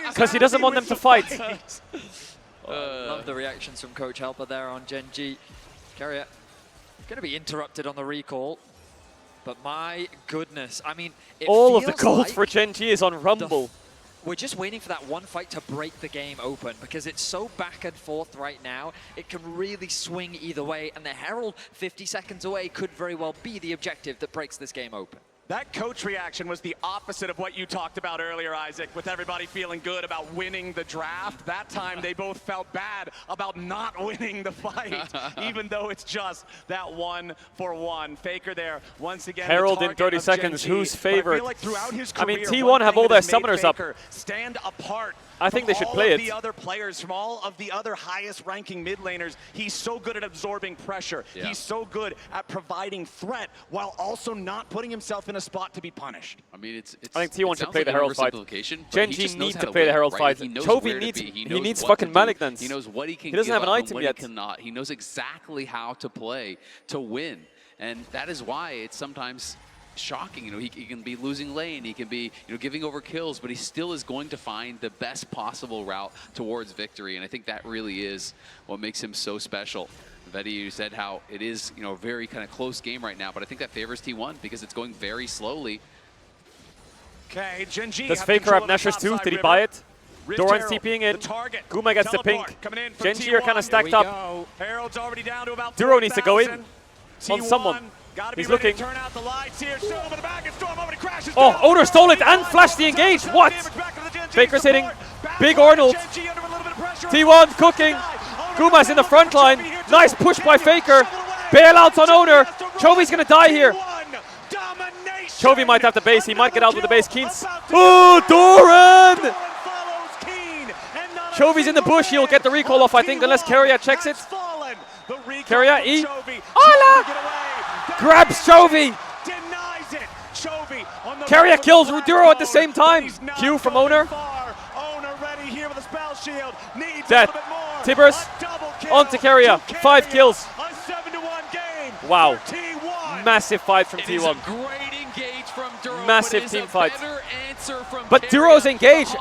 because he doesn't want them to fight. Love the reactions from Coach Helper there on Gen G. Carrier going to be interrupted on the recall, but my goodness, I mean, it All of the feels gold like for Gen G is on Rumble. we're just waiting for that one fight to break the game open because it's so back and forth right now. It can really swing either way, and the Herald 50 seconds away could very well be the objective that breaks this game open. That coach reaction was the opposite of what you talked about earlier, Isaac, with everybody feeling good about winning the draft. That time they both felt bad about not winning the fight, even though it's just that 1-for-1. Faker there, once again. Herald in 30 of seconds, Gen G. who's But I favored? feel like throughout his I mean, career, T1 have all their that has made summoners up. Faker stand apart I think they should play all it. of the other players, from all of the other highest ranking mid laners, he's so good at absorbing pressure. Yeah. He's so good at providing threat while also not putting himself in a spot to be punished. I mean, it's I think T1 should play like the Herald fight. Gen G needs to play the Herald fight. Chovy needs, he needs fucking Malignance. He knows what he can He doesn't have an item what yet. He cannot. He knows exactly how to play to win. And that is why it's sometimes shocking. You know, he can be losing lane, he can be, you know, giving over kills, but he still is going to find the best possible route towards victory. And I think that really is what makes him so special. Vedi, you said how it is, you know, a very kind of close game right now, but I think that favors T1 because it's going very slowly. Okay, Gen G. Does Faker have Nashor's too? Did he buy it? Doran's TPing in. Guma gets the pink. Gen G are kind of stacked up. Herald's already down to about Duro needs to go in T1 on someone. He's looking. Turn out the lights here. Storm in the back, and Storm over to crashes. Oh, Owner stole it and flashed the engage. What? Faker's hitting. Big Arnold. T1 cooking. Guma's in the front line. Nice push by Faker. Bailouts on Owner. Chovy's going to die here. Chovy might have the base. He might get out with the base. Keen's. Oh, Doran! Chovy's in the bush. He'll get the recall off, I think, unless Keria checks it. Keria, E. Hola! Grabs Chovy. Keria kills Duro at the same time. Q from Owner. Death. Tibbers. On to Keria. 5 kills. Wow. Massive fight from T1. Massive team fight. But Duro's engaged.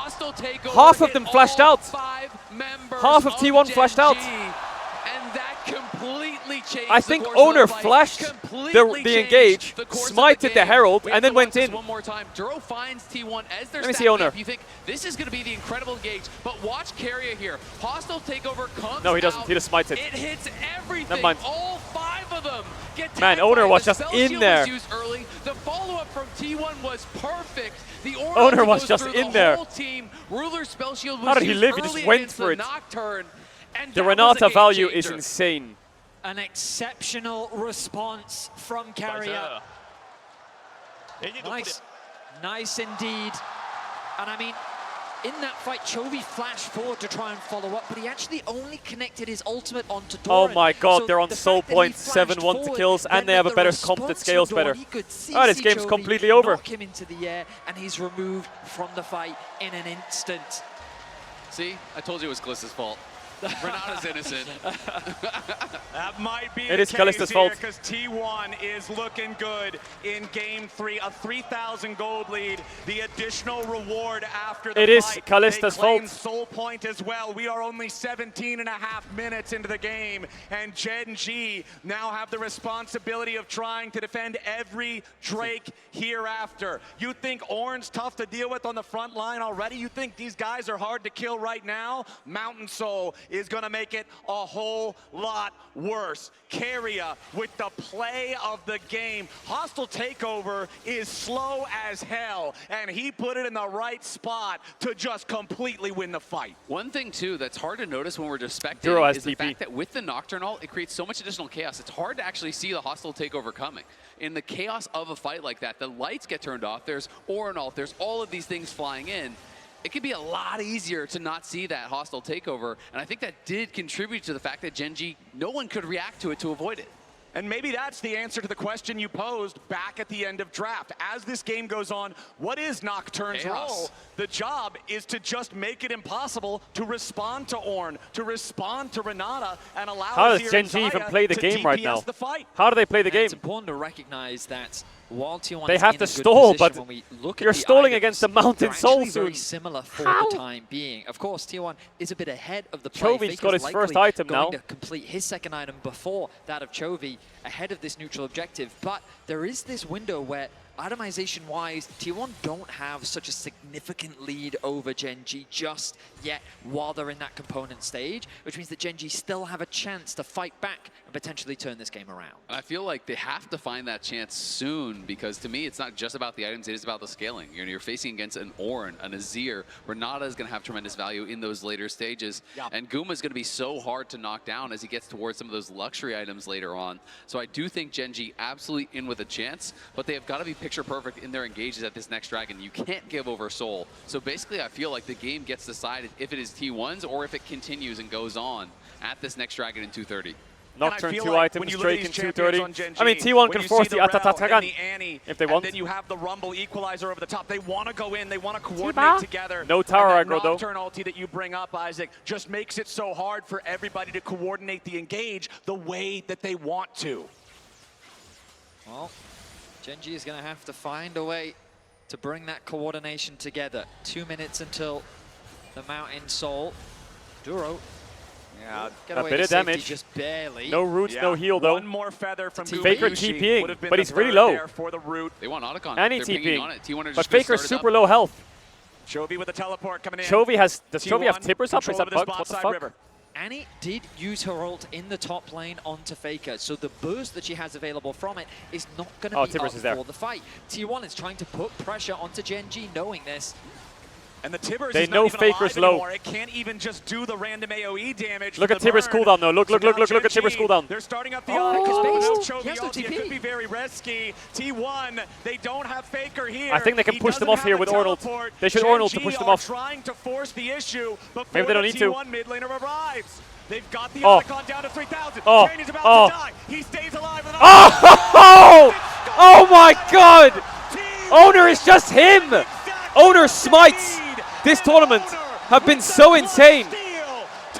Half of them flashed out. Half of T1 flashed out. I think Owner flashed the engage, smited the Herald, and then went in. One more time. Duro finds T1 as their Let me see Owner. You think this is going to be the incredible engage, but watch Keria here. Hostile takeover comes No, he doesn't. out. He just smites it. It hits everything. Never mind. All 5 of them get Man, tagged Owner by was the just spell in shield there. was used early. The follow-up from T1 was perfect. The Owner was goes just through in the there. Whole team. Ruler's spell shield was How did he used live? He early just went against for the it. Nocturne, and The that was a Renata game value is changer. insane. An exceptional response from Keria. Nice indeed. And I mean, in that fight, Chovy flashed forward to try and follow up, but he actually only connected his ultimate onto Oh Doran. my god, So they're on the soul fact that he points, flashed 7-1 to forward kills, and meant they have that a better the comp that response scales from better. Doran, he could see Oh, this game's Chovy completely over. knock him into the air, and he's removed from the fight in an instant. See, I told you it was Glissa's fault. Renata's innocent. That might be It the is case Callista's here fault. because T1 is looking good in Game 3. A 3,000 gold lead. The additional reward after the It is fight. Callista's they claim fault. soul point as well. We are only 17 and a half minutes into the game, and Gen G now have the responsibility of trying to defend every Drake hereafter. You think Ornn's tough to deal with on the front line already? You think these guys are hard to kill right now? Mountain Soul is going to make it a whole lot worse. Keria with the play of the game. Hostile takeover is slow as hell, and he put it in the right spot to just completely win the fight. One thing, too, that's hard to notice when we're just spectating Duro has is the TP. fact that with the Nocturnal, it creates so much additional chaos. It's hard to actually see the hostile takeover coming. In the chaos of a fight like that, the lights get turned off, there's Ornal, there's all of these things flying in. It could be a lot easier to not see that hostile takeover, and I think that did contribute to the fact that Gen G, no one could react to it to avoid it. And maybe that's the answer to the question you posed back at the end of draft. As this game goes on, what is Nocturne's Chaos. role? The job is to just make it impossible to respond to Ornn, to respond to Renata, and allow How does Azir Gen and G even Xayah play the to game right DPS now? the fight. How do they play the And game? It's important to recognize that while T1 They is have in to a good stall, position, but when we look at you're the stalling items, against the Mountain they're Soul actually very soon. similar for How? the time being. Of course, T1 is a bit ahead of the play. Chovy's Faker's got his likely first item going now. to complete his second item before that of Chovy, ahead of this neutral objective. But there is this window where, itemization-wise, T1 don't have such a significant lead over Gen G just yet while they're in that component stage, which means that Gen G still have a chance to fight back and potentially turn this game around. And I feel like they have to find that chance soon, because to me, it's not just about the items, it is about the scaling. You're facing against an Ornn, an Azir. Renata is going to have tremendous value in those later stages. Yeah. And Guma is going to be so hard to knock down as he gets towards some of those luxury items later on. So I do think Gen G absolutely in with a chance, but they have got to be picture perfect in their engages at this next dragon. You can't give over soul. So basically, I feel like the game gets decided if it is T1's or if it continues and goes on at this next dragon in 230. Nocturne 2 items, Drake in 230. I mean, T1 can force the Atatakan if they want. And then you have the Rumble equalizer over the top. They want to go in. They want to coordinate together. No tower and that aggro, though. Nocturne ulti that you bring up, Isaac, just makes it so hard for everybody to coordinate the engage the way that they want to. Well, Gen.G is going to have to find a way to bring that coordination together. 2 minutes until the Mountain Soul. Duro. Yeah, a bit of damage. Just barely. No roots, no heal though. One more feather from Faker TPing, but he's really low. For the root. They want Otacon. And he's They're pinging on TPing, it. T1 are but just gonna Faker's start it super up. low health. Chovy with a teleport coming in. Chovy has, does Chovy have T1 tippers up? Is control that of this bugged? What the bot fuck? side river. Annie did use her ult in the top lane onto Faker, so the burst that she has available from it is not going to be Tibbers up is there. for the fight. T1 is trying to put pressure onto Gen.G knowing this. And the Tibbers They is know not even Faker's alive low. anymore. It can't even just do the random AoE damage. Look from at the Tibbers' burn. cooldown though. Look So at now Tibbers' Gen.G, cooldown. They're starting up the Oh, Chovy he has no ulti. It TP. could be very risky. T1, they don't have Faker here. I think they can He push them doesn't off here have with the Ornald. teleport. They should Ornald to Gen.G push them are off. trying to force the issue before Maybe they don't the need to. T1 mid laner arrives. They've got the Oh. Otacon down to 3,000. Oh. Canyon's about Oh. to die. He stays alive with an Oh! Oh my god! Owner is just him! Owner smites this tournament have been so insane.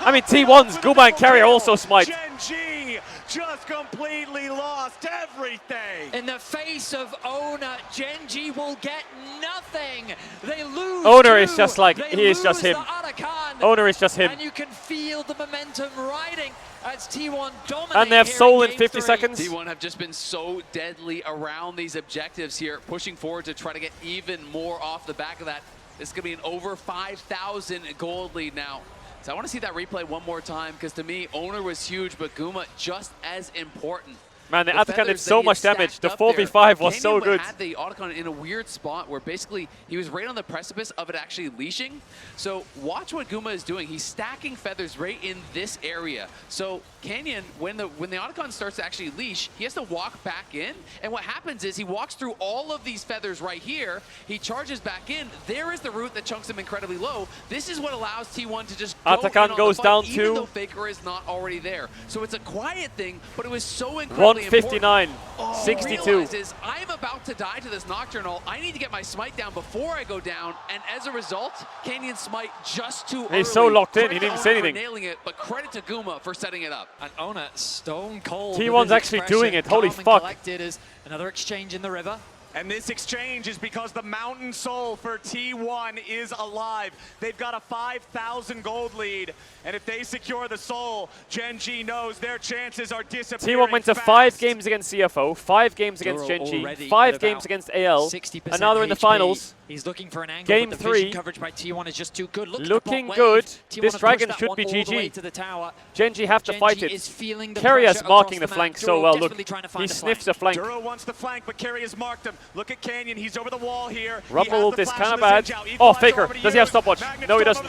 I mean, T1's Guma and Carrier also smite. Gen.G just completely lost everything. In the face of Owner, Gen.G will get nothing. They lose. Owner is just like, They he is just lose him. the Otacon. Owner is just him. And you can feel the momentum riding as T1 dominates. And they have here Soul in game 50 3. seconds. T1 have just been so deadly around these objectives here, pushing forward to try to get even more off the back of that. This is going to be an over 5,000 gold lead now. So I want to see that replay one more time because to me, Owner was huge, but Guma just as important. Man, the Atacon did feathers so that he much had damage. The stacked up there. 4v5 was so Canyon good. had the Otacon in a weird spot where basically he was right on the precipice of it actually leashing. So watch what Guma is doing. He's stacking feathers right in this area. So Canyon, when the Otacon starts to actually leash, he has to walk back in. And what happens is he walks through all of these feathers right here. He charges back in. There is the root that chunks him incredibly low. This is what allows T1 to just go Atacon in on goes the fight, down even to though Faker is not already there. So it's a quiet thing, but it was so incredibly 159, important. 62. Realizes I'm about to die to this Nocturnal. I need to get my smite down before I go down, and as a result, Canyon smite just too early. He's so locked in, Credit he didn't to say Owner for anything. nailing it, but credit to Guma for setting it up. And Owner stone cold. T1's with his actually expression, doing it, holy calm and fuck. collected as another exchange in the river. And this exchange is because the Mountain Soul for T1 is alive. They've got a 5,000 gold lead. And if they secure the Soul, Gen.G knows their chances are disappearing. T1 went to fast. 5 games against CFO, 5 games against Duro Gen.G, already 5 at games about against AL, 60% and now they're in the HP. finals. He's looking for an angle, Game but the vision 3, coverage by T1 is just too good. Look looking at the bot good. wave. T1 This have dragon pushed that should one be all the way GG. to the tower. Gen.G have to Gen.G fight it. is feeling the Carrier's pressure marking the across flank map. so Duro well. Look, desperately trying to find he a sniffs the flank. Duro wants the flank, but Carry has marked him. Look at Canyon. He's over the wall here. Rumble ult is kind of bad. Oh, Faker. Does he have stopwatch? No, he doesn't.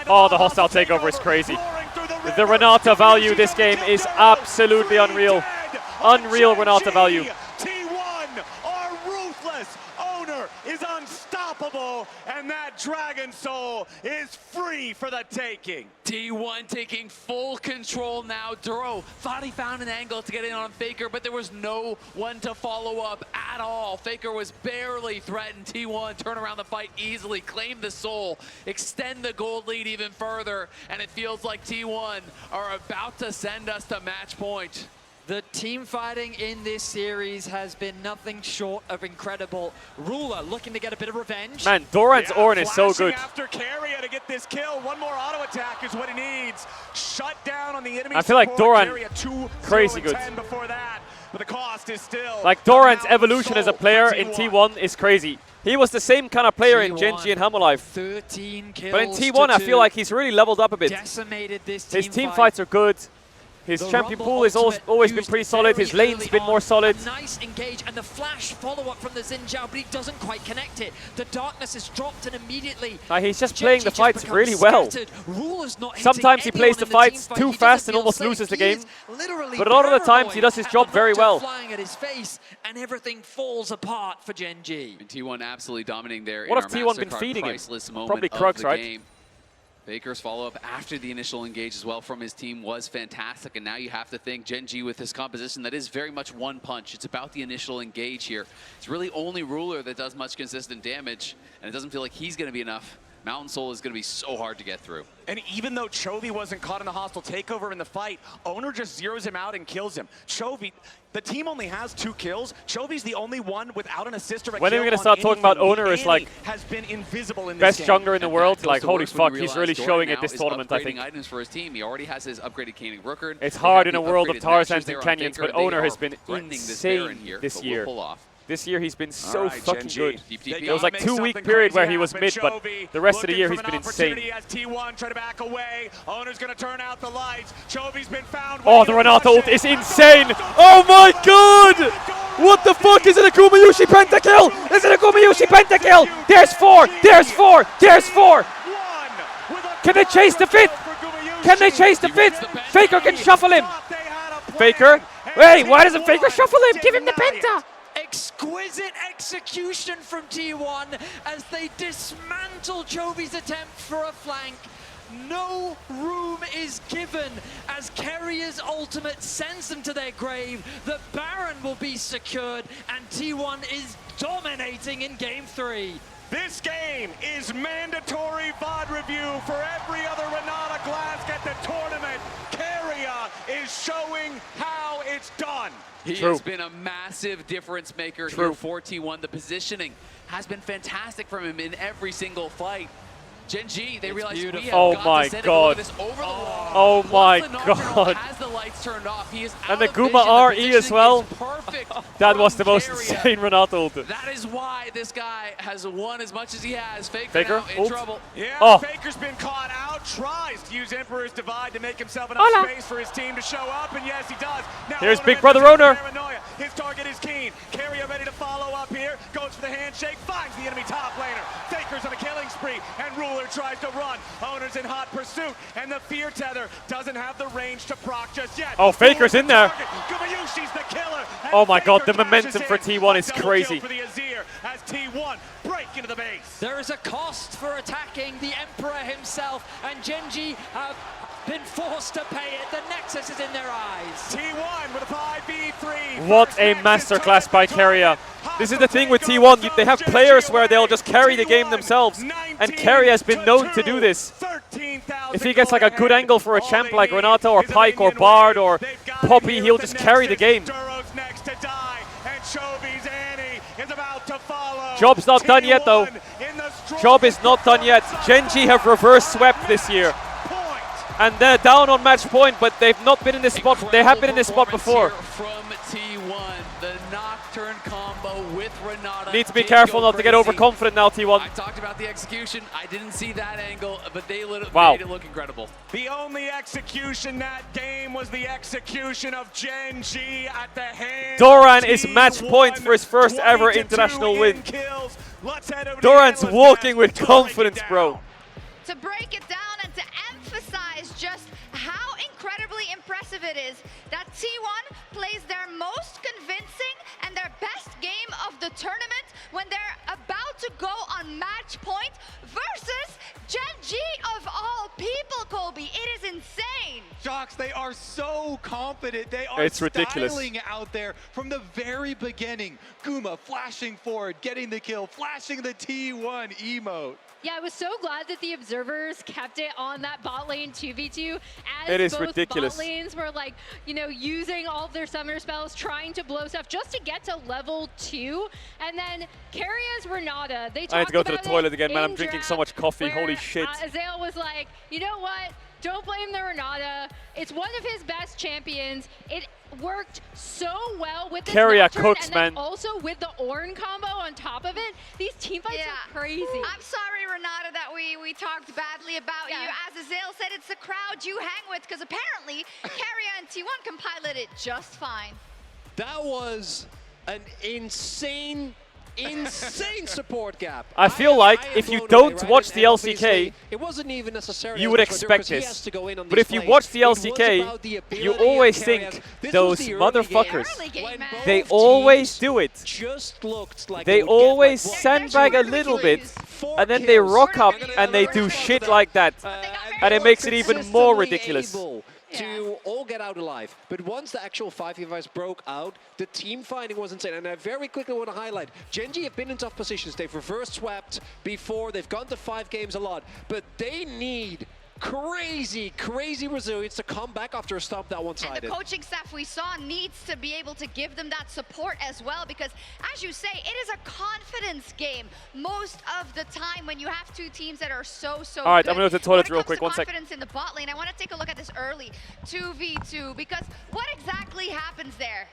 Oh, the hostile takeover is crazy. The Renata value this game is absolutely unreal. Unreal Renata value. T1 are ruthless. Owner is unstoppable, and that Dragon Soul is free for the taking. T1 taking full control now. Duro thought he found an angle to get in on Faker, but there was no one to follow up at all. Faker was barely threatened. T1 turn around the fight easily, claim the Soul, extend the gold lead even further, and it feels like T1 are about to send us to match point. The team fighting in this series has been nothing short of incredible. Ruler looking to get a bit of revenge. Man, Doran's Ornn is so good. After Carrier to get this kill, one more auto attack is what he needs. Shut down on the enemy. I feel like support. Doran, Carrier 2, crazy 0, good. 10 before that, but the cost is still. Like Doran's evolution as a player in T1 is crazy. He was the same kind of player in Gen.G and Hammerlife. 13 kills. But in T1, I feel like he's really leveled up a bit. Decimated this His team fights are good. His The champion Rumble pool has ultimate always been used pretty solid. His very lane's early been more on. solid. A nice engage and the flash follow-up from the Xin Zhao, but he doesn't quite connect it. The darkness is dropped and immediately He's just playing the Genji fights just really becomes well. scattered. Ruler's not hitting Sometimes he plays the anyone in fights team fight. too He fast doesn't and feel almost safe. loses the He game. is literally But a lot of the times he does his job very well. Flying at his face, and everything falls apart for Genji. And T1 absolutely dominating there. What in have our T1 been MasterCard feeding him? priceless moment Probably of Krugs, the right? game. Faker's follow-up after the initial engage as well from his team was fantastic, and now you have to think Genji with his composition that is very much one punch. It's about the initial engage here. It's really only Ruler that does much consistent damage, and it doesn't feel like he's going to be enough. Mountain Soul is going to be so hard to get through. And even though Chovy wasn't caught in the hostile takeover in the fight, Owner just zeroes him out and kills him. Chovy, the team only has 2 kills. Chovy's the only one without an assist or a When are kill we going to on start talking about anything. Owner as like has been invisible in best this game. jungler in the And world? that Like, goes to holy work when fuck, we he's realize really Doran showing it now this is tournament, I upgrading think. items for his team. He already has his upgraded Caning Rooker. It's They hard have in a the world of upgraded Tarzans Nashors and there on Canyons, Faker, but and they Owner has are been threatening this Baron insane here, this but year. will pull off. This year he's been so Alright, fucking Genji. good. Deep, deep, They deep. There was like gotta a make 2-week something period where crazy he was happen. mid, but Chovy the rest of the looking year for he's an been insane. opportunity as T1 try to back away. Owner's gonna turn out the lights. Chovy's been found. Oh, the Renato ult is insane! Oh my god! What the fuck? Is it a Gumayushi pentakill? Is it a Gumayushi pentakill? There's 4! There's 4! There's 4! Can they chase the 5th? Can they chase the 5th? Faker can shuffle him! Faker? Hey, why doesn't Faker shuffle him? Give him the penta! Exquisite execution from T1 as they dismantle Chovy's attempt for a flank. No room is given as Carrier's ultimate sends them to their grave. The Baron will be secured, and T1 is dominating in Game 3. This game is mandatory VOD review for every other Renata Glask at the tournament. Carrier is showing how it's done. He has been a massive difference maker here for T1. The positioning has been fantastic from him in every single fight. Genji, they realize we have got to send it. Look at this over the wall. Oh my Once the Nocturnal god. has the lights turned off, he is And the out of Guma vision. The RE as well. positioning is perfect That was from the most Carrier. insane Renato ult. That is why this guy has won as much as he has. Faker, now in ult. trouble. Yeah, Oh. Faker's been caught out, tries to use Emperor's Divide to make himself enough Hola. space for his team to show up, and yes, he does. Now Here's Owner Big enters Brother into Owner. paranoia. His target is Keen. Carrier ready to follow up here, goes for the handshake, finds the enemy top laner. Faker's on a killing spree, and Ruler tries to run. Owner's in hot pursuit, and the Fear Tether doesn't have the range to proc just yet. Oh, Faker's in there. Gumayushi's the killer. and Oh my god, the Faker momentum cashes for in. T1 is A double crazy. kill for the Azir as T1 break into the base. There is a cost for attacking the Emperor himself, and Genji have been forced to pay it. The Nexus is in their eyes. T1 with a 5v3. What a masterclass by Carrier. This is the thing with T1, they have players where they'll just carry the game themselves, and Carrier has been known to do this. If he gets like a good angle for a champ like Renato or Pyke or Bard or Poppy, he'll just carry the game. Duro's next to die, and Chovy's Annie is about to follow. Job's not done yet though. Job is not done yet. Genji have reverse swept this year. And they're down on match point, but they've not been in this spot. They have been in this spot before. From T1, the Nocturne combo with Renata. Need to be did careful go not to get crazy. overconfident now, T1. I talked about the execution. I didn't see that angle, but they literally Wow. made it look incredible. The only execution that game was the execution of Genji at the hands Doran of is match T1. point for his first ever 22 international win. kills. Let's head over to Doran's the analyst walking desk with to break it confidence, down. bro. To break it down and to emphasize just how incredibly impressive it is that T1 plays their most convincing and their best game of the tournament when they're about to go on match point versus Genji of all people, Colby. It is insane. Jocks, they are so confident. They are It's ridiculous. styling out there from the very beginning. Guma flashing forward, getting the kill, flashing the T1 emote. Yeah, I was so glad that the observers kept it on that bot lane 2v2 as It is both ridiculous. bot lanes were like, you know, using all of their summoner spells, trying to blow stuff just to get to level 2. And then Carrier's Renata, they talked I need to go to the about toilet it again, man. in I'm drinking so draft much coffee. where, Holy shit. Azael was like, you know what? Don't blame the Renata. It's one of his best champions. It worked so well with this Carrier Nocturne, cooks, and then man. also with the Ornn combo on top of it. These team fights are crazy. I'm sorry, Renata, that we talked badly about you. As Azael said, it's the crowd you hang with, because apparently Carrier and T1 can pilot it just fine. That was an insane support gap. I feel like if you don't watch the LCK, it wasn't even necessary. you would expect this. But if you watch the LCK, you always think those motherfuckers, they always do it. They always sandbag a little bit, and then they rock up and they do shit like that. And it makes it even more ridiculous. To all get out alive. But once the actual 5v5s broke out, the team fighting was insane. And I very quickly want to highlight, Gen.G have been in tough positions. They've reverse swept before. They've gone to 5 games a lot. But they need crazy resilience to come back after a stomp that one-sided. And the coaching staff we saw needs to be able to give them that support as well, because as you say, it is a confidence game most of the time when you have two teams that are so All right, good. I'm going to the toilet real quick, 1 sec. Confidence in the bot lane, I want to take a look at this early 2v2, because what exactly happens there?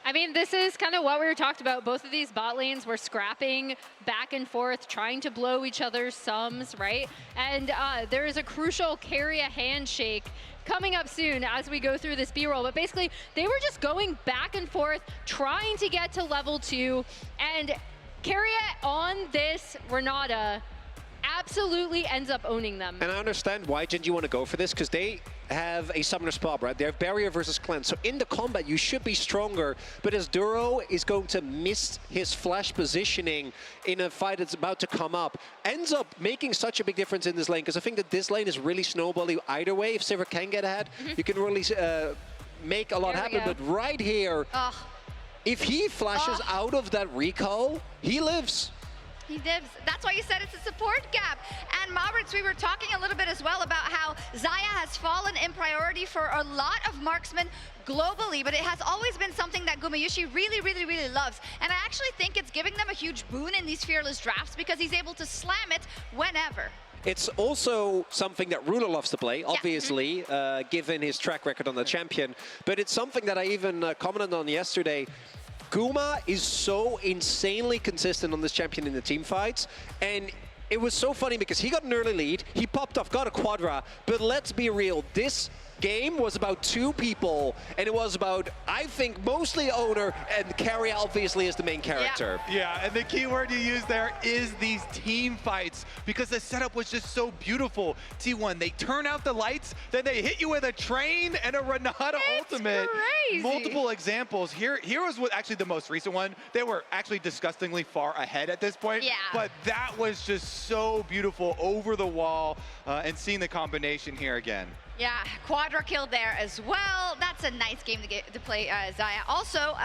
I mean, this is kind of what we were talking about. Both of these bot lanes were scrapping back and forth, trying to blow each other's sums, right? And there is a crucial carry a handshake coming up soon as we go through this B-roll. But basically, they were just going back and forth, trying to get to level 2. And carry on this Renata absolutely ends up owning them. And I understand why Gen.G want to go for this, because they have a Summoner's Pop, right? They have Barrier versus Cleanse. So in the combat, you should be stronger. But as Duro is going to miss his flash positioning in a fight that's about to come up, ends up making such a big difference in this lane, because I think that this lane is really snowballing either way. If Sivir can get ahead, you can really make a lot happen. But right here, if he flashes out of that recall, he lives. He lives. That's why you said it's a support gap. And Maurits, we were talking a little bit as well about how Xayah has fallen in priority for a lot of marksmen globally, but it has always been something that Gumayusi really loves. And I actually think it's giving them a huge boon in these fearless drafts, because he's able to slam it whenever. It's also something that Ruler loves to play, obviously, given his track record on the champion. But it's something that I even commented on yesterday. Guma is so insanely consistent on this champion in the team fights, and it was so funny because he got an early lead, he popped off, got a quadra, but let's be real, this game was about 2 people, and it was about, I think, mostly Owner, and Carry obviously is the main character. Yeah, and the key word you use there is these team fights, because the setup was just so beautiful. T1, they turn out the lights, then they hit you with a train and a Renata ultimate. Crazy. Multiple examples. Here was actually the most recent one. They were actually disgustingly far ahead at this point, but that was just so beautiful over the wall, and seeing the combination here again. Yeah, quadra kill there as well. That's a nice game to play Xayah. Also,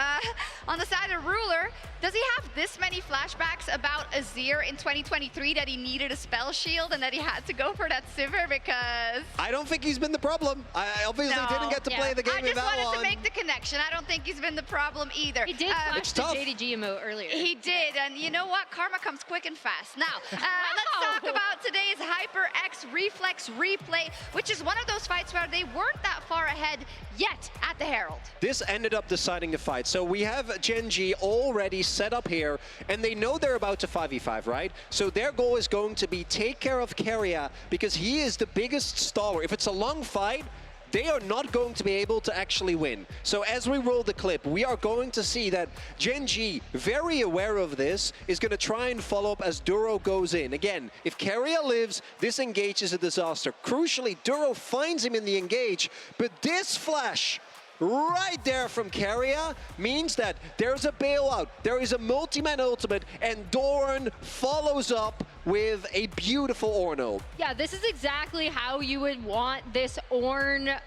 on the side of Ruler, does he have this many flashbacks about Azir in 2023 that he needed a spell shield and that he had to go for that Sivir because... I don't think he's been the problem. I obviously didn't get to play the game in that one. I just wanted to make the connection. I don't think he's been the problem either. He did flash the JDG emote earlier. He did, and you know what? Karma comes quick and fast. Now, let's talk about today's HyperX Reflex Replay, which is one of those fights where they weren't that far ahead yet at the Herald. This ended up deciding the fight. So we have Gen.G already set up here, and they know they're about to 5v5, right? So their goal is going to be take care of Keria, because he is the biggest staller. If it's a long fight, they are not going to be able to actually win. So as we roll the clip, we are going to see that Gen.G, very aware of this, is going to try and follow up as Duro goes in. Again, if Keria lives, this engage is a disaster. Crucially, Duro finds him in the engage, but this flash right there from Keria means that there's a bailout, there is a multi-man ultimate, and Doran follows up with a beautiful Ornn. Yeah, this is exactly how you would want this Ornn,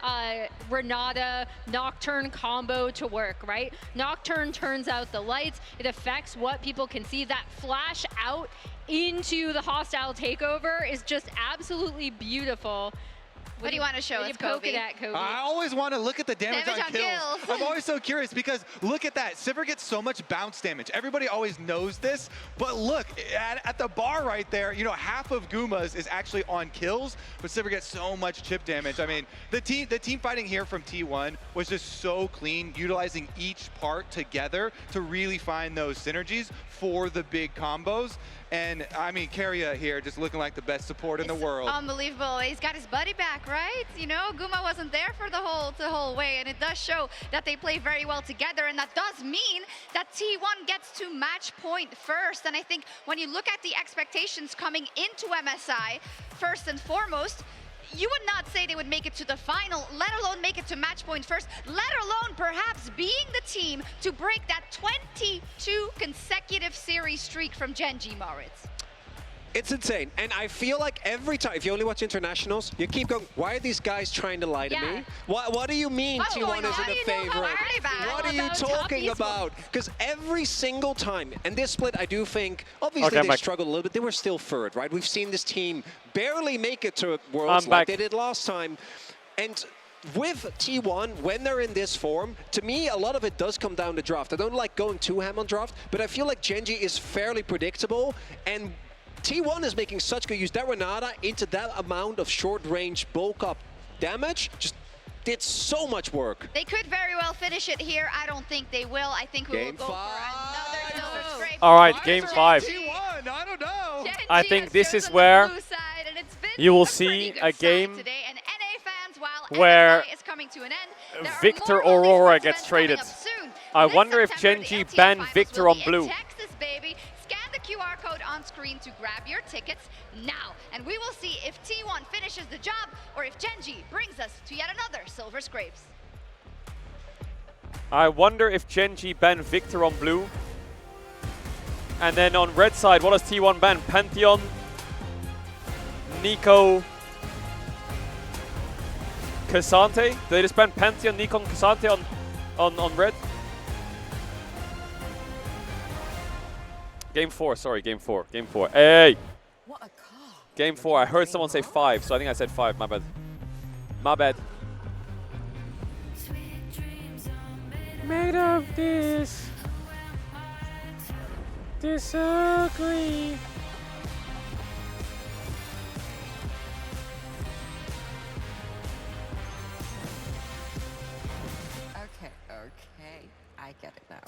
Renata, Nocturne combo to work, right? Nocturne turns out the lights, it affects what people can see. That flash out into the hostile takeover is just absolutely beautiful. What do you want to show us, Kobe? I always want to look at the damage on kills. I'm always so curious because look at that. Sivir gets so much bounce damage. Everybody always knows this, but look, at the bar right there, you know, half of Guma's is actually on kills, but Sivir gets so much chip damage. I mean, the team fighting here from T1 was just so clean, utilizing each part together to really find those synergies for the big combos. And I mean, Keria here just looking like the best support in the world. Unbelievable. He's got his buddy back, right? You know, Guma wasn't there for the whole way, and it does show that they play very well together, and that does mean that T1 gets to match point first. And I think when you look at the expectations coming into MSI, first and foremost, you would not say they would make it to the final, let alone make it to match point first, let alone perhaps being the team to break that 22 consecutive series streak from Gen G, Moritz. It's insane, and I feel like every time, if you only watch internationals, you keep going, why are these guys trying to lie to me? What do you mean T1 isn't a favorite? What are you talking about? Because every single time, and this split I do think, obviously they struggled a little bit, they were still third, right? We've seen this team barely make it to Worlds like they did last time, and with T1, when they're in this form, to me, a lot of it does come down to draft. I don't like going too ham on draft, but I feel like Gen G is fairly predictable, and T1 is making such good use. That Renata into that amount of short-range bulk-up damage just did so much work. They could very well finish it here. I don't think they will. I think we will go for another silver scrape. All right, game 5. I don't know. I think this is where you will see a game where Victor Aurora gets traded. I wonder if Gen G ban Victor on blue. QR code on screen to grab your tickets now, and we will see if T1 finishes the job or if Gen G brings us to yet another silver scrapes. I wonder if Gen G ban Victor on blue. And then on red side, what does T1 ban? Pantheon, Nico, Cassante? Do they just ban Pantheon, Nico, and Cassante on red? Game 4, sorry, game 4. Hey! Game 4, I heard someone say 5, so I think I said 5, my bad. My bad. Made of this ugly. Okay, I get it now.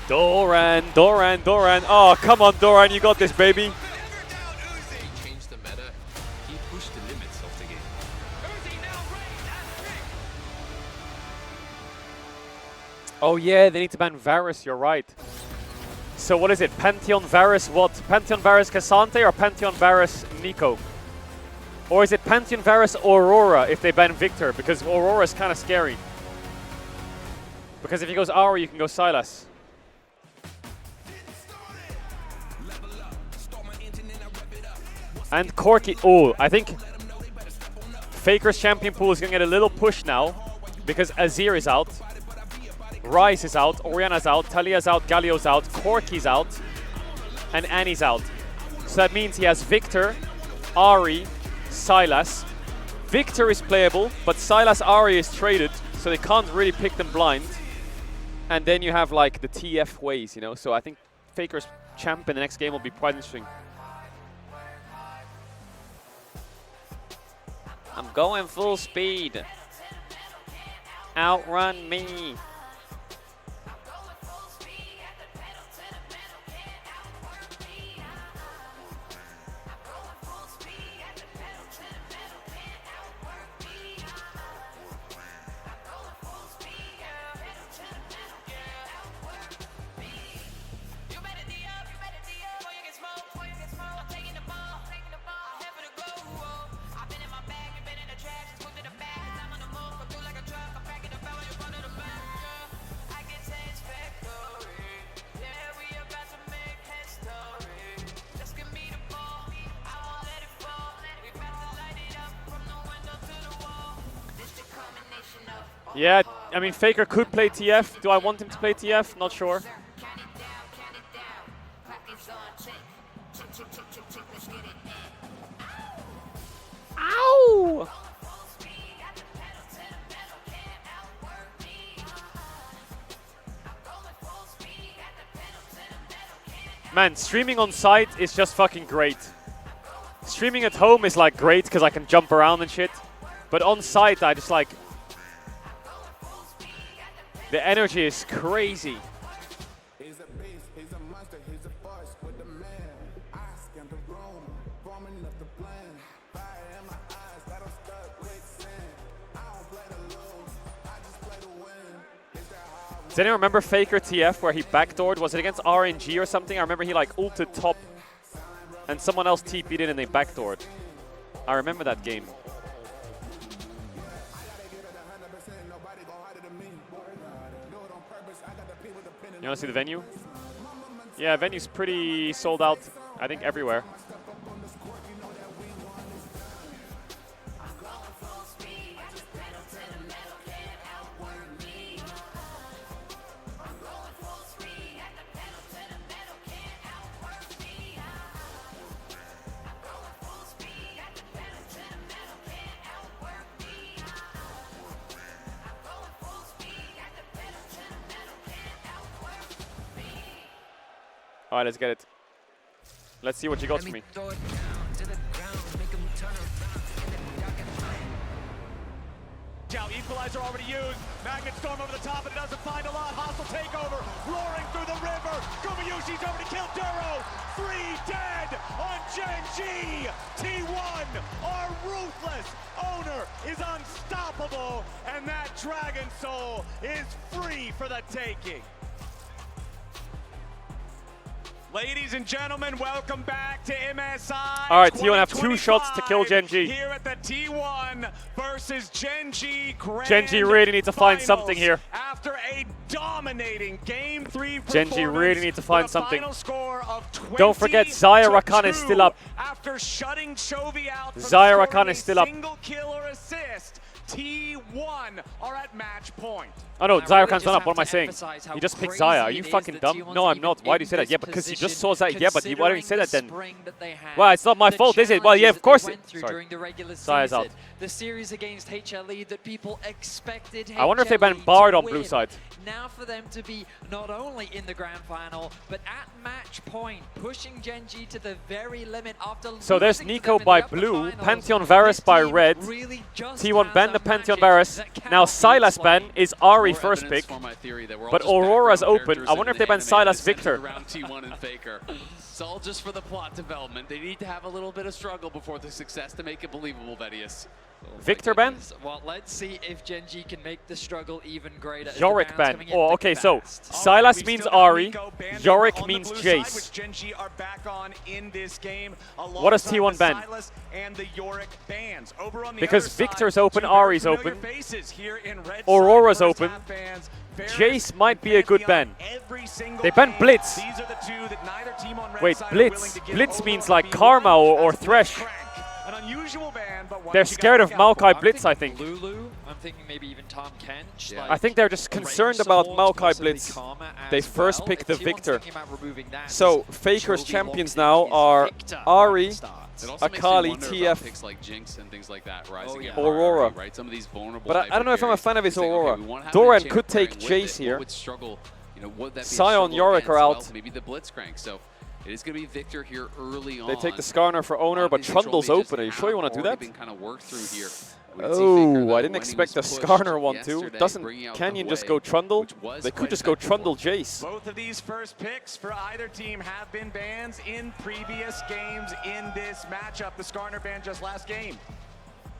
Doran. Oh, come on, Doran, you got this, baby. Changed the meta. He pushed the limits of the game. Oh yeah, they need to ban Varus, you're right. So what is it? Pantheon Varus what? Pantheon Varus Cassante or Pantheon Varus Nico? Or is it Pantheon Varus Aurora if they ban Victor? Because Aurora is kind of scary. Because if he goes Aura, you can go Sylas. And Corki. Oh, I think Faker's champion pool is going to get a little push now. Because Azir is out. Ryze is out. Orianna's out. Talia's out. Galio's out. Corki's out. And Annie's out. So that means he has Victor, Ahri, Sylas. Victor is playable, but Sylas Ahri is traded, so they can't really pick them blind. And then you have like the TF ways, you know. So I think Faker's champ in the next game will be quite interesting. I'm going full speed. Outrun me. Yeah, I mean, Faker could play TF. Do I want him to play TF? Not sure. Ow! Man, streaming on site is just fucking great. Streaming at home is like great because I can jump around and shit. But on site, I just like... The energy is crazy. Does anyone remember Faker TF where he backdoored? Was it against RNG or something? I remember he like ulted top and someone else TP'd in and they backdoored. I remember that game. You want to see the venue? Yeah, venue's pretty sold out, I think, everywhere. All right, let's get it. Let's see what you got for me. Equalizer already used. Magnet Storm over the top, and it doesn't find a lot. Hostile takeover, roaring through the river. Gumayushi's over to kill Duro. 3 dead on Gen G. T1, our ruthless owner, is unstoppable, and that Dragon Soul is free for the taking. Ladies and gentlemen, welcome back to MSI. All right, T1 have 2 shots to kill Gen G. Here at the T1 versus Gen G Grand Gen G really need to find something here. After a dominating Game 3 Gen G really need to find something. Score of 20 Don't forget, Zaya Rakan is still up. After shutting Chovy out from Zaya Rakan is still up. single kill or assist, T1 are at match point. Oh no, Zaya Rakan's not up. What am I saying? You just picked Zaya. Are you fucking dumb? No, I'm not. Why do you say that? Yeah, because you just saw Zaya. Yeah, but why don't you say that then? Well, it's not my fault, is it? Well, yeah, of course. Sorry. Zaya's out. The series against HLE that people expected. I wonder if they've been barred on blue side. Now for them to be not only in the grand final, but at match point, pushing Gen G to the very limit after. So there's Nico by blue, Pantheon Varus by red, T1 ban the Pantheon Varus. Now Sylas ban is Ari first pick, but Aurora's open. I wonder if they ban Sylas Victor. T1 and Faker. It's all just for the plot development. They need to have a little bit of struggle before the success to make it believable, Vedius. Victor ban? Well, let's see if Gen G can make the struggle even greater. Yorick ban. Oh, okay, so Sylas means Ari, Yorick means Jace. Gen G are back on in this game. What does T1 ban? And the Yorick bans. Over on the because other Victor's side, open, Ari's open, Aurora's open, Jace might be a good ban. They ban Blitz. Wait, Blitz. Blitz means like Karma or Thresh. They're scared of Maokai Blitz, I think. Lulu, I'm thinking maybe even Tom Kench. I think they're just concerned about Maokai Blitz. They first pick the Victor. So Faker's champions now are Ari, Akali, TF, picks like Jinx and things like that, rising Aurora. Right? Some of these vulnerable. But I don't know if I'm a fan of his Aurora. Doran could take Jace here. Sion, Yorick are out. Maybe the Blitzcrank. So it is going to be Victor here early on. They take the Skarner for owner, but Trundle's open. Are you sure you want to do that? Kind of work through here. Oh, I didn't expect the Skarner one too. Doesn't Canyon just go Trundle? They could just go Trundle Jace. Both of these first picks for either team have been bans in previous games in this matchup. The Skarner ban just last game.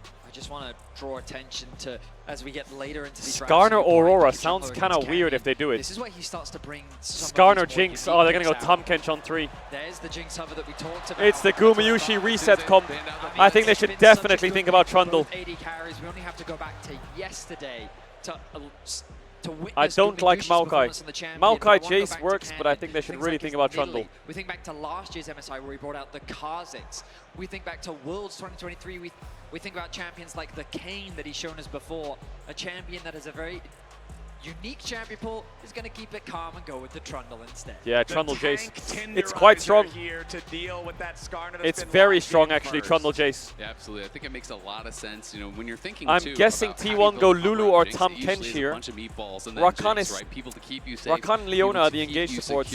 I just want to draw attention to, as we get later into these Skarner Aurora sounds kind of weird if they do it. This is where he starts to bring Skarner Jinx. Oh, they're going to go Tom Kench on 3. There's the Jinx hover that we talked about. It's the Gumayushi reset comp. I think they should definitely think about Trundle. 80 carries. We only have to go back to yesterday to I don't like Maokai. Maokai Jace works, but I think they should really think about Trundle. We think back to last year's MSI where we brought out the Kha'Zix. We think back to Worlds 2023. We think about champions like the Kayn that he's shown us before. A champion that is a very unique champion pool is going to keep it calm and go with the Trundle instead. Yeah, Trundle Jace. It's quite strong. It's very strong, actually, Trundle Jace. Yeah, absolutely. I think it makes a lot of sense. You know, when you're thinking. I'm guessing T1 go Lulu or Tom Kench here. Rakan is Rakan and Leona are the engaged supports.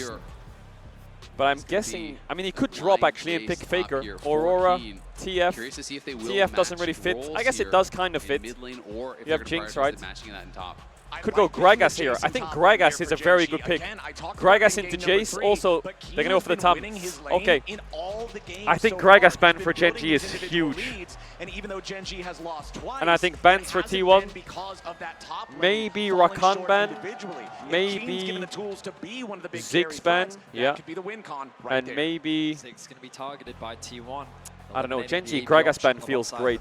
But I'm guessing, I mean, he could drop actually and pick Faker. Aurora, TF. TF doesn't really fit. I guess it does kind of fit. You have Jinx, right? Could go Gragas here. I think Gragas is a very good pick. Gragas into Jace. Also, they're going to go for the top. Okay. I think Gragas ban for Gen G is huge. And even though Gen G has lost twice, and I think bans for T1. Maybe Rakan ban. Maybe Ziggs ban. Yeah. And maybe Ziggs going to be targeted by T1. I don't know. Gen G Gragas ban feels great.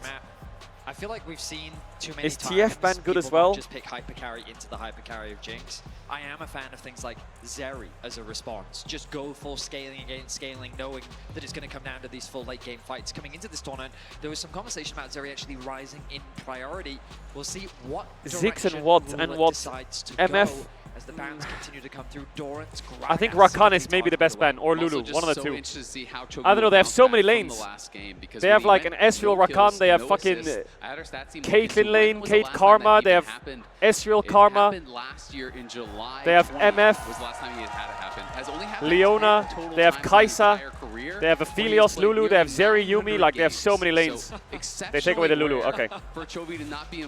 I feel like we've seen too many Is times TF ban good as people well? just pick hypercarry into the hypercarry of Jinx. I am a fan of things like Zeri as a response. Just go full scaling against scaling, knowing that it's going to come down to these full late game fights. Coming into this tournament, there was some conversation about Zeri actually rising in priority. We'll see what Ziggs direction and what decides to MF. go as the bans continue to come through. Doran's I think Rakan is maybe the best ban, or Lulu, one of the two. I don't know, they have so many lanes. They have like an Ezreal Rakan, they have fucking Caitlyn lane, Kate Karma, they have Ezreal Karma, they have MF, Leona, they have Kai'Sa, they have Aphelios, Lulu, they have Zeri, Yuumi, like they have so many lanes. They take away the Lulu, okay.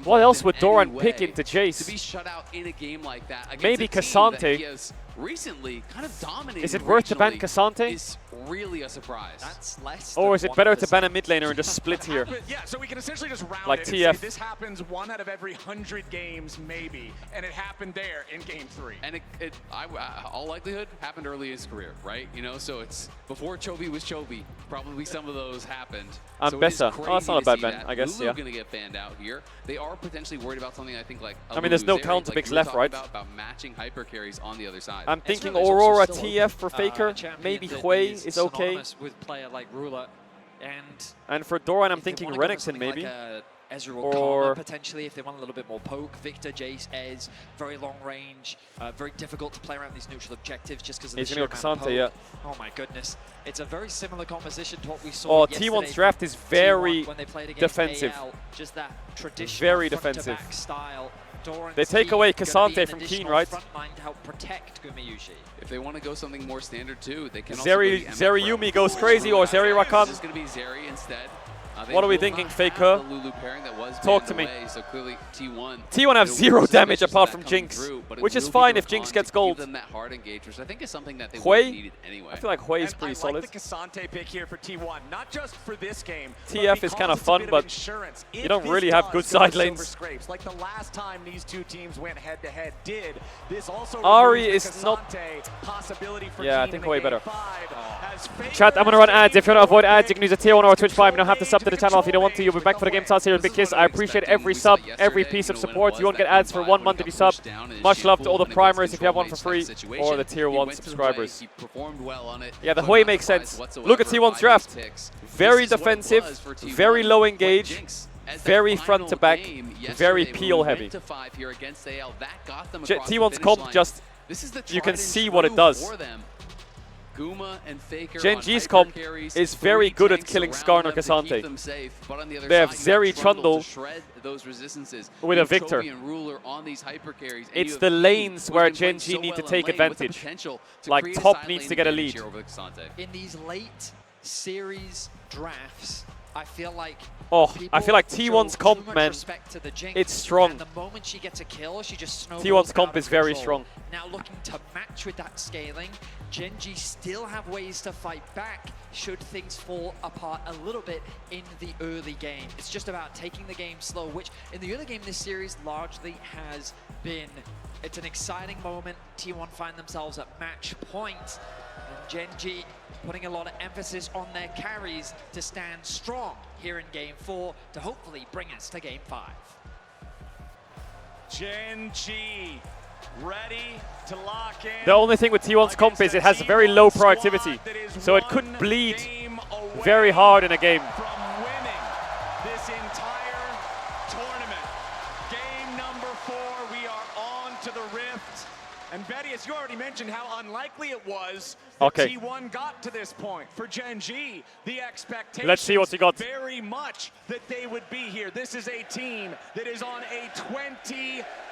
What else would Doran pick into Jace? To be shut out in a game like that Maybe Cassante. Recently kind of dominated. Is it worth to ban Cassante? Is really a surprise. That's less. Or is it better to ban a mid laner and just split here? Yeah, so we can essentially just round like it TF. and say this happens 1 out of every 100 games, maybe, and it happened there in Game 3. And all likelihood happened early in his career, right? You know, so it's before Chovy was Chovy. Probably some of those happened. So Bessa. Oh, that's not a bad ban, I guess. Lulu Yeah. gonna get banned out here. They are potentially worried about something. I think like. I mean, there's no counter picks left, right? About matching hyper carries on the other side. I'm thinking Aurora TF for Faker. Maybe Hui is okay. With player like Ruler, and for Doran, I'm thinking Renekton maybe. Like Ezreal or Karma potentially if they want a little bit more poke. Victor, Jace, Ez, very long range, very difficult to play around these neutral objectives just because of the sheer amount of poke. Yeah. Oh my goodness. It's a very similar composition to what we saw T1's draft is very when they played against defensive. AL, just that traditional very front to defensive. back style. Doran's They take team away gonna be Cassante an from additional Keen, right? front line to help protect Gumayusi. If they want to go something more standard too, they can Zeri Yuumi goes crazy, or Zeri Rakan. It's going to be Zeri instead. What are we thinking, Faker? Talk to me. Away, so clearly T1 have 0 damage apart from Jinx, which is fine if Jinx gets gold. Them that hard engage, which I think is something that they Hui? needed anyway. I feel like Hui is pretty solid. I like the Cassante pick here for T1, not just for this game. TF is kind of fun, but you don't really have good side lanes. Like the last time these two teams went head-to-head did, this also Ari is not... possibility for Yeah, I think Hui better. 5 Chat, I'm going to run ads. If you want to avoid ads, you can use a tier 1 or a Twitch Prime. You don't have to sub to the channel if you don't want to. You'll be back for the game starts here at Big Kiss. I appreciate every sub, every piece of support. You won't get ads for 1 month if you sub. Much love to all the primers if you have one for free, or the tier 1 subscribers. Yeah, the Hui makes sense. Look at T1's draft. Very defensive, very low engage, very front to back, very peel heavy. T1's comp just, you can see what it does. Gen G's comp is very good at killing Skarner Cassante. They have Zeri Trundle with a Victor. It's the lanes where Gen G need to take advantage. Like top needs to get a lead. In these late series drafts, I feel like T1's comp, man, it's strong. And the moment she gets a kill, she just snowballs. T1's comp is very strong. Now looking to match with that scaling, Gen G still have ways to fight back should things fall apart a little bit in the early game. It's just about taking the game slow, which in the early game this series largely has been. It's an exciting moment. T1 find themselves at match point, and Gen G putting a lot of emphasis on their carries to stand strong here in Game 4 to hopefully bring us to Game 5. Gen G ready to lock in. The only thing with T1's comp is it has very low proactivity, so it could bleed very hard in a game. From winning this entire tournament. Game number 4, we are on to the Rift. And Betty, as you already mentioned how unlikely it was that T1 got to this point. For Gen G, the expectation Let's see what he got. Very much that they would be here. This is a team that is on a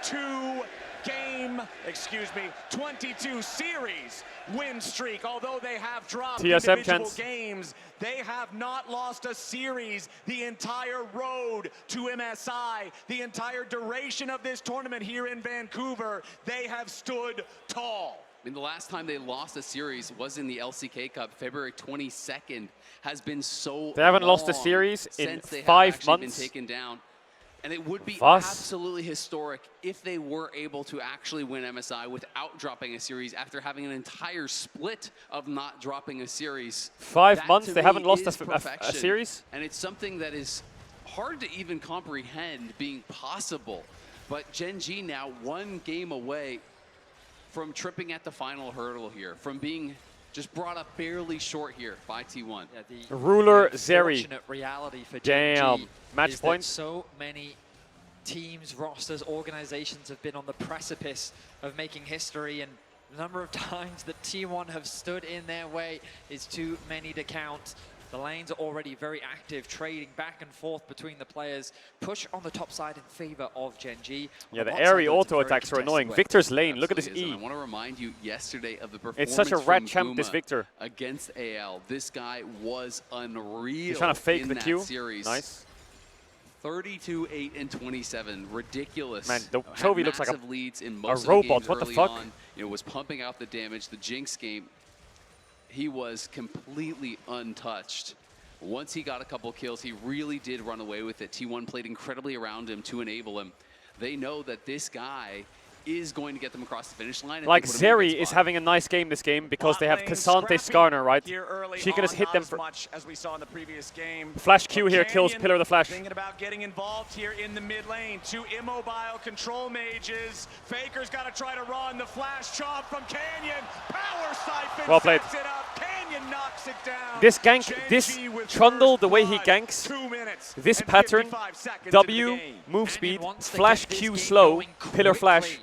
22-game 22 series win streak. Although they have dropped TSM individual chance. games, they have not lost a series the entire road to MSI. The entire duration of this tournament here in Vancouver, they have stood tall. I mean, the last time they lost a series was in the LCK Cup, February 22nd. Has been so They haven't lost a long series in since they 5 have actually months. been taken down. And it would be Was? absolutely historic if they were able to actually win MSI without dropping a series after having an entire split of not dropping a series. 5 That, months, to they me, haven't lost is a perfection. series? And it's something that is hard to even comprehend being possible. But Gen G now 1 game away from tripping at the final hurdle here, from being just brought up barely short here by T1. Yeah, Ruler Zeri. Unfortunate reality for Damn. Gen G Match is points. that so many teams, rosters, organizations have been on the precipice of making history, and the number of times that T1 have stood in their way is too many to count. The lanes are already very active, trading back and forth between the players. Push on the top side in favor of Gen G. Yeah, the airy auto attacks are annoying. Victor's lane, look at this Absolutely is. E. And I want to remind you yesterday of the performance It's such a red from champ, this Guma Victor. against AL. This guy was unreal. He's trying to fake in the that Q. Series. Nice. 32, 8, and 27. Ridiculous. Man, the Had Chovy looks like massive leads in a most of robot. the games What the early fuck? on. You know, was pumping out the damage. The Jinx game, he was completely untouched. Once he got a couple kills, he really did run away with it. T1 played incredibly around him to enable him. They know that this guy is going to get them across the finish line. Like Zeri is having a nice game this game because they have Cassante Skarner, right? She can just hit them for much as we saw in the previous game. Flash Q here, kills Pillar of the Flash. Thinking about getting involved here in the mid lane. 2 immobile control mages. Faker's got to try to run. The flash chop from Canyon. Power siphon. Well played. Sets it up. Canyon knocks it down. This gank, Gen this G with Trundle, the way first he blood. ganks, 2 minutes this and pattern, 55 seconds into W, the game. move speed, flash Q slow, pillar flash,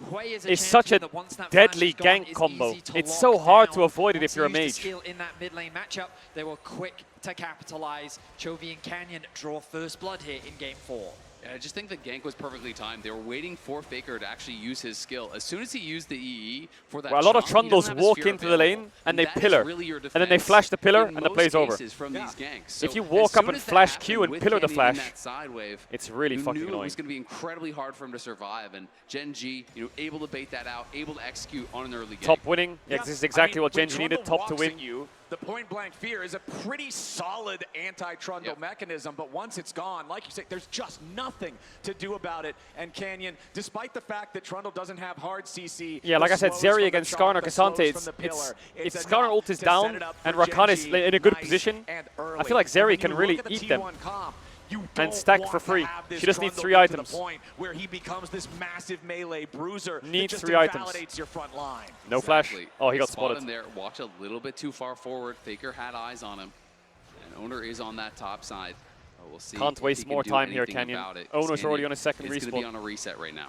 Hui is is such a champion that once that deadly flash is gone, gank is combo. easy to It's lock so hard down. to avoid it if you're a Used the mage. skill in that mid lane matchup, they were quick to capitalize. Chovy and Canyon draw first blood here in game 4. Yeah, I just think the gank was perfectly timed. They were waiting for Faker to actually use his skill. As soon as he used the EE for that Well, a lot of chop, he doesn't Trundles have a walk sphere into the available. lane and they that is pillar. really your And then they defense flash the pillar in and the most play's over. cases from these ganks. So If you walk as up soon and as that flash happened Q and with pillar the Canyon in flash, that side wave, it's really you fucking knew annoying. it was going to be incredibly hard for him to survive. And Gen G, you know, able to bait that out, able to execute on an early game. Top winning. Yeah, this is exactly what when Gen G needed, Trundle top to walks win. at you, the point-blank fear is a pretty solid anti-Trundle mechanism, but once it's gone, like you say, there's just nothing to do about it. And Canyon, despite the fact that Trundle doesn't have hard CC, Yeah, like I said, Zeri against Skarner Cassante, if Skarner ult is down and Rakan is in a good position, I feel like Zeri can really eat them and stack for free. She just needs 3 items. Where he becomes this massive melee bruiser Needs that just 3 items. invalidates your front line. No flash. Oh, he got Spot spotted. him there. Watch a little bit too far forward. Faker had eyes on him. And Owner is on that top side. We'll see. Can't if waste he can more do time here, anything Canyon. about it. Owner's already on his second It's going to be respawn. on a reset right now.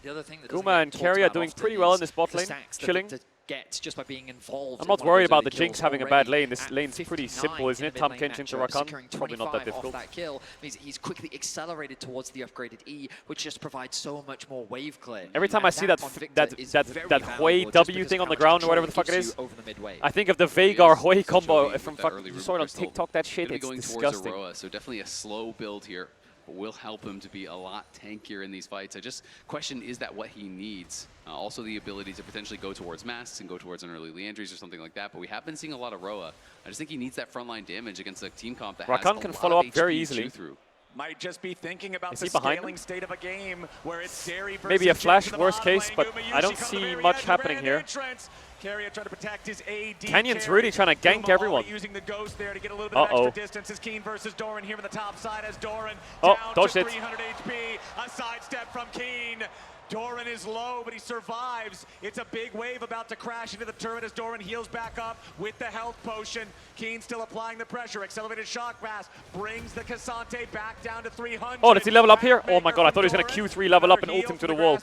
The other thing that Guma and Carey are doing pretty well in this bot lane, chilling. Get just by being involved. I'm in not one of worried those about early the Jinx kills having a bad already lane. This at lane's pretty 59 simple, isn't in it? the Tam mid lane Kenshin to matchup, Rakan. securing Probably not that 25 difficult. off that kill means he's quickly accelerated towards the upgraded E, which just provides so much more wave clear. Every time I And see that on Victor is very that Hui valuable just W because thing of on the how ground much or whatever the control fuck it it gives is, you over the mid wave. I think of the Veigar Hui combo Chovy from with that fucking, early you saw it on crystal. TikTok, that shit, Gonna be it's going towards disgusting. Aroa, so definitely a slow build here. But will help him to be a lot tankier in these fights. I just question, is that what he needs? Also the ability to potentially go towards masks and go towards an early Leandries or something like that. But we have been seeing a lot of Roa. I just think he needs that frontline damage against a team comp that has Rakan a can lot follow of up very HP to easily. chew through. Might just be thinking about Is the he behind scaling him? state of a game where it's Zeri versus Maybe a Jin flash, to the worst bottom case, lane. but Guma I don't Yushi coming to the see very much edge, happening grand here. entrance. Carrier trying to protect his AD. Canyon's carry. really trying to gank Guma everyone. already using the ghost there to get a little bit of Uh-oh. extra distance. Is Keen versus Doran here on the top side as Doran Oh, down dodged to it. 300 HP. A sidestep from Keen. Doran is low, but he survives. It's a big wave about to crash into the turret as Doran heals back up with the health potion. Keen still applying the pressure. Accelerated shock blast brings the Cassante back down to 300. Oh, does he level up here? Oh my god, I thought he was going to Q3 level up and ult him to the wall.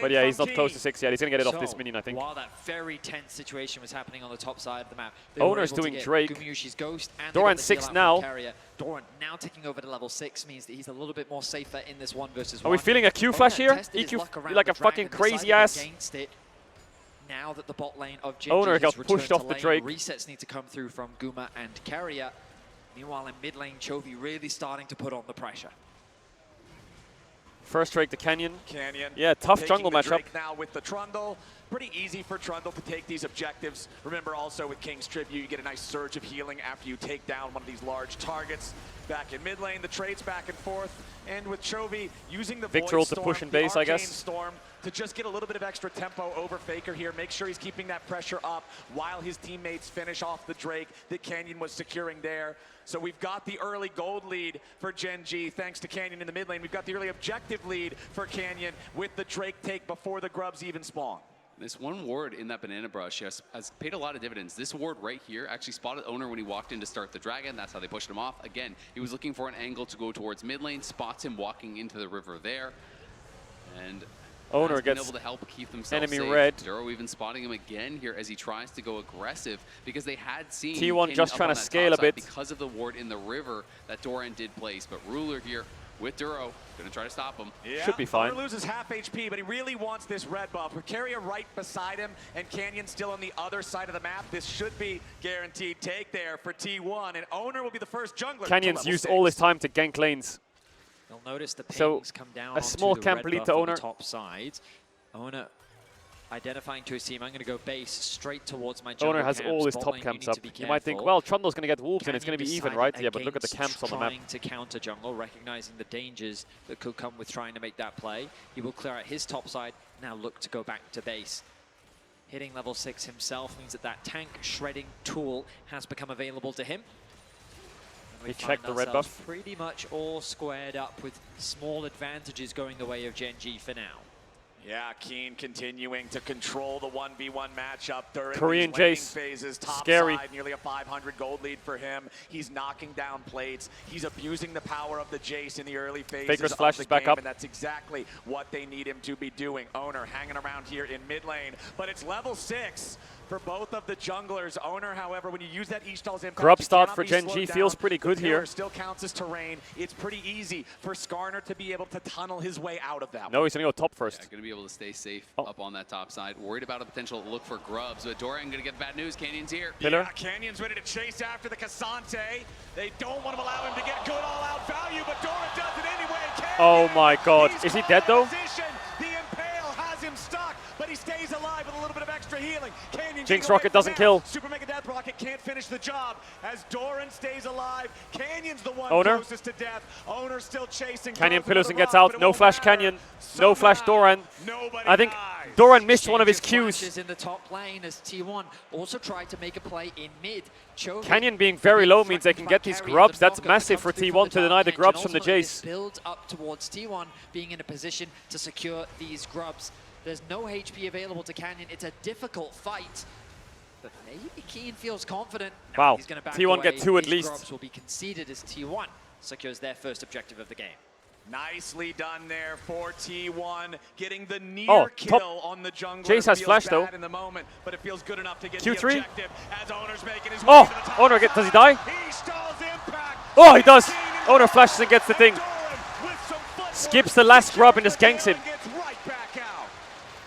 But yeah, he's not close to 6 yet. He's going to get it off this minion, I think. While that very tense situation was happening on the top side of the map, Owner's doing Drake. Gumyushi's ghost and Doran's 6 now. Doran now taking over to level 6 means that he's a little bit more safer in this 1v1. Are we feeling a Q flash here? EQ like a fucking crazy ass. Against it. Now that the bot lane of Gen.G Owner has got returned pushed to off the lane, Drake. resets need to come through from Guma and Carrier. Meanwhile, in mid lane, Chovy really starting to put on the pressure. First Drake to Canyon. Canyon. Yeah, tough jungle matchup. Drake now with the Trundle. Pretty easy for Trundle to take these objectives. Remember also with King's Tribute, you get a nice surge of healing after you take down one of these large targets. Back in mid lane, the trades back and forth. And with Chovy using the Victoral Void to push Storm, in base, the I guess. Arcane Storm to just get a little bit of extra tempo over Faker here. Make sure he's keeping that pressure up while his teammates finish off the Drake that Canyon was securing there. So we've got the early gold lead for Gen.G thanks to Canyon in the mid lane. We've got the early objective lead for Canyon with the Drake take before the grubs even spawn. This one ward in that banana brush has paid a lot of dividends. This ward right here actually spotted Owner when he walked in to start the dragon. That's how they pushed him off. Again, he was looking for an angle to go towards mid lane, spots him walking into the river there. And Owner has been gets able to help keep themselves enemy safe. red. Duro even spotting him again here as he tries to go aggressive because they had seen T1 just trying to scale a bit because of the ward in the river that Doran did place. But Ruler here with Duro gonna try to stop him. Yeah, should be fine. Owner loses half HP, but he really wants this red buff. With Carrier right beside him and Canyon still on the other side of the map, this should be guaranteed take there for T1, and Owner will be the first jungler. Canyon's used all his time to gank lanes. You'll notice the So, pings come down a small onto the camp red lead buff to on Owner. the top side. Owner identifying to his team, I'm going to go base straight towards my jungle Owner has camps. all his Bot top lane, camps you up. need to be You might think, careful. well, Trundle's going to get wolves and it's going to be even, Canyon right? Yeah, but look at the against camps on the map. trying to counter jungle, recognizing the dangers that could come with trying to make that play. He will clear out his top side, now look to go back to base. Hitting level 6 himself means that that tank shredding tool has become available to him. And we He checked find the red ourselves buff. pretty much all squared up with small advantages going the way of Gen.G for now. Yeah, Keen continuing to control the 1v1 matchup during Korean these laning Jace. phases. Top Scary. side, nearly a 500 gold lead for him. He's knocking down plates. He's abusing the power of the Jace in the early phases Faker's of flash the is back game, up. and that's exactly what they need him to be doing. Owner hanging around here in mid lane, but it's level 6 for both of the junglers. Owner, however, when you use that Ishtal's impact, Grub you start cannot for be Gen.G slowed feels down. pretty good The pillar here. still counts as terrain. It's pretty easy for Skarner to be able to tunnel his way out of that No, one. he's going to go top first. Yeah, gonna be able to stay safe up on that top side. Worried about a potential look for grubs, but Doran gonna get bad news. Canyon's here. Pillar. Yeah, Canyon's ready to chase after the Cassante. They don't want to allow him to get good all-out value, but Doran does it anyway. Canyon, Oh my god. he's Is he caught dead in though? position. The Impale has him stuck, but he stays alive with a little bit of extra healing. Canyon Jinx getting away Rocket from doesn't now. kill. Super Mega Death Rocket can't finish the job as Doran stays alive. Canyon's the one Owner. closest to death. Owner still chasing. Canyon goes for pillars the and gets rock, out. but it No won't flash matter. Canyon. No flash Doran. I think Doran missed one of his cues. Flashes in the top lane as T1 also tried to make a play in mid. Chovy Canyon being very low means they can get these grubs. That's massive for T1 to deny the grubs from the Jace. Build up towards T1 being in a position to secure these grubs. There's no HP available to Canyon. It's a difficult fight. But maybe Keen feels confident. No, Wow. he's gonna back T1 away. get 2 at These least. grubs will be conceded as T1 secures their first objective of the game. Nicely done there for T1, getting the near Oh, kill top. on the jungler. Jace has Feels flash, bad though. in the moment, but it feels good enough to get Q3. the objective as Owner's making his way Oh, to the top Owner, does he die? He stalls impact. Oh, he does. Owner flashes and gets the thing. Skips the last grub and just ganks him.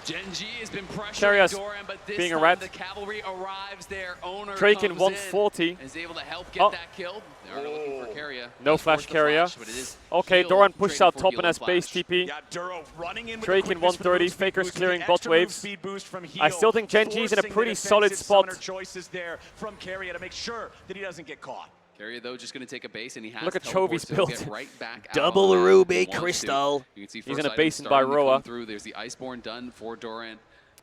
Gen.G has been pressuring Carrier's Doran, but this being a time rat. the cavalry arrives there. Owner Drake in comes 140. and is able to help get Oh. that kill. They are looking for Carrier. No Does flash force the Carrier. flash, but it is Okay, heal Doran pushes traded out for top heal and has base flash. TP. Yeah, Duro running in with Drake the in quickness for the 130. move speed Faker's boost, clearing the bot extra move waves. speed boost from I heal, still think Gen.G is in a forcing pretty the solid defensive spot. Summoner choices there from Carrier to make sure that he doesn't get caught. Carrier, though, just going to take a base, and he has Look at teleports, Chovy's so he'll build. get right back out Double on it if Ruby he wants to. Crystal. You can see He's first in a item basin by starting to come Roa. through. There's the Iceborne done for Doran.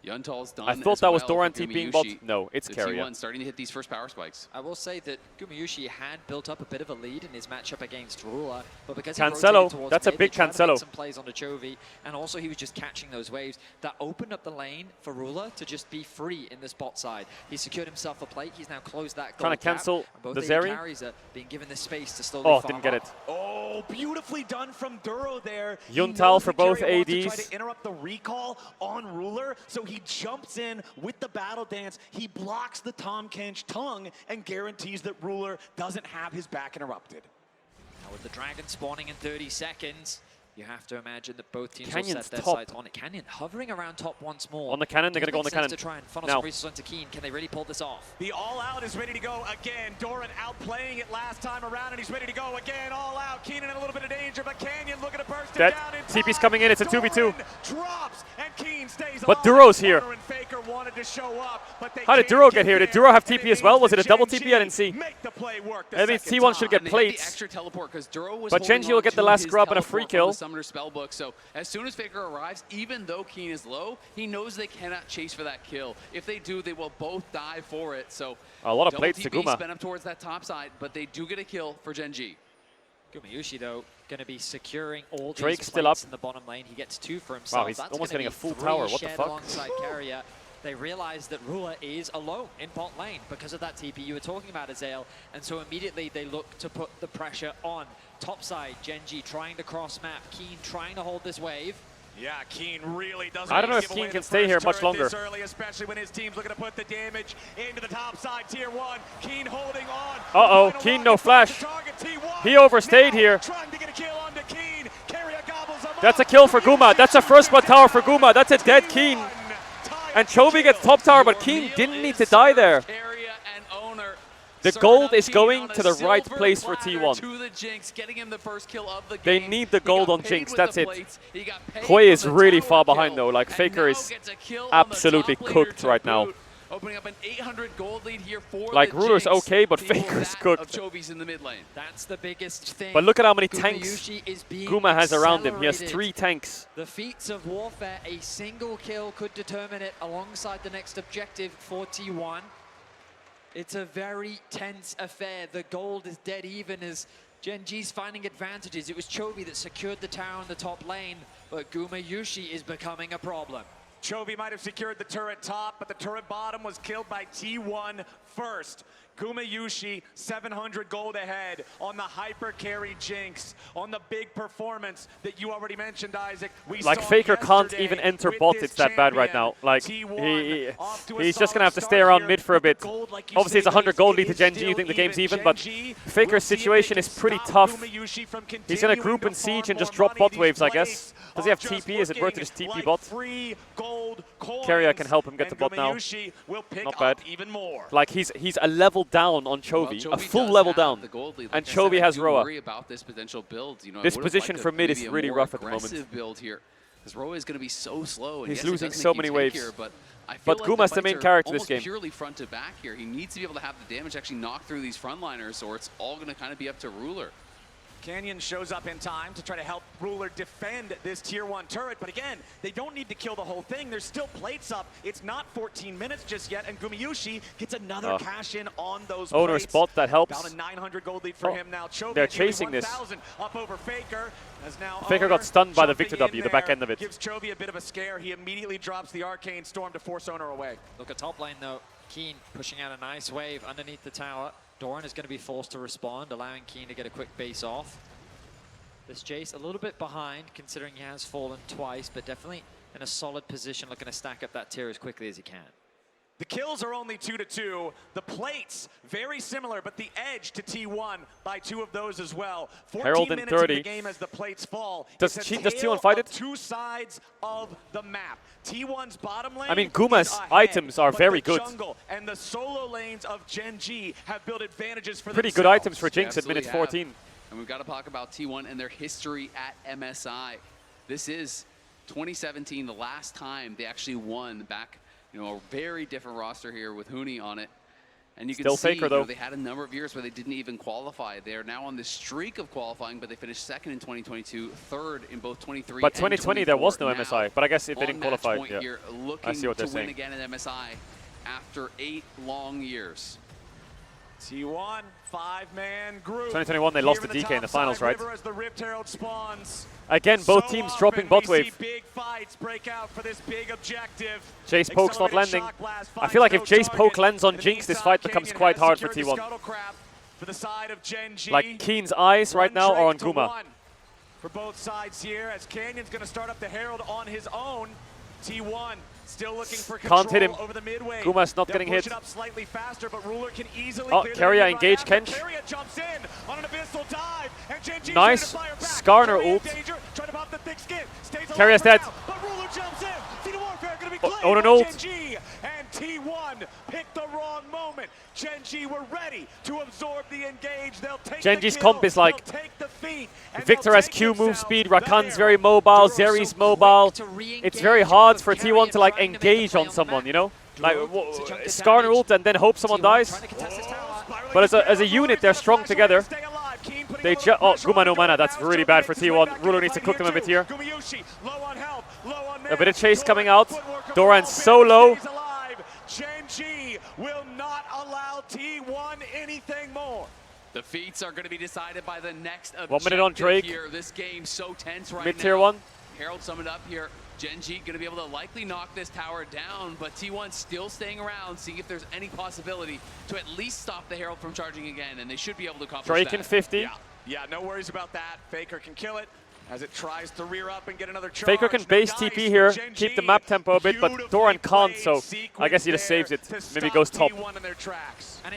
Yuntal's done I thought as that was well Doran for TPing bot. Gumayusi. No, it's So Carrier. T1 starting to hit these first power spikes. I will say that Gumayusi had built up a bit of a lead in his matchup against Ruler, but because he Cancelo, rotated towards that's a mid, big they tried to make Cancelo. some plays onto Chovy, and also he was just catching those waves. That opened up the lane for Ruler to just be free in this bot side. He secured himself a plate. He's now closed that gold Trying to gap, cancel and both the AD Zeri. carries are being given this space to slowly Oh, farm didn't get up. it. Oh, beautifully done from Duro there. He Yuntal knows for that both Carrier wants to ADs. try to interrupt the recall on Ruler, so he jumps in with the battle dance. He blocks the Tom Kench tongue and guarantees that Ruler doesn't have his back interrupted. Now with the Dragon spawning in 30 seconds, you have to imagine that both teams Canyon's will set their top. sights on it. Canyon hovering around top once more. On the cannon, they're going to go on the cannon. To try and funnel Now. some resources onto Keen. Can they really pull this off? The all-out is ready to go again. Doran outplaying it last time around, and he's ready to go again. All out. Keenan in a little bit of danger, but Canyon looking to burst him Dead. down. TP's coming in. It's a 2v2. Drops, and Keen stays But alive. Duro's here. Hunter and Faker wanted to show up, but they How did can't Duro get here? Did Duro have TP as well? Was it a double TP? I didn't see. Make the play work the That means second T1 should time. get plates. Extra teleport because Duro was But holding Genji will on get the to last his grub and a free teleport kill. from the Summoner Spellbook. So as soon as Faker arrives, even though Keen is low, he knows they cannot chase for that kill. If they do, they will both die for it. So A lot of double plates to TP Guma. spin up towards that top side, but they do get a kill for Genji. Gumayushi, though, going to be securing all Drake's these still plates up. in the bottom lane. He gets 2 for himself. Wow, he's That's almost gonna getting a be full 3 tower. What the shared fuck? Alongside Carrier. They realize that Ruler is alone in bot lane because of that TP you were talking about, Azael. And so immediately they look to put the pressure on. Top side, Genji trying to cross map. Keen trying to hold this wave. Yeah, Keen really doesn't. I don't know if give Keen away can the stay here first much turret longer. this early, especially when his team's looking to put the damage into the top side. Tier 1, Keen holding on. Uh-oh, Keen no flash. He overstayed here. Trying to get a kill onto Keen. Carrier gobbles him That's a kill for Guma. That's a first blood tower for Guma. That's a dead Keen. And Chovy gets top tower, but Keen didn't need to die there. The gold is going to the right place for T1. To the Jinx, getting him the first kill of the They game. need the He gold got on paid Jinx. with That's the it. plates. He got paid Koi for is the really tower far kill, behind though. Like and Faker now is gets a kill on the absolutely top laner cooked to right now. boot, opening up an 800 gold lead here for Like the Ruler's Jinx. okay, but People Faker's that cooked. Of Chovy's in the mid lane. That's the biggest thing. But look at how many tanks Gumayushi is being Guma has around him. He has accelerated. 3 tanks. The feats of warfare, a single kill could determine it alongside the next objective for T1. It's a very tense affair. The gold is dead even as Genji's finding advantages. It was Chovy that secured the tower in the top lane, but Gumayushi is becoming a problem. Chovy might have secured the turret top, but the turret bottom was killed by T1 first. Gumayushi, 700 gold ahead on the hyper carry Jinx, on the big performance that you already mentioned, Isaac. We Like saw Faker can't yesterday even enter with bot. this It's that bad right champion. now. Like T1 off to a he's just gonna have to solid stay start around here. mid for a bit. Gold, like you Obviously, it's say, 100 gold lead to it is Genji. You still think the game's even, but Genji, Faker's we'll see if situation they is can pretty stop tough. Gumayushi from He's gonna continuing group to and siege farm and just more drop money. bot waves, These I guess. Does he have plays TP? Is it worth it just looking TP like bot? free gold coins, Carrier can help him get to and bot now. Gumayushi will pick Not up bad. even more. Like he's a level down on Chovy, a full does level have down, the gold lead. and Like I said, Chovy I has do Roa. worry about this potential build. You know, I This would've position liked for mid is maybe a really more rough at the moment. aggressive build here, because Roa is going to be so slow. And He's yes, it losing does so make many you waves. tank here, but I feel But like Guma's the fights main are character this almost game. purely front to back here. He needs to be able to have the damage actually knock through these frontliners, or it's all going to kind of be up to Ruler. Canyon shows up in time to try to help Ruler defend this tier 1 turret, but again, they don't need to kill the whole thing. There's still plates up. It's not 14 minutes just yet, and Gumayushi gets another cash in on those Owner's plates. spot, that helps. About a 900 gold lead for him now. Chovy They're is nearly chasing this. 1,000 up over Faker. As now Faker Owner got stunned by the jumping Victor in W, the back there, end of it. Gives Chovy a bit of a scare. He immediately drops the Arcane Storm to force Owner away. Look at top lane though. Keen pushing out a nice wave underneath the tower. Doran is going to be forced to respond, allowing Keen to get a quick base off. This Jace a little bit behind, considering he has fallen twice, but definitely in a solid position, looking to stack up that tier as quickly as he can. The kills are only 2-2. The plates, very similar, but the edge to T1 by 2 of those as well. 14 Herald in minutes 30. in the game as the plates fall. Does It's a does tale T1 fight of it? 2 sides of the map. T1's bottom lane I mean, Guma's is ahead, items are but very the good. jungle and the solo lanes of Genji have built advantages for Pretty good themselves. items for Jinx at minute 14. And we've got to talk about T1 and their history at MSI. This is 2017, the last time they actually won back, you know, a very different roster here with Huni on it. And you can Still see, Faker, you know, though. they had a number of years where they didn't even qualify. They are now on this streak of qualifying, but they finished second in 2022, third in both 23 But and 2020 there was no 24. MSI, but I guess if they On didn't match qualify, point yeah. here, looking I see what to they're win saying. again in MSI after 8 long years. T1, 5-man group. 2021 they lost to Here DK in the finals, right? River as the Rift Herald spawns. Again, both So teams often dropping we bot see wave. big fights break out for this big objective. Jace poke's not Accelerated landing. shock blast I feel like if finds no Jace poke target. lands on In the Jinx, this meantime, fight becomes Canyon quite has hard for secured the T1. Scuttle Crab for the side of Genji. Like Keen's eyes right now are on Drake to Guma. 1 for both sides here as Canyon's going to start up the Herald on his own. T1 Still looking for Can't hit him. over the midway. Guma's not getting hit. It up slightly faster, but Ruler can easily Oh, clear the Keria lead engage right after. Kench. Keria jumps in on an abyssal dive, and Genji Nice. trying to fire back. Skarner Keria in ult. danger, trying to pop the thick skin. Stays alive Keria's for dead. now, but Ruler jumps in. Feet Warfare gonna be Oh, claimed Onan by ult. Genji, and T1 picked the wrong moment. Genji were ready to absorb the engage. They'll take Genji's the kill. comp is like They'll take the feat, and Victor they'll has take Q move themselves speed, the Rakan's hero. very mobile, Zeri's mobile. It's very hard for T1 to like engage on someone, you know? Like Skarner ult and then hope someone dies. But as a unit, they're strong together. They oh, Guma no mana, that's really bad for T1. Ruler needs to cook them a bit here. A bit of chase coming out. Doran's so low. Genji will not allow T1 anything more. The feats are going to be decided by the next objective 1 minute on Drake. here. This game's so tense right Mid-tier now. 1. Herald summoned up here. Genji going to be able to likely knock this tower down, but T1 still staying around, seeing if there's any possibility to at least stop the Herald from charging again, and they should be able to accomplish Drake that. in 50. Yeah, no worries about that. Faker can kill it as it tries to rear up and get another charge. Faker can base TP here, keep the map tempo a bit, but Doran can't, so I guess he just saves it. Maybe goes top.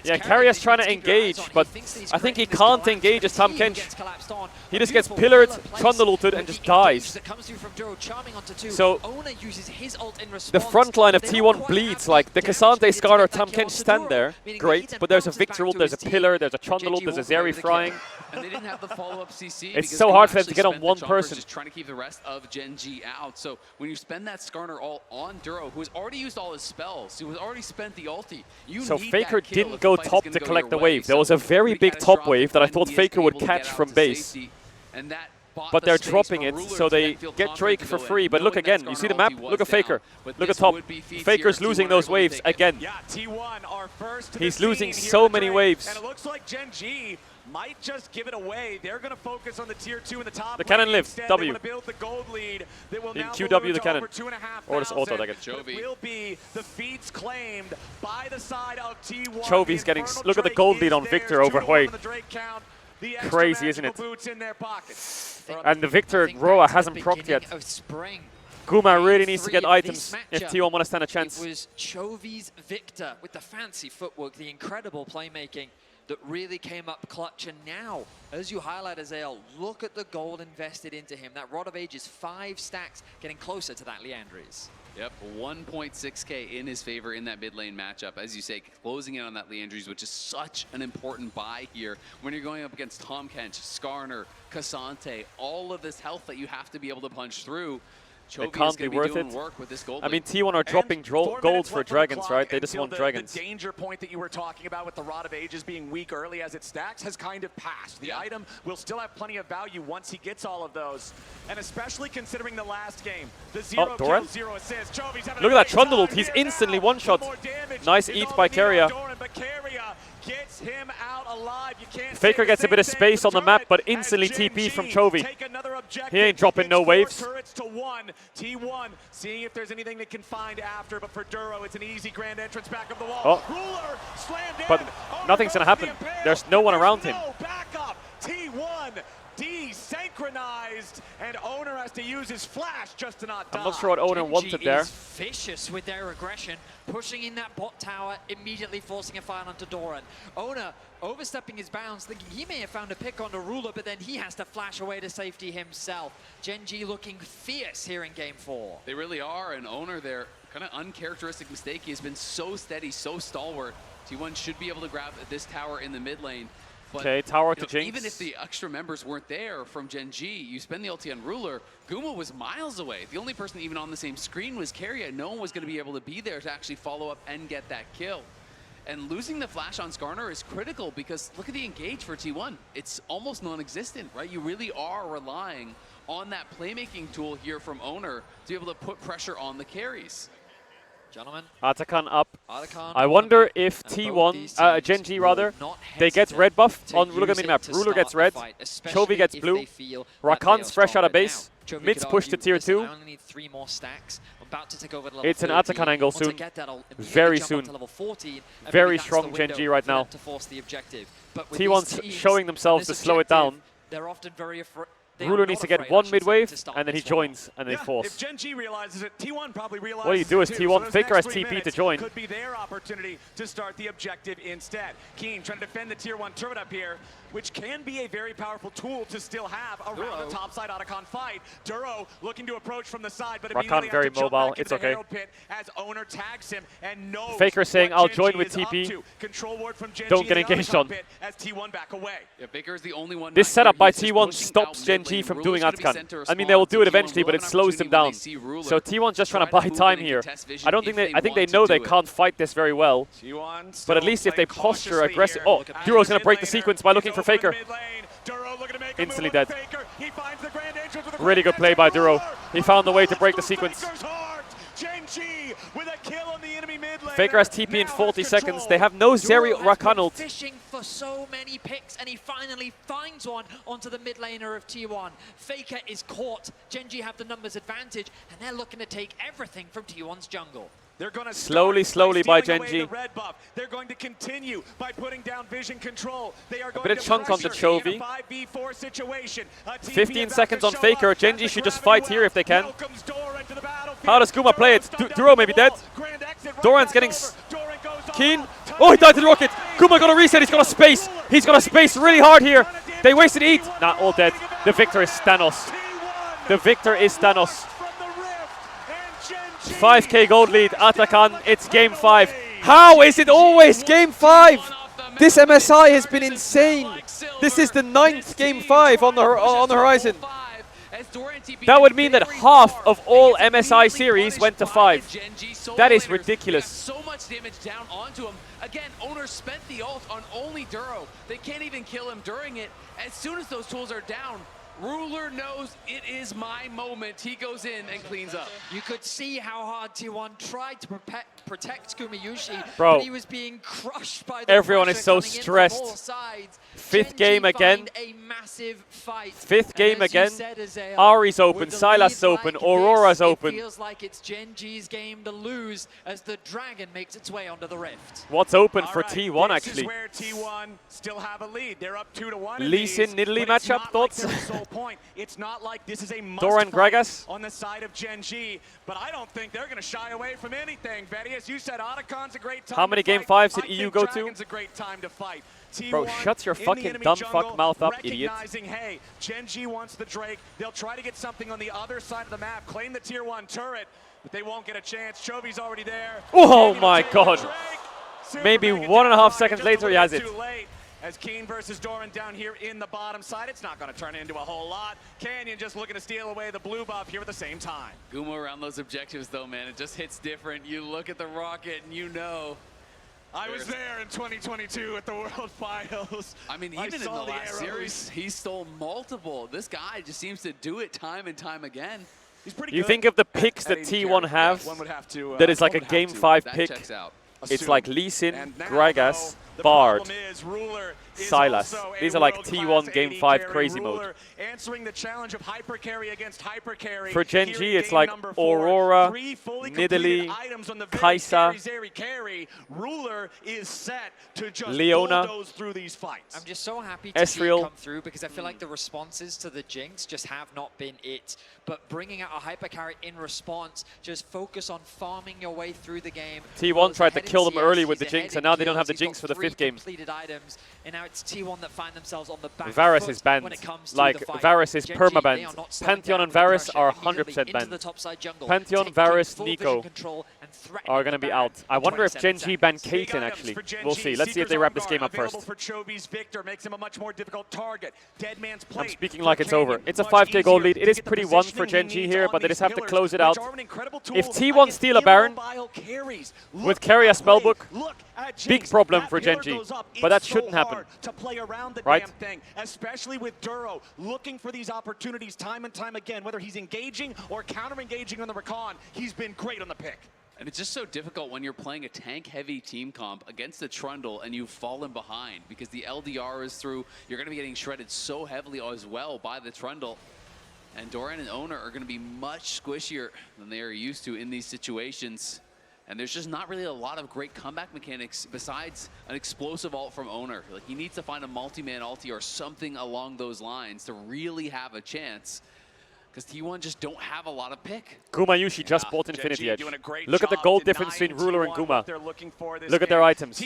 Yeah, Keria's trying to engage, but I think he can't engage as Tahm Kench. He just gets pillared, Trundle ulted, and just dies. So the front line of T1 bleeds. Like the Cassante, Skarner, Tahm Kench stand there, great, but there's a Victor ult, there's a pillar, there's a Trundle ult, there's a Zeri frying. And they didn't have the follow-up CC. It's because so Guma hard for them to actually get on spent the one Chompers person. Just trying to keep the rest of Genji out. So when you spend that Skarner all on Duro, who has already used all his spells, who has already spent the ulti, you So need Faker that kill didn't if go the fight is top gonna to go collect your the way. wave. There was a very big top wave that I thought Faker would catch from base. And that But they're dropping it, so they get Drake for free. But look again, you see the map? Look at Faker. Look at top. Faker's losing those waves again. Yeah, T1 are first to He's the losing scene so here for many Drake, waves. And it looks like Genji might just give it away. They're going to focus on the tier 2 in the top. The cannon lane lived. instead. W. They want to build the gold lead. They will In now QW move the to cannon. over 2,500. Or just auto, I guess. But it will be the feats claimed by the side of T1. Chovy's getting. Look at the gold lead on Victor over Hui. Crazy, isn't it? And the Victor Groa hasn't procced yet. Guma really needs to get items if T1 want to stand a chance. It was Chovy's Victor with the fancy footwork, the incredible playmaking that really came up clutch. And now, as you highlight, Azael, look at the gold invested into him. That Rod of Age is 5 stacks, getting closer to that Leandri's. Yep, 1.6k in his favor in that mid lane matchup. As you say, closing in on that Leandri's, which is such an important buy here when you're going up against Tahm Kench, Skarner, Cassante, all of this health that you have to be able to punch through. It can't be worth it. Work with this gold I mean, T1 are dropping gold for dragons, right? They just want dragons. The danger point that you were talking about with the Rod of Ages being weak early as it stacks has kind of passed. The item will still have plenty of value once he gets all of those. And especially considering the last game, the 0 Doran? kill, 0 assists. Chovy's having Look a at that great Trundle ult. time He's here instantly now. one-shot. Nice eat by Keria. But Keria gets him out alive. You can't Faker gets a bit of space on the map, but instantly TP from Chovy. He ain't dropping no waves. Turrets to 1. T1 seeing if there's anything they can find after, but for Duro, it's an easy grand entrance back of the wall. Oh. Ruler slammed in. But nothing's going to happen. There's no one around him. No backup. T1 desynchronized, and Owner has to use his flash just to not die. I'm not sure what Owner wanted there. Is vicious with their aggression, pushing in that bot tower, immediately forcing a fight onto Doran. Owner overstepping his bounds, thinking he may have found a pick on the Ruler, but then he has to flash away to safety himself. Genji looking fierce here in Game 4. They really are, and Owner there, kind of uncharacteristic mistake. He has been so steady, so stalwart. T1 should be able to grab this tower in the mid lane. Okay, tower to Jinx. Even if the extra members weren't there from Genji, you spend the ulti on Ruler, Guma was miles away. The only person even on the same screen was Keria. No one was going to be able to be there to actually follow up and get that kill. And losing the flash on Skarner is critical because look at the engage for T1. It's almost non-existent, right? You really are relying on that playmaking tool here from Owner to be able to put pressure on the carries. Gentlemen, Atakan up. Atakan I wonder if T1, Genji rather, they get red buff on Ruler minimap. Ruler gets red, Chovy gets blue, Rakan's fresh out of base, mid's push to tier 2. I only need 3 more stacks. I'm about to take over to level It's an 13. Atakan angle Once I soon. get that, I'll Very jump soon. up to level 14, and Very maybe that's strong the window Genji right for them now. to force the objective. But with T1's these teams showing themselves on to this slow it down. objective, they're often Ruler needs to get one mid wave, and then he joins, and then he If force. Gen G realizes it, T1 probably realizes What do you do it is too. T1 So those Faker next has 3 TP to minutes join. Could be their opportunity to start the objective instead. Keen trying to defend the tier 1 turret up here, which can be a very powerful tool to still have around the top side Otacon fight. Duro looking to approach from the side, but immediately very has to jump mobile. back It's into the okay. Herald pit as Owner tags him and knows Faker saying, what "I'll Gen join G with is up TP. to. Control ward from Gen Don't G get in the engaged Otacon on." pit as T1 back away. Yeah, Faker's the only one. This not setup here. by He's just T1 pushing stops out Gen mid G lane. from Ruler's doing gonna be Atkan. sent to I mean, they will respond do it to T1. eventually, but Will it have an slows them opportunity when down. they see Ruler. So T1's just trying to Try buy move time it and here. contest vision I don't if think they I think want they to know do they it. can't fight this very well. T1 But at still least if they playing posture cautiously aggressive. here. Oh, Duro's going to break the sequence by looking for Faker. Duro looking to make a Instantly move on dead. Faker. He finds the grand entrance with a Really good play by Duro. He found the way to break the sequence. Faker's heart. Gen G with a kill on the enemy mid lane. Faker has TP in 40 seconds. They have no Zeri Duro has been Rakanult. fishing for so many picks, and he finally finds one onto the mid laner of T1. Faker is caught. Gen G have the numbers advantage, and they're looking to take everything from T1's jungle. They're going to Slowly by Gen G. The red buff. They're going to continue by putting down vision control. They are going bit of to chunk onto pressure in a Chovy. 5v4 situation. A TP 15 about seconds to on show Faker. up Gen at G the should just gravity fight here if they can. Welcomes Doran to the battlefield. How does Guma play it? Duro's maybe dead. Grand exit right Doran's back getting over. Doran goes keen. Oh, he died to the rocket. Guma got a reset. He's got a space. He's got a space really hard here. They wasted Eat. Nah, all dead. The victor is Thanos. The victor is Thanos. 5k gold lead, Atakan, it's game 5. How is it always game 5? This MSI has been insane. This is the 9th game 5 on the horizon. That would mean that half of all MSI series went to 5. That is ridiculous. So much damage down onto him. Again, Owner spent the ult on only Duro. They can't even kill him during it. As soon as those tools are down, Ruler knows it is my moment. He goes in and cleans up. You could see how hard T1 tried to protect Kumiyushi, Bro, but he was being crushed by the everyone is pressure so coming in stressed. from all sides. 5th game again. A massive fight. 5th game as you again. said, Azael, Ari's open, with the Sylas lead open, like Aurora's this, open. It feels like it's Gen G's game to lose as the Dragon makes its way onto the Rift. What's open for Right, T1 this actually? is where T1 still have a lead. They're up 2-1. Lee Sin Nidalee matchup, thoughts? Like sole point. It's not like this is a must Doran fight Gragas? on the side of Gen G, but I don't think they're going to shy away from anything. Betty, as you said, Otacon's a great time. How many to game fight. 5s did I EU think go to? Dragon's a great time to fight. Bro, T1 shut your in the fucking enemy dumb jungle, fuck mouth up, idiot. recognizing, hey, Gen G wants the Drake. They'll try to get something on the other side of the map, claim the tier 1 turret, but they won't get a chance. Chovy's already there. Oh my god. Super Maybe mega 1.5 down, seconds just a later he little has bit it. too late. As Keen versus Doran down here in the bottom side, it's not going to turn into a whole lot. Canyon just looking to steal away the blue buff here at the same time. Guma around those objectives though, man, it just hits different. You look at the rocket and you know. I was there in 2022 at the World Finals. I mean, even in the last series, he stole multiple. This guy just seems to do it time and time again. He's pretty You good think of the picks at that 80 T1 have, One would have to, that is like a one would have game to. 5 That pick. checks out. It's Assume. like Lee Sin, And now, Gragas, the Bard, problem is Ruler is Sylas. also a These are like world-class T1 game AD 5 carry. crazy Ruler mode. answering the challenge of hyper carry against hyper carry. For Gen Here G, in it's game like number 4. Aurora, 3 fully completed Nidalee, items on the very Kai'Sa, scary carry. Ruler is set to just Leona. bulldoze through these fights. I'm just so happy to see it Ezreal. come through because I feel like the responses to the Jinx just have not been it. But bringing out a hyper carry in response, just focus on farming your way through the game. T1 tried to Ahead in kill them CS, early with the he's ahead Jinx, in and now they don't have the kills. He's Jinx got for the 3 5th game. completed items, and now it's T1 that find themselves on the back Varus foot is banned. when it comes to Like, the fight. Varus is Gen G, they perma-banned. are not slowing Pantheon down and the Varus pressure are immediately 100% into banned. the topside jungle, Pantheon, taking Varus, full Nico vision control and threatening are going to the be Baron out. I in wonder if 27 Gen G ban seconds. Caitlyn actually. We'll see. Let's see if they wrap this game up first. For Chovy's Victor makes him a much more difficult target. Dead Man's Plate. I'm speaking like it's over. It's a 5k gold lead. It is pretty won for Gen G here, but they just have to close it out. If T1 steal a Baron with carry a spellbook, big problem for Gen G. But that shouldn't happen. To play around the Right? damn thing, especially with Duro looking for these opportunities time and time again, whether he's engaging or counter-engaging on the recon, he's been great on the pick. And it's just so difficult when you're playing a tank-heavy team comp against the Trundle and you've fallen behind because the LDR is through. You're going to be getting shredded so heavily as well by the Trundle. And Doran and Owner are going to be much squishier than they are used to in these situations. And there's just not really a lot of great comeback mechanics besides an explosive ult from Owner. Like, he needs to find a multi-man ulti or something along those lines to really have a chance. Because T1 just don't have a lot of pick. Guma Yushi just bought Infinity Edge. Look at the gold difference between Ruler and Guma. Look at their items.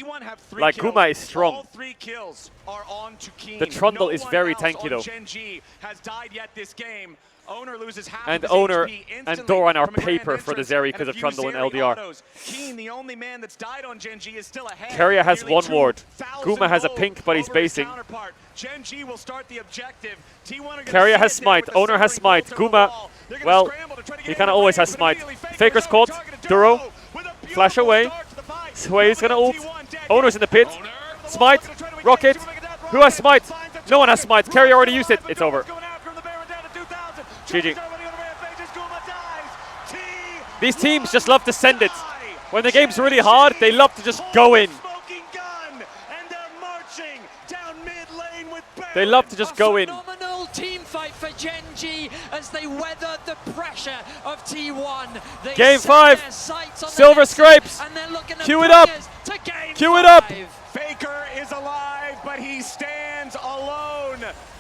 Like, Guma is strong. All 3 kills are on to Keen. The Trundle no is one very else tanky on though. Gen.G has died yet this game. Owner loses half And of his Owner HP and instantly Doran are from a grand paper for the entrance Zeri and because a of few Trundle and Zeri LDR. autos. Keen, the only man that's died on Gen.G, is still ahead. Keria has Nearly 1 ward. 2,000 Guma has a gold pink, but he's over his basing. counterpart. Gen.G will start the objective. T1 are gonna Keria see has it there with smite. the Owner has Zeri smite. bolt on the Guma, wall. They're gonna well, scramble to try to get he in kind the of always range, has but smite. immediately Faker's caught. Duro. Flash away. Sway is going to ult. Owner's in the pit. Smite. Rocket. Who has smite? No one has smite. Keria already used it. It's over. GG. These teams just love to send it. When the game's really hard, they love to just go in. They love to just go in. Phenomenal team fight for Gen.G as they weather the pressure of T1. They Game set 5. their sights on the Silver next scrapes. and they're looking to Cue it bring up. us to game Cue it up. 5. Faker is alive, but he stands alone.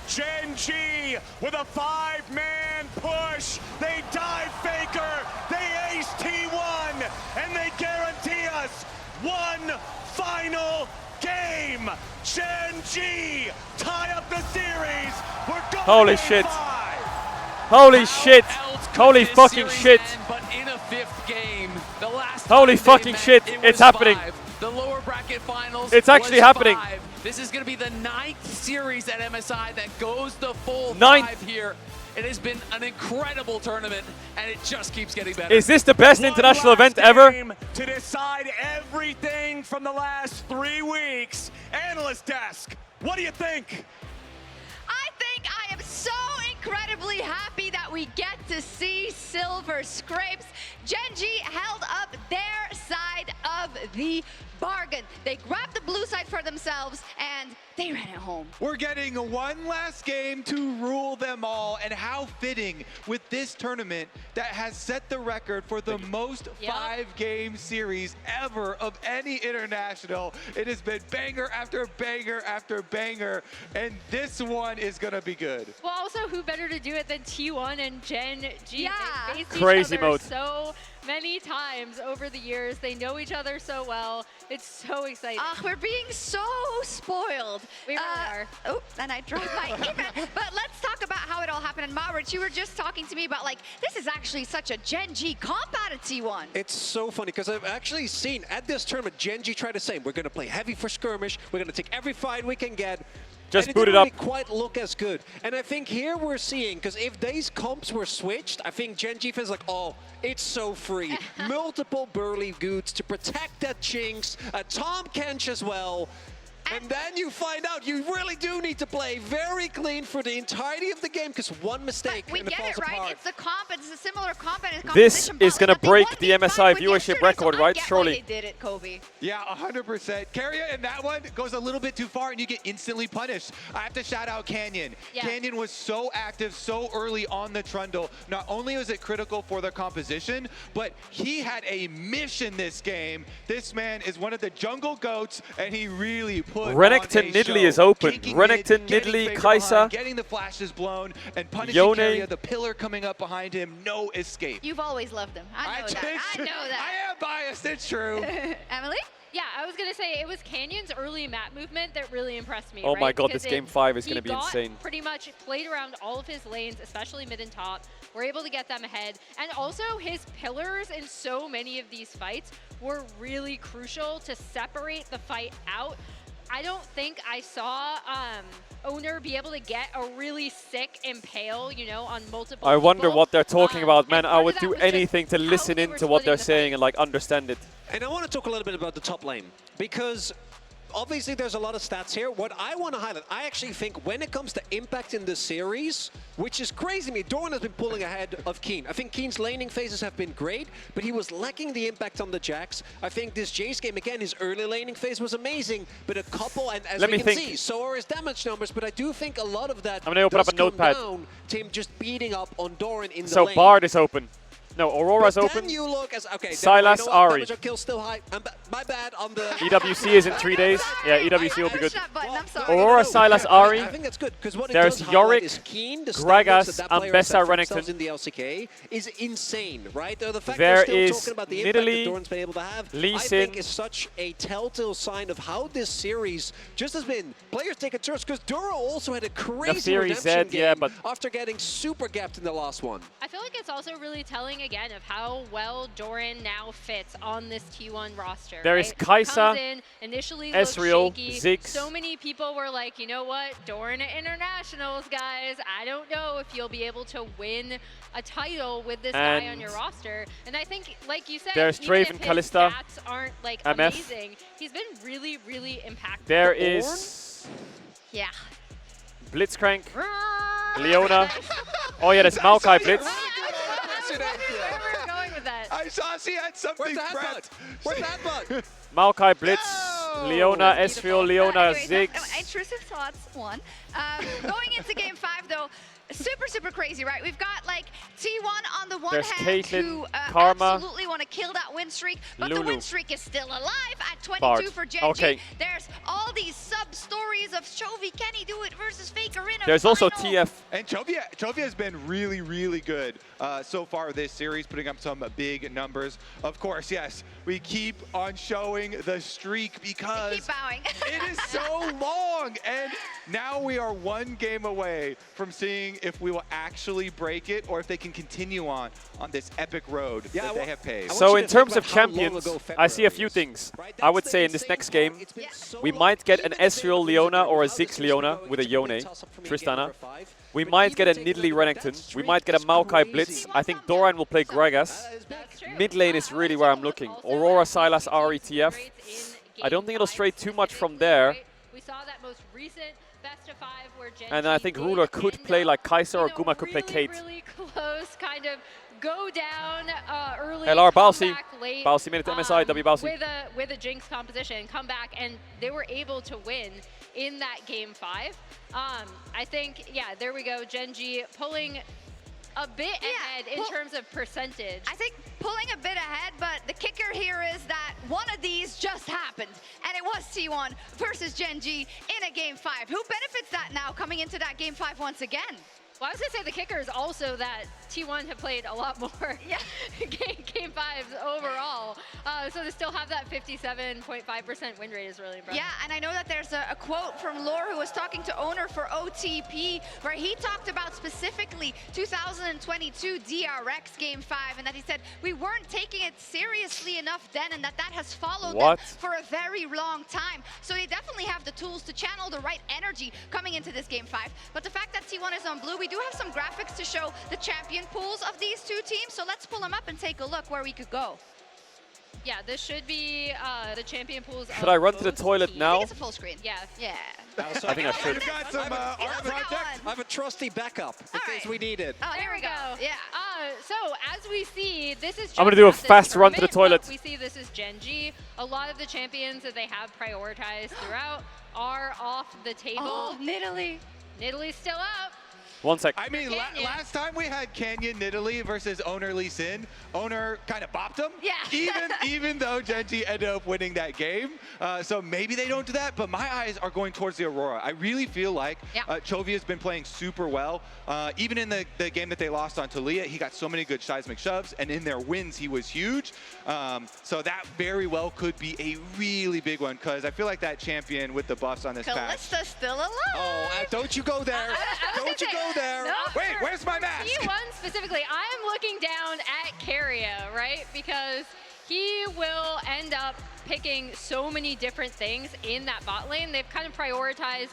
Gen.G with a 5-man push. They dive Faker. They ace T1, and they guarantee us one final game. Gen.G tie up the series. We're going Holy to game shit. 5. Holy shit. Holy fucking shit. But in a 5th game, the last Holy time they fucking met, shit. it It's was happening. 5. The lower bracket finals It's actually was happening. 5. This is going to be the 9th series at MSI that goes the full 9th. 5 here. It has been an incredible tournament, and it just keeps getting better. Is this the best One international last event ever? game to decide everything from the last 3 weeks. Analyst desk, what do you think? I think I am so incredibly happy that we get to see Silver Scrapes. Gen.G held up their side of the bargain. They grabbed the blue side for themselves and they ran it home. We're getting one last game to rule them all, and how fitting with this tournament that has set the record for the most 5-game series ever of any international. It has been banger after banger after banger, and this one is gonna be good. Well, also, who better to do it than T1 and Gen.G? Yeah. They faced Crazy each other mode. so many times over the years. They know each other so well. It's so exciting. We're being so spoiled. We really are. Oh, and I dropped my email. But let's talk about how it all happened. And Mauritz, you were just talking to me about, like, this is actually such a Gen.G comp out of T1. It's so funny because I've actually seen at this tournament Gen.G try the same. We're going to play heavy for skirmish. We're going to take every fight we can get. Just and boot it it didn't up. really quite look as good. And I think here we're seeing, because if these comps were switched, I think Gen.G feels like, oh, it's so free. Multiple burly goods to protect that Jinx, a Tom Kench as well. And then you find out you really do need to play very clean for the entirety of the game, because one mistake We and it get falls it, right? apart. It's the comp. It's a similar comp and it's This composition is bump. going to But they break won the these MSI five with viewership yesterday, record, so I right? get why Surely. they did it, Kobe. Yeah, 100%. Keria in that one goes a little bit too far and you get instantly punished. I have to shout out Canyon. Yeah. Canyon was so active so early on the Trundle. Not only was it critical for the composition, but he had a mission this game. This man is one of the jungle goats and he really put Renekton on a Nidalee show. is open. Ganking Renekton, mid, getting Nidalee, Faker Kai'Sa. behind, getting the flashes blown, and punishing Yone. Keria, the pillar coming up behind him, no escape. You've always loved them. I know that. I know that. I am biased, it's true. Emily? Yeah, I was going to say it was Canyon's early map movement that really impressed me. Oh right? my god, Because this game 5 is he going to be got insane. Pretty much played around all of his lanes, especially mid and top. We're able to get them ahead. And also his pillars in so many of these fights were really crucial to separate the fight out. I don't think I saw Owner be able to get a really sick impale, you know, on multiple I wonder people. what they're talking about, man. and I part of would that do was just anything to how listen they were into what they're splitting the saying and like understand it. And I want to talk a little bit about the top lane, because obviously there's a lot of stats here. What I want to highlight, I actually think when it comes to impact in the series, which is crazy to me, Doran has been pulling ahead of Keen. I think Keen's laning phases have been great, but he was lacking the impact on the Jax. I think this Jace game, again, his early laning phase was amazing, but a couple, and as Let we me can think. see, so are his damage numbers, but I do think a lot of that I'm gonna open up does a come notepad. down to him just beating up on Doran in the So lane. Bard is open. No, Aurora's But open. then you look as okay. Silas, you know what? Ari. Damage on kill still high. My bad on the. EWC is in 3 days. Yeah, EWC will be good. I'm sorry. Aurora, Silas, Ari. I think that's good because what There's it does highlight Yorick, is Keen, the Gragas, standards that and player Bessa has set for Renekton. themselves in the LCK is insane, right? The fact There we're still is talking about the impact that Nidalee, Doran's been able to have, Lee I Sin. think is such a telltale sign of how this series just has been players taking turns because Duro also had a crazy Theory redemption Z, game yeah, but after getting super gapped in the last one. I feel like it's also really telling again of how well Doran now fits on this T1 roster. There right? is Kaisa, Comes in, initially looks Ezreal, shaky. Ziggs. So many people were like, you know what, Doran at Internationals, guys. I don't know if you'll be able to win a title with this guy on your roster. And I think, like you said, There's even Draven if his Kalista, stats aren't like MF. amazing, he's been really, really impactful. There is Yeah. Blitzcrank, Leona. Oh yeah, there's Maokai Blitz. I saw she had something prepped. Where's that bug? Maokai Blitz, Leona, Ezreal, Leona, Anyways, Ziggs. intrusive thoughts, one. Going into game 5, though, super crazy, right? We've got like T1 on the one There's hand Caitlyn, who Karma, absolutely want to kill that win streak, but the Lulu. win streak is still alive at 22 Bard. for Gen Okay. G. There's all these sub-stories of Chovy, can he do it versus Faker in a There's also final? TF. And Chovy has been really good so far this series, putting up some big numbers. Of course, yes, we keep on showing the streak because Keep bowing. it is so long. And now we are 1 game away from seeing if we will actually break it or if they can continue on this epic road that they have paved. So in terms of champions, I see a few things. I would say in this next game, we might get an Ezreal Leona or a Ziggs Leona with a Yone, Tristana. We might get a Nidalee Renekton. We might get a Maokai Blitz. I think Doran will play Gragas. Mid lane is really where I'm looking. Aurora, Silas, Ari, TF. I don't think it'll stray too much from there. We saw that most recent best of 5 where Gen And G I think did Ruler could play like Kai'Sa or you know, Guma could play Kate. really close, kind of go down early, LR come Balsi. back late, Balsi made it to MSI, W Balsi. with a Jinx composition, come back, and they were able to win in that game 5. I think, yeah, there we go, Gen G pulling a bit ahead in terms of percentage. I think pulling a bit ahead, but the kicker here is that one of these just happened, and it was T1 versus Gen G in a game 5. Who benefits that now coming into that game 5 once again? Well, I was going to say the kicker is also that T1 have played a lot more game 5s overall. So to still have that 57.5% win rate is really impressive. Yeah, and I know that there's a quote from Lore who was talking to owner for OTP where he talked about specifically 2022 DRX game 5 and that he said we weren't taking it seriously enough then and that has followed them for a very long time. So they definitely have the tools to channel the right energy coming into this game 5. But the fact that T1 is on blue, we do have some graphics to show the champion pools of these two teams. So let's pull them up and take a look where we could go. Yeah, this should be the champion pools. Should I run to the toilet now? It's a full screen. Yeah. Yeah. I think I should. I have a trusty backup in case we need it. Oh, here we go. Yeah. So as we see, this is. I'm gonna do a fast run to the toilet. We see this is Gen G. A lot of the champions that they have prioritized throughout are off the table. Oh, Nidalee. Nidalee's still up. 1 sec. I mean, last time we had Canyon Nidalee versus Owner Lee Sin, Owner kind of bopped him. Yeah. even though Gen G ended up winning that game. So maybe they don't do that, but my eyes are going towards the Aurora. I really feel like Chovy has been playing super well. Even in the game that they lost on Talia, he got so many good seismic shoves, and in their wins, he was huge. So that very well could be a really big one, because I feel like that champion with the buffs on this patch. Calista's still alive. Oh, don't you go there. Don't you go there. No, Wait, where's my mask? T1 specifically, I'm looking down at Keria, right? Because he will end up picking so many different things in that bot lane. They've kind of prioritized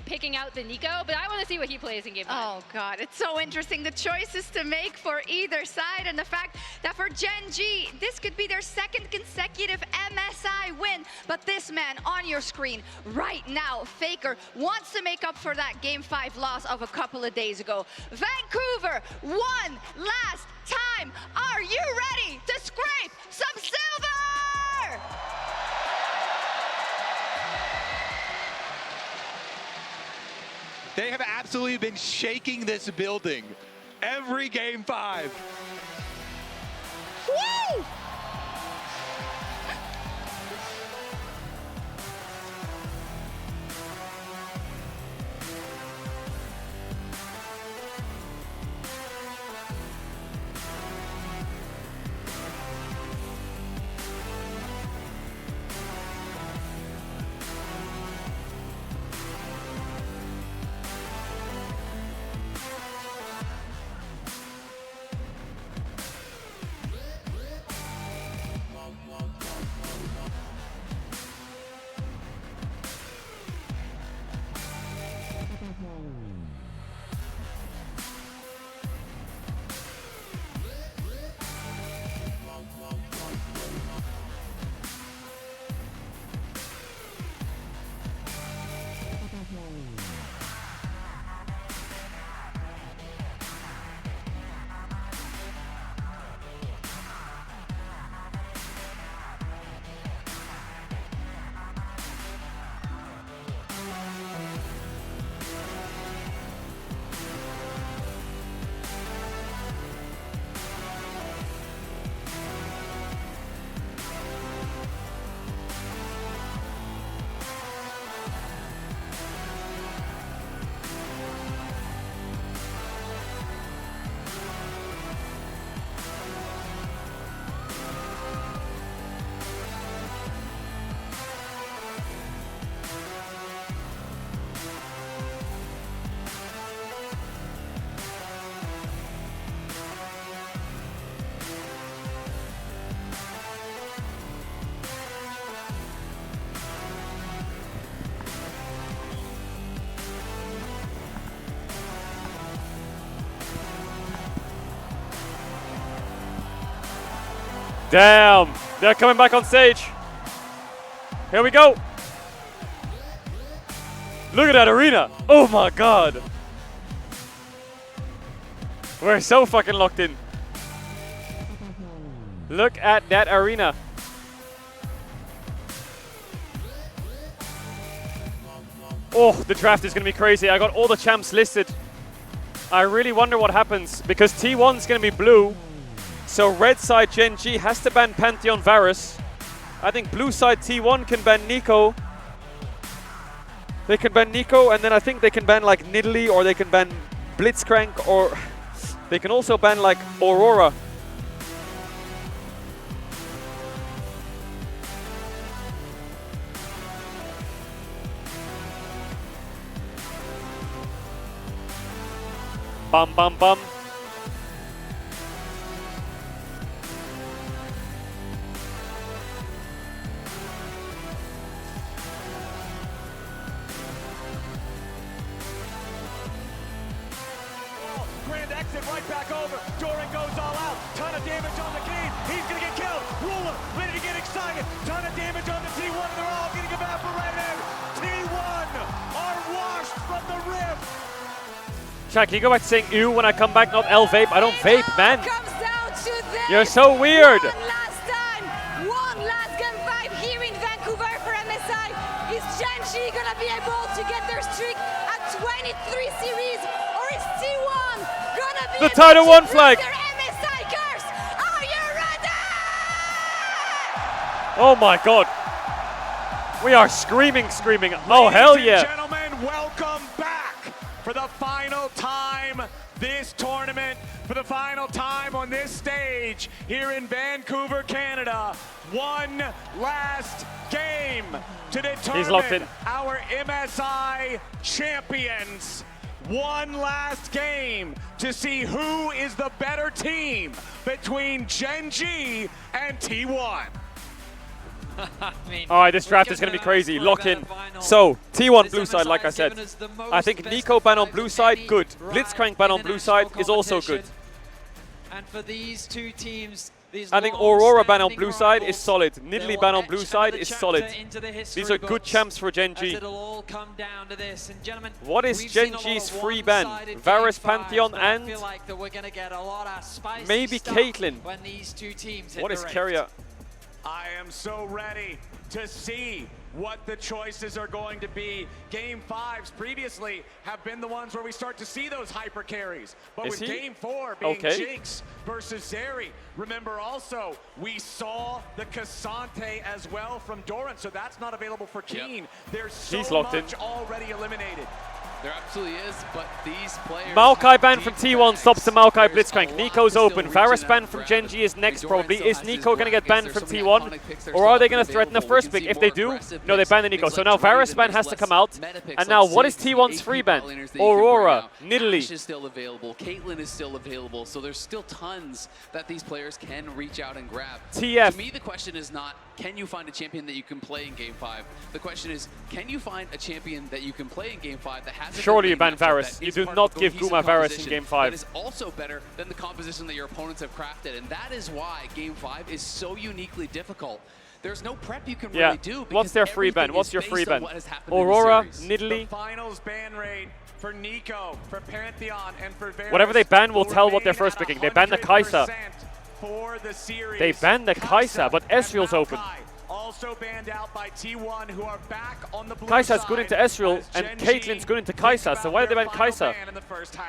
picking out the Nico, but I want to see what he plays in game 5. Oh God, it's so interesting. The choices to make for either side and the fact that for Gen G, this could be their second consecutive MSI win. But this man on your screen right now, Faker, wants to make up for that game 5 loss of a couple of days ago. Vancouver, one last time. Are you ready to scrape some silver? They have absolutely been shaking this building every game 5. Woo! Damn, they're coming back on stage. Here we go. Look at that arena. Oh my god. We're so fucking locked in. Look at that arena. Oh, the draft is going to be crazy. I got all the champs listed. I really wonder what happens because T1's going to be blue. So red side Gen G has to ban Pantheon Varus. I think blue side T1 can ban Nico. They can ban Nico, and then I think they can ban like Nidalee, or they can ban Blitzcrank, or they can also ban like Aurora. Bum bum bum. Grand exit right back over. Doran goes all out. Ton of damage on the Cade. He's going to get killed. Ruler ready to get excited. Ton of damage on the T1, and they're all getting evaporated. T1 are washed from the rift. Shaq, you go back to saying ew when I come back, not L vape. I don't vape, man. You're so weird. One last gun fight here in Vancouver for MSI. Is Gen G gonna be able to get their streak at 23 series, or is T1 gonna be The Title 1 flag. their MSI curse? Are you ready? Oh my god. We are screaming. Oh, hell yeah. Ladies and gentlemen, welcome back for the final time this tournament, for the final time on this stage here in Vancouver, Canada. One last game to He's locked in. determine our MSI champions. One last game to see who is the better team between Gen G and T1. All right, this draft is going to be crazy. Lock in. So, T1 blue side, like I said. I think Nico ban on blue side, good. Blitzcrank ban on blue side is also good. And for these two teams, I think Aurora ban on blue side is solid. Nidalee ban on blue side is solid. These are good champs for Gen G. What is Gen G's free ban? Varus, Pantheon, and maybe Caitlyn. What is Keria? I am so ready to see what the choices are going to be. Game 5s previously have been the ones where we start to see those hyper carries. But with Game 4 being Jinx versus Zeri, remember also, we saw the Cassante as well from Doran, so that's not available for Keen. There's so much already eliminated. There absolutely is, but these players... Maokai ban from T1 stops the Maokai Blitzcrank. Nico's open. Varus ban from Gen G is next probably. Is Nico going to get banned from T1? Or are they going to threaten the first pick? If they do, no, they ban the Nico. So now Varus ban has to come out. And now what is T1's free ban? Aurora, Nidalee. Ashe is still available. Caitlyn is still available. So there's still tons that these players can reach out and grab. TF. To me, the question is not, can you find a champion that you can play in Game 5? The question is, can you find a champion that you can play in Game 5 that has Surely you ban Varus. You do not give Guma Varus in Game 5. That is also better than the composition that your opponents have crafted. And that is why Game 5 is so uniquely difficult. There's no prep you can really do. What's their free ban? What's your free ban? Aurora, Nidalee. The finals ban rate for Nico, for Pantheon, and for Varus. Whatever they ban will tell what they're first picking. They ban the Kai'Sa. For the series. They banned the Kai'Sa, but Ezreal's open. Also banned out by T1, who are back on the blue Kai'Sa's side, good into Ezreal, and Caitlyn's good into Kai'Sa, so why did they ban Kai'Sa? In the first half.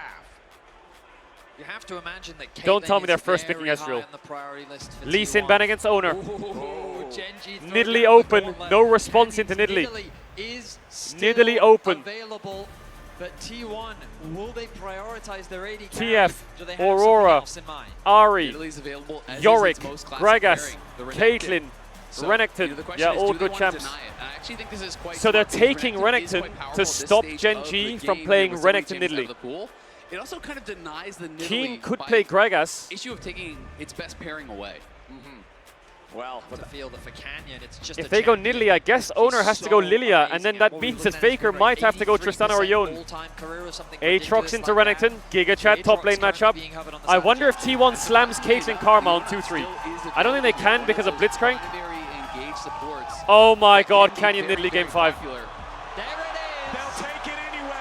You have to imagine that Caitlyn Don't tell me they're is first very picking high Ezreal. on the priority list for Lee Sin T1. ban against Owner. Nidalee Nidalee open, no response into Nidalee. Is Nidalee open. Available, but T1, will they prioritize their AD TF, Do they have Aurora, something else in mind? Ari, Nidalee's available, as is Yorick, its most classic Gragas, pairing, the Caitlyn, So, Renekton. the question Yeah, is, all do they good want to champs. deny it? And I actually think this is quite So they're smart because taking is Renekton quite powerful to at this stop stage Gen of the G game from when playing we're seeing Renekton James out of Nidalee. the pool. It also kind of denies the Nidalee Keen could by play Gragas. issue of taking its best pairing away. Well, to feel that for Canyon, it's just If they go Nidalee, I guess Owner has to go Lilia, and then that means that Faker might have to go Tristana or Yone. Aatrox into Renekton, Giga Chat top lane matchup. I wonder if T1 slams Caitlyn Karma on 2-3. I don't think they can because of Blitzcrank. Oh my god, Canyon Nidalee Game 5. They'll take it anyway.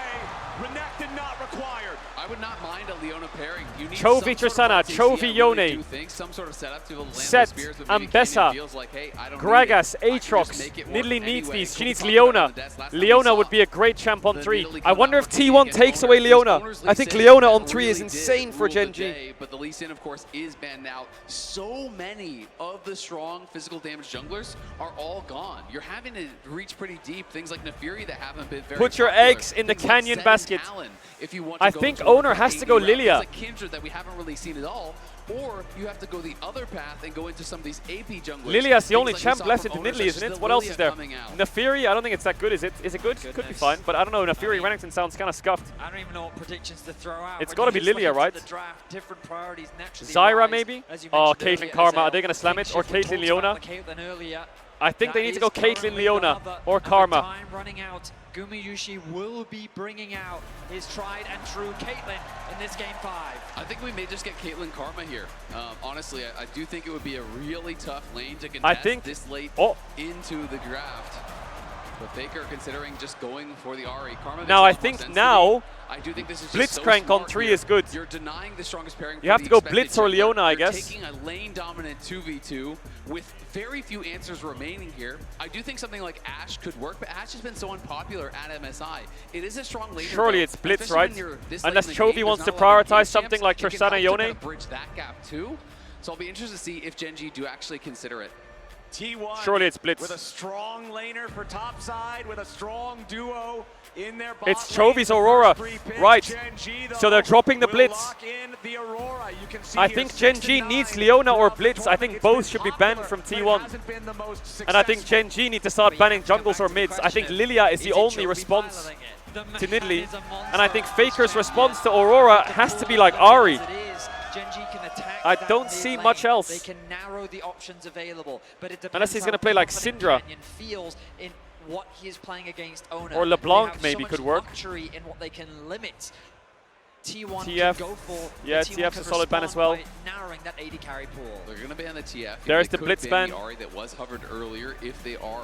Renekton not required. I would not mind a Leona pairing. You need Chovy Tristana, Chovy Yone. Some sort of setup to the land Set, spears, but maybe Ambessa, Canyon feels like, hey, I don't Gragas, need it. I can Aatrox. just make it work Nidalee needs anyway. these. She Kobe needs talked about Leona. it on the desk last time we Leona saw would be a great champ on the 3. Nidalee I come wonder out if for King T1 against takes Owner. away Leona. Owner's I Lee think Sin Leona on 3 really is did insane for rule the Gen G. day, but the Lee Sin, of course, is banned now. So many of the strong physical damage junglers are all gone. You're having to reach pretty deep. Things like Nefiri that haven't been very Put your popular. eggs in the Things like Canyon Zen basket. Talon, if you want I to go think to Owner a has to AD go route. Lilia. Things like Kindred that we haven't really seen at all. Or you have to go the other path and go into some of these AP junglers. Lilia's the only Things champ like we left saw into from Owner, Nidalee, such isn't as it? the What else Lilia is there? coming out. Nefiri, I don't think it's that good, is it? Is it good? Could be fine, but I don't know. Nefiri Renekton sounds kind of scuffed. I don't even know what predictions to throw out. It's When got to you be just Lilia, look right? into the draft, different priorities naturally Zyra arise. maybe? As you Oh, mentioned Caitlyn earlier, Karma. Are Ezreal, they going to slam big it? Or shift. We Caitlyn talked Leona? about Caitlyn earlier. I think they That need to is go Caitlyn currently Leona another or of the Karma. time running out. Gumayushi will be bringing out his tried and true Caitlyn in this game 5. I think we may just get Caitlyn Karma here. Honestly, I do think it would be a really tough lane to contest this late into the draft. But Faker considering just going for the Ahri. Karma Now I think now I do think this is just Blitzcrank so on smart 3 here. is good. You're denying the strongest pairing. You have to go Blitz or Leona, I guess. Taking a lane dominant 2v2 with very few answers remaining here. I do think something like Ashe could work, but Ashe has been so unpopular at MSI. It is a strong laner. Surely though, it's Blitz, especially right? when you're this late Unless in the Chovy game, wants to there's not a lot of game prioritize something champs. like It can Tristana help to Yone. kind of bridge that gap too. So I'll be interested to see if Gen G do actually consider it. T1 Surely it's Blitz. with a strong laner for top side, with a strong duo in their bot It's lane. Chovy's The Aurora, first 3 picks. right. Gen G, So they're though, dropping the will Blitz. lock in the Aurora. You can see I here think Gen 6 G and needs 9 Leona or throughout the Blitz. I tournament. think It's both been should be popular, banned from but it T1. hasn't been the most And I think successful. Gen G need to start banning jungles or mids. I think Lilia is the only response to Nidalee. And I think Faker's response to Aurora has to be like Ahri. Gen G can attack I that don't mid see lane. much else. They can narrow the options available, but it depends Unless he's how gonna play like confident Syndra. Canyon feels in what he is playing against Owner. Or They LeBlanc have maybe so could much work. luxury in what they can limit. T1 TF. can go for. Yeah, T1 TF's can a solid ban as respond well. by narrowing that AD carry pool. They're going to ban the TF. There's They the could Blitz ban ban. the Ahri that was hovered earlier if they are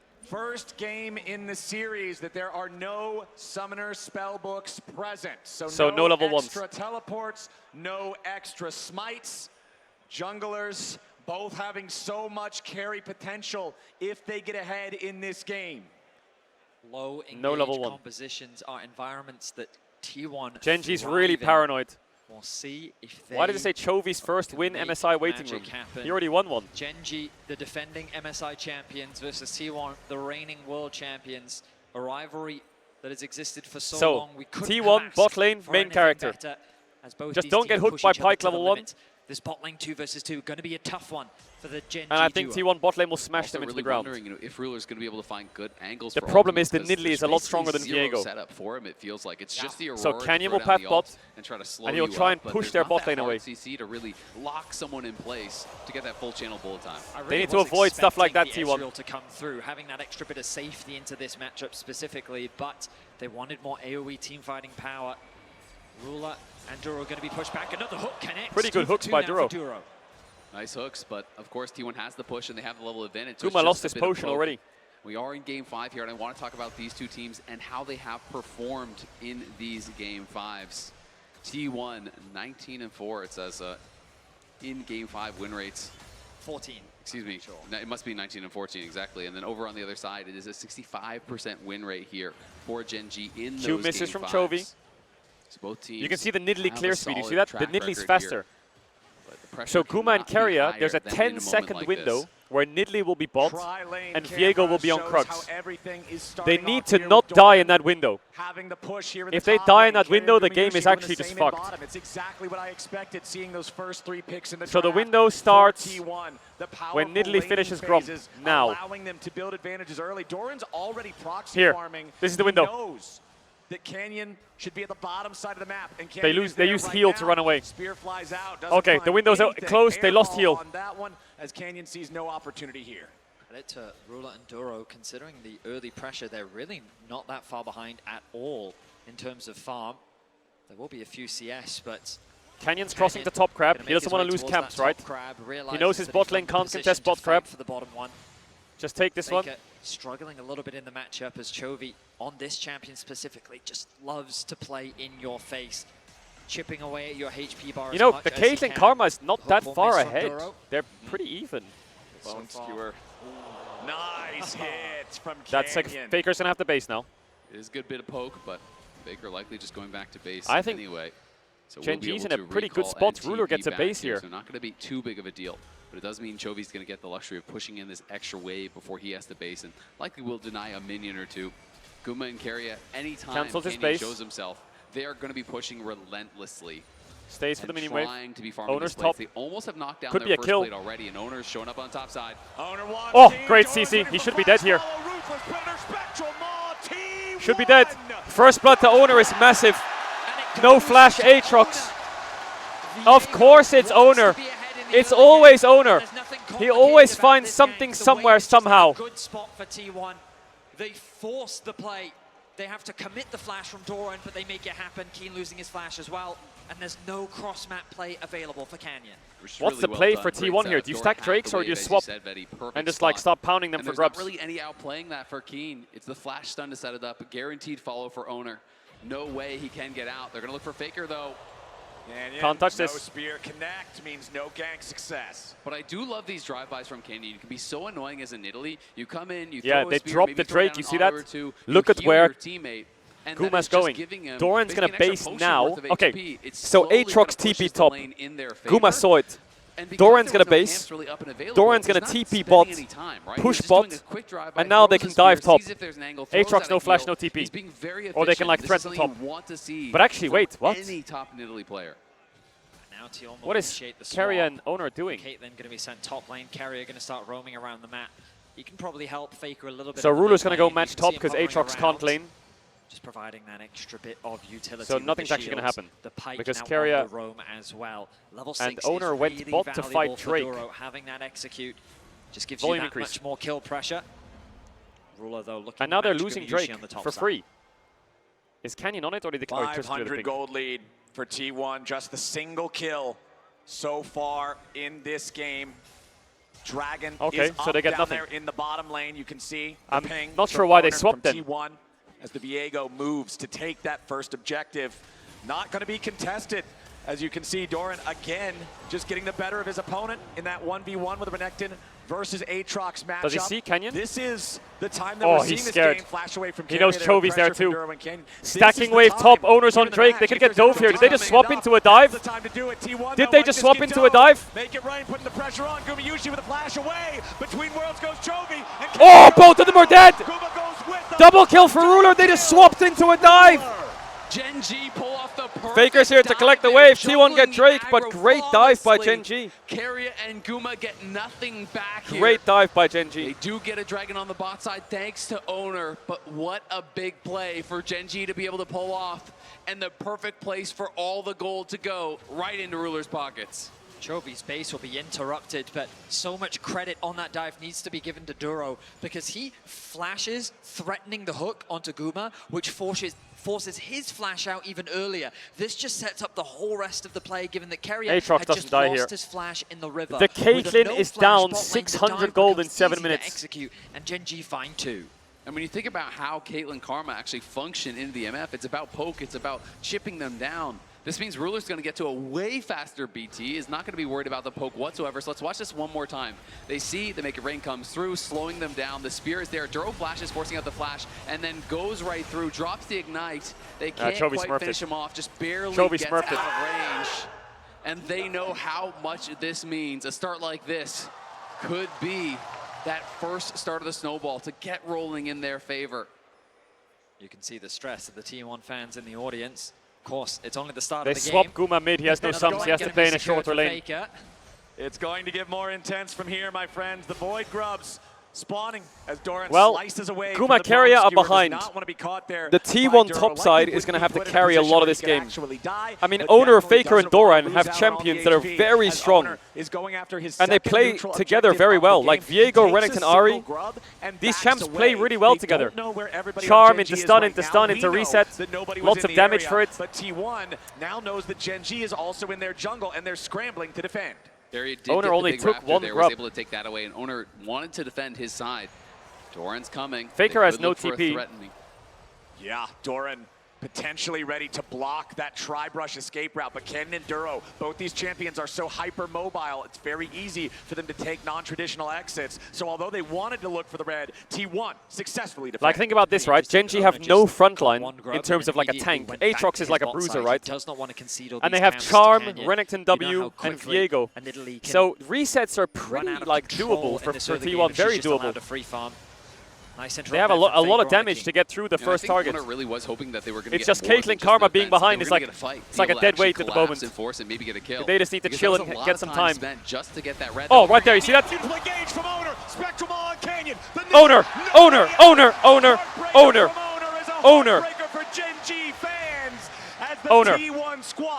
First game in the series that there are no summoner spellbooks present. So no level extra teleports, no extra smites. Junglers both having so much carry potential if they get ahead in this game. Low No level engaged 1. compositions are environments that T1 Genji's thrive really in. paranoid. We'll see if they Why did it say Chovy's first win MSI waiting room? happen. He already won one. Gen.G, the defending MSI champions versus T1, the reigning world champions. A rivalry that has existed for so long. We couldn't T1 have bot asked lane for main anything character. better, as both Just these don't teams get hooked push by each other Pyke to the level 1. limit. This bot lane 2 versus 2 going to be a tough one for the Gen.G And I think duo. T1 bot lane will smash Also them into really the ground. wondering, you know, if Ruler's going to be able to find good angles. The for problem ultimates, is that 'cause Nidalee there's is a lot basically stronger than zero Viego. setup for him. It feels like it's just the Aurora So to Canyon throw will down path the bot, ult and try to slow and he'll you try up, and but push there's their not bot that lane hard away. CC to really lock someone in place to get that full channel bullet time. They need to avoid stuff like that, The T1. Ezreal to come through, having that extra bit of safety into this matchup specifically, but they wanted more AoE team fighting power. Ruler and Duro going to be pushed back. Another hook connects. Pretty good 2 for hooks 2 by now Duro. for Duro. Nice hooks, but of course T1 has the push and they have the level advantage. So Kuma it's lost just his a bit of potion poke. already. We are in Game 5 here, and I want to talk about these two teams and how they have performed in these Game 5s. T1, 19-4, it says in Game 5 win rates. 14. Excuse me, no, it must be 19 and 14, exactly. And then over on the other side, it is a 65% win rate here for Gen.G in those Q misses Game from 5s. Chovy. So both teams You can see the Nidalee have clear a speed. You see solid that? The track Nidalee's record faster. here. But the pressure So Kuma and cannot be Keria, higher there's a than in a moment 10-second like window this. where Nidalee will be bot Tri-lane and camera Viego will be on shows Crux. how everything is They starting need off to here not with die Doran in that window. having the push here in If the they top die lane. in that Keria window, the Gumayushi game is doing actually the just same in fucked. bottom. It's exactly what I expected, seeing those first 3 picks in the So the draft window for starts T1. The when powerful Nidalee laning finishes Grom. phases, Now. allowing them to build advantages early. Doran's already proxy Here. farming. This is the He window. knows that Canyon should be at the bottom side of the map, and They Canyon is there use right heal now. to run away. Spear flies out. Doesn't Okay, the find window's anything. closed. They lost Airball heal. on that one, as Canyon sees no opportunity here. Credit to Ruler and Duro, considering the early pressure, they're really not that far behind at all in terms of farm. There will be a few CS, but Canyon's crossing the top crab. gonna He make doesn't his want way to lose towards camps, that right? top crab, He realizes knows his that bot he's lane not in can't position contest to bot fight crab. for the bottom one. Just take this one. Faker struggling a little bit in the matchup as Chovy, on this champion specifically, just loves to play in your face, chipping away at your HP bar You as know, much the as he Caitlyn can. Karma is not that Hopeful far miss from ahead. Duro. They're pretty even. Bone skewer. Nice hits from That's like Canyon. Faker's gonna have the base now. It is a good bit of poke, but Baker likely just going back to base I think anyway. So Gen we'll be G's able in a to pretty good recall spot. and Ruler TP gets a back base here. So not going to be too big of a deal. But it does mean Chovy's going to get the luxury of pushing in this extra wave before he has to base, and likely will deny a minion or two. Guma and Keria, anytime Cancels his Canyon base. shows himself, they are going to be pushing relentlessly. Stays for the minion wave. Trying to be farming Owner's this place. top. They almost have knocked down Could their be a first kill. plate already, and Owner's showing up on top side. Oh, great CC. He should be dead here. Should be dead. First blood to Owner is massive. No flash Aatrox. Of course it's Owner. It's always Owner. He always finds something somewhere somehow. Good spot for T1. They force the play. They have to commit the flash from Doran, but they make it happen. Keen losing his flash as well. And there's no cross-map play available for Canyon. What's the play for T1 here? Do you stack Drakes or do you swap and just like stop pounding them And for there's grubs? not really any outplaying that for Keen. It's the flash stun to set it up. A guaranteed follow for Owner. No way he can get out. They're going to look for Faker, though. Can't touch no this. Spear connect means no gank success. But I do love these drive-bys from Canyon. You can be so annoying as an Italy. You come in, you Yeah, throw a they spear, drop maybe the throw Drake. down You an see auto that? or two, Look you at heal where your teammate, and that Guma's is just going. giving him Doran's basically gonna an extra base potion now. worth of Okay, HP. It's so slowly Aatrox gonna push TP the top. lane in their Guma favor. saw it. And because Doran's there gonna was no base. camps really up and available, Doran's he's gonna not TP spending bot, any time, right? He's push just bot, doing a quick drive-by, and now they throws can a dive spear, top. sees if there's an angle, throws Aatrox out no a flash, heal. no TP. He's being very Or they can efficient. like This is threaten something top. you want to see But actually, from wait, what? any top Italy player. Now Tion will What is initiate the Keria swap. and Owner doing? Caitlyn going to be sent top lane. Keria going to start roaming around the map. He can probably help Faker a little bit. So on the Ruler's mid going to go lane. You match can top see him because hovering Aatrox can't around, lane. just providing that extra bit of utility. So with nothing's the actually going to shields. happen. The Pike Because now Keria on the roam as well. Level and 6 Owner is went really bot to fight valuable for Drake. Duro. Having that execute just gives Volume you that increase. much more kill pressure. Ruler though looking And now they're to match losing Gumayushi Drake on the top for side. free. Is Canyon on it or did they oh, he just do the 500 ping? gold lead for T1. Just the single kill so far in this game. Dragon Okay, is so up they get down nothing. there in the bottom lane. You can see the I'm ping not from sure why they Owner swapped from them. T1 as the Viego moves to take that first objective. Not going to be contested. As you can see, Doran again just getting the better of his opponent in that 1v1 with Renekton versus Aatrox matchup. Does he see Canyon? This is the time that we're seeing he's this scared. game flash away from He Carrier. knows Chovy's there Pressure from too. Duro and Canyon. Stacking wave top, Owners on Drake. They could get dove here. Did they just swap into a dive? Did they just swap into a dive? Make it right, putting the pressure on. Gumayushi with a flash away. Between worlds goes Chovy. Oh, both of them are dead. Double kill for Ruler. They just swapped into a dive. Gen G pull off the perfect Faker's here to collect the wave. T1 get Drake, but great dive by Gen G. Carrier and Guma get nothing back here. Great dive by Gen G. They do get a dragon on the bot side thanks to Owner, but what a big play for Gen G to be able to pull off, and the perfect place for all the gold to go right into Ruler's pockets. Chovy's base will be interrupted, but so much credit on that dive needs to be given to Duro because he flashes, threatening the hook onto Guma, which forces his flash out even earlier. This just sets up the whole rest of the play, given that Carrier Aatrox had doesn't just die lost here. his flash in the river. The Caitlyn With a is no-flash down bot lane, the 600 dive gold in becomes 7 easy to minutes. execute, and Gen G find 2. And when you think about how Caitlyn Karma actually function in the MF, it's about poke, it's about chipping them down. This means Ruler's going to get to a way faster BT, is not going to be worried about the poke whatsoever. So let's watch this one more time. They see the Make It Rain comes through, slowing them down. The spear is there. Duro flashes, forcing out the flash, and then goes right through, drops the ignite. They can't quite finish him off, just barely gets out of range. And they know how much this means. A start like this could be that first start of the snowball to get rolling in their favor. You can see the stress of the T1 fans in the audience. Of course, it's only the start of the game. They swap Guma mid. He has no sums. He has to play in a shorter lane. It's going to get more intense from here, my friends. The Void Grubs spawning as Doran slices away. Guma Carrier are behind. The The T1 top side is going to have to carry a lot of this game. I mean, Owner, Faker, and Doran have champions that are very strong. And they play together very well. Like Viego, Renekton, Ari. These champs play really well together. Charm into stun, into reset. Lots of damage for it. But T1 now knows that Gen G is also in their jungle, and they're scrambling to defend. Owner only took one there, grub. was able to take that away, and Owner wanted to defend his side. Doran's coming. Faker has no TP. Yeah, Doran potentially ready to block that Tri-Brush escape route, but Cannon and Duro, both these champions are so hyper-mobile, it's very easy for them to take non-traditional exits. So although they wanted to look for the red, T1 successfully defended. Like, think about this, right? Gen G have no frontline in terms of like a tank. Aatrox is like a bruiser, right? And they have Charm, Renekton W, and Viego. So resets are pretty like doable for T1, very doable. They have a lot of damage to get through the first target. Really was hoping that they were going to it's just Caitlyn Karma being behind. It's like a dead weight at the moment. And maybe get a kill. They just need to chill and get some time. Just to get that red oh, right there. You see that? Owner. Owner.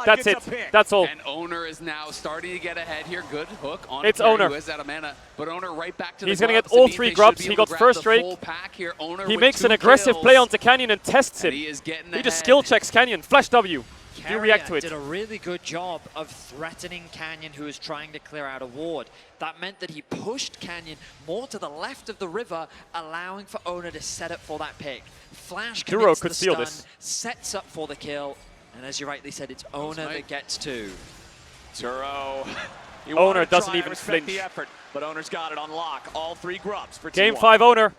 That's it. That's all. And Owner is now starting to get ahead here. Good hook on it's Owner. Who is out of mana, but Owner right back to He's the going to get all 3 grubs. He got first Drake. He makes an aggressive play onto Canyon and tests him. He just skill checks Canyon. Flash W. You react to it. Did a really good job of threatening Canyon, who was trying to clear out a ward. That meant that he pushed Canyon more to the left of the river, allowing for Owner to set up for that pick. Flash commits the stun, sets up for the kill, and as you rightly said, it's Owner that gets 2. Duro. Owner doesn't even flinch. The effort, but Owner's got it on lock. All 3 grubs for Game T1. 5 Owner.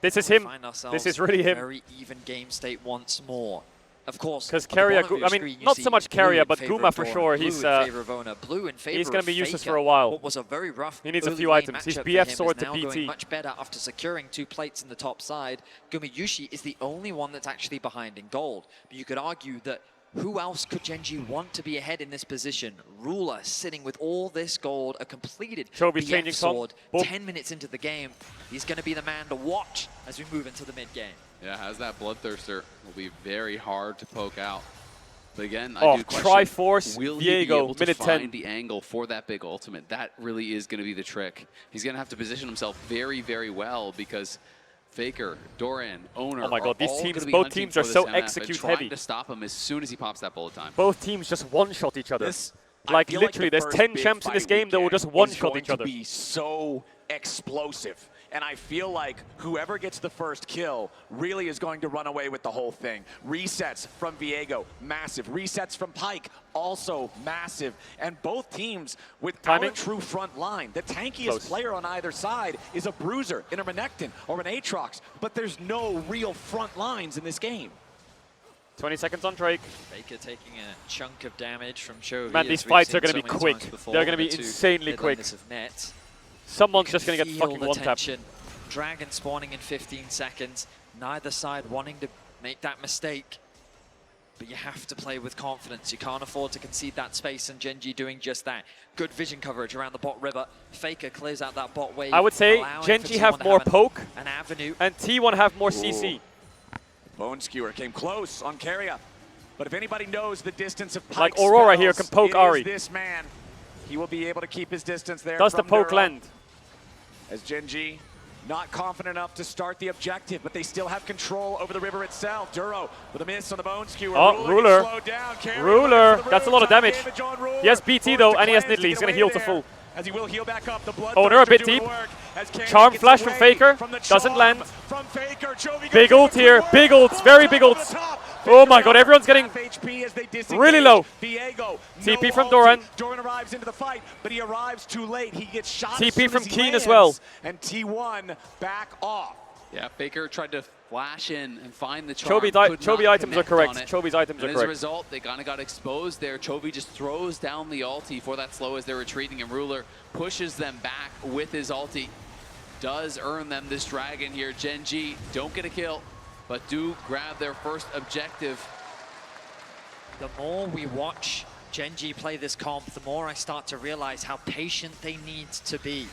This is him. This is really him. Very even game state once more. Of course, because Carrier, I mean, not so much Carrier, but Guma for sure. He's going to be useless for a while. What was a very rough he needs a few items. He's BF sword to BT. BT. Much better after securing 2 plates in the top side. Gumayushi is the only one that's actually behind in gold. But you could argue that who else could Gen G want to be ahead in this position? Ruler sitting with all this gold, a completed BF sword, 10 minutes into the game. He's going to be the man to watch as we move into the mid-game. Yeah, as that Bloodthirster will be very hard to poke out. But again, I do question, Triforce, will he be able to minute find 10. the angle for that big ultimate? That really is going to be the trick. He's going to have to position himself very, very well because Faker, Doran, Owner, oh my God, these teams, both teams are so execute heavy. To stop him as soon as he pops that bullet time. Both teams just one-shot each other. Like literally, there's 10 champs in this game that will just one-shot each other. Be so explosive And I feel like whoever gets the first kill really is going to run away with the whole thing. Resets from Viego, massive. Resets from Pyke, also massive. And both teams without a true front line. The tankiest player on either side is a Bruiser, in a Renekton, or an Aatrox, but there's no real front lines in this game. 20 seconds on Drake. Faker taking a chunk of damage from Chovy. Man, these fights are going to be quick. They're going to be insanely quick. Someone's just going to get fucking one-tapped. Dragon spawning in 15 seconds. Neither side wanting to make that mistake. But you have to play with confidence. You can't afford to concede that space, and Gen.G doing just that. Good vision coverage around the bot river. Faker clears out that bot wave. I would say Gen.G have more poke, an avenue, and T1 have more CC. Bone Skewer came close on Keria. But if anybody knows the distance of Pyke's like Aurora spells, here can poke Ari. this man. He will be able to keep his distance there. Does the poke land? As Gen.G not confident enough to start the objective, but they still have control over the river itself. Duro with a miss on the Bone Skewer. Oh, Ruler. Ruler. That's a lot of damage. He has BT though, and he has Nidalee. He's going to heal to full. As he will heal back up. The blood Owner a bit deep. Charm flash from Faker. Doesn't land. Big ult here. Big ults. Very big ults. Oh my god, everyone's getting really low. TP from Doran. Doran arrives into the fight, but he arrives too late. He gets shot. TP from Keen as well. And T1 back off. Yeah, Faker tried to flash in and find the charm. Chovy items are correct. Chovy's items are correct. As a result, they kind of got exposed there. Chovy just throws down the ulti for that slow as they're retreating, and Ruler pushes them back with his ulti. Does earn them this dragon here. Gen.G don't get a kill, but do grab their first objective. The more we watch Gen.G play this comp, the more I start to realize how patient they need to be.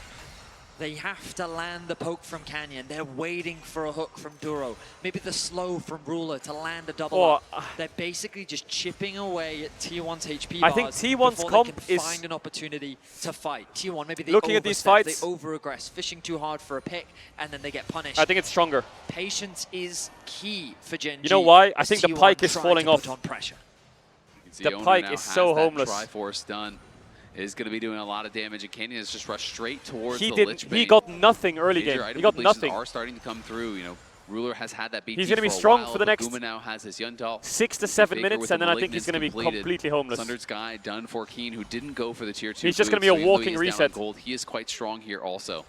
They have to land the poke from Canyon. They're waiting for a hook from Duro. Maybe the slow from Ruler to land a double up. They're basically just chipping away at T1's HP bars. I think T1's comp they can is find an opportunity to fight. T1, maybe they looking at these fights, they over-aggress, fishing too hard for a pick, and then they get punished. I think it's stronger. Patience is key for Gen.G. You know why? I think the Pyke is falling off. On pressure. The Pyke is so homeless. Triforce done. Is going to be doing a lot of damage, and Canyon has just rushed straight towards the Lich Bane. He got nothing early game. He got nothing. Are starting to come through. You know, Ruler has had that BT. He's going to be for strong a while, for the next Guma now has his Yundal. 6 to 7 minutes, and then I think he's going to be completely homeless. Sundered Sky done for Keen, who didn't go for the tier 2. He's just going to be a walking reset. Gold, he is quite strong here also.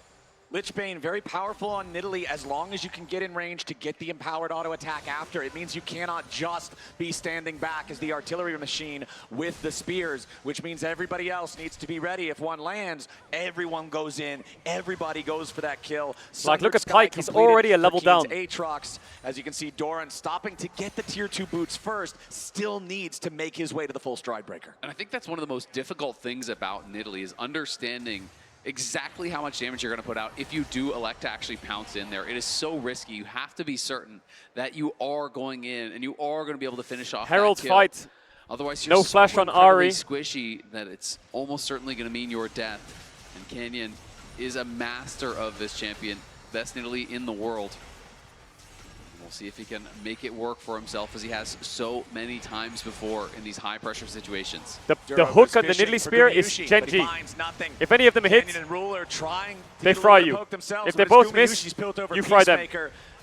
Lich Bane, very powerful on Nidalee as long as you can get in range to get the empowered auto attack after. It means you cannot just be standing back as the artillery machine with the spears, which means everybody else needs to be ready. If one lands, everyone goes in, everybody goes for that kill. Like, look at Pyke, he's already a level down. Aatrox, as you can see, Doran stopping to get the tier 2 boots first, still needs to make his way to the full stride breaker. And I think that's one of the most difficult things about Nidalee is understanding exactly how much damage you're going to put out if you do elect to actually pounce in there. It is so risky. You have to be certain that you are going in and you are going to be able to finish off Herald that kill. fight. Otherwise, you're no flash on Ari. Squishy that it's almost certainly going to mean your death. And Canyon is a master of this champion. Best Nidalee in the world. We'll see if he can make it work for himself as he has so many times before in these high pressure situations. The hook on the Nidalee spear is Gen.G. If any of them hit, they fry you. If they both miss, you fry them.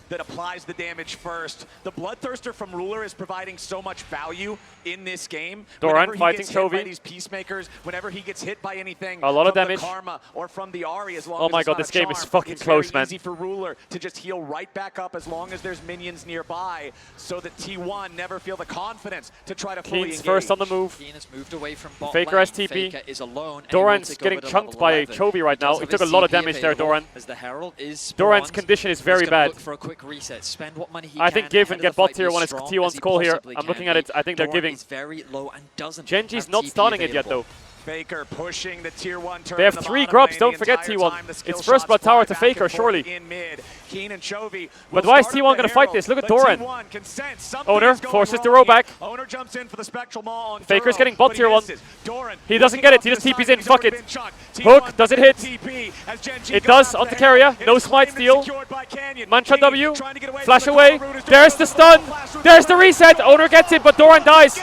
That applies the damage first. The Bloodthirster from Ruler is providing so much value in this game. Doran fighting Chovy. These Peacemakers, whenever he gets hit by anything, a lot of damage. The Karma or from the Ari, as long oh as my it's god, not this a game charm, is fucking it's close, very man. easy for Ruler to just heal right back up as long as there's minions nearby, so that T1 never feel the confidence to try to fully engage. First on the move. Keen has moved away from bot Faker lane. has TP. Faker is alone. Doran's getting chunked by Chovy right now. He took a lot of damage there, Doran. As the Herald is Doran's condition is very bad. Look for a quick reset. Spend what money he I think give and get bot tier 1 is T1's T1's call here. I'm looking at it. I think they're giving. Very low and doesn't Gen.G's not starting it yet though. Faker pushing the tier 1 turret. They have 3 grubs, don't forget T1. It's first blood tower to Faker, surely. In mid. Keen and Chovy but why is T1 going to fight this? Look at Doran. Owner forces the row back. Owner jumps in for the spectral maul on Faker's Duro, getting bot tier 1. Doran he doesn't get it, he just TP's in, fuck it. Hook, does it hit? It does, onto Keria, no smite steal. Mantra W, flash away. There's the stun, there's the reset. Owner gets it, but Doran dies.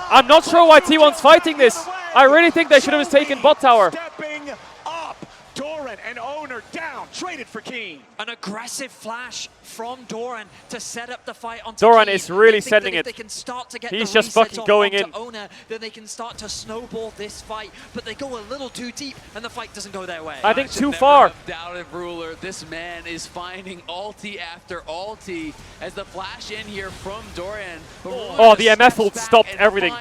I'm not sure why T1's fighting this. I really think they should have taken bot tower. Stepping up, Doran and Owner Owner down, traded for Keen. An aggressive flash from Doran to set up the fight on Doran Keen. is really They think sending that if it. They can start to get He's the just resets fucking off going onto in. Owner, then they can start to snowball this fight, but they go a little too deep and the fight doesn't go their way. I think should too never far. have doubted Ruler. This man is finding ulti after ulti as the flash in here from Doran. Oh, the MF ult stopped everything.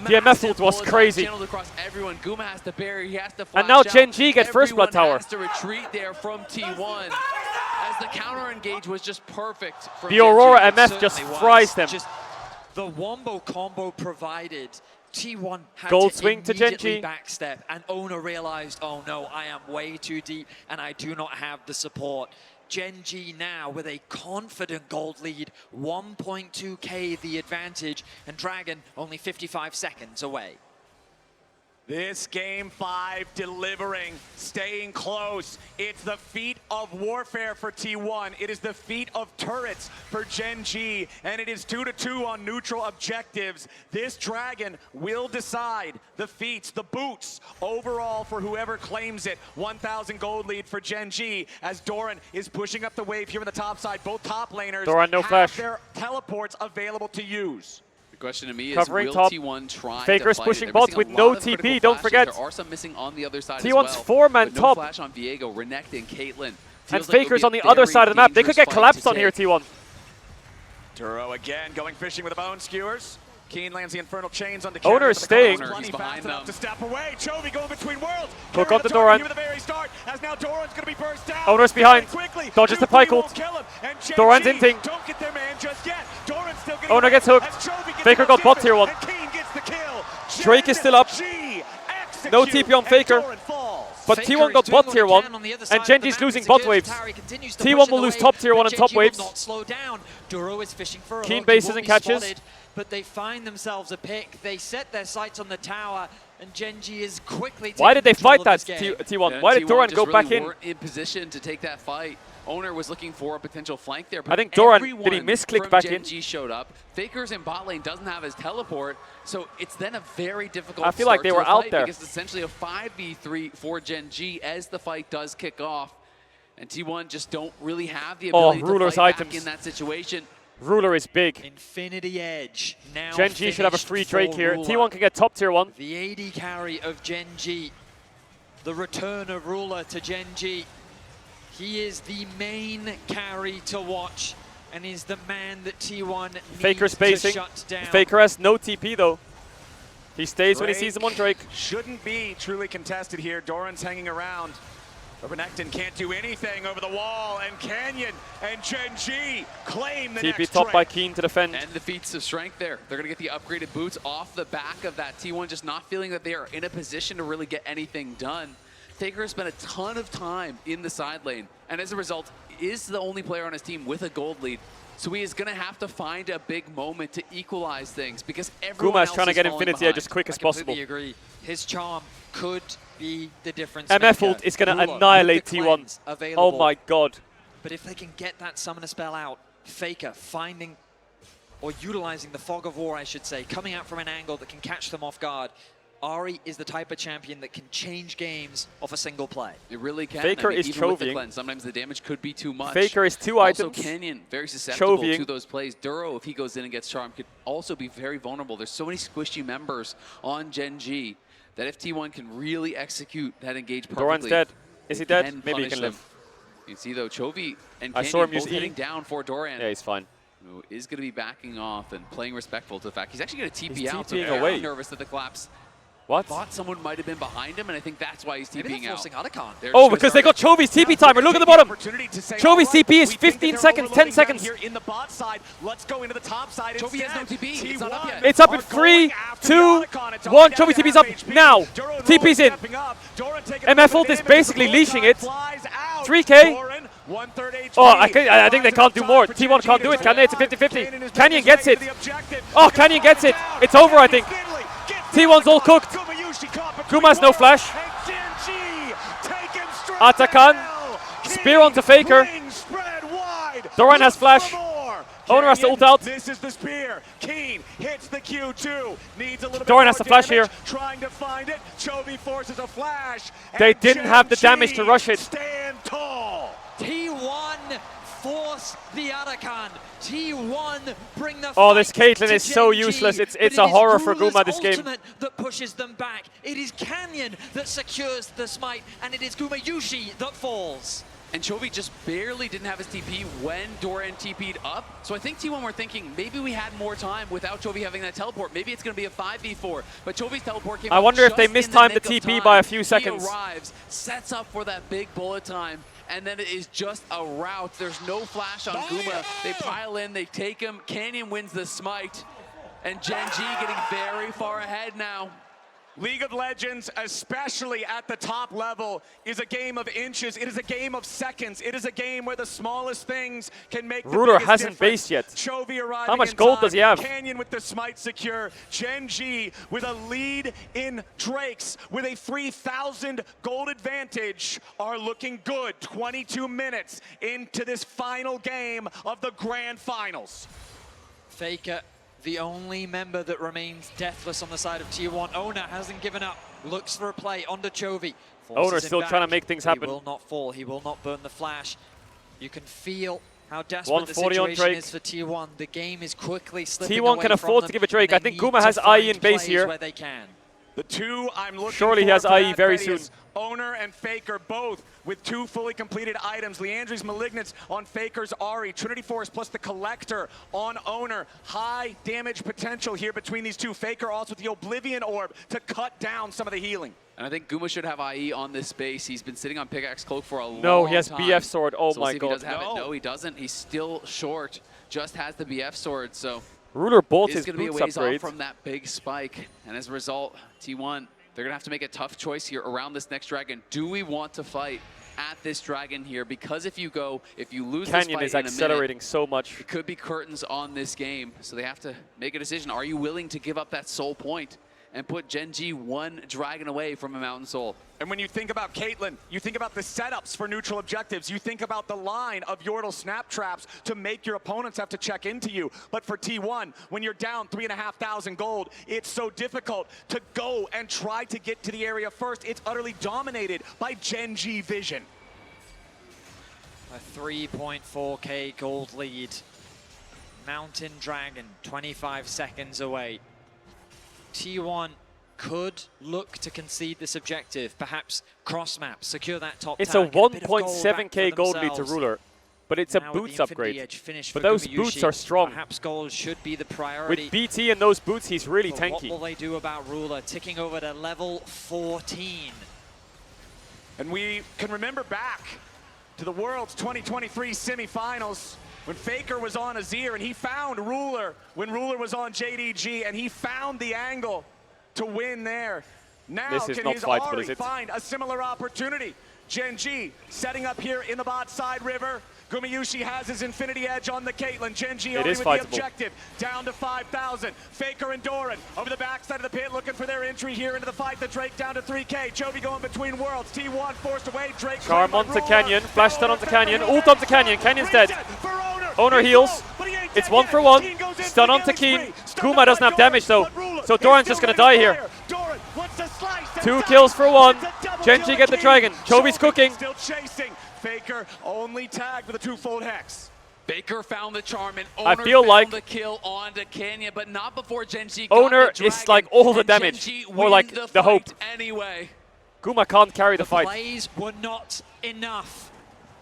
The MF ult was crazy. Across everyone. Guma has to bury, he has to And now flash Gen out. G get first blood Everyone tower. has to retreat there from T1 as the counter engage was just perfect from The Gen G. Aurora It MF just certainly was. fries them. Just the wombo combo provided. T1 had Gold to swing to Gen immediately G. backstep, and Owner realized, oh no, I am way too deep, and I do not have the support. Gen G now with a confident gold lead, 1.2k the advantage, and Dragon only 55 seconds away. This game 5 delivering, staying close. It's the feat of warfare for T1. It is the feat of turrets for Gen G, and it is 2-2 on neutral objectives. This Dragon will decide the feats, the boots, overall for whoever claims it. 1,000 gold lead for Gen G as Doran is pushing up the wave here on the top side. Both top laners Doran, no have flash. their teleports available to use. The question to me is, Covering will top. T1 try Faker's to fight pushing it? They're bot missing with a no lot of TP, critical don't flashes. forget. There are some missing on the other side T1's as well. 4-man But no top. flash on Viego, Renekton, Caitlyn. And Feels like it'll Faker's be a on the other very side of the map. They could dangerous get fight collapsed to on here, take. T1. Duro again going fishing with the bone skewers. Keen lands the infernal chains on the Owner is staying. He's behind them. to step away. Chovy going between worlds. Hook Carry up the target Doran. here at the very start, as now Doran's going to be burst down. Owner's behind. Quickly. Dodges the 2-3 pike won't ult. kill him. And Gen Doran's G in thing. Don't get their man just yet. Doran's still getting Owner away gets hooked. as Chovy gets Faker got bot tier 1. and Keen gets the kill. Drake is still up. G No execute, TP on and Faker. Doran falls. But Faker T1 is got doing bot what tier he 1, can on the other and side of Gen the G's map. losing It's a bot good waves. tower. He continues to T1 push will it lose away, top tier 1 but and top Gen G will waves. not slow down. Duro is fishing for a Keen hook. base He will isn't be catches. spotted, but they find themselves a pick. They set their sights on the tower, and Gen G is quickly Why did they taking control fight of that, this game. T1? And Why did T1 Doran just go really back in? weren't in position to take that fight. Owner was looking for a potential flank there, but I think Doran, everyone did he misclick from back Gen in? G showed up. Faker's in bot lane doesn't have his teleport, so it's then a very difficult I feel like start they to were the out fight there. because it's essentially a 5v3 for Gen G as the fight does kick off. And T1 just don't really have the ability to Ruler's fight items. back in that situation. Ruler is big. Infinity Edge now Gen G should have a free finished Drake for here. Ruler. T1 can get top tier 1. The AD carry of Gen G. The return of Ruler to Gen G. He is the main carry to watch and is the man that T1 needs Faker spacing. to shut down. Faker has no TP though. He stays when he sees him on Drake. Shouldn't be truly contested here. Doran's hanging around. But Renekton can't do anything over the wall, and Canyon and Gen G claim the TP next top by Drake. Keen to defend. And the feats of strength there. They're going to get the upgraded boots off the back of that T1, just not feeling that they are in a position to really get anything done. Faker has spent a ton of time in the side lane, and as a result, is the only player on his team with a gold lead. So he is going to have to find a big moment to equalize things because everyone Guma's else trying to is get falling Infinity behind. Edge as quick as I possible. completely agree. His charm could be the difference MF maker. ult is going to Ruler with annihilate the T1. cleanse Oh available. my god. But if they can get that summoner spell out, Faker finding or utilizing the fog of war, I should say, coming out from an angle that can catch them off guard. Ahri is the type of champion that can change games off a single play. It really can. Faker is even with the chovying. cleanse, sometimes the damage could be too much. Faker is two also, items. Canyon, very susceptible Chovying. to those plays. Duro, if he goes in and gets charmed, could also be very vulnerable. There's so many squishy members on Gen G that if T1 can really execute that engage perfectly. Doran's dead. Is he it dead? can Maybe he punish can them. live. You can see though, Chovy and I Canyon saw him both use hitting E. down for Doran. Yeah, he's fine. Who is going to be backing off and playing respectful to the fact he's actually going to TP He's out. TPing so very away. nervous that the collapse. What? Thought someone might have been behind him, and I think that's why he's Maybe TPing they're out. forcing Otacon. They're Oh, just because they gonna got Chovy's TP timer. Look at the bottom. Chovy's TP is 15 seconds, 10 seconds. Here in the bot side. Let's go into the top side. Chovy has no instead. TP. It's not up yet. It's up in 3, 2, 1. Chovy TP's up now. TP's in. MF ult is basically leashing it. 3K. Oh, I think they can't do more. T1 can't do it, can they? It's a 50-50. Canyon gets it. Oh, Canyon gets it. It's over, I think. T1's all cooked. Guma's no flash. Atakan. Spear onto Faker. Doran has flash. Owner has to ult out. This is the spear. Keen hits the Q2. Needs a little Doran bit has more to flash damage, here. Trying to find it. Chovy forces a flash. They and didn't have the Gen damage to G rush it. Stand tall. force the Arakan. T1 bring the Oh, this fight Caitlyn to is so Gen G, useless. It's but a it is horror for Ruler's Guma this game. ultimate that pushes them back. It is Canyon that secures the smite, and it is Gumayusi that falls. And Chovy just barely didn't have his TP when Doran TP'd up. So I think T1 were thinking maybe we had more time without Chovy having that teleport. Maybe it's going to be a 5v4. But Chovy's teleport came I wonder if they just mistimed in the nick of TP time. by a few seconds. He arrives, sets up for that big bullet time, and then it is just a rout. There's no flash on Guma. They pile in, they take him. Canyon wins the smite. And Gen G getting very far ahead now. League of Legends, especially at the top level, is a game of inches. It is a game of seconds. It is a game where the smallest things can make the Ruler biggest hasn't difference. based yet. Chovy arriving How much in gold time. does he have? Canyon with the smite secure. Gen G with a lead in Drakes with a 3,000 gold advantage are looking good. 22 minutes into this final game of the Grand Finals. Faker, the only member that remains deathless on the side of T1. Owner hasn't given up, looks for a play onto Chovy. Owner's still trying to make things happen. He will not fall, he will not burn the flash. You can feel how desperate the 140 on situation Drake. is for T1. The game is quickly slipping T1 away can from afford them, to give it Drake. and I they think need Guma to has IE find in base plays here. where they can. The two I'm looking Surely he for has for IE that very Betty soon. is Owner and Faker both with 2 fully completed items. Leandri's Malignance on Faker's Ari. Trinity Force plus the Collector on Owner. High damage potential here between these two. Faker also with the Oblivion Orb to cut down some of the healing. And I think Guma should have IE on this base. He's been sitting on Pickaxe Cloak for a long time. No, he has BF Sword. Oh so we'll my see if god. He does have it. No, he doesn't. He's still short. Just has the BF Sword. So Ruler bought it's his going to be a boots ways upgrade. off from that big spike. And as a result, T1, they're going to have to make a tough choice here around this next dragon. Do we want to fight at this dragon here? Because if you lose this Canyon fight is in a accelerating minute, so much. it could be curtains on this game. So they have to make a decision. Are you willing to give up that soul point and put Gen G one dragon away from a Mountain Soul? And when you think about Caitlyn, you think about the setups for neutral objectives. You think about the line of Yordle snap traps to make your opponents have to check into you. But for T1, when you're down 3,500 gold, it's so difficult to go and try to get to the area first. It's utterly dominated by Gen G vision. A 3.4k gold lead. Mountain Dragon, 25 seconds away. T1 could look to concede this objective, perhaps cross map, secure that top It's tag, a get bit of gold 1.7k back for gold lead to themselves. Ruler, but it's Now a with boots the Infinity upgrade. Edge finish But for those Gumayusi, boots are strong. Perhaps gold should be the priority. With BT and those boots, he's really But tanky. what will they do about Ruler? Ticking over to level 14. And we can remember back to the World's 2023 semifinals when Faker was on Azir and he found Ruler when Ruler was on JDG, and he found the angle to win there. Now This is can not his fightable, Ari is it? find a similar opportunity? Gen G setting up here in the bot side river. Gumayusi has his Infinity Edge on the Caitlyn. Gen G It only is with fightable. the objective. Down to 5,000. Faker and Doran over the backside of the pit looking for their entry here into the fight. The Drake down to 3k. Chovy going between worlds. T1 forced away. Drake Charm claimed by onto Ruler. Canyon, flash stun onto Canyon, ult onto Canyon, Canyon's dead. Reset for Owner. Owner He's heals, low, but he ain't it's dead 1 yet. for 1, Keen goes in stun for the onto killing Keen. spree. Stunned Guma up doesn't by have damage though, Doran, but Ruler so is Doran's still just gonna gonna die go here. there. Doran wants to slice and 2 dice. kills for 1, It's a double Gen kill G of get the Keen. dragon, Chovy's Chovy cooking. Still chasing. Faker only tagged with a 2-fold hex. Baker found the charm and I Owner feel found like the kill onto Canyon, but not before Gen G Owner got the is dragon, like all the and Gen damage, G or win like the the hope. fight anyway. Guma can't carry the fight. Plays were not enough.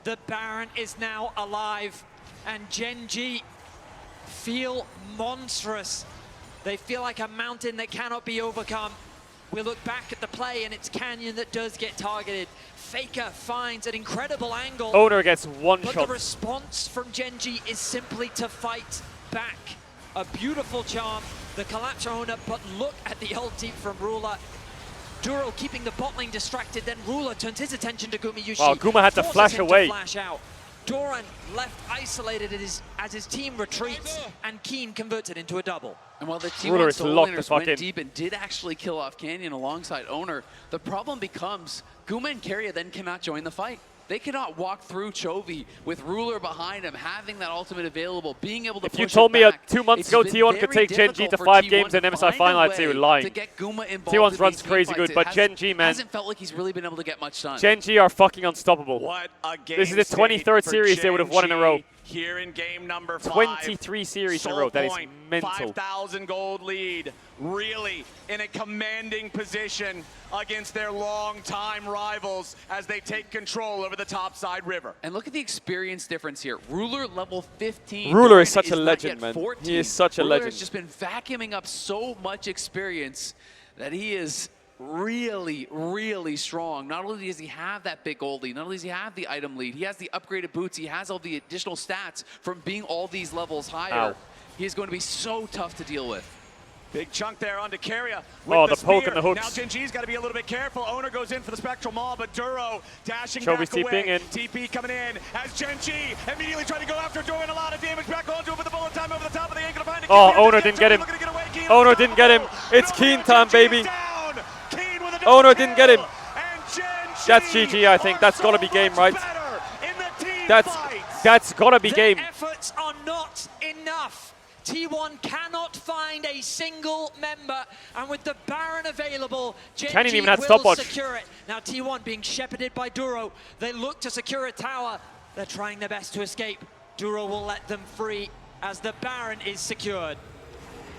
The Baron is now alive, and Gen G feel monstrous. They feel like a mountain that cannot be overcome. We look back at the play, and it's Canyon that does get targeted. Faker finds an incredible angle. Owner gets one But shot. the response from Gen G is simply to fight back. A beautiful charm, the collapse Owner, but look at the ulti from Ruler. Duro keeping the bot lane distracted, then Ruler turns his attention to Gumayusi. Wow, Guma had to forces flash him away. To flash out. Doran left isolated as his team retreats, and Keen converts it into a double. And while the Ruler T1 is solo locked the laners fuck went in. deep and did actually kill off Canyon alongside Owner, the problem becomes Guma and Keria then cannot join the fight. They cannot walk through Chovy with Ruler behind him, having that ultimate available, being able to push If you told me back. 2 months ago T1 could take Gen G to 5 games in MSI final, I'd say you're lying. T1's run's crazy good, but Gen G, man. Hasn't felt like he's really been able to get much done. Gen G are fucking unstoppable. What a game. This is the 23rd series they would have won in a row. Here in game number 5. 23 series in a row. That is mental. 5,000 gold lead. Really in a commanding position against their longtime rivals as they take control over the topside river. And look at the experience difference here. Ruler level 15. Ruler is such a legend, man. 14. He is such a Ruler legend. has just been vacuuming up so much experience that he is really, really strong. Not only does he have that big gold lead, not only does he have the item lead, he has the upgraded boots, he has all the additional stats from being all these levels higher. Ow. He is going to be so tough to deal with. Big chunk there onto Caria. Oh, the poke and the hooks. Now Gen G's got to be a little bit careful. Owner goes in for the Spectral Maul, but Duro dashing Chovy's back away. TPing in. TP coming in as Gen G immediately trying to go after, doing a lot of damage back onto him with the bullet time over the top of the angle to find it. Oh, Owner didn't get him. Owner didn't get him. It's Keen time, baby. Owner didn't get him. That's GG, I think. That's got to be game, right? That's got to be game. Their efforts are not enough. T1 cannot find a single member, and with the Baron available, Gen G even have will stopwatch. secure it. Now T1 being shepherded by Duro. They look to secure a tower. They're trying their best to escape. Duro will let them free as the Baron is secured.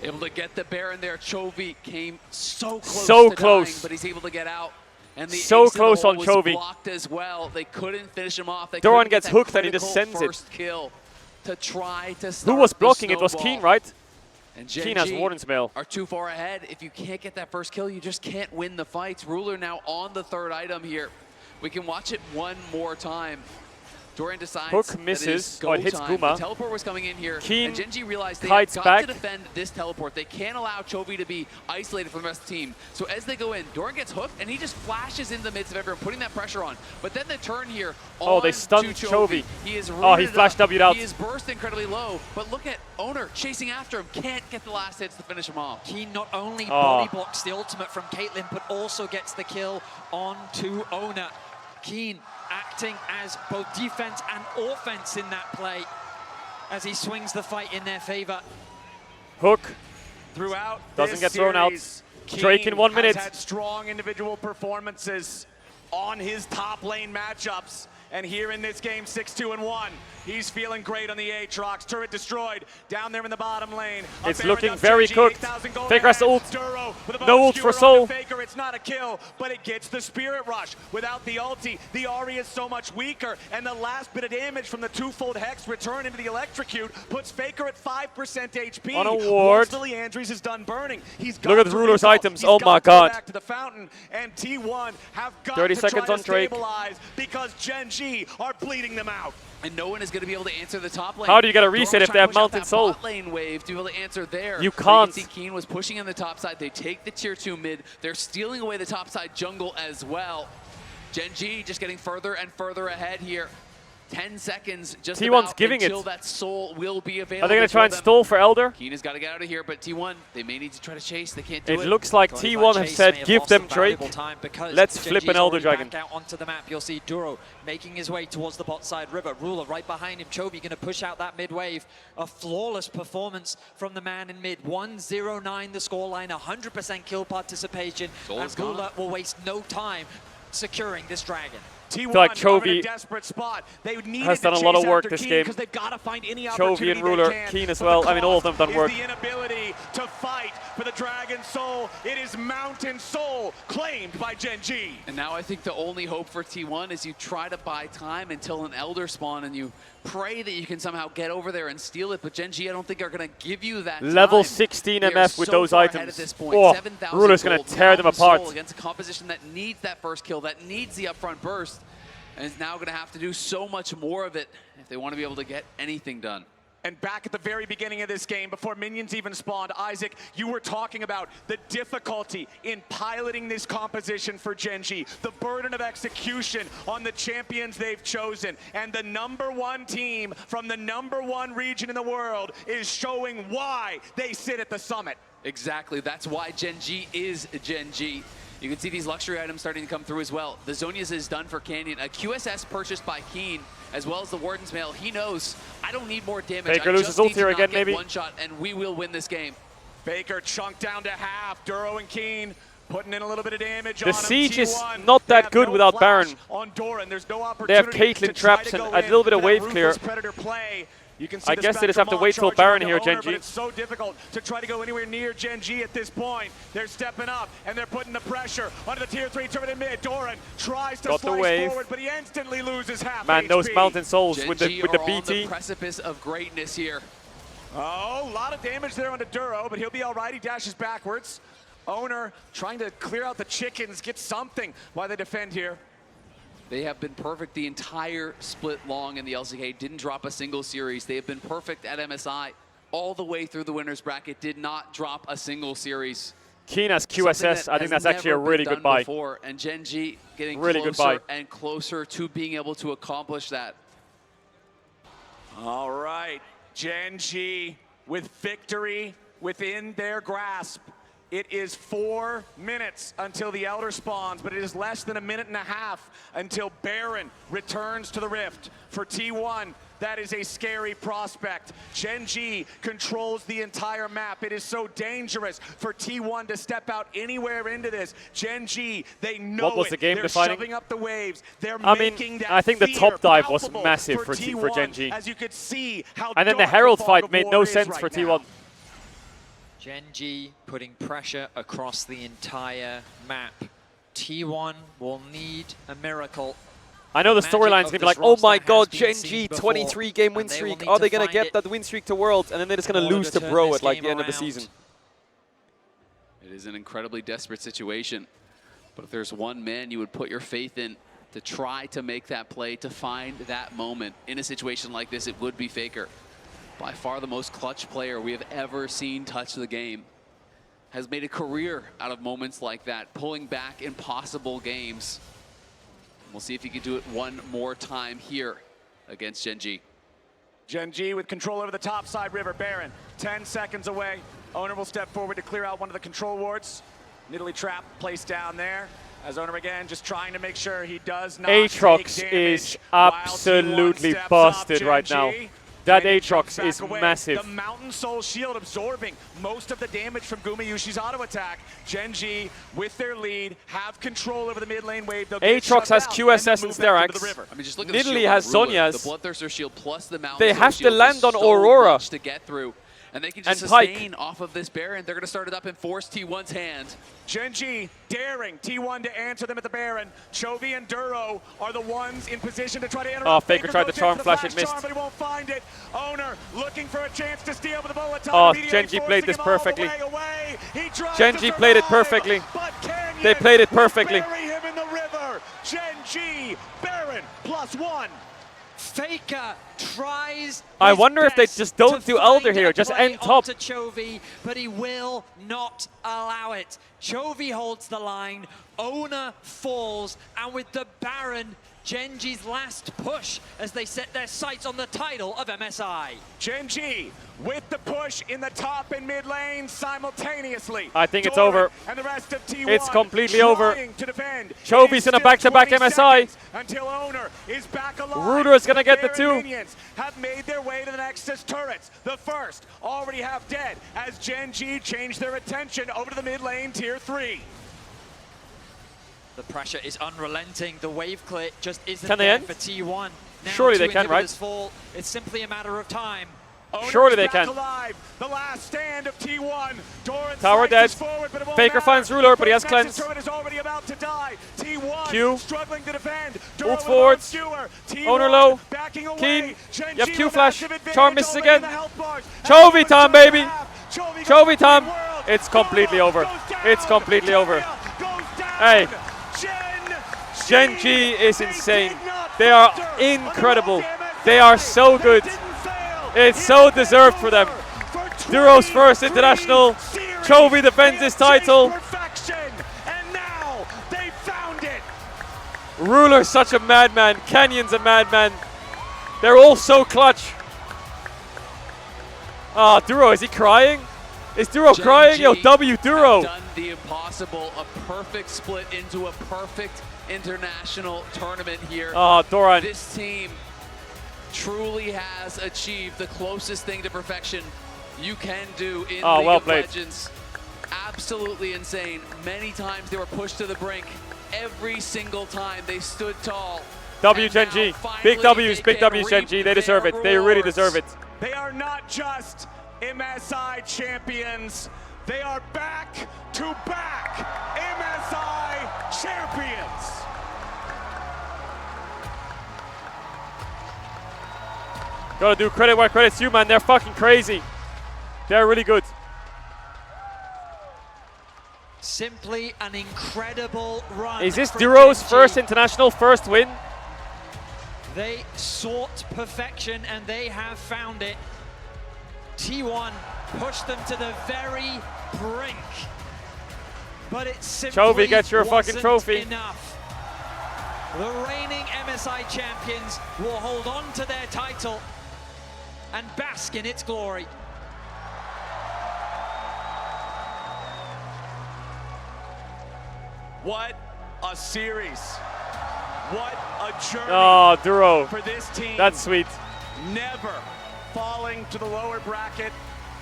Able to get the Baron there. Chovy came so close So to close. dying, but he's able to get out. And the So ace of the close hole on was Chovy. blocked as well. They couldn't finish him off. They Doran couldn't get gets that hooked and he just critical sends it. first kill to try to start Who was the blocking? It was snowball. Keen, right? And Gen Keen has G Warden's Mail. are too far ahead. If you can't get that first kill, you just can't win the fights. Ruler now on the third item here. We can watch it one more time. Dorian decides Hook that misses. it is go Oh, it hits time. Guma. The teleport was coming in here, Keen and Gen G realized they kites have got back. to defend this teleport. They can't allow Chovy to be isolated from the rest of the team. So as they go in, Dorian gets hooked, and he just flashes in the midst of everyone, putting that pressure on. But then the turn here Oh, they on stunned to Chovy. He is Oh, he rooted flash up. W'd out. He is burst incredibly low, but look at Owner chasing after him. Can't get the last hits to finish him off. Keen not only Oh. body blocks the ultimate from Caitlyn, but also gets the kill onto Owner. Keen acting as both defense and offense in that play as he swings the fight in their favor. Hook. Throughout Doesn't this get thrown out. series, Drake in 1 minute. has had strong individual performances on his top lane matchups. And here in this game, 6-2-1, he's feeling great on the Aatrox. Turret destroyed down there in the bottom lane. It's looking very cooked. Faker has the ult. No ult for Soul. Faker, it's not a kill, but it gets the Spirit Rush. Without the ulti, the Ahri is so much weaker, and the last bit of damage from the twofold Hex return into the Electrocute puts Faker at 5% HP. On a ward. Once Lily Andrews is done burning, he's got Look at to the Ruler's recall. items. He's Oh got my to go God. back to the fountain, and T1 have got 30 to seconds try on to Drake. stabilize because Gen G are bleeding them out. And no one is going to be able to answer the top lane. How do you get a reset if they have Mountain Soul? Bot lane wave to be able to answer there. You But can't. can see Keen was pushing in the top side. They take the tier 2 mid. They're stealing away the top side jungle as well. Gen G just getting further and further ahead here. 10 seconds just T1's about giving until it. that soul will be available. Are they going to try and for them. stall for Elder? Keen has got to get out of here, but T1, they may need to try to chase. They can't do it. It looks like T1 have said, give them Drake. Let's flip an Elder Dragon. Back out onto the map, you'll see Duro making his way towards the bot side river. Ruler right behind him. Chovy going to push out that mid wave. A flawless performance from the man in mid. 1-0-9 the scoreline, 100% kill participation. Soul is And Ruler gone. will waste no time securing this dragon. T1 like are in Chovy a desperate spot. They needed has done to a lot of chase work after this Keen game. because they've got to find any Chovy opportunity and Ruler, they can. Keen as But well. the I mean, all of them cost done is work. the inability to fight for the Dragon Soul. It is Mountain Soul claimed by Gen G. And now I think the only hope for T1 is you try to buy time until an Elder spawn and you pray that you can somehow get over there and steal it. But Gen G, I don't think are going to give you that Level time. 16 They are MF with so those far ahead items. At this point. Oh, 7,000 Ruler's going gold, to tear them Mountain apart. Soul against a composition that needs that first kill, that needs the upfront burst, and is now going to have to do so much more of it if they want to be able to get anything done. And back at the very beginning of this game, before minions even spawned, Isaac, you were talking about the difficulty in piloting this composition for Gen G, the burden of execution on the champions they've chosen, and the #1 team from the #1 region in the world is showing why they sit at the summit. Exactly. That's why Gen G is Gen G. You can see these luxury items starting to come through as well. The Zonia's is done for Canyon. A QSS purchased by Keen, as well as the Warden's Mail. He knows, I don't need more damage. Faker I loses just ult need to here not again, get maybe. one shot, and we will win this game. Faker chunked down to half. Duro and Keen putting in a little bit of damage on The him. siege is T1, not they that have good no without flash Baron. on Doran. There's no They have opportunity Caitlyn to try traps to and go a little bit in of for that wave clear. ruthless Predator play. You can see I the guess they just have to Spectre wait till charging Baron onto here, Owner, Gen but G. it's so difficult to try to go anywhere near Gen G at this point. They're stepping up and they're putting the pressure onto the tier 3 turret in mid. Doran tries to Got the slice wave. forward, but he instantly loses half Man, HP. those Mountain Souls Gen with G the are on BT. the precipice of greatness here. Oh, a lot of damage there onto Duro, but he'll be all right. He dashes backwards. Owner trying to clear out the chickens, get something while they defend here. They have been perfect the entire split long in the LCK. Didn't drop a single series. They have been perfect at MSI all the way through the winner's bracket. Did not drop a single series. Keen as Something QSS, that I think has that's actually a never been really done good buy. before, and Gen G getting Really good closer buy. and closer to being able to accomplish that. All right, Gen G with victory within their grasp. It is 4 minutes until the Elder spawns, but it is less than a minute and a half until Baron returns to the Rift. For T1, that is a scary prospect. Gen G controls the entire map. It is so dangerous for T1 to step out anywhere into this. Gen G, they know What was the game They're defining? shoving up the waves. They're I mean, making that I think the fear top dive was palpable massive for T1, Gen G. As you could see how And then the dark Herald fog fight of made war no is sense right for now. T1. Gen G putting pressure across the entire map. T1 will need a miracle. I know the Magic storyline's of going to be this like, oh my roster god, has Gen been G, seen before, 23-game win and they will streak. need Are they to going to find get that win streak to Worlds? And then they're just going to order lose to to turn Bro this at like the game end of the around. season. It is an incredibly desperate situation. But if there's one man you would put your faith in to try to make that play, to find that moment in a situation like this, it would be Faker. By far the most clutch player we have ever seen touch the game. Has made a career out of moments like that, pulling back impossible games. We'll see if he can do it one more time here against Gen G. Gen G with control over the top side river. Baron, 10 seconds away. Owner will step forward to clear out one of the control wards. Nidalee trap placed down there. As Owner again, just trying to make sure he does not Aatrox take damage is while absolutely T1 steps busted up. Gen right now. G, That Canyon jumps Aatrox is back away. massive. The Mountain Soul Shield absorbing most of the damage from Gumayushi's auto attack. Gen G, with their lead, have control over the mid lane wave. They'll get Aatrox shut has down QSS and and move back into the Sterax. river. I mean, just look at the Nidalee shield has on Ruler. Sonya's. The Bloodthirster shield plus the Mountain They Soul have to shield is land on so Aurora. much to get through. And they can just And Pike. sustain off of this Baron. They're going to start it up and force T1's hand. Gen G daring T1 to answer them at the Baron. Chovy and Duro are the ones in position to try to interrupt. Oh, Faker tried goes to charm into the flash, it charm, missed. but he won't find it. Owner looking for a chance to steal with the bullet time. Oh, immediately Gen G played this forcing him all the perfectly. way away. He tries Gen to G played it survive, perfectly. but Canyon They played it will perfectly. bury him in the river. Gen G, Baron +1. Faker tries. I his wonder if they best just don't to do Elder find here, a just play end top. onto Chovy, but he will not allow it. Chovy holds the line. Owner falls, and with the Baron, Gen G's last push as they set their sights on the title of MSI. Gen G with the push in the top and mid lane simultaneously. I think it's Doran over. And the rest of T1 It's completely over. trying to defend. Chovy's in a back-to-back MSI. Until Owner is back alive. Ruler is gonna get the Baron two. Minions have made their way to the Nexus turrets. The first already half dead as Gen G changed their attention over to the mid lane tier 3. The pressure is unrelenting. The wave clear just isn't Can they there end? for T1. Now Surely they two can, right? inhibitors fall. It's simply a matter of time. Owner Surely is they back can. alive. The last stand of T1. Doran Tower slices dead. forward, but it won't Faker matter. finds Ruler, but he has First cleanse. Nexus turret is already about to die. T1 Q. struggling to defend. Ult forwards. Owner low. Backing away. Keen. Gen You have G Q with flash. massive advantage Charm misses already in again. the health bars. Chovy time, baby. Chovy Chovy goes time. to World. It's completely over. Goes down. It's completely over. Goes down. Hey. Gen Gen G is insane. They are incredible. They are so good. It's so deserved for them. Duro's first international. Chovy defends his title. And now they found it. Ruler's such a madman. Canyon's a madman. They're all so clutch. Ah, Duro, is he crying? Is Duro crying? Yo, W Duro. the impossible, a perfect split into a perfect international tournament here. Oh, Doran. This team truly has achieved the closest thing to perfection you can do in League of Legends. Absolutely insane. Many times they were pushed to the brink. Every single time they stood tall. W Gen G. Big W's, big W's Gen G. They deserve it. They really deserve it. They are not just MSI champions. They are back-to-back MSI champions. Gotta do credit where credit's due, man. They're fucking crazy. They're really good. Simply an incredible run. Is this from Duro's Gen G. first international first win? They sought perfection and they have found it. T1 pushed them to the very brink. But it simply Chovy, get your fucking wasn't trophy. enough. The reigning MSI champions will hold on to their title and bask in its glory. What a series. What a journey Oh, Duro. for this team. That's sweet. Never falling to the lower bracket.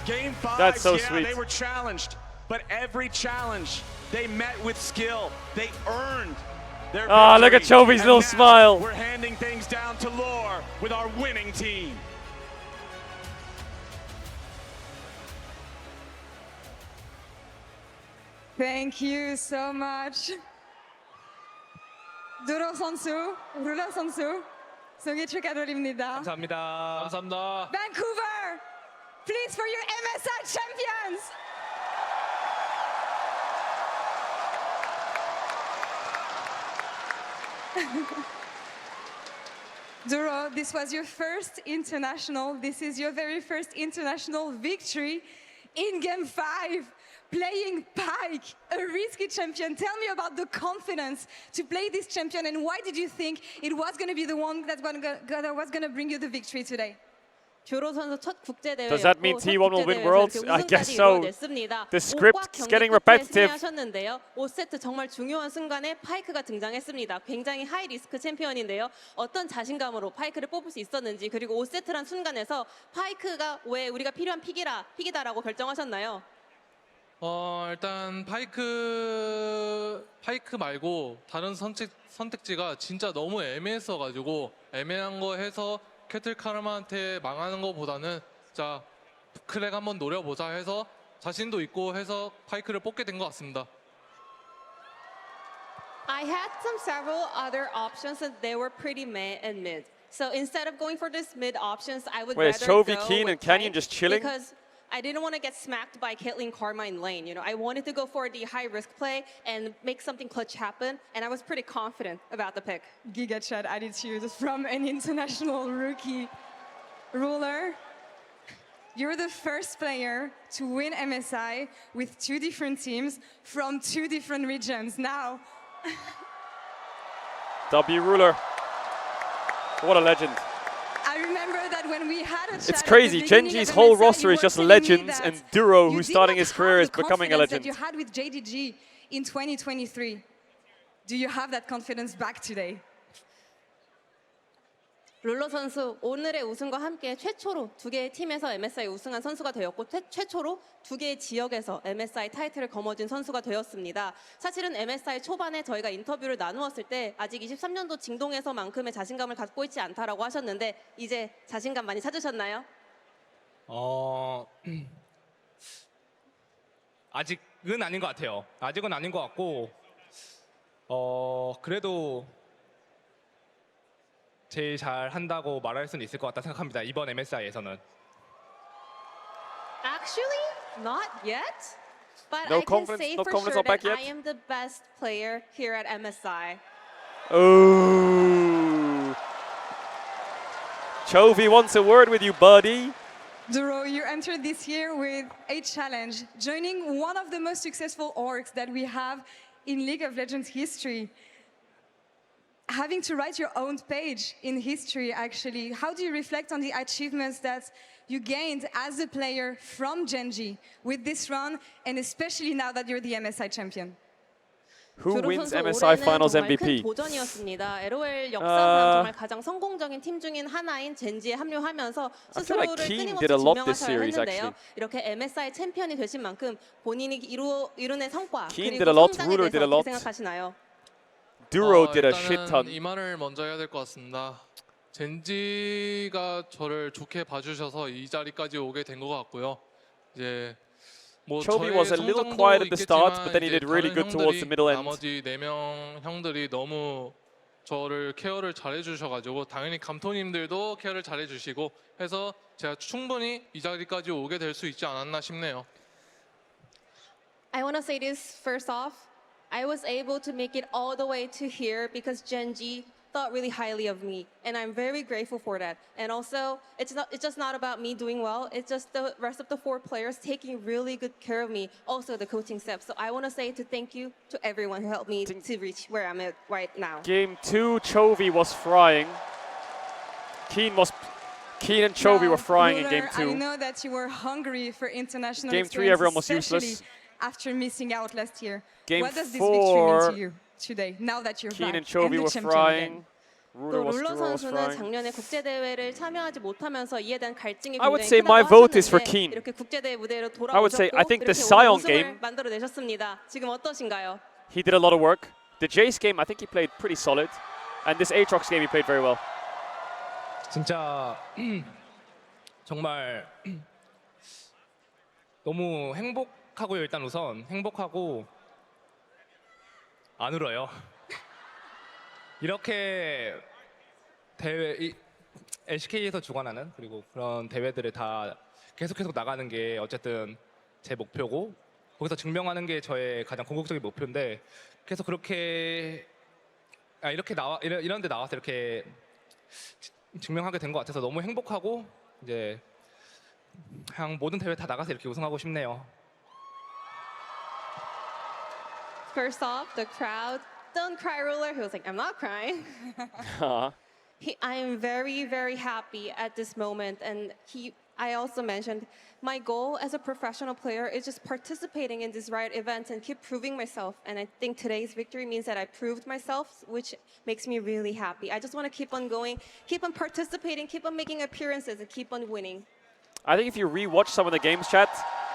Game 5, That's so yeah, sweet. they were challenged, but every challenge they met with skill. They earned their Ah, look at victory. Chovy's And little now smile. We're handing things down to Lore with our winning team. Thank you so much. 두로 선수, 룰러 선수, 송이 축하드립니다. 감사합니다. 감사합니다. Vancouver, please for your MSI champions. Duro, this was your first international. This is your very first international victory in Game 5, playing Pyke, a risky champion. Tell me about the confidence to play this champion and why did you think it was going to be the one that was going to bring you the victory today? Does that mean T1 will win Worlds? I guess so. The script's getting repetitive. 하셨는데요. 5세트 정말 중요한 순간에 파이크가 등장했습니다. 굉장히 하이 리스크 챔피언인데요. 어떤 자신감으로 파이크를 뽑을 수 있었는지 그리고 5세트란 순간에서 파이크가 왜 우리가 필요한 픽이다라고 결정하셨나요? 일단 파이크 말고 다른 선택지가 진짜 너무 애매했어가지고 애매한 거 해서 캐틀 카르마한테 망하는 거보다는 자 클렉 한번 노려보자 해서 자신도 있고 해서 파이크를 뽑게 된 것 같습니다. I had several other options and they were pretty mid. So instead of going for this mid options, I would Wait, is rather Chovy, go Keen, with and Canyon Pyke just chilling? because I didn't want to get smacked by Caitlyn Karma in lane. You know, I wanted to go for the high risk play and make something clutch happen, and I was pretty confident about the pick. Giga chat attitude from an international rookie. Ruler, you're the first player to win MSI with 2 different teams from 2 different regions. Now, W Ruler. What a legend. I remember that when we had a chat It's crazy. at the Gen beginning G's of whole MSI, roster you is were just telling me legends, that and Duro, you who's did starting not his have career, is the becoming a confidence legend. that you had with JDG in 2023. Do you have that confidence back today? 룰러 선수 오늘의 우승과 함께 최초로 2개의 팀에서 MSI 우승한 선수가 되었고 최초로 2개의 지역에서 MSI 타이틀을 거머쥔 선수가 되었습니다. 사실은 MSI 초반에 저희가 인터뷰를 나누었을 때 아직 23년도 징동에서만큼의 자신감을 갖고 있지 않다라고 하셨는데 이제 자신감 많이 찾으셨나요? 아직은 아닌 것 같아요. 아직은 아닌 것 같고 그래도 제일 잘 한다고 말할 수는 있을 것 같다 생각합니다. 이번 MSI에서는. Actually, not yet. But No I can confidence- say no for confidence sure on back that yet? I am the best player here at MSI. Oh. Chovy wants a word with you, buddy. Duro, you entered this year with a challenge, joining one of the most successful orgs that we have in League of Legends history. having to write your own page in history, actually. How do you reflect on the achievements that you gained as a player from Gen.G with this run, and especially now that you're the MSI champion? Who wins MSI Finals MVP? 도전이었습니다. LOL 역사상 정말 가장 성공적인 팀 중인 하나인 젠지에 합류하면서 스스로를 끊임없이 증명하셔야 했는데요. 이렇게 MSI 챔피언이 되신 만큼 본인이 이룬의 성과 그리고 성장에 대해서 어떻게 생각하시나요? Duro did a shit ton. 이 말을 먼저 해야 될 것 같습니다. 젠지가 저를 좋게 봐주셔서 이 자리까지 오게 된 것 같고요. 이제 Chovy was a little quiet at the start, but then he did really good towards the middle end. 나머지 4명 형들이 너무 저를 케어를 잘해주셔가지고 당연히 감토님들도 케어를 잘해주시고 해서 제가 충분히 이 자리까지 오게 될 수 있지 않았나 싶네요. I want to say this first off. I was able to make it all the way to here because Gen.G thought really highly of me, and I'm very grateful for that. And also, it's just not about me doing well. It's just the rest of the 4 players taking really good care of me. Also, the coaching staff. So I want to say thank you to everyone who helped me to reach where I'm at right now. Game 2, Chovy was frying. Keen and Chovy were frying in Game 2. I know that you were hungry for international Game 3, everyone was useless. After missing out last year. Game What does this 4, victory mean to you today, now that you're Keen back and Chovy and the were champion frying. again? 또 룰러 선수는 작년에 국제 대회를 참여하지 못하면서 이에 대한 갈증이 I would 굉장히 say my 크다고 vote is for 하셨는데 Keen. 이렇게 국제 대회 무대로 I would say 돌아오셨고 I think the 이렇게 Sion 우승을 game. 만들어내셨습니다. 지금 어떠신가요? He did a lot of work. The Jace game, I think he played pretty solid. And this Aatrox game, he played very well. 진짜 정말 너무 행복하고요. 일단 우선 행복하고 안 울어요. 이렇게 대회 LCK에서 주관하는 그리고 그런 대회들을 다 계속 나가는 게 어쨌든 제 목표고 거기서 증명하는 게 저의 가장 궁극적인 목표인데 계속 그렇게 이런 데 나와서 이렇게 증명하게 된 것 같아서 너무 행복하고 이제 그냥 모든 대회 다 나가서 이렇게 우승하고 싶네요. First off, the crowd, don't cry, Ruler. He was like, I'm not crying. I am very, very happy at this moment. And I also mentioned, my goal as a professional player is just participating in these Riot events and keep proving myself. And I think today's victory means that I proved myself, which makes me really happy. I just want to keep on going, keep on participating, keep on making appearances, and keep on winning. I think if you rewatch some of the games, chat,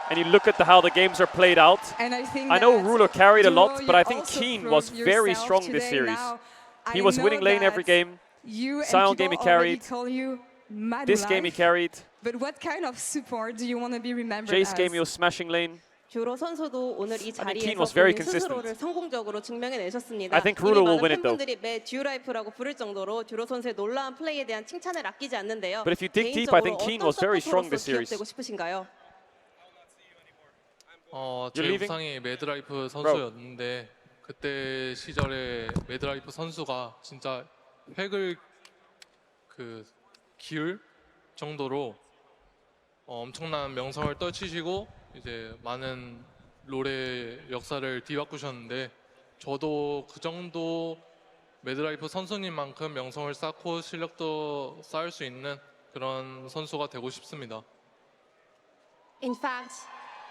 and you look at how the games are played out, and I know Ruler carried a lot, Duro, but I you think also Keen proved was very yourself strong this today. series. Now, He I was know winning lane every that game. You Sion and game he people carried. already call you Mad This game he Life, carried. But what kind of support do you want to be remembered Jace as? game he was smashing lane. 주로 선수도 오늘 이 Keen 자리에서 was very 본인 consistent. 스스로를 성공적으로 증명해내셨습니다. I think Ruler will 이미 win 많은 it though. 팬분들이 매 듀라이프라고 부를 정도로 주로 선수의 놀라운 플레이에 대한 칭찬을 아끼지 않는데요. But if you dig deep, I think 개인적으로 Keen 어떤 was very strong 서포터로서 this series. 기억되고 싶으신가요? 제 우상이 매드라이프 선수였는데 그때 시절에 매드라이프 선수가 진짜 획을 기울 정도로 엄청난 명성을 떨치시고 이제 많은 롤의 역사를 뒤바꾸셨는데 저도 그 정도 매드라이프 선수님만큼 명성을 쌓고 실력도 쌓을 수 있는 그런 선수가 되고 싶습니다. In fact,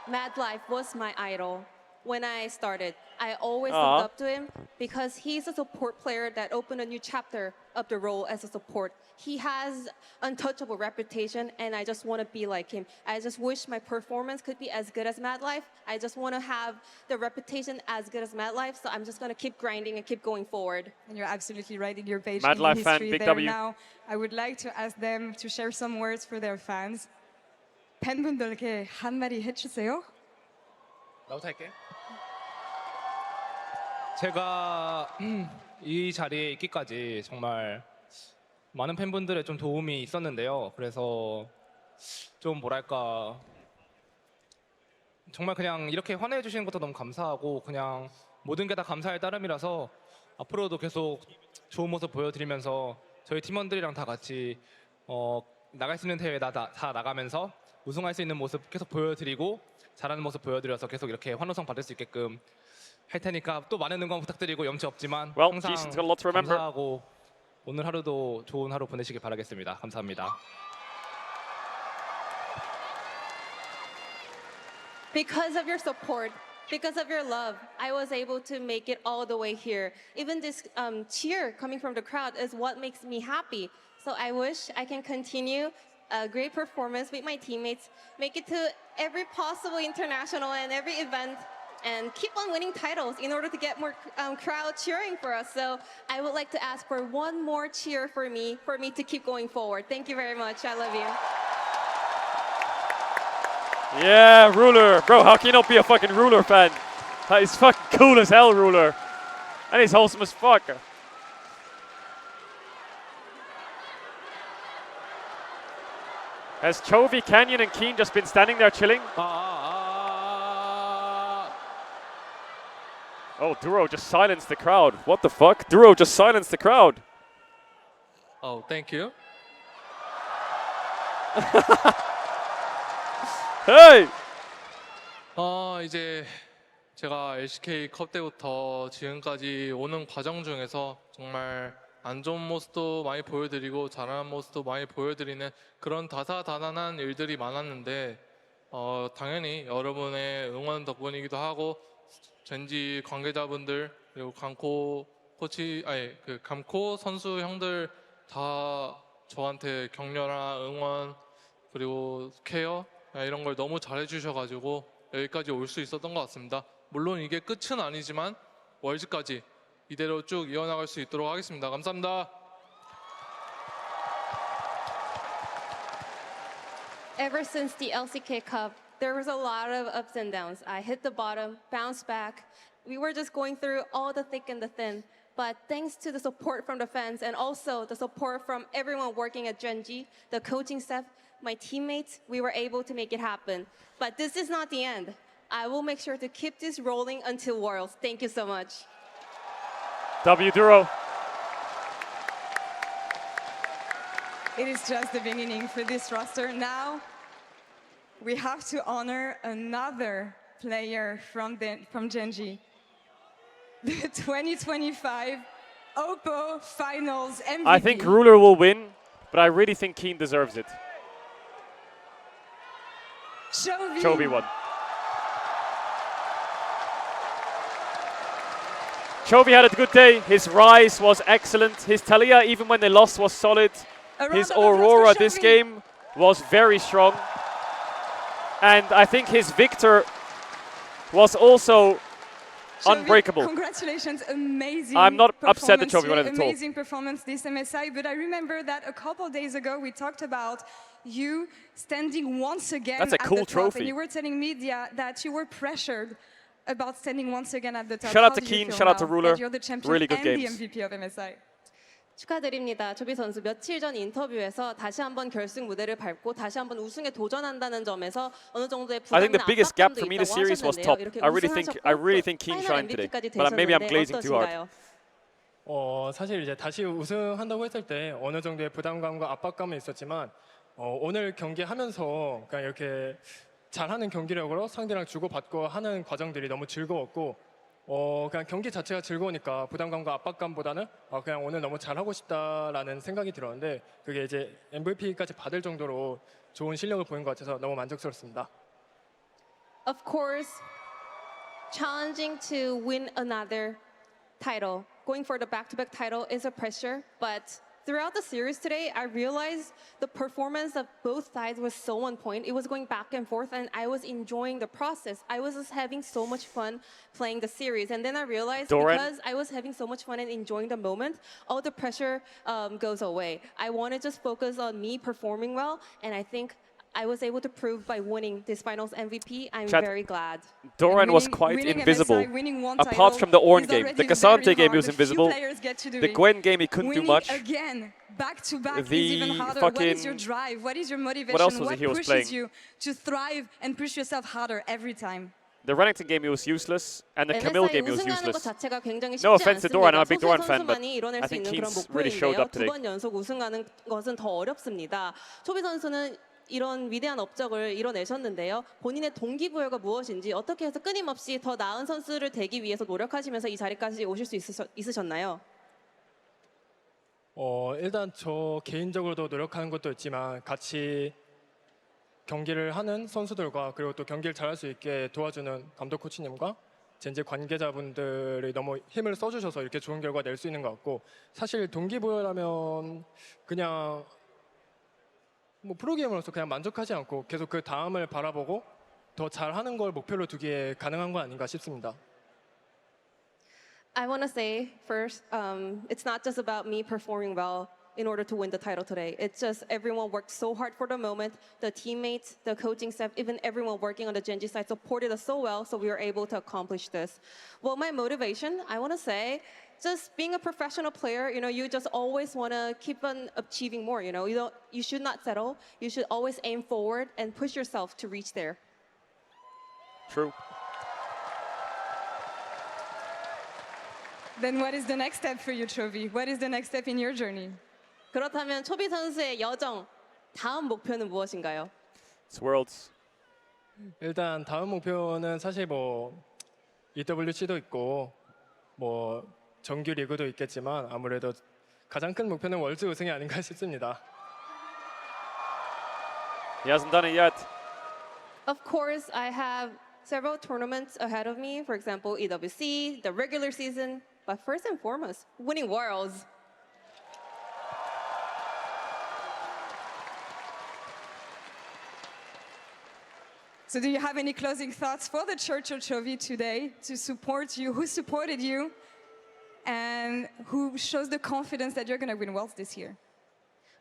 Mad Life was my idol when I started. I always Aw. looked up to him because he's a support player that opened a new chapter of the role as a support. He has untouchable reputation, and I just want to be like him. I just wish my performance could be as good as Mad Life. I just want to have the reputation as good as Mad Life, so I'm just going to keep grinding and keep going forward. And you're absolutely right in your page Mad in Life fan, history big there W. now. I would like to ask them to share some words for their fans. 팬분들께 한마디 해주세요. 나부터 할게. 제가 이 자리에 있기까지 정말 많은 팬분들의 좀 도움이 있었는데요. 그래서 좀 뭐랄까 정말 그냥 이렇게 환호해 주시는 것도 너무 감사하고 그냥 모든 게 다 감사의 따름이라서 앞으로도 계속 좋은 모습 보여드리면서 저희 팀원들이랑 다 같이 나갈 수 있는 대회 다 나가면서 우승할 수 있는 모습 계속 보여드리고 잘하는 모습 보여드려서 계속 이렇게 환호성 받을 수 있게끔 할 테니까 또 많은 응원 부탁드리고 염치 없지만 Well, 항상 Jaeson's got a lot to remember. 감사하고 오늘 하루도 좋은 하루 보내시길 바라겠습니다. 감사합니다. Because of your support, because of your love, I was able to make it all the way here. Even this cheer coming from the crowd is what makes me happy. So I wish I can continue a great performance with my teammates, make it to every possible international and every event, and keep on winning titles in order to get more crowd cheering for us. So I would like to ask for one more cheer for me to keep going forward. Thank you very much. I love you. Yeah, Ruler. Bro, how can you not be a fucking Ruler fan? He's fucking cool as hell, Ruler. And he's wholesome as fuck. Has Chovy, Canyon, and Keen just been standing there chilling? Oh, Duro just silenced the crowd. What the fuck? Duro just silenced the crowd. Oh, thank you. Hey! 이제 제가 LCK 컵 때부터 지금까지 오는 과정 중에서 정말 안 좋은 모습도 많이 보여드리고 잘하는 모습도 많이 보여드리는 그런 다사다난한 일들이 많았는데 당연히 여러분의 응원 덕분이기도 하고 젠지 관계자분들 그리고 감코 선수 형들 다 저한테 격려나 응원 그리고 케어 이런 걸 너무 잘해주셔가지고 여기까지 올 수 있었던 것 같습니다. 물론 이게 끝은 아니지만 월즈까지 이대로 쭉 이어나갈 수 있도록 하겠습니다. 감사합니다. Ever since the LCK Cup, there was a lot of ups and downs. I hit the bottom, bounced back. We were just going through all the thick and the thin. But thanks to the support from the fans and also the support from everyone working at Genji, the coaching staff, my teammates, we were able to make it happen. But this is not the end. I will make sure to keep this rolling until Worlds. Thank you so much. W Duro. It is just the beginning for this roster. Now, we have to honor another player from Genji. The 2025 OPPO Finals MVP. I think Ruler will win, but I really think Keen deserves it. Chovy won. Chovy had a good day. His Rise was excellent. His Talia, even when they lost, was solid. His Aurora this game was very strong. And I think his Victor was also unbreakable. Congratulations, amazing. I'm not upset that Chovy won at all. Amazing performance this MSI, but I remember that a couple of days ago we talked about you standing once again That's a cool at the top, trophy. and you were telling media that you were pressured about standing once again at the top. Shout out How to do you Keen, feel shout out to now Ruler. that you're the champion Really good and games. the MVP of MSI? 축하드립니다. 조비 선수 며칠 전 인터뷰에서 다시 한번 결승 무대를 밟고 다시 한번 우승에 도전한다는 점에서 어느 정도의 I think 부담이나 the biggest gap 압박감도 for me this 있다고 series was top. 하셨는데요. 이렇게 I really think Keen 파이널 shined today, MVP까지 but maybe I'm 되셨는데 glazing too hard. 어떠신가요? 사실 이제 다시 우승한다고 했을 때 어느 정도의 부담감과 압박감은 있었지만 오늘 경기하면서 그냥 이렇게 잘하는 경기력으로 상대랑 주고받고 하는 과정들이 너무 즐거웠고 그냥 경기 자체가 즐거우니까 부담감과 압박감보다는 그냥 오늘 너무 잘하고 싶다라는 생각이 들었는데 그게 이제 MVP까지 받을 정도로 좋은 실력을 보인 것 같아서 너무 만족스럽습니다. Of course, challenging to win another title, going for the back-to-back title is a pressure, but throughout the series today, I realized the performance of both sides was so on point. It was going back and forth, and I was enjoying the process. I was just having so much fun playing the series. And then I realized because I was having so much fun and enjoying the moment, all the pressure goes away. I want to just focus on me performing well, and I think I was able to prove by winning this finals MVP. I'm very glad. Doran was quite invisible. Apart from the Ornn game. The Cassante game, he was invisible. The Gwen game, he couldn't do much. Again, back to back is The even harder. What is your drive? What is your motivation? What else was he was pushes playing? you to thrive and push yourself harder every time? The Renekton game, he was useless, and the Camille MSI game, he was 우승하는 것 useless. 자체가 굉장히 No 쉽지 offense to 않습니다. Doran, I'm a big 소수의 Doran fan, but 선수만이 이뤄낼 I 수 think 있는 그런 Keen's really showed 목표인데요. up 두 today. 번 연속 우승하는 것은 더 어렵습니다. 초비 선수는 이런 위대한 업적을 이뤄내셨는데요. 본인의 동기부여가 무엇인지 어떻게 해서 끊임없이 더 나은 선수를 되기 위해서 노력하시면서 이 자리까지 오실 수 있으셨나요? 일단 저 개인적으로도 노력하는 것도 있지만 같이 경기를 하는 선수들과 그리고 또 경기를 잘할 수 있게 도와주는 감독 코치님과 젠지 관계자분들이 너무 힘을 써주셔서 이렇게 좋은 결과 낼 수 있는 것 같고 사실 동기부여라면 그냥 뭐 프로게이머로서 그냥 만족하지 않고 계속 그 다음을 바라보고 더 잘하는 걸 목표로 두기에 가능한 거 아닌가 싶습니다. I want to say first, it's not just about me performing well in order to win the title today. It's just everyone worked so hard for the moment. The teammates, the coaching staff, even everyone working on the Genji side supported us so well, so we were able to accomplish this. Well, my motivation, I want to say, just being a professional player, you just always want to keep on achieving more. You should not settle. You should always aim forward and push yourself to reach there. True. Then what is the next step for you, Chovy? What is the next step in your journey? 그렇다면 초비 선수의 여정, 다음 목표는 무엇인가요? It's Worlds. 일단 다음 목표는 사실 뭐 EWC도 있고 뭐 정규 리그도 있겠지만 아무래도 가장 큰 목표는 월드 우승이 아닌가 싶습니다. He hasn't done it yet. Of course, I have several tournaments ahead of me. For example, EWC, the regular season. But first and foremost, winning Worlds. So do you have any closing thoughts for the Church of Chovy today to support you? Who supported you? And who shows the confidence that you're going to win Worlds this year?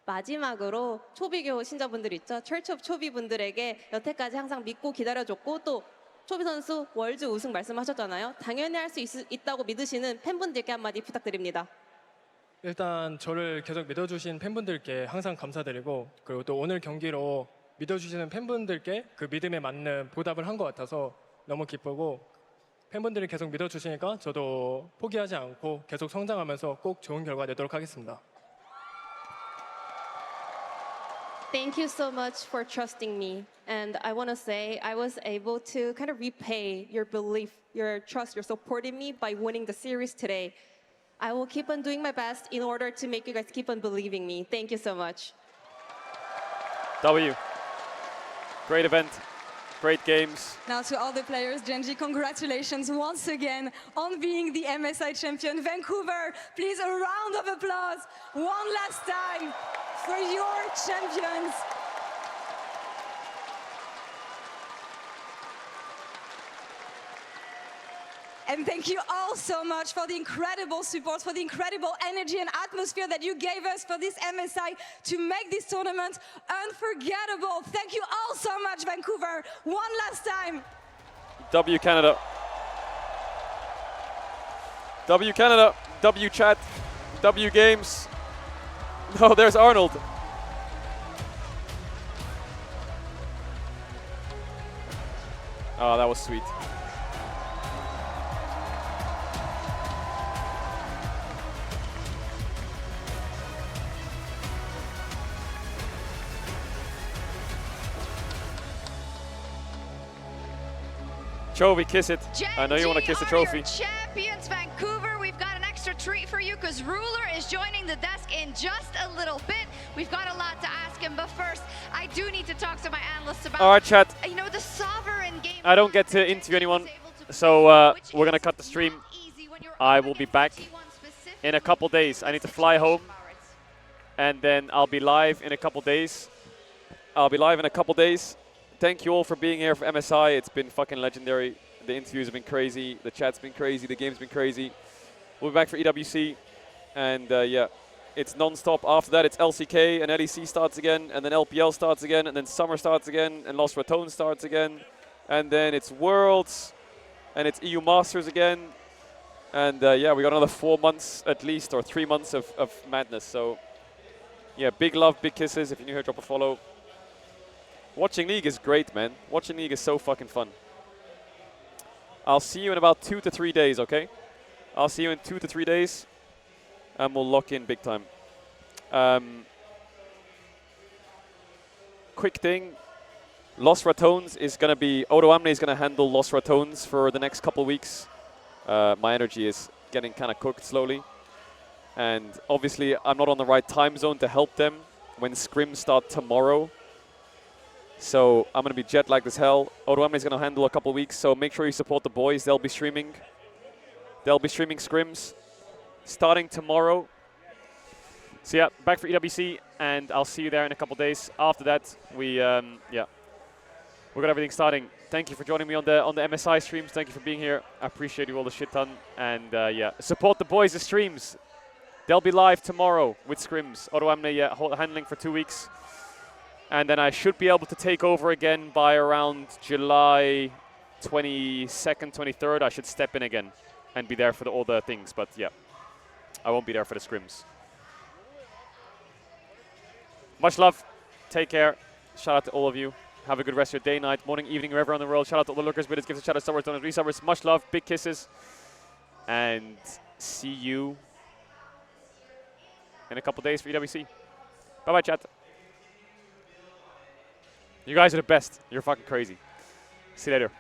마지막으로 초비교 신자분들 있죠. Church of 초비 분들에게 여태까지 항상 믿고 기다려줬고 또 초비 선수 월드 우승 말씀하셨잖아요. 당연히 할 수 있다고 믿으시는 팬분들께 한마디 부탁드립니다. 일단 저를 계속 믿어주신 팬분들께 항상 감사드리고 그리고 또 오늘 경기로 믿어주시는 팬분들께 그 믿음에 맞는 보답을 한 것 같아서 너무 기쁘고 팬분들이 계속 믿어주시니까 저도 포기하지 않고 계속 성장하면서 꼭 좋은 결과 내도록 하겠습니다. Thank you so much for trusting me. And I want to say I was able to kind of repay your belief, your trust, your supporting me by winning the series today. I will keep on doing my best in order to make you guys keep on believing me. Thank you so much. W. Great event. Great games. Now to all the players, Genji, congratulations once again on being the MSI champion. Vancouver, please a round of applause one last time for your champions. And thank you all so much for the incredible support, for the incredible energy and atmosphere that you gave us for this MSI to make this tournament unforgettable. Thank you all so much, Vancouver. One last time. W Canada. W Canada. W chat. W games. No, there's Arnold. Oh, that was sweet. Chovy, kiss it. I know you want to kiss the trophy. Champions Vancouver, we've got an extra treat for you because Ruler is joining the desk in just a little bit. We've got a lot to ask him, but first, I do need to talk to my analysts about, All right, chat. the sovereign game. I don't get to interview anyone, so we're going to cut the stream. I will be back in a couple days. I need to fly home, and then I'll be live in a couple days. Thank you all for being here for MSI. It's been fucking legendary. The interviews have been crazy. The chat's been crazy. The game's been crazy. We'll be back for EWC. And yeah, it's non-stop. After that, it's LCK and LEC starts again. And then LPL starts again. And then Summer starts again. And Lost Raton starts again. And then it's Worlds. And it's EU Masters again. And yeah, we got another 4 months at least, or 3 months of madness. So yeah, big love, big kisses. If you're new here, drop a follow. Watching League is great, man. Watching League is so fucking fun. I'll see you in about 2 to 3 days, okay? I'll see you in 2 to 3 days, and we'll lock in big time. quick thing. Los Ratones is going to be, Odo Amne is going to handle Los Ratones for the next couple weeks. My energy is getting kind of cooked slowly. And obviously, I'm not on the right time zone to help them when scrims start tomorrow. So I'm going to be jet lagged as hell. Odo Amne is going to handle a couple weeks, so make sure you support the boys. They'll be streaming. They'll be streaming scrims starting tomorrow. So yeah, back for EWC, and I'll see you there in a couple days. After that, we got everything starting. Thank you for joining me on the MSI streams. Thank you for being here. I appreciate you all the shit ton. And yeah, support the boys' the streams. They'll be live tomorrow with scrims. Odo Amne handling for 2 weeks. And then I should be able to take over again by around July 22nd, 23rd. I should step in again and be there for all the things. But yeah, I won't be there for the scrims. Much love. Take care. Shout out to all of you. Have a good rest of your day, night, morning, evening, wherever on the world. Shout out to all the lurkers, bidders, gifts, shout out, stars, donors, resubbers. Much love. Big kisses. And see you in a couple days for EWC. Bye-bye, chat. You guys are the best. You're fucking crazy. See you later.